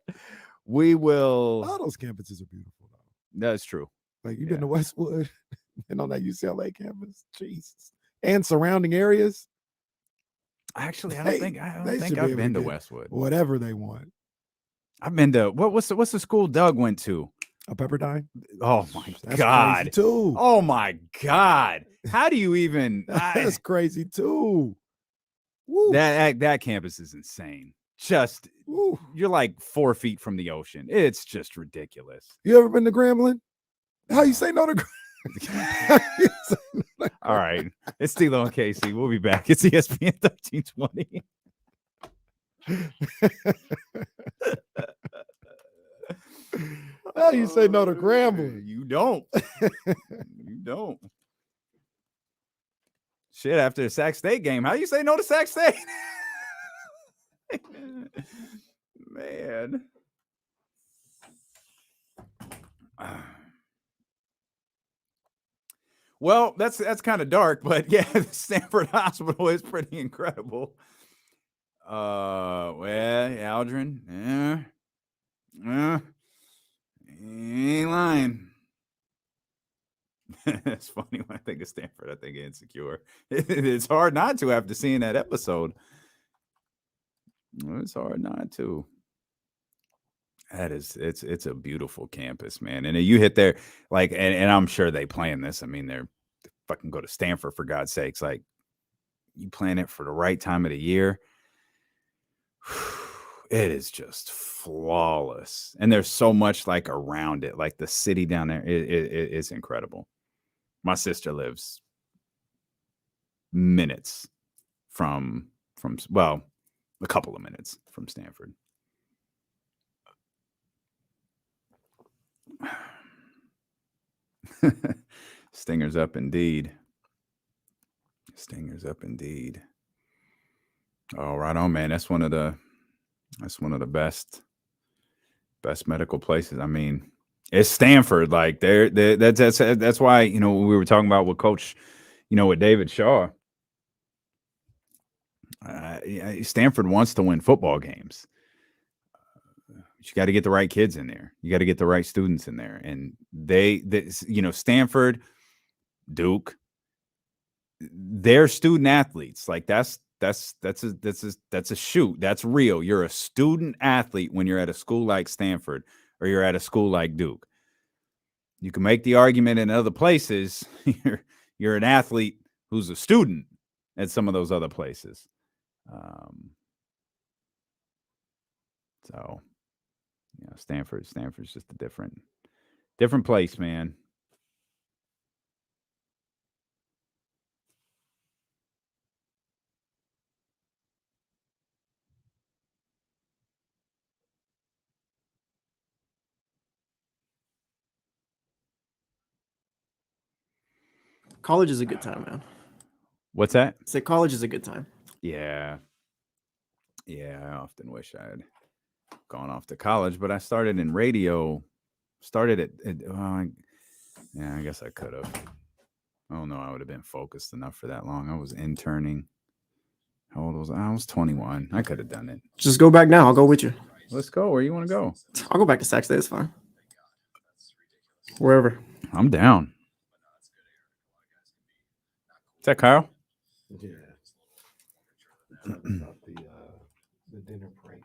B: We will.
A: All those campuses are beautiful though.
B: That's true.
A: Like you've been to Westwood and on that UCLA campus, Jesus, and surrounding areas.
B: Actually, I don't think I've been to Westwood.
A: Whatever they want.
B: I've been to what's the school Doug went to?
A: A Pepperdine.
B: Oh my
A: That's
B: God!
A: crazy too.
B: Oh my God! How do you even?
A: That's crazy too.
B: Woo. That campus is insane. Just you're like 4 feet from the ocean. It's just ridiculous.
A: You ever been to Grambling? How you say no to Grambling?
B: All right, it's D'Lo and Casey. We'll be back. It's ESPN 1320.
A: How you say no to Grambling?
B: You don't. You don't. Shit, after the Sac State game, how you say no to Sac State? Man. Well, that's kind of dark, but yeah, the Stanford Hospital is pretty incredible. Well, Aldrin, ain't lying. It's funny when I think of Stanford, I think of Insecure. It's hard not to after seeing that episode. It's hard not to. It's a beautiful campus, man. And you hit there, like, and I'm sure they plan this. I mean, they're fucking go to Stanford for God's sakes. Like, you plan it for the right time of the year. It is just flawless. And there's so much like around it. Like the city down there, it's incredible. My sister lives minutes from well, a couple of minutes from Stanford. Stingers up indeed. Stingers up indeed. Oh, right on, man. That's one of the best medical places. I mean, it's Stanford. Like that's why, you know, we were talking about with Coach, you know, with David Shaw. Stanford wants to win football games. You got to get the right kids in there. You got to get the right students in there. And they you know, Stanford, Duke, they're student athletes. Like that's a shoot. That's real. You're a student athlete when you're at a school like Stanford or you're at a school like Duke. You can make the argument in other places. You're an athlete who's a student at some of those other places. So, you know, Stanford's just a different place, man.
C: College is a good time, man.
B: What's that?
C: Say college is a good time.
B: Yeah. Yeah, I often wish I had gone off to college, but I started in radio. Yeah, I guess I could have. I don't know. I would have been focused enough for that long. I was interning. How old was I? I was 21. I could have done it.
C: Just go back now. I'll go with you.
B: Let's go. Where you want to go?
C: I'll go back to Sac State. It's fine. Wherever.
B: I'm down. Is that Kyle?
A: Yeah. The dinner break.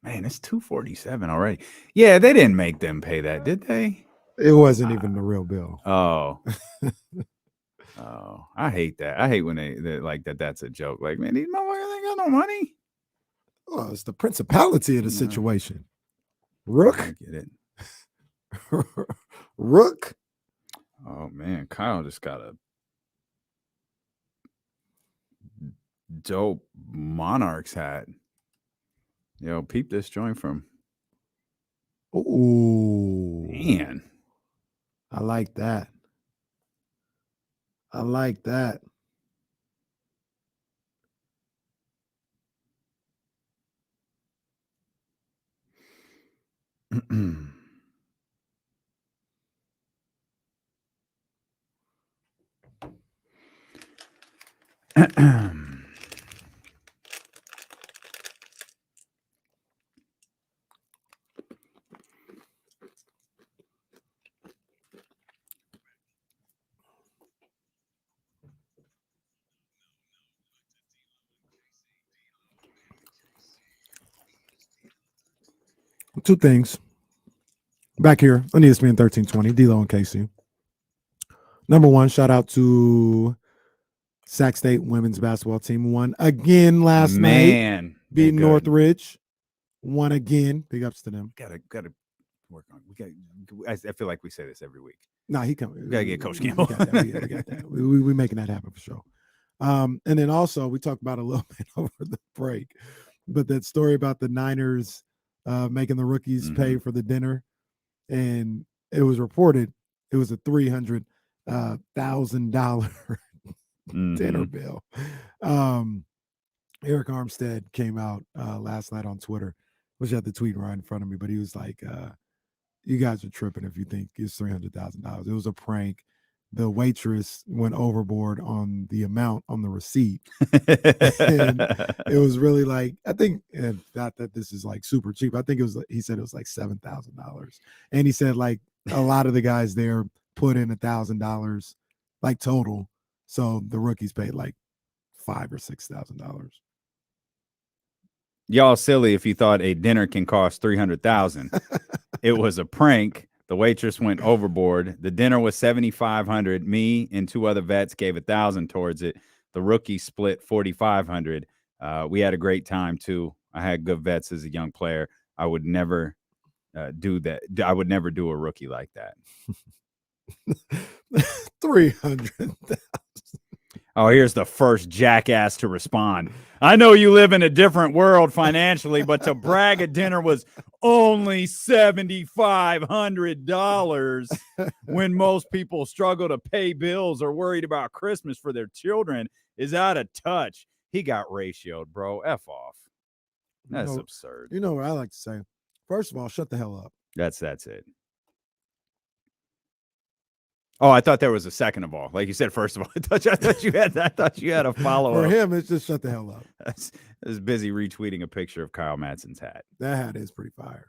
B: Man, it's 2:47 already. Yeah, they didn't make them pay that, did they?
A: It wasn't even the real bill.
B: Oh. Oh, I hate that. I hate when they're like that. That's a joke. Like, man, these motherfuckers ain't got no money.
A: Well, it's the principality of the situation. Rook.
B: I get it.
A: Rook.
B: Oh man, Kyle just got a dope Monarchs hat. Yo, peep this joint from.
A: Ooh,
B: man,
A: I like that. I like that. Two things. Back here on ESPN 1320, D-Lo and Casey. Number one, shout out to Sac State women's basketball team. Won again last night. Beat Northridge. Won again. Big ups to them.
B: Gotta work on. I feel like we say this every week.
A: Nah, he coming.
B: We gotta get Coach Campbell.
A: We got that. We making that happen for sure. And then also we talked about a little bit over the break. that story about the Niners making the rookies pay for the dinner, and it was reported it was a $300,000 dinner bill. Eric Armstead came out last night on Twitter. Wish I had the tweet right in front of me, but he was like, you guys are tripping if you think it's $300,000. It was a prank. The waitress went overboard on the amount on the receipt. And it was really like, I think, and not that this is like super cheap. I think he said it was like $7,000. And he said like a lot of the guys there put in $1,000 like total. So the rookies paid like $5,000 or $6,000.
B: Y'all silly if you thought a dinner can cost $300,000. It was a prank. The waitress went overboard. The dinner was $7,500. Me and two other vets gave $1,000 towards it. The rookie split $4,500. We had a great time too. I had good vets as a young player. I would never do that. I would never do a rookie like that.
A: 300,000.
B: Oh, here's the first jackass to respond. I know you live in a different world financially, but to brag a dinner was only $7,500 when most people struggle to pay bills or worried about Christmas for their children is out of touch. He got ratioed, bro. F off. That's absurd.
A: You know what I like to say? First of all, shut the hell up.
B: That's it. Oh, I thought there was a second of all. Like you said, first of all, I thought you had a follow-up.
A: For him, it's just shut the hell up.
B: I was busy retweeting a picture of Kyle Madsen's hat.
A: That hat is pretty fire.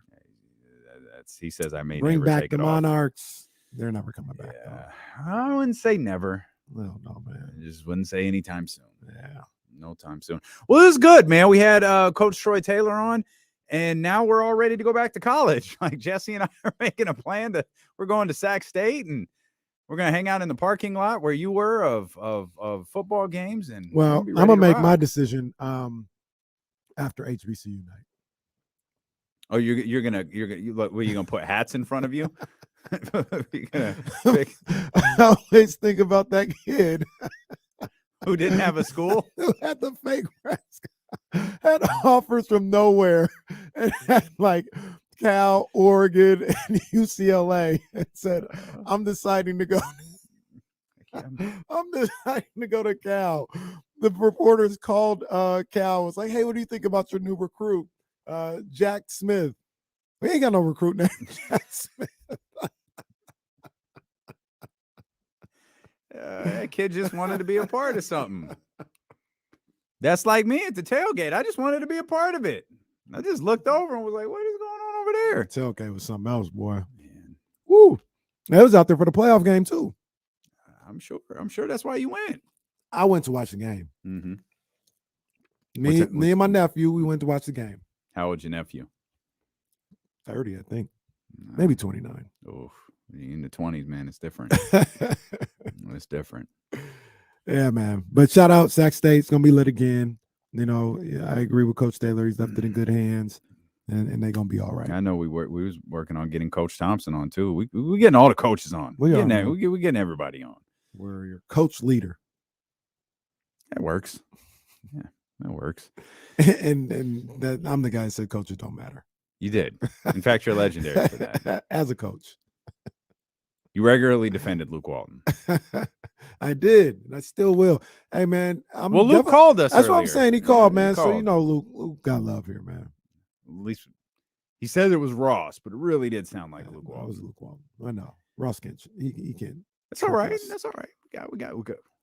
B: He says I may
A: bring
B: never
A: back
B: take
A: the
B: it off.
A: Monarchs. They're never coming back.
B: Yeah. I wouldn't say never.
A: No, man.
B: I just wouldn't say anytime soon.
A: Yeah.
B: No time soon. Well, this is good, man. We had Coach Troy Taylor on, and now we're all ready to go back to college. Like Jesse and I are making a plan we're going to Sac State, and we're going to hang out in the parking lot where you were of football games. And
A: well, I'm going to make my decision after HBCU night.
B: Oh, you're gonna put hats in front of you?
A: I always think about that kid
B: who didn't have a school,
A: who had the fake mask, had offers from nowhere, and had like Cal, Oregon, and UCLA, and said, "I'm deciding to go. I'm deciding to go to Cal." The reporters called Cal. Was like, "Hey, what do you think about your new recruit, Jack Smith?" We ain't got no recruit named Jack Smith.
B: That kid just wanted to be a part of something. That's like me at the tailgate. I just wanted to be a part of it. I just looked over and was like, what is going on over there?
A: Tailgate was something else, boy. Man. Woo. It was out there for the playoff game, too.
B: I'm sure that's why you went.
A: I went to watch the game.
B: Mm-hmm.
A: Me and my nephew, we went to watch the game.
B: How old's your nephew?
A: 30, I think. Maybe 29.
B: Oh, in the 20s, man. It's different. It's different.
A: Yeah, man. But shout out Sac State. It's going to be lit again. You know, I agree with Coach Taylor. He's left it in good hands, and they're going to be all right.
B: I know we was working on getting Coach Thompson on, too. We're getting all the coaches on. We're getting everybody on.
A: We're your coach leader.
B: That works. Yeah, that works.
A: and that I'm the guy that said coaches don't matter.
B: You did. In fact, you're legendary for that.
A: As a coach.
B: You regularly defended Luke Walton.
A: I did. And I still will. Hey, man.
B: Luke called us.
A: That's
B: earlier.
A: What I'm saying. He called, man.
B: Called.
A: So, you know, Luke got love here, man.
B: At least he said it was Ross, but it really did sound like Luke Walton.
A: It was Luke Walton. I know. Ross can't. He can't.
B: That's all right. That's all right. We got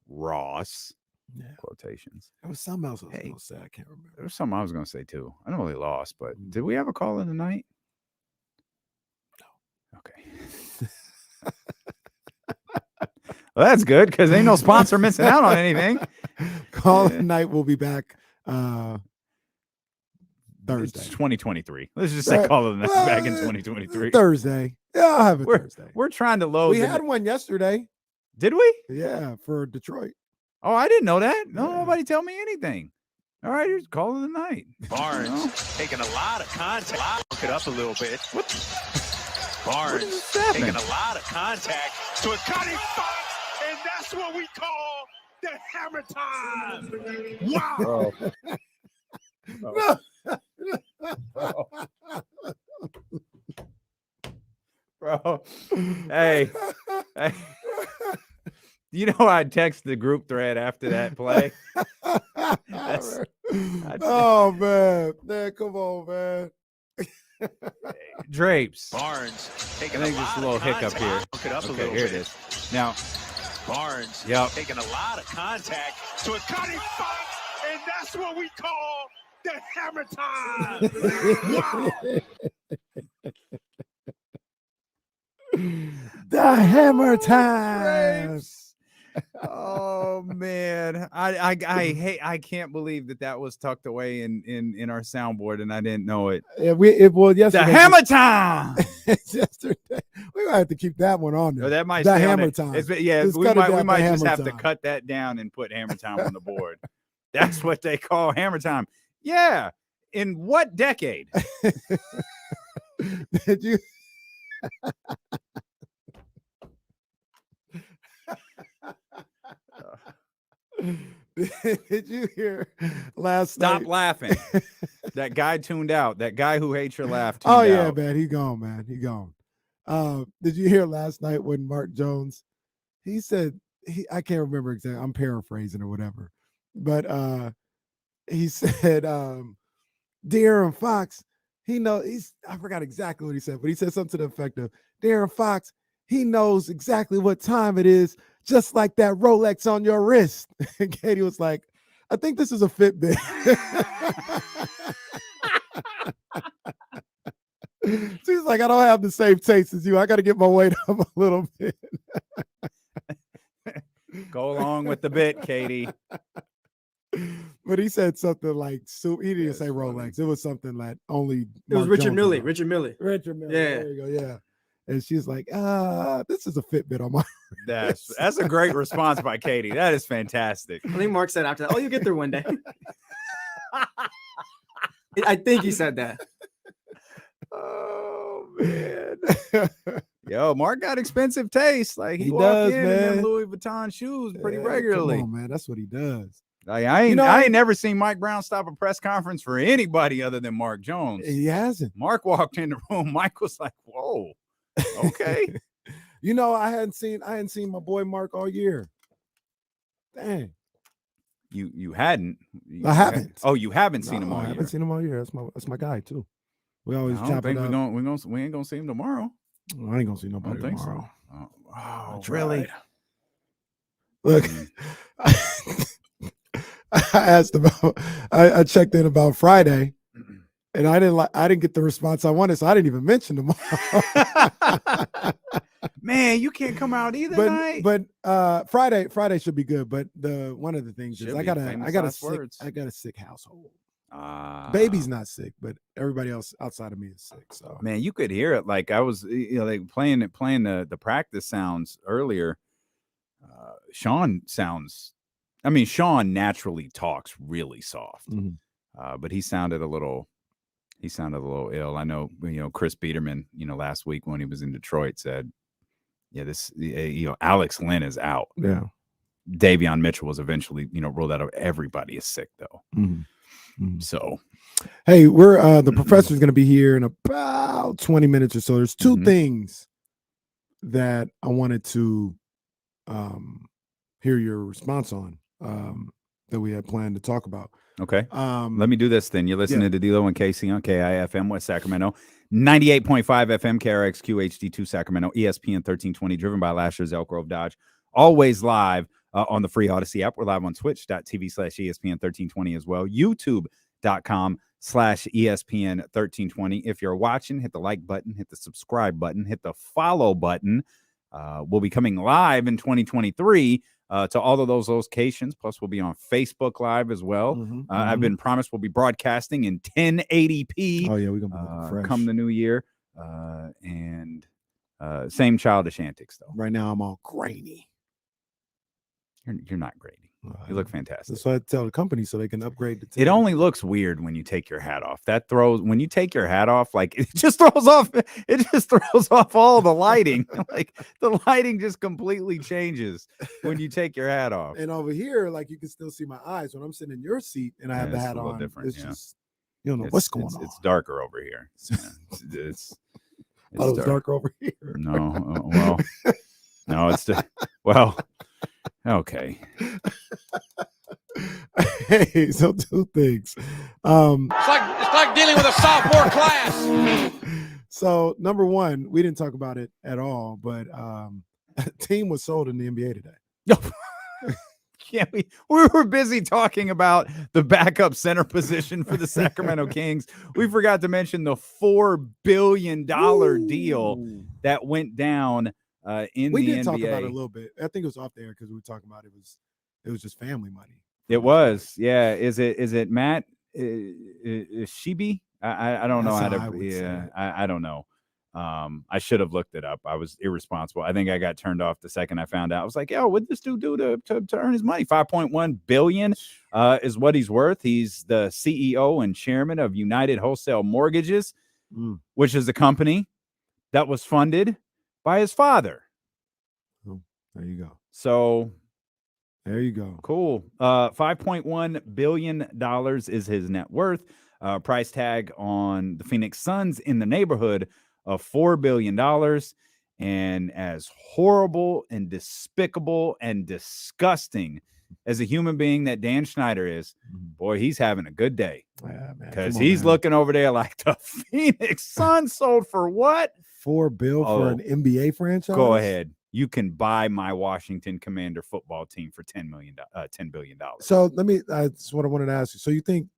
B: Ross.
A: Yeah.
B: Quotations.
A: There was something else I was going to say. I can't remember.
B: There was something I was going to say too. I know they lost, but did we have a call in the night? No. Okay. Well, that's good because ain't no sponsor missing out on anything.
A: Call in the night. We'll be back Thursday.
B: It's 2023. Let's just say call of the night back in 2023.
A: Thursday. Yeah, I'll have it Thursday.
B: We're trying to load.
A: We had one yesterday.
B: Did we?
A: Yeah, for Detroit.
B: Oh, I didn't know that. No, nobody tell me anything. All right, here's call of the night.
O: Barnes taking a lot of contact. Look it up a little bit. Barnes taking a lot of contact to a cutting spot, and that's what we call the hammer time. Wow.
B: Bro. Hey. You know, I text the group thread after that play.
A: Oh man, come on, man.
B: Drapes.
O: Barnes taking
B: I think just a little hiccup here.
O: Look it up a
B: Okay,
O: little
B: here
O: bit.
B: it is. Now,
O: Barnes taking a lot of contact to a cutting spot, and that's what we call the hammer time.
A: The hammer time.
B: Oh man, I can't believe that was tucked away in our soundboard and I didn't know it.
A: Yeah, yesterday.
B: The hammer time.
A: Yesterday, we might have to keep that one on there.
B: No, that might
A: the
B: stay on
A: hammer
B: it.
A: time.
B: We might just have to
A: time.
B: cut that down and put hammer time on the board. That's what they call hammer time. Yeah. In what decade?
A: Did you? Did you hear last night?
B: Stop laughing. That guy tuned out. That guy who hates your laugh tuned
A: Oh
B: out.
A: yeah, man, he gone, man. He gone. Did you hear last night when Mark Jones? He said I can't remember exactly. I'm paraphrasing or whatever, but he said De'Aaron Fox. I forgot exactly what he said, but he said something to the effect of De'Aaron Fox. He knows exactly what time it is, just like that Rolex on your wrist. And Katie was like, I think this is a Fitbit. She's like, I don't have the same taste as you. I got to get my weight up a little bit.
B: Go along with the bit, Katie.
A: But he said something like, he didn't say Rolex. It was something like only.
C: It was Richard Mille. Richard Mille.
A: Yeah. There you go. Yeah. And she's like, this is a Fitbit on my.
B: That's a great response by Katie. That is fantastic.
C: I think Mark said after that, you'll get there one day. I think he said that.
A: Oh man.
B: Yo, Mark got expensive taste. Like he walk
A: does,
B: in
A: man.
B: them Louis Vuitton shoes pretty regularly.
A: Come on, man. That's what he does.
B: Like, I ain't never seen Mike Brown stop a press conference for anybody other than Mark Jones.
A: He hasn't.
B: Mark walked in the room. Mike was like, whoa. Okay.
A: I hadn't seen my boy Mark all year. Dang.
B: You hadn't.
A: I haven't.
B: Oh, you haven't seen him all year.
A: I haven't seen him all year. That's my guy too. We always
B: I don't think
A: up.
B: we ain't gonna see him tomorrow.
A: I ain't gonna see nobody
B: I don't think
A: tomorrow.
B: So. Oh,
A: really? Look, I asked about. I checked in about Friday, and I didn't get the response I wanted, so I didn't even mention tomorrow.
B: Man, you can't come out either night.
A: But Friday should be good. But one of the things is I got a sick household. Baby's not sick, but everybody else outside of me is sick. So
B: man, you could hear it. Like I was, like playing the practice sounds earlier. Sean naturally talks really soft, but he sounded a little ill. I know, Chris Biederman, last week when he was in Detroit said, Alex Lynn is out.
A: Yeah.
B: Davion Mitchell was eventually, ruled out. Everybody is sick though. So,
A: hey, we're the professor's going to be here in about 20 minutes or so. There's two things that I wanted to hear your response on that we had planned to talk about.
B: Okay. Let me do this then. You're listening to D'Lo and KC on KIFM West Sacramento, 98.5 FM KRXQ HD2 Sacramento, ESPN 1320, driven by last year's Elk Grove Dodge. Always live on the free Odyssey app. We're live on twitch.tv/ESPN 1320 as well. YouTube.com/ESPN 1320. If you're watching, hit the like button, hit the subscribe button, hit the follow button. We'll be coming live in 2023 to all of those locations. Plus, we'll be on Facebook Live as well. I've been promised we'll be broadcasting in 1080p.
A: Oh, yeah, we're going to be looking fresh.
B: Come the new year. And same childish antics, though.
A: Right now, I'm all grainy.
B: You're not grainy. You look fantastic.
A: That's what I tell the company so they can upgrade the TV.
B: It only looks weird when you take your hat off. When you take your hat off, like it just throws off all the lighting. Like the lighting just completely changes when you take your hat off.
A: And over here, like you can still see my eyes when I'm sitting in your seat and I have the hat
B: a little
A: on.
B: different,
A: It's just, You don't know what's going on.
B: It's darker over here. It's
A: Oh, it's darker over here.
B: No, well, no, well, okay.
A: Hey, so 2 things.
O: It's like dealing with a sophomore class.
A: So number 1, we didn't talk about it at all, but a team was sold in the NBA today.
B: Yeah, we were busy talking about the backup center position for the Sacramento Kings. We forgot to mention the $4 billion deal that went down in
A: we
B: the
A: did
B: NBA.
A: talk about it a little bit. I think it was off there because we were talking about it was just family money.
B: It was, yeah. Is it Matt Shibi? I don't know how to. I don't know. I should have looked it up. I was irresponsible. I think I got turned off the second I found out. I was like, yo, what did this dude do to earn his money? $5.1 billion is what he's worth. He's the CEO and chairman of United Wholesale Mortgages, which is a company that was funded by his father.
A: Oh, there you go.
B: So
A: there you go.
B: Cool. $5.1 billion is his net worth. Price tag on the Phoenix Suns in the neighborhood of $4 billion. And as horrible and despicable and disgusting as a human being that Dan Schneider is, boy, he's having a good day.
A: Yeah, man.
B: Because he's looking over there like the Phoenix Suns sold for what?
A: $4 billion for an NBA franchise?
B: Go ahead. You can buy my Washington Commander football team for $10 billion.
A: So that's what I wanted to ask you. So you think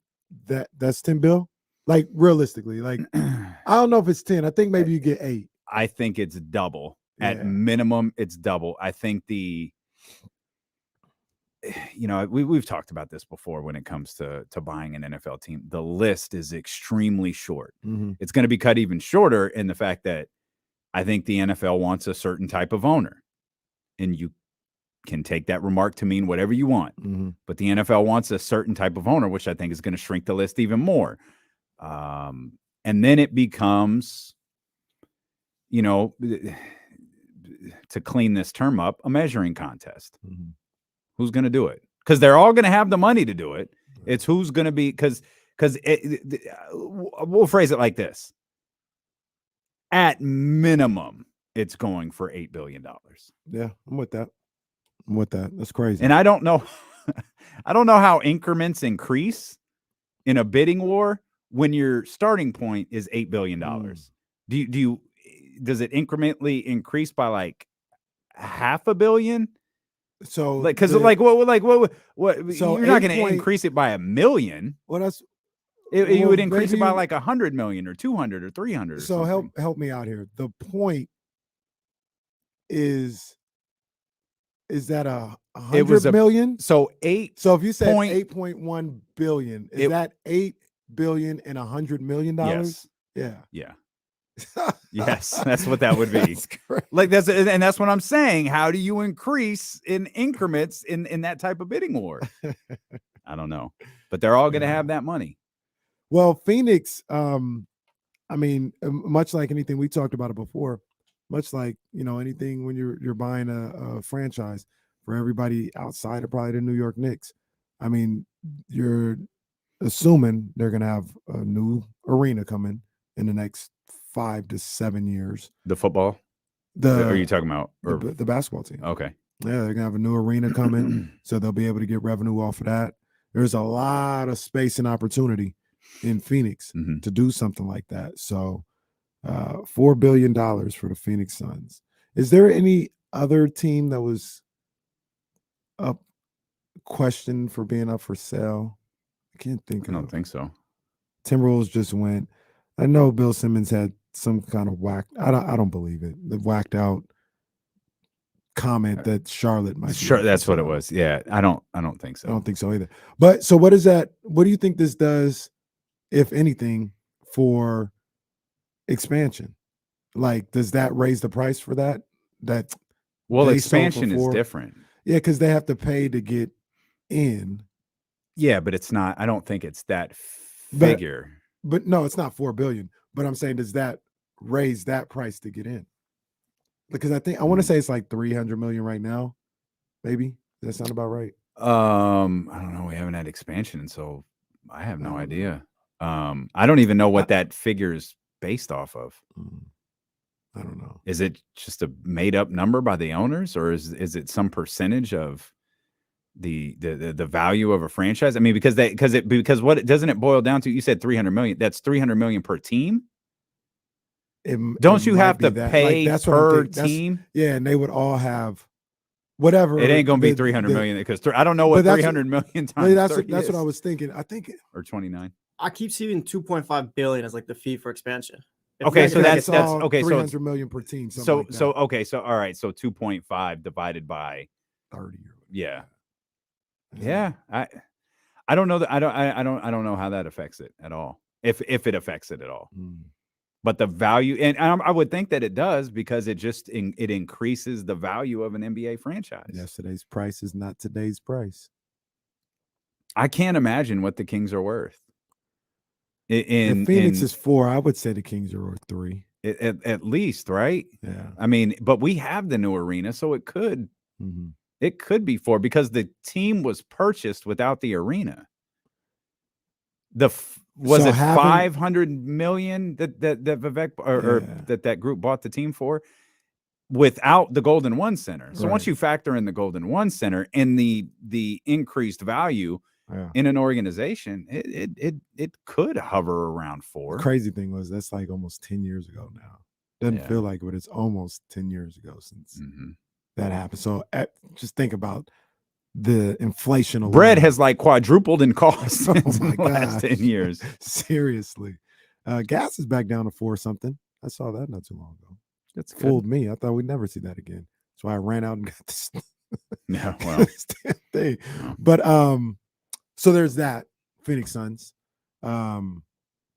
A: that's 10 bill? Like realistically, like I don't know if it's 10. I think maybe you get 8.
B: I think it's double.
A: Yeah.
B: At minimum, it's double. I think we've talked about this before when it comes to buying an NFL team. The list is extremely short.
A: Mm-hmm.
B: It's going to be cut even shorter in the fact that I think the NFL wants a certain type of owner. And you can take that remark to mean whatever you want.
A: Mm-hmm.
B: But the NFL wants a certain type of owner, which I think is going to shrink the list even more. And then it becomes, to clean this term up, a measuring contest.
A: Mm-hmm.
B: Who's going to do it? Because they're all going to have the money to do it. It's who's going to be, because we'll phrase it like this. At minimum, it's going for $8 billion.
A: Yeah, I'm with that. That's crazy.
B: And I don't know how increments increase in a bidding war when your starting point is $8 billion. Does it incrementally increase by like $500 million?
A: So
B: what? So you're not going to increase it by $1 million.
A: Well,
B: you would increase it by like 100 million or 200 or 300.
A: So help me out here. The point is that 100 million?
B: So
A: So if you said 8.1 billion, is that 8 billion and $100 million?
B: Yes.
A: Yeah.
B: Yeah. Yes, that's what that would be. That's what I'm saying. How do you increase in increments in that type of bidding war? I don't know, but they're all going to have that money.
A: Well, Phoenix, much like anything, we talked about it before, much like, anything when you're buying a franchise for everybody outside of probably the New York Knicks. I mean, you're assuming they're going to have a new arena coming in the next 5 to 7 years.
B: The football? Are you talking about? Or
A: the basketball team.
B: Okay.
A: Yeah, they're going to have a new arena coming, so they'll be able to get revenue off of that. There's a lot of space and opportunity in Phoenix to do something like that. So $4 billion for the Phoenix Suns. Is there any other team that was up questioned for being up for sale? I can't think
B: I don't think so.
A: Timberwolves just went. I know Bill Simmons had some kind of I don't believe it. The whacked out comment that Charlotte might.
B: Sure, that's what it was. Yeah, I don't think so.
A: I don't think so either. But so what is that? What do you think this does, if anything, for expansion? Like, does that raise the price for that?
B: Well, expansion is different.
A: Yeah, because they have to pay to get in.
B: Yeah, but it's not. I don't think it's that figure.
A: But no, it's not $4 billion. But I'm saying, does that raise that price to get in? Because I want to say it's like 300 million right now. Maybe. Does that sound about right?
B: I don't know. We haven't had expansion, so I have no idea. I don't even know what that figure is based off of.
A: I don't know.
B: Is it just a made up number by the owners, or is it some percentage of the value of a franchise? I mean, because what doesn't it boil down to? You said 300 million. That's 300 million per team. Don't you have to pay per team?
A: Yeah, and they would all have whatever.
B: It ain't gonna be 300 million because I don't know what 300 million times.
A: That's what I was thinking. I think
B: or 29.
C: I keep seeing 2.5 billion as like the fee for expansion.
B: Okay, so that's okay.
A: 300 million per team.
B: So okay, so all right, so 2.5 divided by
A: 30.
B: Yeah. I don't know that I don't know how that affects it at all. If it affects it at all. But the value, and I would think that it does, because it increases the value of an NBA franchise.
A: Yesterday's price is not today's price.
B: I can't imagine what the Kings are worth.
A: If Phoenix is 4, I would say the Kings are worth 3.
B: At least, right?
A: Yeah.
B: I mean, but we have the new arena, so it could be 4, because the team was purchased without the arena. Was it 500 million that Vivek or that group bought the team for without the Golden One Center? So once you factor in the Golden One Center and the increased value in an organization, it could hover around 4.
A: The crazy thing was that's like almost 10 years ago now. Doesn't feel like it, but it's almost 10 years ago since that happened. So just think about the inflation alone.
B: Bread has like quadrupled in cost in the
A: God.
B: last 10 years.
A: Seriously. Gas is back down to 4 something. I saw that not too long ago.
B: That's good.
A: Fooled me. I thought we'd never see that again. So I ran out and got this,
B: yeah, well,
A: this damn thing. But so there's that, Phoenix Suns. And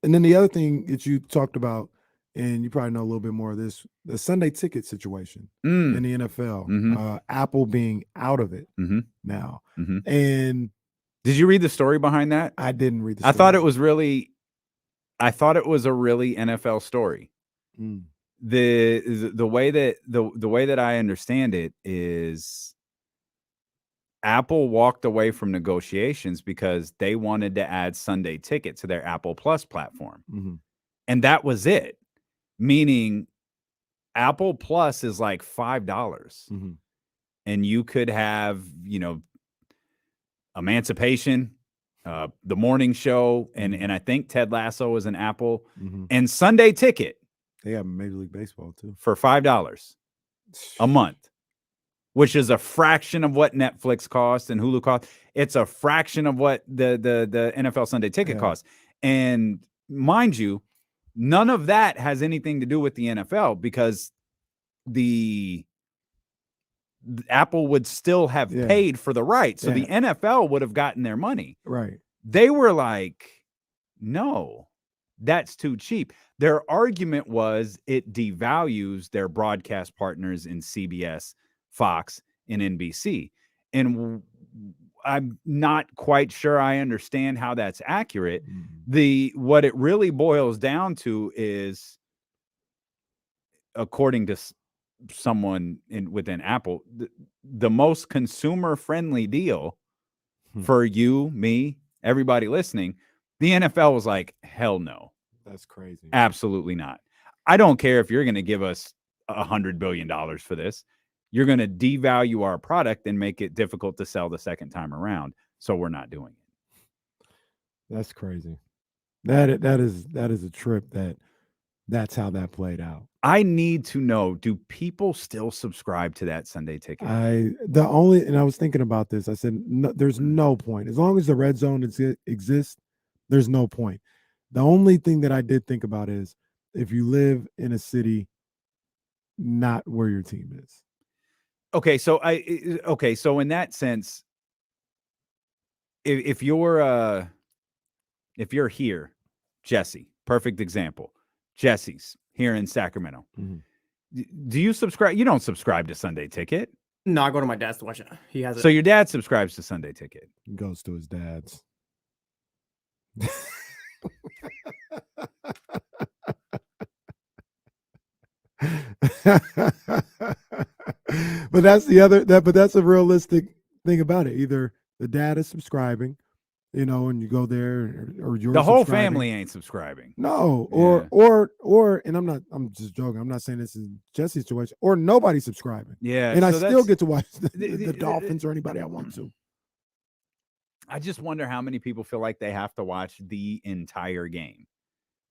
A: then the other thing that you talked about, and you probably know a little bit more of this, the Sunday ticket situation in the NFL. Apple being out of it now. And
B: did you read the story behind that?
A: I didn't read the story.
B: I thought it was a really NFL story. The way that I understand it is Apple walked away from negotiations because they wanted to add Sunday ticket to their Apple Plus platform. And that was it. Meaning Apple Plus is like $5. And you could have, Emancipation, the morning show, and I think Ted Lasso is an Apple, and Sunday ticket.
A: They have Major League Baseball too
B: for $5 a month, which is a fraction of what Netflix costs and Hulu costs. It's a fraction of what the NFL Sunday ticket costs. And mind you, none of that has anything to do with the NFL, because the Apple would still have paid for the rights. So the NFL would have gotten their money.
A: Right.
B: They were like, no, that's too cheap. Their argument was it devalues their broadcast partners in CBS, Fox, and NBC. And I'm not quite sure I understand how that's accurate. What it really boils down to is, according to someone within Apple, the most consumer friendly deal for you, me, everybody listening. The NFL was like, hell no.
A: That's crazy.
B: Absolutely not. I don't care if you're going to give us $100 billion for this. You're going to devalue our product and make it difficult to sell the second time around. So we're not doing it.
A: That's crazy. That is a trip that's how that played out.
B: I need to know, do people still subscribe to that Sunday ticket?
A: And I was thinking about this. I said, no, there's no point. As long as the red zone exists, there's no point. The only thing that I did think about is if you live in a city not where your team is.
B: Okay, so in that sense, if you're here, Jesse, perfect example. Jesse's here in Sacramento. Do you subscribe? You don't subscribe to Sunday Ticket.
C: No, I go to my dad's to watch it. He has it.
B: So your dad subscribes to Sunday Ticket.
A: He goes to his dad's. But that's a realistic thing about it. Either the dad is subscribing and you go there, or you're
B: The whole
A: subscribing.
B: family ain't subscribing.
A: No,
B: Yeah.
A: or, and I'm just joking. I'm not saying this is Jesse's situation, or nobody subscribing.
B: Yeah,
A: and I
B: so
A: still
B: that's-
A: get to watch the Dolphins or anybody I want to.
B: I just wonder how many people feel like they have to watch the entire game,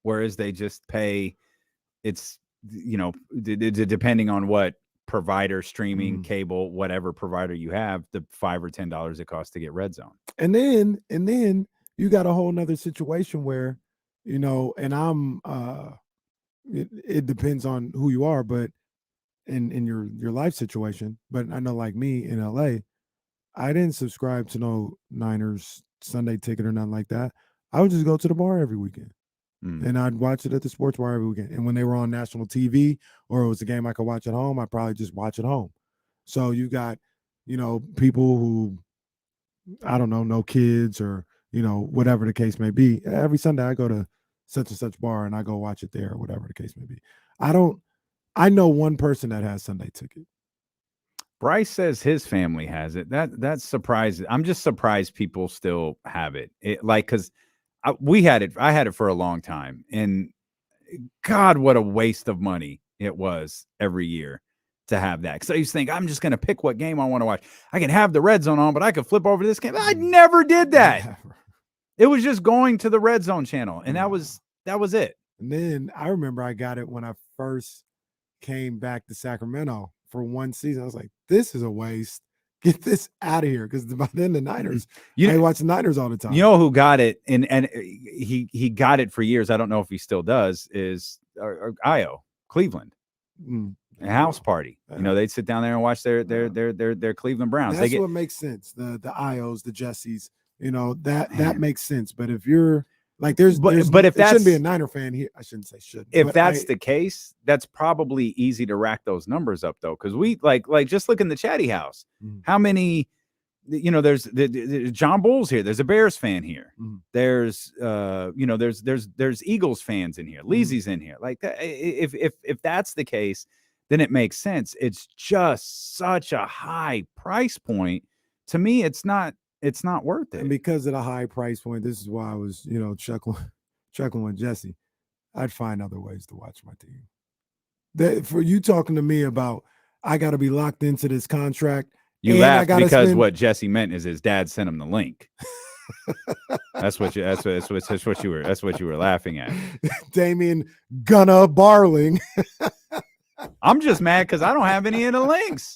B: whereas they just pay. It's depending on what provider, streaming, cable, whatever provider you have, the $5 or $10 it costs to get Red Zone.
A: And then you got a whole nother situation where, and I'm it depends on who you are, but in your life situation. But I know, like me in LA, I didn't subscribe to no Niners Sunday ticket or nothing like that. I would just go to the bar every weekend. And I'd watch it at the sports bar every weekend. And when they were on national TV or it was a game I could watch at home, I'd probably just watch at home. So you got, people who, I don't know, no kids or, whatever the case may be. Every Sunday I go to such and such bar and I go watch it there or whatever the case may be. I know one person that has Sunday ticket.
B: Bryce says his family has it. That's surprising. I'm just surprised people still have it. Because I had it for a long time, and God, what a waste of money it was every year to have that. Because I used to think, I'm just going to pick what game I want to watch. I can have the Red Zone on, but I could flip over to this game. I never did that. Yeah. It was just going to the Red Zone channel, and that was it.
A: And then I remember I got it when I first came back to Sacramento for one season. I was like, this is a waste. Get this out of here. Because by then the Niners, I watch the Niners all the time.
B: You know who got it? And he got it for years. I don't know if he still does, is Io, Cleveland. A house party. They'd sit down there and watch their Cleveland Browns.
A: That's what makes sense. The Ios, the Jessies, that makes sense. But if you're like, but if that shouldn't be a Niner fan here, I shouldn't say shouldn't.
B: If that's the case, that's probably easy to rack those numbers up though, because we like just look in the Chatty House. How many? There's John Bull's here. There's a Bears fan here. There's there's Eagles fans in here. Leezy's in here. Like if that's the case, then it makes sense. It's just such a high price point. To me, it's not worth it.
A: And because of the high price point, this is why I was, chuckling with Jesse. I'd find other ways to watch my team. For you talking to me about, I got to be locked into this contract.
B: You laughed because what Jesse meant is his dad sent him the link. That's what you were laughing at.
A: Damian Gunna Barling.
B: I'm just mad because I don't have any of the links.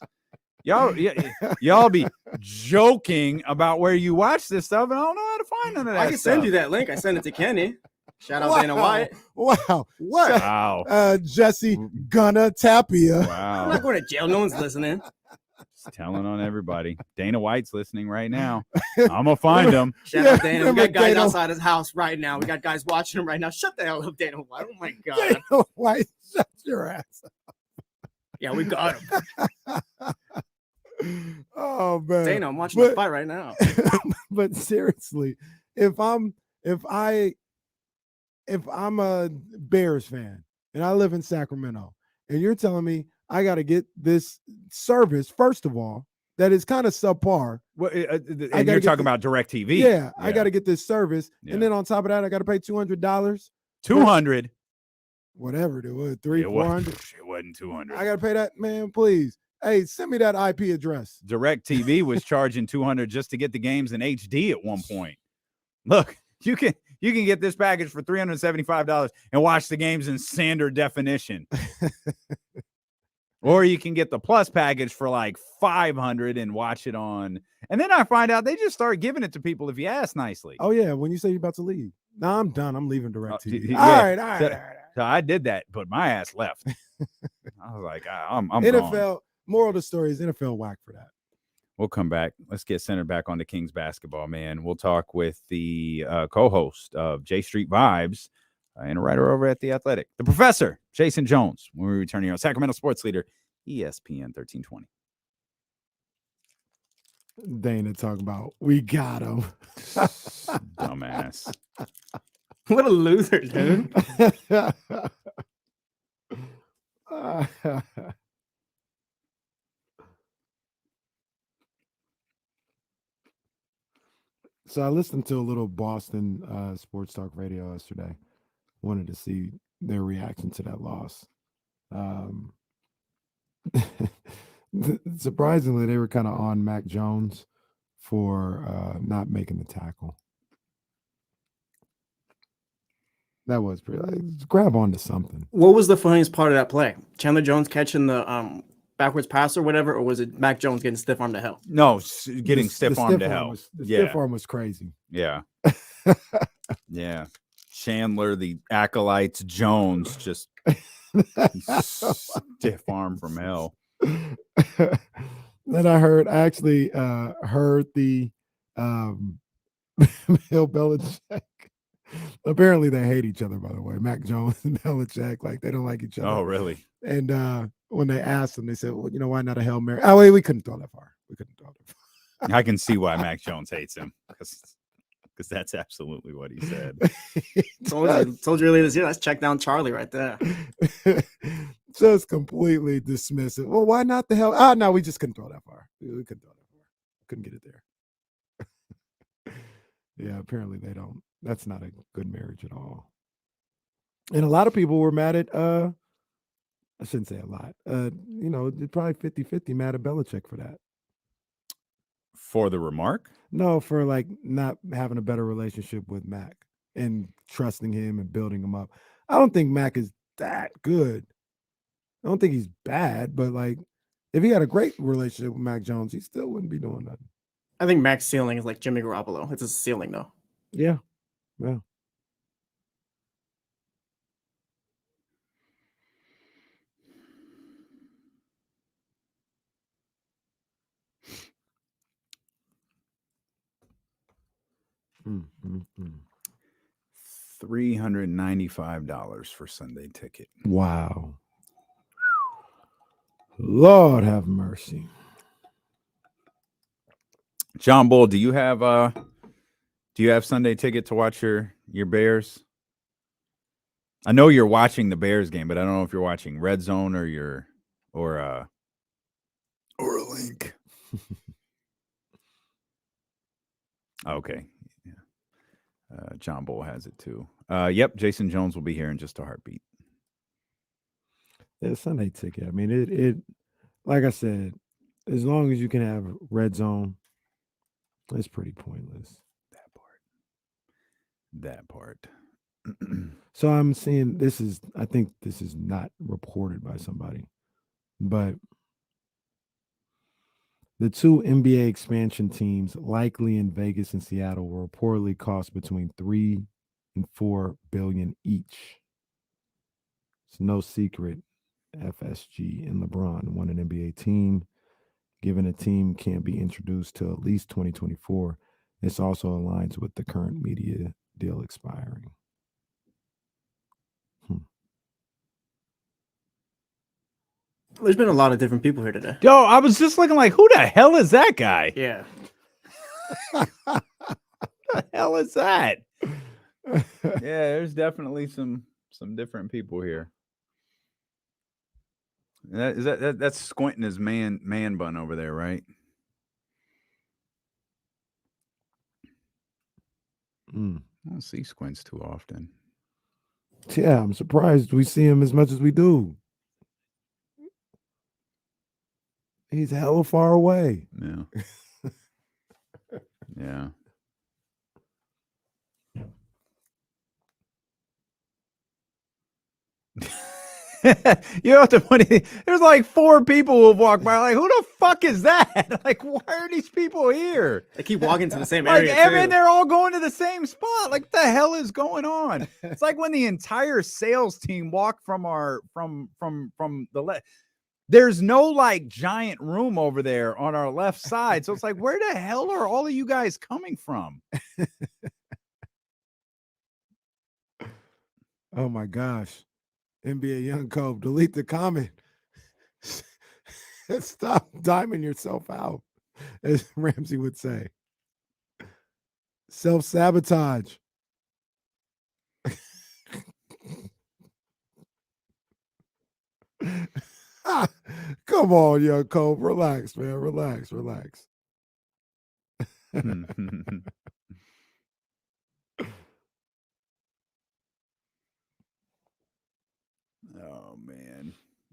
B: Y'all be joking about where you watch this stuff, and I don't know how to find none of that.
C: I can send you that link. I sent it to Kenny. Shout out Dana White.
A: Wow.
C: What?
B: Wow.
A: Jesse Gunna Tapia.
B: Wow.
C: I'm not going to jail. No one's listening.
B: Just telling on everybody. Dana White's listening right now. I'm gonna find him.
C: Shout out Dana. We got guys outside his house right now. We got guys watching him right now. Shut the hell up, Dana White. Oh my God.
A: Dana White, shut your ass up.
C: Yeah, we got him.
A: Oh man,
C: Dana, I'm watching the fight right now.
A: But seriously, if I'm a Bears fan and I live in Sacramento, and you're telling me I got to get this service, first of all, that is kind of subpar.
B: Well, and you're talking about DirecTV.
A: Yeah, I got to get this service, and then on top of that, I got to pay $200.
B: $200.
A: Whatever it was, $400.
B: It wasn't $200.
A: I got to pay that, man. Please. Hey, send me that IP address.
B: DirecTV was charging $200 just to get the games in HD at one point. Look, you can get this package for $375 and watch the games in standard definition. Or you can get the plus package for like $500 and watch it on. And then I find out they just start giving it to people if you ask nicely.
A: Oh yeah, when you say you're about to leave. No, I'm done. I'm leaving DirecTV.
B: Yeah.
A: All right.
B: So I did that, but my ass left. I was like, I'm
A: NFL.
B: gone.
A: Moral of the story is NFL whack for that.
B: We'll come back. Let's get centered back on the Kings basketball, man. We'll talk with the co-host of J Street Vibes and a writer over at The Athletic, the professor, Jason Jones, when we return here on Sacramento Sports Leader, ESPN 1320.
A: Dana talking about, we got him.
B: Dumbass.
C: What a loser, dude.
A: So I listened to a little Boston sports talk radio yesterday. Wanted to see their reaction to that loss. Surprisingly, they were kind of on Mac Jones for not making the tackle. That was pretty. Like, grab onto something.
C: What was the funniest part of that play? Chandler Jones catching the backwards pass or whatever, or was it Mac Jones getting stiff arm to hell?
B: No, getting
A: The
B: stiff arm to
A: arm
B: hell.
A: the stiff arm was crazy.
B: Yeah. Yeah. Chandler, the acolytes, Jones, just stiff arm from hell.
A: Then I actually heard the Bill Belichick. Apparently they hate each other, by the way. Mac Jones and Belichick, like they don't like each other.
B: Oh, really?
A: And when they asked him, they said, well, why not a Hail Mary? Oh, wait, we couldn't throw that far.
B: I can see why Mac Jones hates him because that's absolutely what he said.
C: told you earlier this year, that's check down Charlie right there.
A: Just completely dismissive. Well, why not the hell? Oh, no, we just couldn't throw that far. We couldn't throw that far. Couldn't get it there. Yeah, apparently they don't. That's not a good marriage at all. And a lot of people were mad at, I shouldn't say a lot, probably 50-50 mad at Belichick for that.
B: For the remark?
A: No, for like not having a better relationship with Mac and trusting him and building him up. I don't think Mac is that good. I don't think he's bad, but like if he had a great relationship with Mac Jones, he still wouldn't be doing nothing.
C: I think Mac's ceiling is like Jimmy Garoppolo. It's a ceiling though.
A: Yeah. Yeah.
B: $395 for Sunday ticket.
A: Wow. Lord have mercy.
B: John Bull, do you have Sunday ticket to watch your Bears? I know you're watching the Bears game, but I don't know if you're watching Red Zone or a link. Okay. Yeah. John Bull has it too. Yep, Jason Jones will be here in just a heartbeat.
A: Yeah, Sunday ticket. I mean, it like I said, as long as you can have Red Zone, it's pretty pointless.
B: That part.
A: So I'm seeing I think this is not reported by somebody, but the two NBA expansion teams likely in Vegas and Seattle will reportedly cost between $3 and $4 billion each. It's no secret FSG and LeBron want an NBA team. Given a team can't be introduced till at least 2024, this also aligns with the current media deal expiring.
C: There's been a lot of different people here today.
B: Yo, I was just looking like, who the hell is that guy?
C: Yeah.
B: Who the hell is that? Yeah, there's definitely some different people here. That's squinting his man bun over there, right? I don't see squints too often.
A: Yeah, I'm surprised we see him as much as we do. He's hella far away.
B: Yeah. Yeah. You know what the funny? There's like 4 people who have walked by. Like, who the fuck is that? Like, why are these people here?
C: They keep walking to the same
B: Like,
C: area.
B: and they're all going to the same spot. Like, what the hell is going on? It's like when the entire sales team walked from the left. There's no like giant room over there on our left side. So it's like, where the hell are all of you guys coming from?
A: Oh my gosh. NBA Young Cove, delete the comment. Stop diming yourself out, as Ramsey would say. Self-sabotage. Come on, Young Cove. Relax, man. Relax.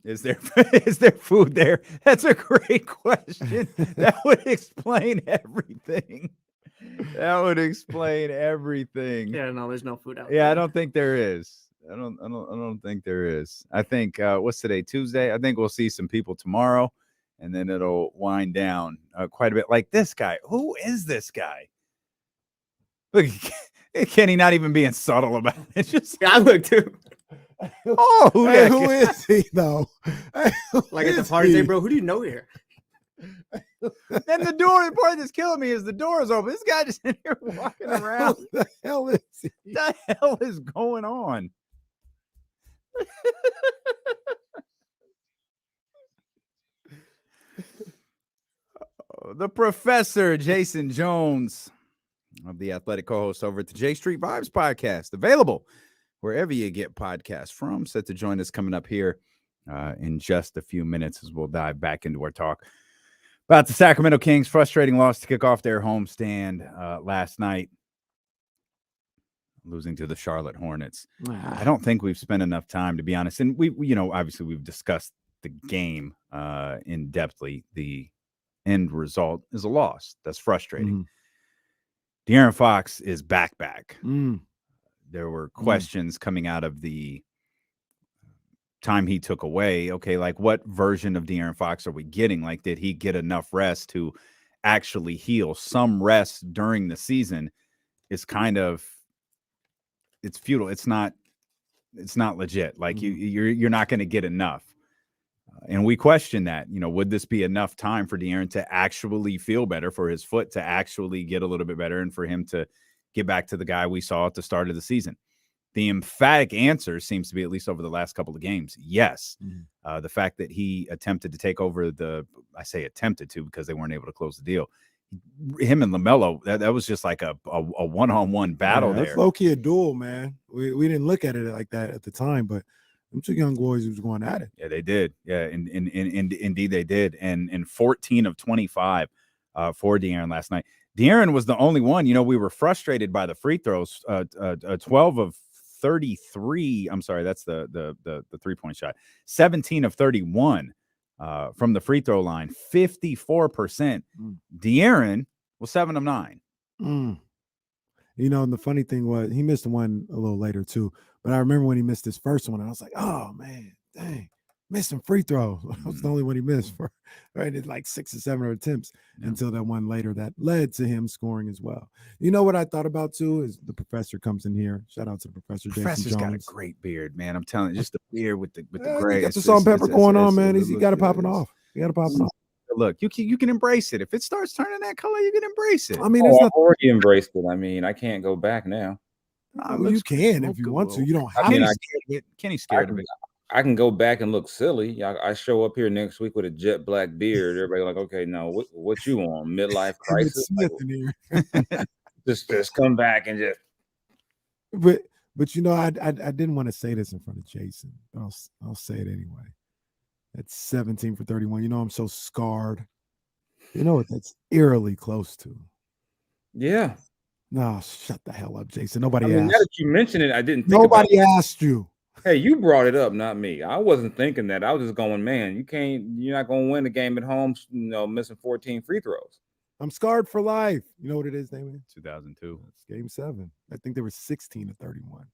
B: Is there is there food there? That's a great question. That would explain everything. That would explain everything.
C: Yeah, no, there's no food out
B: Yeah,
C: there.
B: I don't think there is. I don't think there is. I think what's today? Tuesday. I think we'll see some people tomorrow, and then it'll wind down quite a bit. Like this guy. Who is this guy? Look, Kenny not even being subtle about it. It's just
C: Yeah, I look too.
B: oh, who,
A: Hey,
B: that
A: who
B: guy-
A: is he though? Hey, who
C: Like at the
A: is
C: party, say,
A: he?
C: bro, who do you know here?
B: And the door, the part that's killing me is the door is open. This guy just in here walking around.
A: Who the hell is he?
B: What the hell is going on? The professor, Jason Jones of the Athletic co-host over at the J Street Vibes podcast, available wherever you get podcasts from. Set to join us coming up here in just a few minutes as we'll dive back into our talk about the Sacramento Kings' frustrating loss to kick off their homestand last night, losing to the Charlotte Hornets. I don't think we've spent enough time, to be honest. And we obviously we've discussed the game in depthly. The end result is a loss. That's frustrating. De'Aaron Fox is back. There were questions coming out of the time he took away. Okay, like what version of De'Aaron Fox are we getting? Like, did he get enough rest to actually heal? Some rest during the season is kind of, it's futile. It's not legit. Like you're not going to get enough. And we question that, would this be enough time for De'Aaron to actually feel better, for his foot to actually get a little bit better, and for him to get back to the guy we saw at the start of the season? The emphatic answer seems to be, at least over the last couple of games, yes. The fact that he attempted to take over I say attempted to because they weren't able to close the deal. Him and LaMelo, that was just like a one-on-one battle there.
A: That's low-key a duel, man. We didn't look at it like that at the time, but them two young boys was going at it.
B: Yeah, they did. Yeah, indeed they did. And 14 of 25 for De'Aaron last night. De'Aaron was the only one. We were frustrated by the free throws. 12 of 33. I'm sorry, that's the 3-point shot. 17 of 31 from the free throw line. 54%. De'Aaron was 7 of 9.
A: And the funny thing was he missed one a little later too. But I remember when he missed his first one, and I was like, oh man, dang, missing free throw. That was the only one he missed for, right? It's like 6 or 7 attempts until that one later that led to him scoring as well. You know what I thought about too is the professor comes in here. Shout out to the professor.
B: Professor's
A: Jason
B: got a
A: Jones.
B: great beard, man. I'm telling you, just the beard with the
A: Yeah,
B: gray.
A: he got the salt and pepper going on, man. He got to pop it off. You got to pop it off.
B: Look, you can embrace it. If it starts turning that color, you can embrace it.
A: I mean,
P: I've
A: it's not.
P: already embraced it. I mean, I can't go back now.
A: You can if you want to. You don't have
P: I mean,
A: to.
B: Kenny's scared of it.
P: I can go back and look silly. I show up here next week with a jet black beard. Everybody like, okay, no, what you on? Midlife crisis?
A: Smith in here.
P: just come back and just.
A: But I didn't want to say this in front of Jason, but I'll say it anyway. That's 17 for 31. I'm so scarred. You know what that's eerily close to.
P: Yeah.
A: No, shut the hell up, Jason. Nobody
P: Now
A: asked.
P: that you mentioned it, I didn't think
A: Nobody
P: about it.
A: asked you.
P: Hey, you brought it up, not me. I wasn't thinking that. I was just going, man, you're not going to win the game at home, missing 14 free throws.
A: I'm scarred for life. You know what it is, Damien?
B: 2002.
A: It's game 7. I think they were 16 to 31.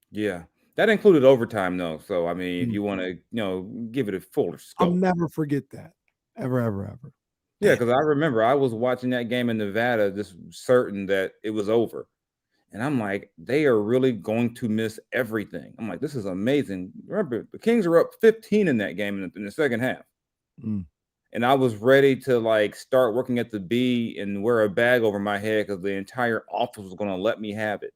P: Yeah. That included overtime, though. So, I mean, if you want to, give it a fuller scope.
A: I'll never forget that. Ever.
P: Yeah, because I remember I was watching that game in Nevada, just certain that it was over. And I'm like, they are really going to miss everything. I'm like, this is amazing. Remember, the Kings are up 15 in that game in the second half. And I was ready to start working at the B and wear a bag over my head because the entire office was going to let me have it.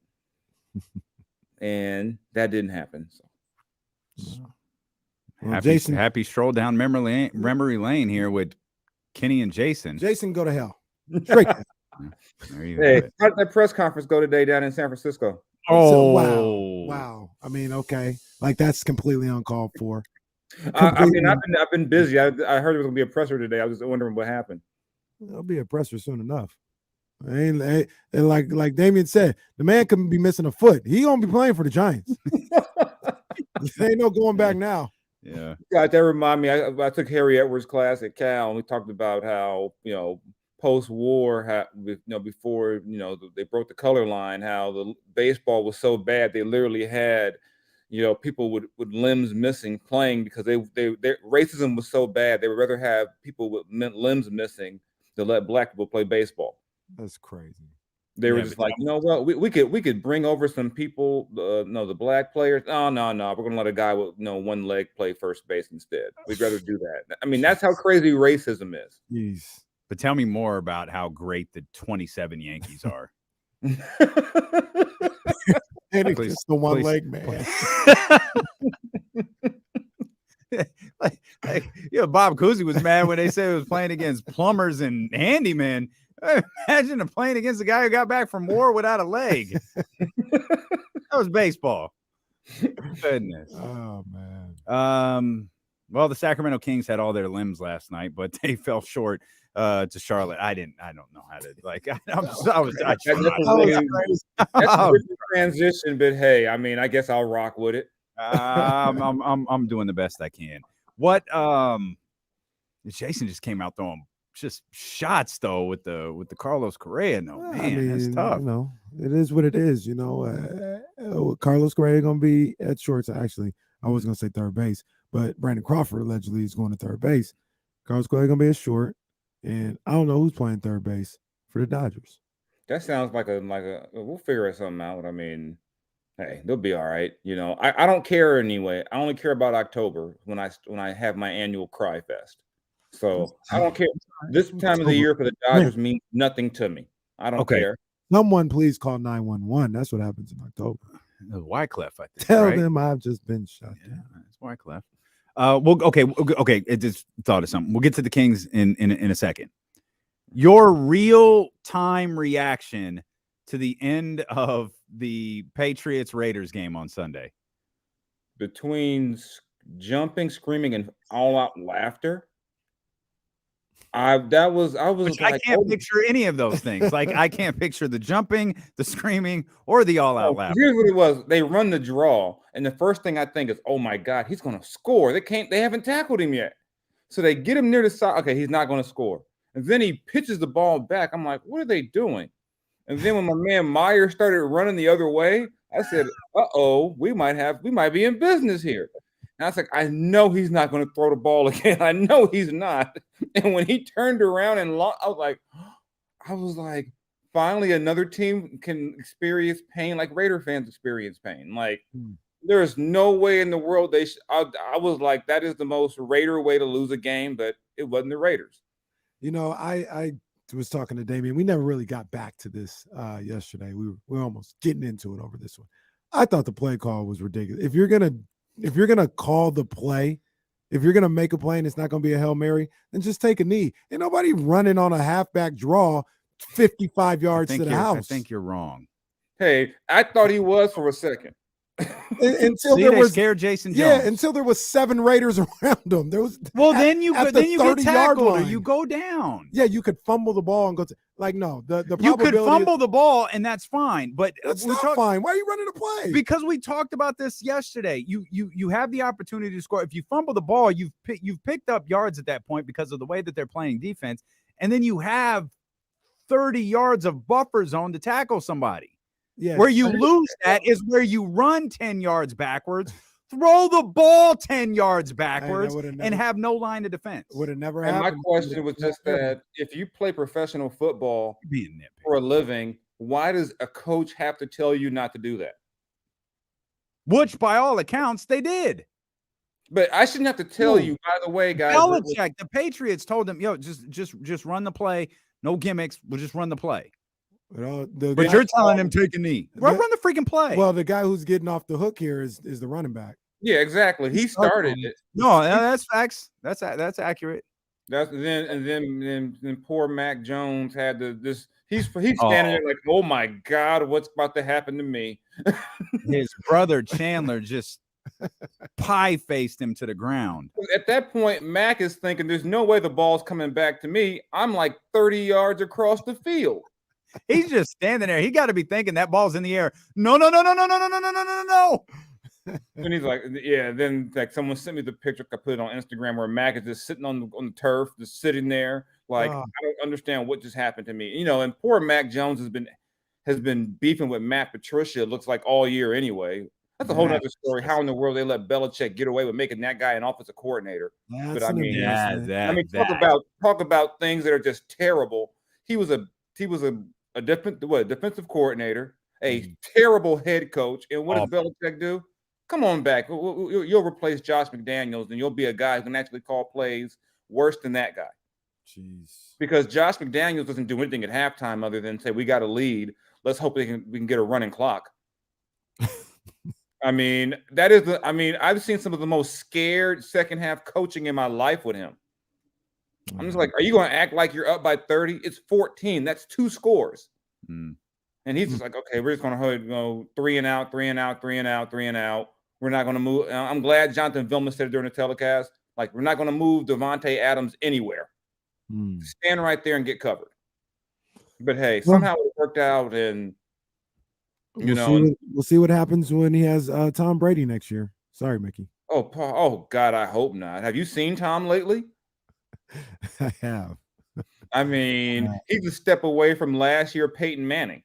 P: And that didn't happen. So.
A: Well, Jason,
B: happy stroll down memory lane here with Kenny and Jason.
A: Jason, go to hell. Straight to hell.
B: There you
P: Hey,
B: have it.
P: how did that press conference go today down in San Francisco?
A: So, wow. I mean, okay, that's completely uncalled for.
P: I mean, I've been busy. I heard there was gonna be a presser today. I was just wondering what happened.
A: There'll be a presser soon enough. And like Damien said, the man couldn't be missing a foot. He gonna be playing for the Giants. There ain't no going back now.
B: Yeah.
P: God, that remind me. I took Harry Edwards' class at Cal, and we talked about how post-war, before they broke the color line, how the baseball was so bad they literally had people with limbs missing playing because their racism was so bad they would rather have people with limbs missing to let black people play baseball.
A: That's crazy.
P: They were just like, you know what, we could bring over some people, the black players. No, we're gonna let a guy with one leg play first base instead. We'd rather do that. I mean, that's how crazy racism is.
A: Jeez.
B: But tell me more about how great the 27 Yankees are.
A: And it's just the one leg man.
B: Bob Cousy was mad when they said it was playing against plumbers and handymen. Imagine playing against a guy who got back from war without a leg. That was baseball. Goodness.
A: Oh man.
B: Well, the Sacramento Kings had all their limbs last night, but they fell short to Charlotte. I don't know how to
P: That's a good transition, but hey, I mean, I guess I'll rock with it.
B: I'm doing the best I can. What Jason just came out throwing just shots though with the Carlos Correa. That's tough.
A: It is what it is. Carlos Correa gonna be at shorts. Actually, I was gonna say third base, but Brandon Crawford allegedly is going to third base. Carlos Correa gonna be a short, and I don't know who's playing third base for the Dodgers.
P: That sounds like a we'll figure something out. I mean, hey, they'll be all right. I don't care anyway. I only care about October when I have my annual cry fest. So I don't care. This time of the year for the Dodgers means nothing to me. I don't care.
A: Someone please call 911. That's what happens in October.
B: Wyclef, I think.
A: Tell them I've just been shot down.
B: It's Wyclef. Okay. It just thought of something. We'll get to the Kings in a second. Your real time reaction to the end of the Patriots Raiders game on Sunday.
P: Between jumping, screaming, and all out laughter. I
B: can't picture any of those things. Like I can't picture the jumping, the screaming, or the all-out laughter.
P: Here's what it was. They run the draw, and the first thing I think is, oh my God, he's gonna score. They haven't tackled him yet. So they get him near the side. Okay, he's not gonna score. And then he pitches the ball back. I'm like, what are they doing? And then when my man Meyer started running the other way, I said, uh-oh, we might be in business here. And I was like, I know he's not going to throw the ball again. I know he's not. And when he turned around and I was like, finally another team can experience pain like Raider fans experience pain. Like, there's no way in the world I was like, that is the most Raider way to lose a game, but it wasn't the Raiders.
A: I was talking to Damien. We never really got back to this yesterday. We were almost getting into it over this one. I thought the play call was ridiculous. If you're gonna call the play, if you're gonna make a play and it's not gonna be a Hail Mary, then just take a knee. Ain't nobody running on a halfback draw 55 yards to the house.
B: I think you're wrong.
P: Hey, I thought he was for a second.
A: Until
B: See,
A: there was
B: scared Jason Jones.
A: Yeah, until there was 7 Raiders around him. There was
B: then you get
A: 30-yard
B: tackled or
A: line.
B: you go down.
A: Yeah, you could fumble the ball and go to no. The
B: you
A: probability
B: could fumble the ball and that's fine, but
A: that's not fine. Why are you running a play?
B: Because we talked about this yesterday. You have the opportunity to score. If you fumble the ball, you've picked up yards at that point because of the way that they're playing defense, and then you have 30 yards of buffer zone to tackle somebody.
A: Yeah,
B: where you lose that is where you run 10 yards backwards, throw the ball 10 yards backwards, and have no line of defense.
A: Would have never
P: And
A: happened.
P: my question was just that if you play professional football for a living, why does a coach have to tell you not to do that?
B: Which, by all accounts, they did.
P: But I shouldn't have to tell you, by the way, guys.
B: Belichick, the Patriots told them, just run the play. No gimmicks. We'll just run the play. But you're telling him take a knee. Run the freaking play.
A: Well, the guy who's getting off the hook here is the running back.
P: Yeah, exactly. He started it.
B: No, that's facts. That's accurate.
P: Then poor Mac Jones had this. He's standing there like, oh my God, what's about to happen to me?
B: His brother Chandler just pie-faced him to the ground.
P: At that point, Mac is thinking, there's no way the ball's coming back to me. I'm like 30 yards across the field.
B: He's just standing there. He got to be thinking that ball's in the air. No.
P: And he's like, yeah. Then like someone sent me the picture. I put it on Instagram where Mac is just sitting on the turf, just sitting there. Like I don't understand what just happened to me. You know, and poor Mac Jones has been beefing with Matt Patricia. It looks like all year anyway. That's a whole other story. How in the world they let Belichick get away with making that guy an offensive coordinator? But I mean, talk about things that are just terrible. He was a defensive coordinator, a terrible head coach, and what does Belichick do? Come on back. You'll replace Josh McDaniels, and you'll be a guy who can actually call plays worse than that guy.
A: Jeez.
P: Because Josh McDaniels doesn't do anything at halftime other than say we got a lead. Let's hope we can get a running clock. I mean, I've seen some of the most scared second half coaching in my life with him. I'm just like, are you going to act like you're up by 30? It's 14. That's 2 scores. And he's just like, okay, we're just going to go 3 and out, 3 and out, 3 and out, 3 and out. We're not going to move. I'm glad Jonathan Vilma said it during the telecast. Like, we're not going to move Devontae Adams anywhere. Stand right there and get covered. But hey, somehow it worked out, and
A: we'll see what happens when he has Tom Brady next year. Sorry, Mickey.
P: Oh God, I hope not. Have you seen Tom lately?
A: I have.
P: I mean, he's a step away from last year Peyton Manning.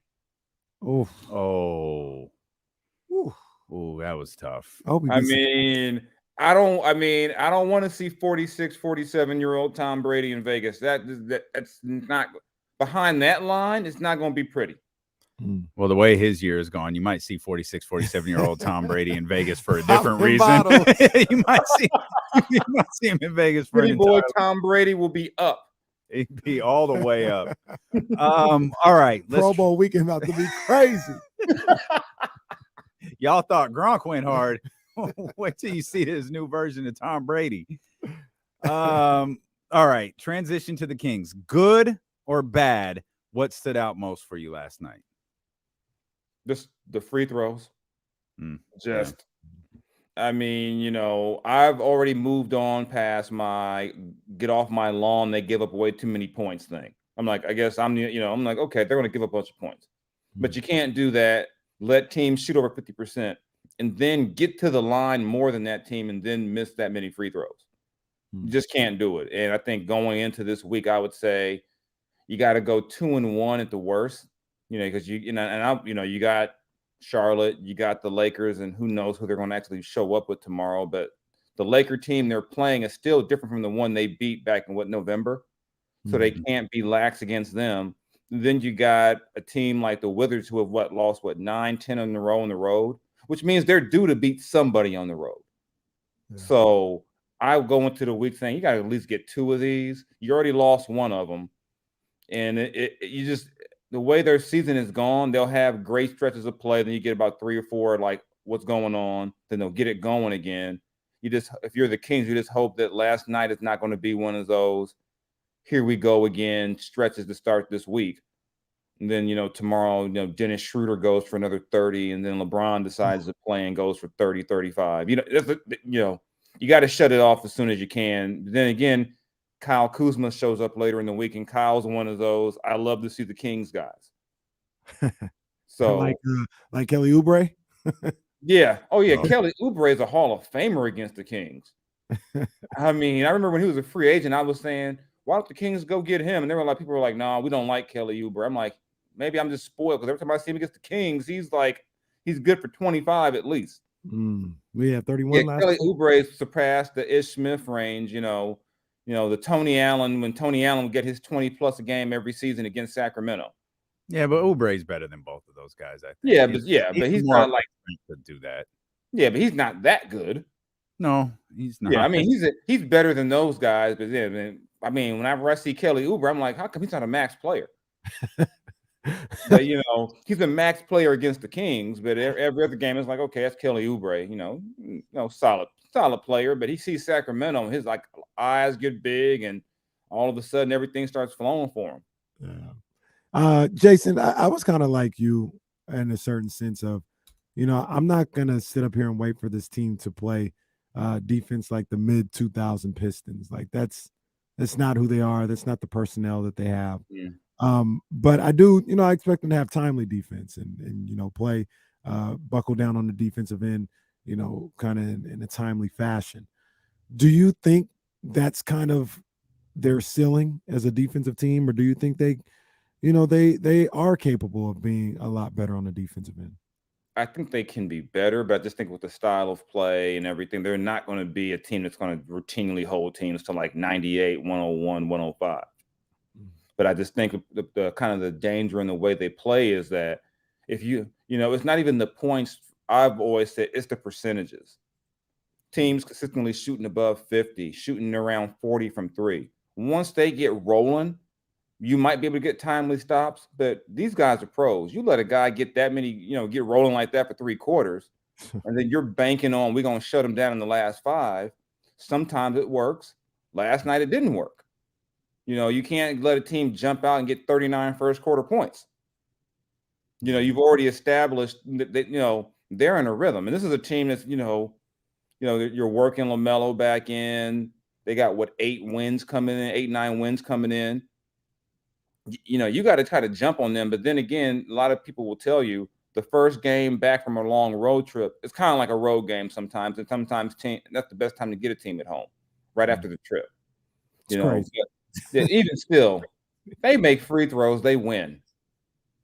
B: Oh, that was tough.
P: I don't want to see 46, 47-year-old Tom Brady in Vegas. That's not behind that line. It's not going to be pretty.
B: Well, the way his year is gone, you might see 46, 47-year-old Tom Brady in Vegas for a different reason. you might see him in Vegas for
P: pretty boy Tom Brady will be up.
B: He'd be all the way up. All right.
A: Pro Bowl weekend about to be crazy.
B: Y'all thought Gronk went hard. Wait till you see his new version of Tom Brady. All right. Transition to the Kings. Good or bad? What stood out most for you last night?
P: Just the free throws. I mean, I've already moved on past my get off my lawn. They give up way too many points thing. I'm like, I guess I'm like, okay, they're going to give up a bunch of points, but you can't do that. Let teams shoot over 50% and then get to the line more than that team and then miss that many free throws. You just can't do it. And I think going into this week, I would say you got to go 2-1 at the worst, because you got Charlotte, you got the Lakers, and who knows who they're going to actually show up with tomorrow. But the Laker team they're playing is still different from the one they beat back in November. So they can't be lax against them. Then you got a team like the Wizards who have lost 9-10 in a row on the road, which means they're due to beat somebody on the road. So I go into the week saying you got to at least get 2 of these. You already lost 1 of them. And the way their season is gone, they'll have great stretches of play. Then you get about 3 or 4, like what's going on. Then they'll get it going again. If you're the Kings, you just hope that last night is not going to be one of those, here we go again, stretches to start this week. And then, tomorrow, Dennis Schroeder goes for another 30, and then LeBron decides to play and goes for 30, 35. You got to shut it off as soon as you can. But then again, Kyle Kuzma shows up later in the week, and Kyle's one of those. I love to see the Kings guys. So
A: like Kelly Oubre.
P: Yeah. Oh yeah. Kelly Oubre is a Hall of Famer against the Kings. I mean, I remember when he was a free agent, I was saying, why don't the Kings go get him? And people were like, no, we don't like Kelly Oubre. I'm like, maybe I'm just spoiled because every time I see him against the Kings, he's good for 25 at least.
A: We had 31 last
P: Kelly Oubre surpassed the Ish Smith range, the Tony Allen, when Tony Allen would get his 20 plus a game every season against Sacramento.
B: Yeah, but Oubre's better than both of those guys, I think.
P: Yeah, but he's not like
B: to do that.
P: Yeah, but he's not that good.
B: No, he's not.
P: Yeah, I mean, he's better than those guys, but yeah, I mean, whenever I see Kelly Oubre, I'm like, how come he's not a max player? But he's a max player against the Kings, but every other game is like, okay, that's Kelly Oubre, solid player, but he sees Sacramento and his eyes get big and all of a sudden everything starts flowing for him.
A: Yeah. Jason, I was kind of like you in a certain sense of, I'm not gonna sit up here and wait for this team to play defense like the mid 2000 Pistons. Like that's not who they are. That's not the personnel that they have.
P: Yeah.
A: But I do, I expect them to have timely defense and play, buckle down on the defensive end. kind of in a timely fashion. Do you think that's kind of their ceiling as a defensive team, or do you think they are capable of being a lot better on the defensive end?
P: I think they can be better, but I just think with the style of play and everything, they're not going to be a team that's going to routinely hold teams to like 98, 101, 105. But I just think the kind of the danger in the way they play is that if it's not even the points. I've always said it's the percentages. Teams consistently shooting above 50, shooting around 40 from three. Once they get rolling, you might be able to get timely stops, but these guys are pros. You let a guy get that many, get rolling like that for 3 quarters, and then you're banking on we're going to shut them down in the last 5. Sometimes it works. Last night it didn't work. You can't let a team jump out and get 39 first quarter points. You've already established that, they're in a rhythm. And this is a team that's, you're working LaMelo back in. They got 8 wins coming in, 8, 9 wins coming in. You got to try to jump on them. But then again, a lot of people will tell you the first game back from a long road trip, it's kind of like a road game sometimes. And sometimes that's the best time to get a team at home, right after the trip. Even still, if they make free throws, they win.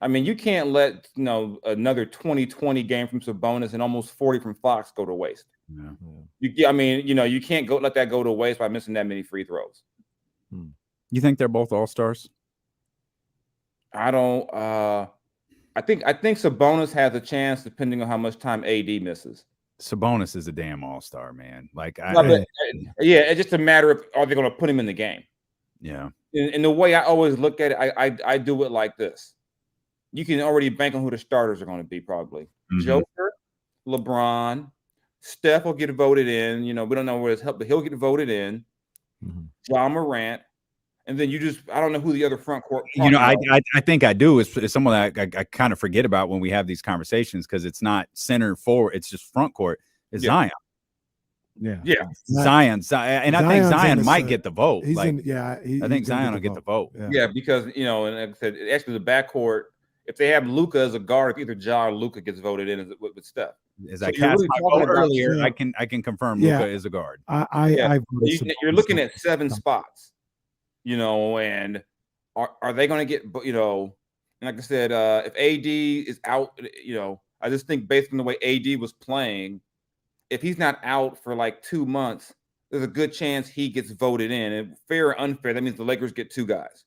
P: I mean, you can't let another 20-20 game from Sabonis and almost 40 from Fox go to waste.
B: Yeah.
P: You can't let that go to waste by missing that many free throws.
B: You think they're both all-stars?
P: I don't. I think Sabonis has a chance depending on how much time AD misses.
B: Sabonis is a damn all-star, man.
P: It's just a matter of are they going to put him in the game?
B: Yeah.
P: And the way I always look at it, I do it like this. You can already bank on who the starters are going to be, probably. Joker, LeBron, Steph will get voted in. We don't know where his help, but he'll get voted in. John Morant. And then I don't know who the other front court.
B: I think I do. It's someone that I kind of forget about when we have these conversations because it's not center forward. It's just front court. It's Zion.
A: Yeah.
B: Zion. And I think Zion might get the vote.
A: I
B: think Zion will get the vote.
P: Yeah, because, and like I said, actually the backcourt, if they have Luka as a guard, if either Ja or Luka gets voted in with Steph.
B: As I cast my vote earlier, I can confirm Luka is a guard.
P: You're looking at 7 spots, and are they going to get, and like I said, if AD is out, I just think based on the way AD was playing, if he's not out for like 2 months, there's a good chance he gets voted in. And fair or unfair, that means the Lakers get 2 guys.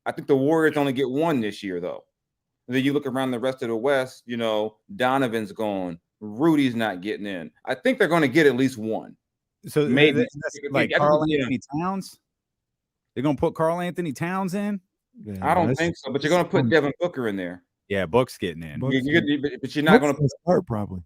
P: I think the Warriors only get 1 this year, though. And then you look around the rest of the West, Donovan's gone. Rudy's not getting in. I think they're going to get at least 1.
B: So maybe like Karl Anthony Towns. They're going to put Karl Anthony Towns in?
A: Yeah,
P: I don't think so, but you're going to put Devin Booker in there.
B: Yeah, Book's getting in.
P: But you're not going to
A: start probably.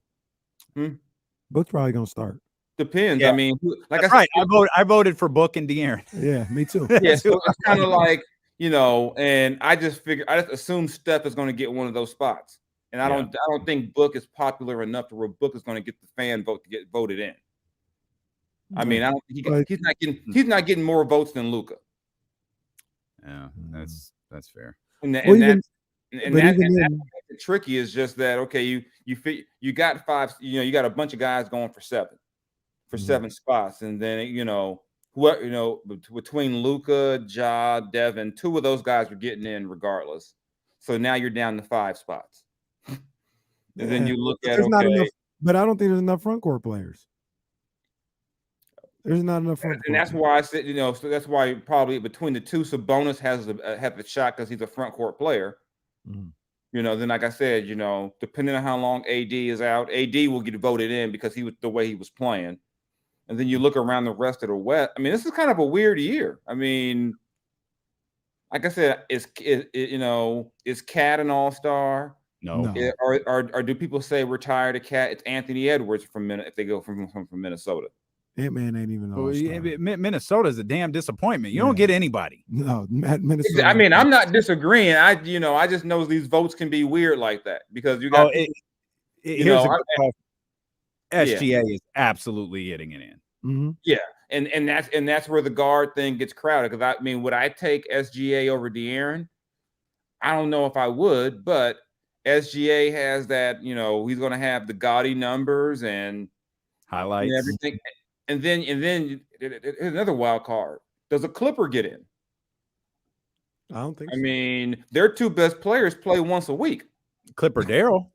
A: Book's probably going to start.
P: Depends.
B: Yeah.
P: I mean, like
B: That's right. I voted for Book and De'Aaron.
A: Yeah, me too.
P: Yeah, so it's kind of like, and I just assume Steph is going to get one of those spots. And I don't think Book is popular enough to where Book is going to get the fan vote to get voted in. I mean, I don't think he's not getting more votes than Luka.
B: Yeah, that's fair.
P: And that's tricky is just that you got 5, you got a bunch of guys going for 7 spots, and then between Luka, Ja, Devin, 2 of those guys are getting in regardless. So now you're down to 5 spots. And then you look at
A: not enough, but I don't think there's enough front court players. There's not enough front court.
P: And that's why I said, so that's why probably between the 2, Sabonis has the shot because he's a front court player. Then like I said, depending on how long AD is out, AD will get voted in because he was the way he was playing. And then you look around the rest of the West. I mean, this is kind of a weird year. I mean, like I said, is Cat an all-star?
B: No.
P: Or do people say we're tired of Cat? It's Anthony Edwards if they go from Minnesota.
A: That man ain't even all-star.
B: Minnesota is a damn disappointment. You don't get anybody.
A: No, Minnesota.
P: I mean, I'm not disagreeing. I just know these votes can be weird like that because you got.
B: SGA is absolutely getting it in.
P: Yeah, and that's where the guard thing gets crowded. Because I mean, would I take SGA over De'Aaron? I don't know if I would, but SGA has that. He's going to have the gaudy numbers, and
B: Highlights.
P: and everything. And then here's another wild card. Does a Clipper get in?
A: I don't think
P: I
A: so.
P: mean, their two best players play once a week.
B: Clipper Darrell.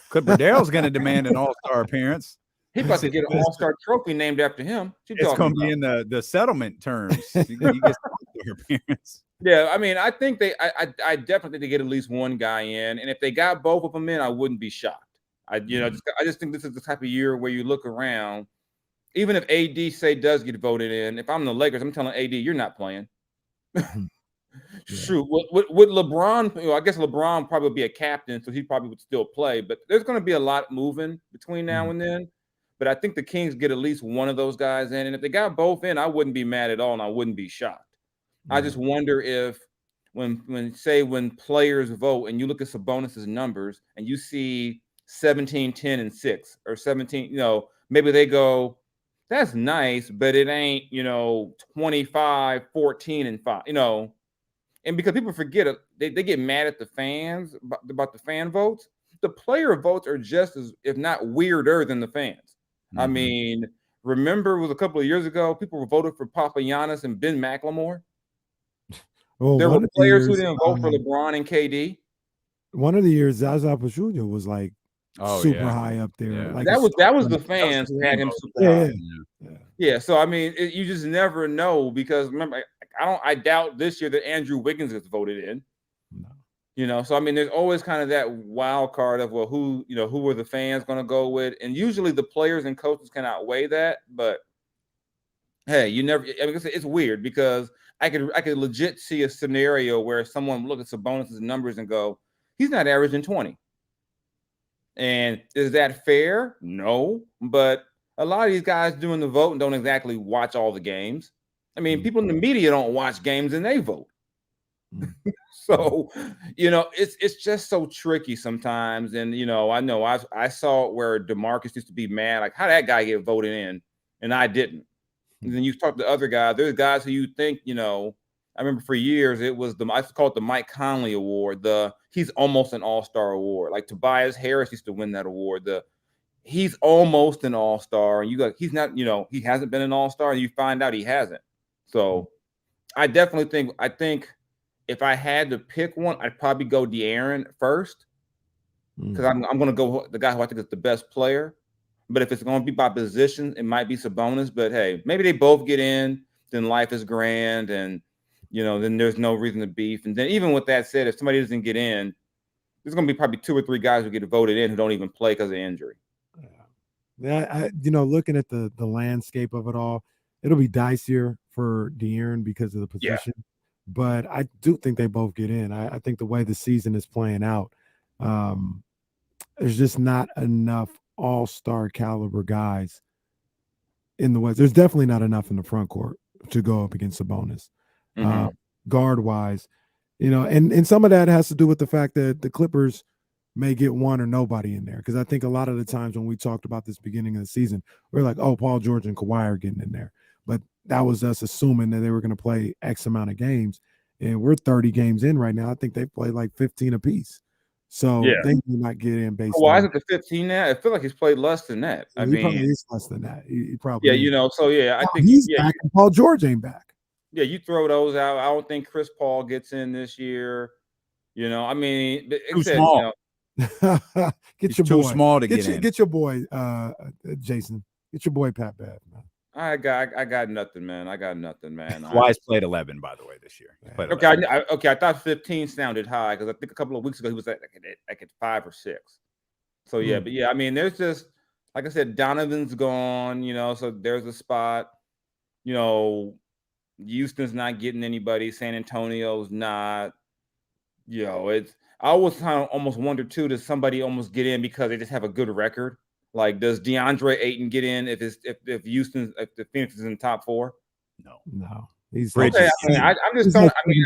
B: Clipper Darrell's going to demand an All-Star appearance.
P: He about to get an All-Star trophy named after him.
B: It's going to be in the settlement terms. You get an All-Star appearance.
P: Yeah, I mean, I think I definitely think they get at least one guy in, and if they got both of them in, I wouldn't be shocked. I just think this is the type of year where you look around. Even if AD does get voted in, if I'm the Lakers, I'm telling AD you're not playing. Shoot, with LeBron, I guess LeBron probably would be a captain, so he probably would still play. But there's going to be a lot moving between now and then. But I think the Kings get at least one of those guys in, and if they got both in, I wouldn't be mad at all, and I wouldn't be shocked. I just wonder if when players vote and you look at Sabonis' numbers and you see 17, 10, and 6 or 17, maybe they go, that's nice, but it ain't, 25, 14, and 5, and because people forget it, they get mad at the fans about the fan votes. The player votes are just as, if not weirder than the fans. I mean, remember it was a couple of years ago, people were voted for Papagiannis and Ben McLemore.
A: Well,
P: there were players who didn't vote for LeBron and KD.
A: One of the years, Zaza Pachulia was like super high up there.
P: Yeah.
A: Like
P: that was the fans who had him super high. Yeah. So I mean, you just never know, because remember, I doubt this year that Andrew Wiggins gets voted in. No. So I mean, there's always kind of that wild card of, well, who are the fans going to go with, and usually the players and coaches can outweigh that. But hey, you never. I mean, it's weird because I could legit see a scenario where someone look at Sabonis' numbers and go, he's not averaging 20. And is that fair? No, but a lot of these guys doing the vote don't exactly watch all the games. I mean, people in the media don't watch games and they vote. So, it's just so tricky sometimes. And, I know I saw it where DeMarcus used to be mad, like, how did that guy get voted in? And I didn't. And then you talk to other guys. There's guys who you think, I remember for years it was I call it the Mike Conley Award. He's almost an all-star award. Like Tobias Harris used to win that award. He's almost an all-star, and he's not. He hasn't been an all-star, and you find out he hasn't. So I definitely think if I had to pick one, I'd probably go De'Aaron first, because I'm going to go the guy who I think is the best player. But if it's going to be by position, it might be Sabonis. But hey, maybe they both get in, then life is grand, and then there's no reason to beef. And then even with that said, if somebody doesn't get in, there's going to be probably 2 or 3 guys who get voted in who don't even play because of injury.
A: Yeah, looking at the landscape of it all, it'll be dicier for De'Aaron because of the position. Yeah. But I do think they both get in. I think the way the season is playing out, there's just not enough all-star caliber guys in the West. There's definitely not enough in the front court to go up against Sabonis. Guard-wise, and some of that has to do with the fact that the Clippers may get one or nobody in there. Because I think a lot of the times when we talked about this beginning of the season, we're like, oh, Paul George and Kawhi are getting in there. But that was us assuming that they were going to play X amount of games. And we're 30 games in right now. I think they play like 15 apiece. So they do not get in based
P: why is it the 15 now? I feel like he's played less than that.
A: I mean, probably is less than that. He probably
P: I think
A: he's back and Paul George ain't back.
P: Yeah, you throw those out. I don't think Chris Paul gets in this year. I mean,
B: too small.
A: Get your boy.
B: Too small to get in.
A: Get your boy, Jason. Get your boy Pat Bev, man.
P: I got nothing, man.
B: Kawhi's played 11, by the way, this year.
P: I thought 15 sounded high because I think a couple of weeks ago he was at 5 or 6. So but I mean, there's just, like I said, Donovan's gone. So there's a spot. Houston's not getting anybody. San Antonio's not. I always kind of almost wonder too, does somebody almost get in because they just have a good record? Like, does DeAndre Ayton get in if the Phoenix is in the top 4?
A: No. He's
P: okay. I'm just telling. I mean,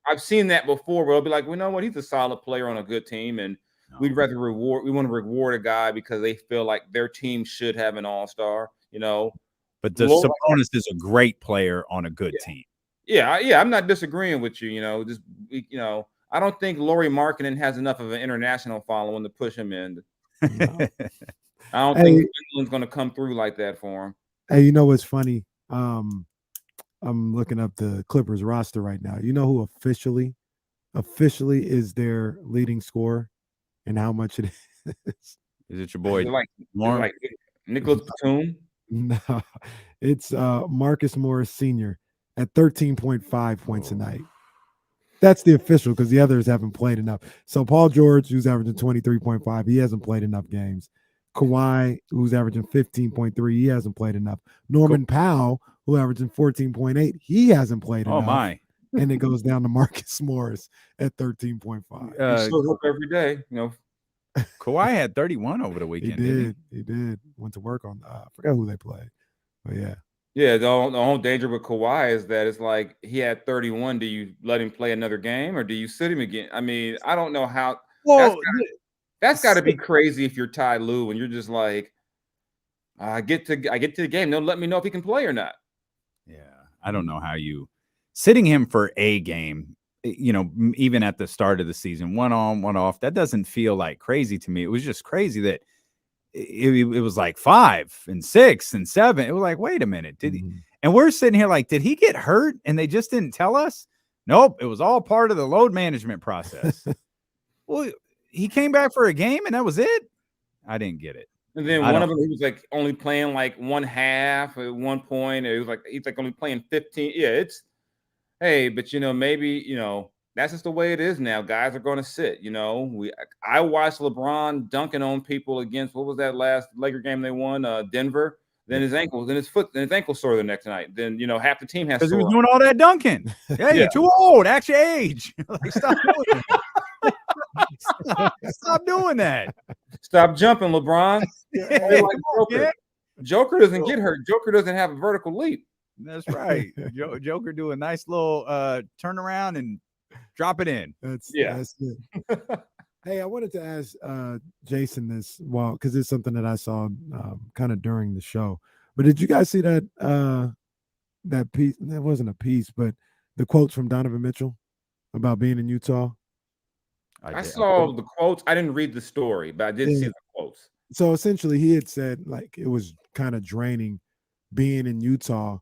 P: I've seen that before. Where I'll be like, well, you know what? He's a solid player on a good team, and we want to reward a guy because they feel like their team should have an all-star.
B: But Sabonis is a great player on a good team.
P: Yeah. I'm not disagreeing with you. I don't think Lauri Markkanen has enough of an international following to push him in.
A: No.
P: I don't
A: Hey,
P: think England's going to come through like that for him.
A: hey, you know what's funny? I'm looking up the Clippers roster right now. You know who officially is their leading scorer and how much it is?
B: Is it your boy
P: Is it
B: Norm?
P: like Nicholas Batum?
A: No, it's Marcus Morris Sr. at 13.5 points a night. That's the official because the others haven't played enough. So Paul George, who's averaging 23.5, he hasn't played enough games. Kawhi, who's averaging 15.3, he hasn't played enough. Norman Powell, who averaging 14.8, he hasn't played enough.
B: Oh my!
A: And it goes down to Marcus Morris at 13.5.
P: He shows up every day, you know.
B: Kawhi had 31 over the weekend.
A: He did. Went to work on. I forgot who they played, but yeah.
P: Yeah, the whole danger with Kawhi is that it's like he had 31. Do you let him play another game or do you sit him again? I mean, I don't know how.
B: Well,
P: that's got to be crazy if you're Ty Lue and you're just like, I get to the game. They'll let me know if he can play or not.
B: Yeah, I don't know how you sitting him for a game. You know, even at the start of the season, 1 on, 1 off. That doesn't feel like crazy to me. It was just crazy that it was like 5 and 6 and 7. It was like, wait a minute, did he? And we're sitting here like, did he get hurt? And they just didn't tell us. Nope, it was all part of the load management process. Well, he came back for a game and that was it. I didn't get it.
P: And then one of them, he was like only playing like one half at one point. It was like he's like only playing 15. Yeah, it's hey, but you know, maybe you know that's just the way it is now. Guys are going to sit. You know, I watched LeBron dunking on people against what was that last Laker game they won? Denver. Then his ankle, then his foot, then his ankle sore the next night. Then you know half the team has
B: because he was
P: sore.
B: doing all that dunking. Yeah, you're too old. Act your age. Like, stop doing that. Stop doing that.
P: Stop jumping, LeBron.
B: Yeah,
P: Like Joker. Joker doesn't get hurt. Joker doesn't have a vertical leap.
B: That's right. Joker do a nice little turnaround and drop it in.
A: That's it. Hey, I wanted to ask Jason this, well, because it's something that I saw kind of during the show. But did you guys see that that piece? That wasn't a piece, but the quotes from Donovan Mitchell about being in Utah.
P: I saw the quotes. I didn't read the story, but I did see the quotes.
A: So essentially, he had said like it was kind of draining being in Utah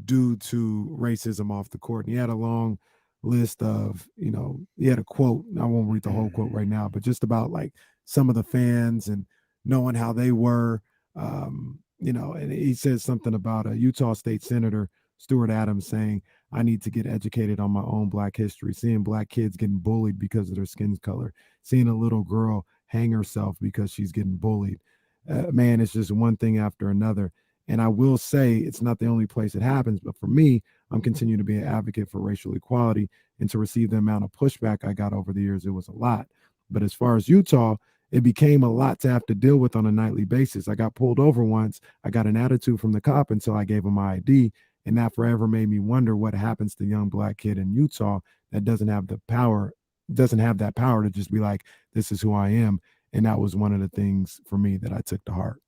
A: due to racism off the court. And he had a long list of, you know, he had a quote. I won't read the whole quote right now, but just about like some of the fans and knowing how they were, you know, and he said something about a Utah State Senator, Stuart Adams, saying, I need to get educated on my own Black history, seeing Black kids getting bullied because of their skin color, seeing a little girl hang herself because she's getting bullied. Man, it's just one thing after another. And I will say it's not the only place it happens, but for me, I'm continuing to be an advocate for racial equality, and to receive the amount of pushback I got over the years, it was a lot. But as far as Utah, it became a lot to have to deal with on a nightly basis. I got pulled over once. I got an attitude from the cop until I gave him my ID. And that forever made me wonder what happens to a young Black kid in Utah that doesn't have that power to just be like, this is who I am. And that was one of the things for me that I took to heart.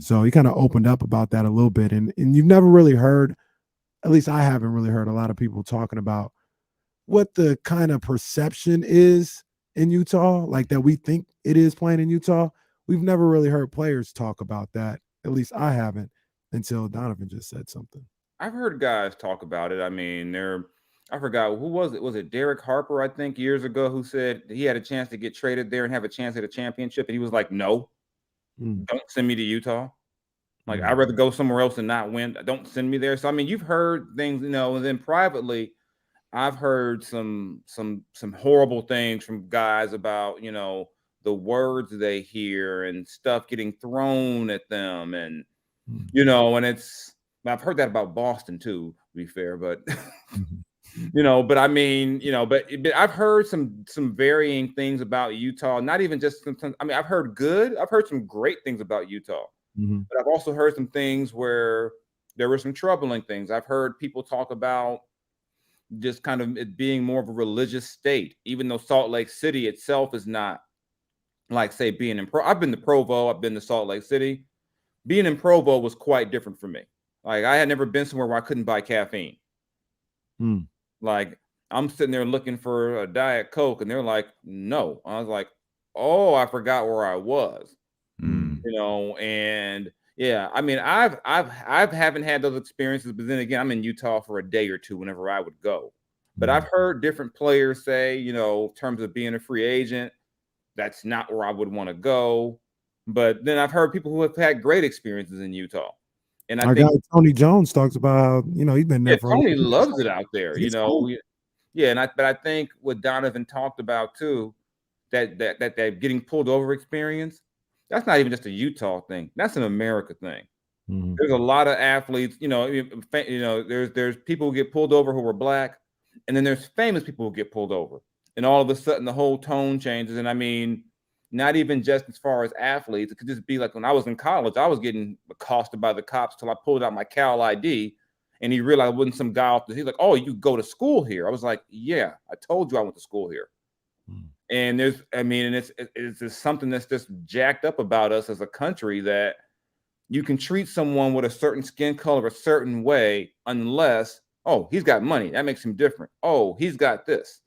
A: So he kind of opened up about that a little bit. And you've never really heard, at least I haven't really heard a lot of people talking about what the kind of perception is in Utah, like that we think it is playing in Utah. We've never really heard players talk about that. At least I haven't, until Donovan just said something.
P: I've heard guys talk about it. I mean, I forgot who was it. Was it Derek Harper, I think, years ago, who said he had a chance to get traded there and have a chance at a championship. And he was like, no, don't send me to Utah. Like, I'd rather go somewhere else and not win. Don't send me there. So, I mean, you've heard things, you know, and then privately, I've heard some horrible things from guys about, you know, the words they hear and stuff getting thrown at them. And, you know, and I've heard that about Boston too, to be fair, but you know, but I mean, you know, but I've heard some varying things about Utah, not even just I mean, I've heard some great things about Utah, but I've also heard some things where there were some troubling things. I've heard people talk about just kind of it being more of a religious state, even though Salt Lake City itself is not like, say, being in I've been to Provo, I've been to Salt Lake City. Being in Provo was quite different for me. Like, I had never been somewhere where I couldn't buy caffeine. Like, I'm sitting there looking for a Diet Coke, and they're like, no. I was like, oh, I forgot where I was. You know, and yeah, I mean, I haven't had those experiences, but then again, I'm in Utah for a day or two whenever I would go. But I've heard different players say, you know, in terms of being a free agent, that's not where I would want to go. But then I've heard people who have had great experiences in Utah. And I
A: Our
P: think
A: guy Tony Jones talks about, you know, he's been there for a
P: Tony
A: long
P: loves it out there, you
A: It's
P: know.
A: cool.
P: Yeah, but I think what Donovan talked about too, that getting pulled over experience, that's not even just a Utah thing. That's an America thing. There's a lot of athletes, you know, there's people who get pulled over who are black, and then there's famous people who get pulled over. And all of a sudden the whole tone changes. And I mean, not even just as far as athletes, it could just be like when I was in college, I was getting accosted by the cops till I pulled out my Cal ID and he realized I wasn't some guy off the, he's like, oh, you go to school here. I was like, yeah, I told you I went to school here. And there's, I mean, and it's just something that's just jacked up about us as a country, that you can treat someone with a certain skin color a certain way unless, oh, he's got money. That makes him different. Oh, he's got this.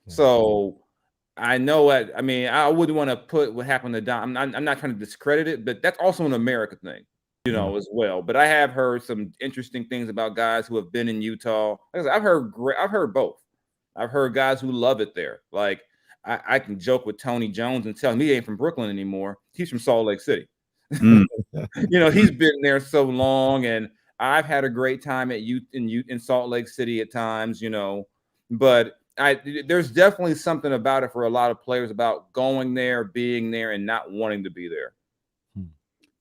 P: So I know I mean, I wouldn't want to put what happened to Don. I'm not trying to discredit it, but that's also an American thing, you know, as well. But I have heard some interesting things about guys who have been in Utah. Like I said, I've heard both. I've heard guys who love it there. Like I can joke with Tony Jones and tell him he ain't from Brooklyn anymore. He's from Salt Lake City. You know, he's been there so long, and I've had a great time in Salt Lake City at times, you know, but there's definitely something about it for a lot of players about going there, being there, and not wanting to be there.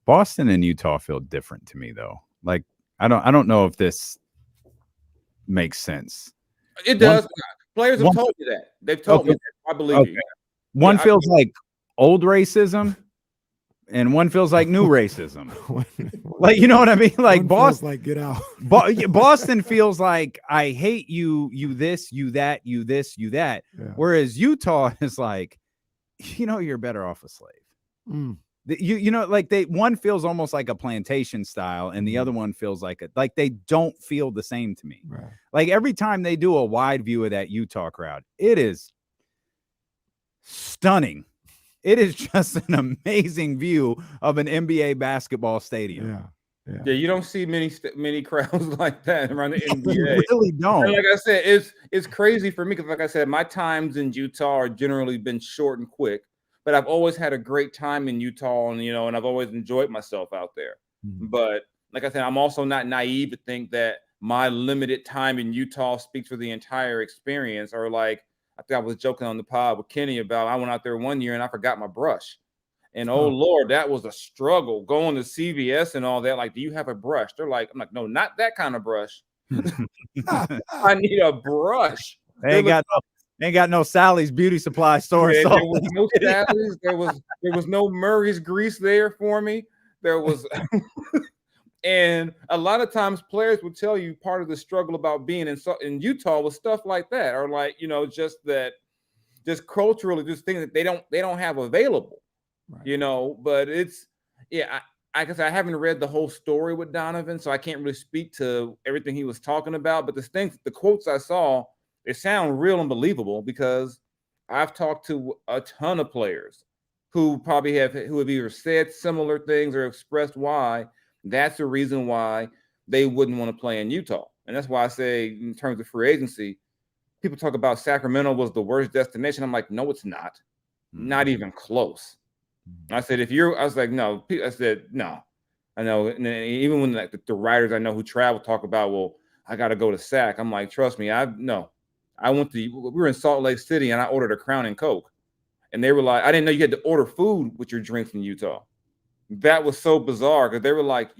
B: Boston and Utah feel different to me, though. Like I don't know if this makes sense.
P: It does. Players have told me that. They've told me that. I believe you.
B: One feels like old racism, and one feels like new racism. Like, you know what I mean? Like Boston,
A: like get out.
B: Boston feels like I hate you, you this, you that, you this, you that.
A: Yeah.
B: Whereas Utah is like, you know, you're better off a slave. You know, like one feels almost like a plantation style, and the other one feels like they don't feel the same to me.
A: Right.
B: Like every time they do a wide view of that Utah crowd, it is stunning. It is just an amazing view of an NBA basketball stadium.
P: Yeah, you don't see many crowds like that around the NBA.
B: You really don't.
P: And like I said, it's crazy for me because, like I said, my times in Utah are generally been short and quick. But I've always had a great time in Utah, and and I've always enjoyed myself out there. But like I said, I'm also not naive to think that my limited time in Utah speaks for the entire experience. Or like, I think I was joking on the pod with Kenny about I went out there one year and I forgot my brush. And oh Lord, that was a struggle going to CVS and all that. Like, do you have a brush? They're like, I'm like, no, not that kind of brush. I need a brush.
B: They ain't got no Sally's beauty supply store.
P: Yeah, there was no Sally's. There was no Murray's grease there for me. There was, and a lot of times players would tell you part of the struggle about being in Utah was stuff like that, or like just culturally, just things that they don't have available, But it's I guess I haven't read the whole story with Donovan, so I can't really speak to everything he was talking about. But the quotes I saw, they sound real and believable, because I've talked to a ton of players who have either said similar things or expressed why that's the reason why they wouldn't want to play in Utah. And that's why I say, in terms of free agency, people talk about Sacramento was the worst destination. I'm like, no, it's not. Not even close. I said, I was like, no. I said, no. I know. And even when the writers I know who travel talk about, well, I got to go to Sac. I'm like, trust me, we were in Salt Lake City and I ordered a Crown and Coke. And they were like, I didn't know you had to order food with your drinks in Utah. That was so bizarre, because they're like,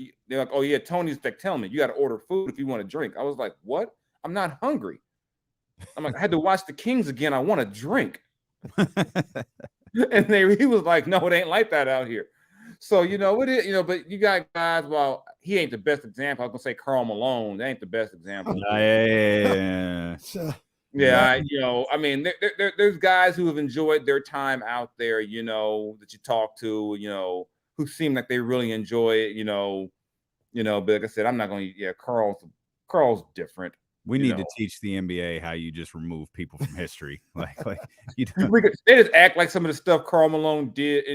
P: oh yeah, Tony's like, tell me, you got to order food if you want to drink. I was like, what? I'm not hungry. I'm like, I had to watch the Kings again. I want to drink. And he was like, no, it ain't like that out here. So, it is, but you got guys, well, he ain't the best example. I was going to say Karl Malone. That ain't the best example. Yeah. I mean, there's guys who have enjoyed their time out there, that you talk to, who seem like they really enjoy it, but like I said, I'm not going to, Karl's different.
B: We
P: you
B: need
P: know.
B: to teach the NBA how you just remove people from history. like you
P: They just act like some of the stuff Karl Malone did,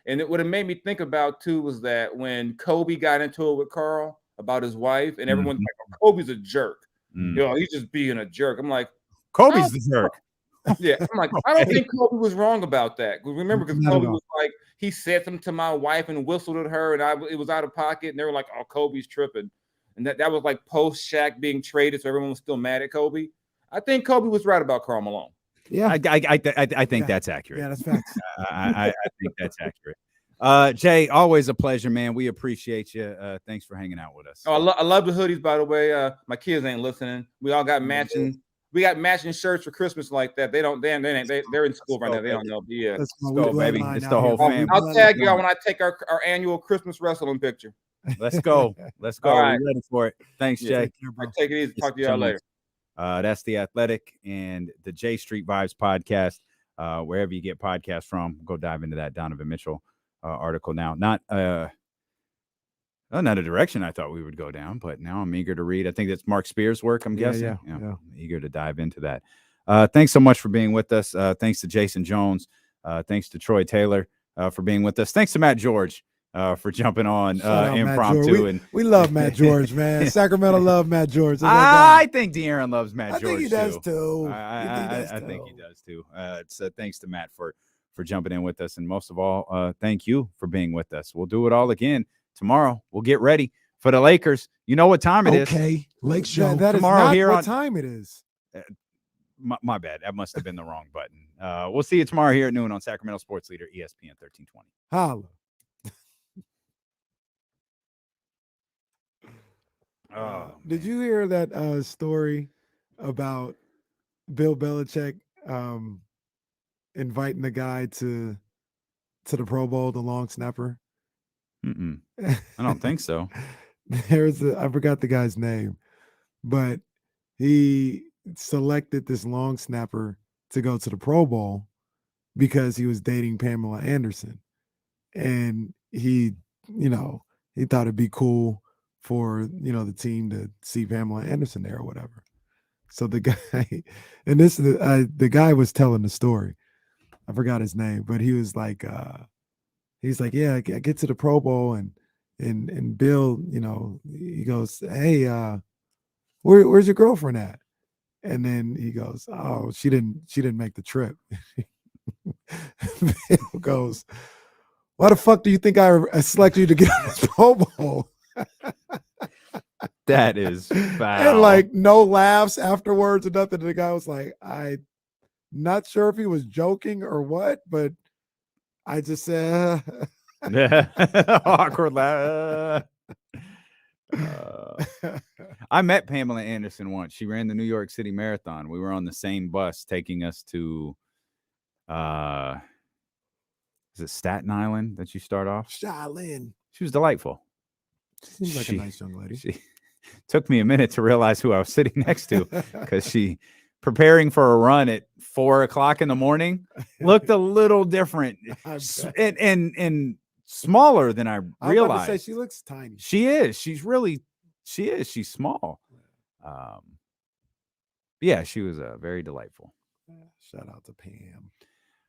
P: and what it made me think about too was that when Kobe got into it with Karl about his wife, and everyone's like, oh, "Kobe's a jerk," he's just being a jerk. I'm like,
B: Kobe's the jerk.
P: Yeah, I'm like, I don't think Kobe was wrong about that. Remember, because
A: Not at
P: Kobe
A: all.
P: was like, he said something to my wife and whistled at her, and it was out of pocket, and they were like, "Oh, Kobe's tripping," and that was like post Shaq being traded, so everyone was still mad at Kobe. I think Kobe was right about Karl Malone.
A: Yeah,
B: I think that's accurate.
A: Yeah, that's facts.
B: I think that's accurate. Jay, always a pleasure, man. We appreciate you. Thanks for hanging out with us.
P: Oh, I love the hoodies, by the way. My kids ain't listening. We all got matching. We got matching shirts for Christmas like that. They're in school right now. They don't know. Yeah,
B: Let's go, baby. It's the whole family.
P: I'll tag y'all when I take our annual Christmas wrestling picture.
B: Let's go. Let's go.
P: All right.
B: We're ready for it. Thanks, Jay.
P: Take it easy. Talk to y'all later.
B: That's The Athletic and the J Street Vibes podcast. Wherever you get podcasts from, go dive into that Donovan Mitchell article now. Not a direction I thought we would go down, but now I'm eager to read. I think that's Mark Spears' work, I'm guessing. Yeah. I'm eager to dive into that. Thanks so much for being with us. Thanks to Jason Jones. Thanks to Troy Taylor for being with us. Thanks to Matt George for jumping on impromptu.
A: We love Matt George, man. Sacramento love Matt George.
B: I think De'Aaron loves Matt George.
A: I think he does too.
B: I think he does too. So thanks to Matt for jumping in with us, and most of all, thank you for being with us. We'll do it all again tomorrow. We'll get ready for the Lakers. You know what time it is?
A: Okay, Lake Show.
B: That tomorrow
A: is
B: here
A: what
B: on
A: time it is.
B: My bad. That must have been the wrong button. We'll see you tomorrow here at noon on Sacramento Sports Leader ESPN 1320.
A: Holla. Did you hear that story about Bill Belichick inviting the guy to the Pro Bowl, the long snapper?
B: I don't think so.
A: I forgot the guy's name, but he selected this long snapper to go to the Pro Bowl because he was dating Pamela Anderson, and he thought it'd be cool for the team to see Pamela Anderson there or whatever. So the guy, and the guy was telling the story. I forgot his name, but he was like, yeah, I get to the Pro Bowl and Bill, he goes, hey, where's your girlfriend at? And then he goes, oh, she didn't make the trip. Bill goes, why the fuck do you think I selected you to get on this Pro Bowl?
B: That is foul.
A: And like no laughs afterwards or nothing. The guy was like, I'm not sure if he was joking or what, but I just said
B: awkward laugh. I met Pamela Anderson once. She ran the New York City Marathon. We were on the same bus taking us to is it Staten Island that you start off?
A: Shaolin.
B: She was delightful.
A: Seems like a nice young lady.
B: She took me a minute to realize who I was sitting next to because she, preparing for a run at 4 o'clock in the morning, looked a little different and smaller than I realized.
A: I was about to say, she looks tiny.
B: She is. She's small. Yeah, she was very delightful.
A: Shout out to Pam.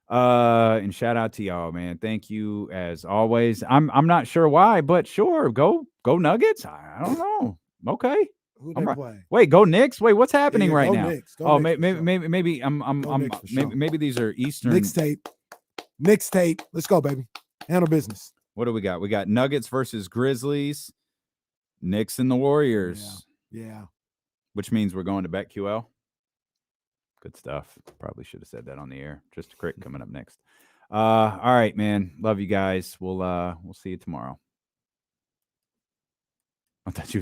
B: And shout out to y'all, man. Thank you as always. I'm not sure why, but sure, go Nuggets. I don't know. Okay.
A: Who they play?
B: Wait, go Knicks. Wait, what's happening right
A: go
B: now?
A: Knicks. Go Knicks
B: maybe these are Eastern.
A: Knicks tape. Let's go, baby. Handle business.
B: What do we got? We got Nuggets versus Grizzlies, Knicks and the Warriors.
A: Yeah.
B: Which means we're going to BetQL. Good stuff. Probably should have said that on the air. Just a crick coming up next. All right, man. Love you guys. We'll see you tomorrow. I thought you was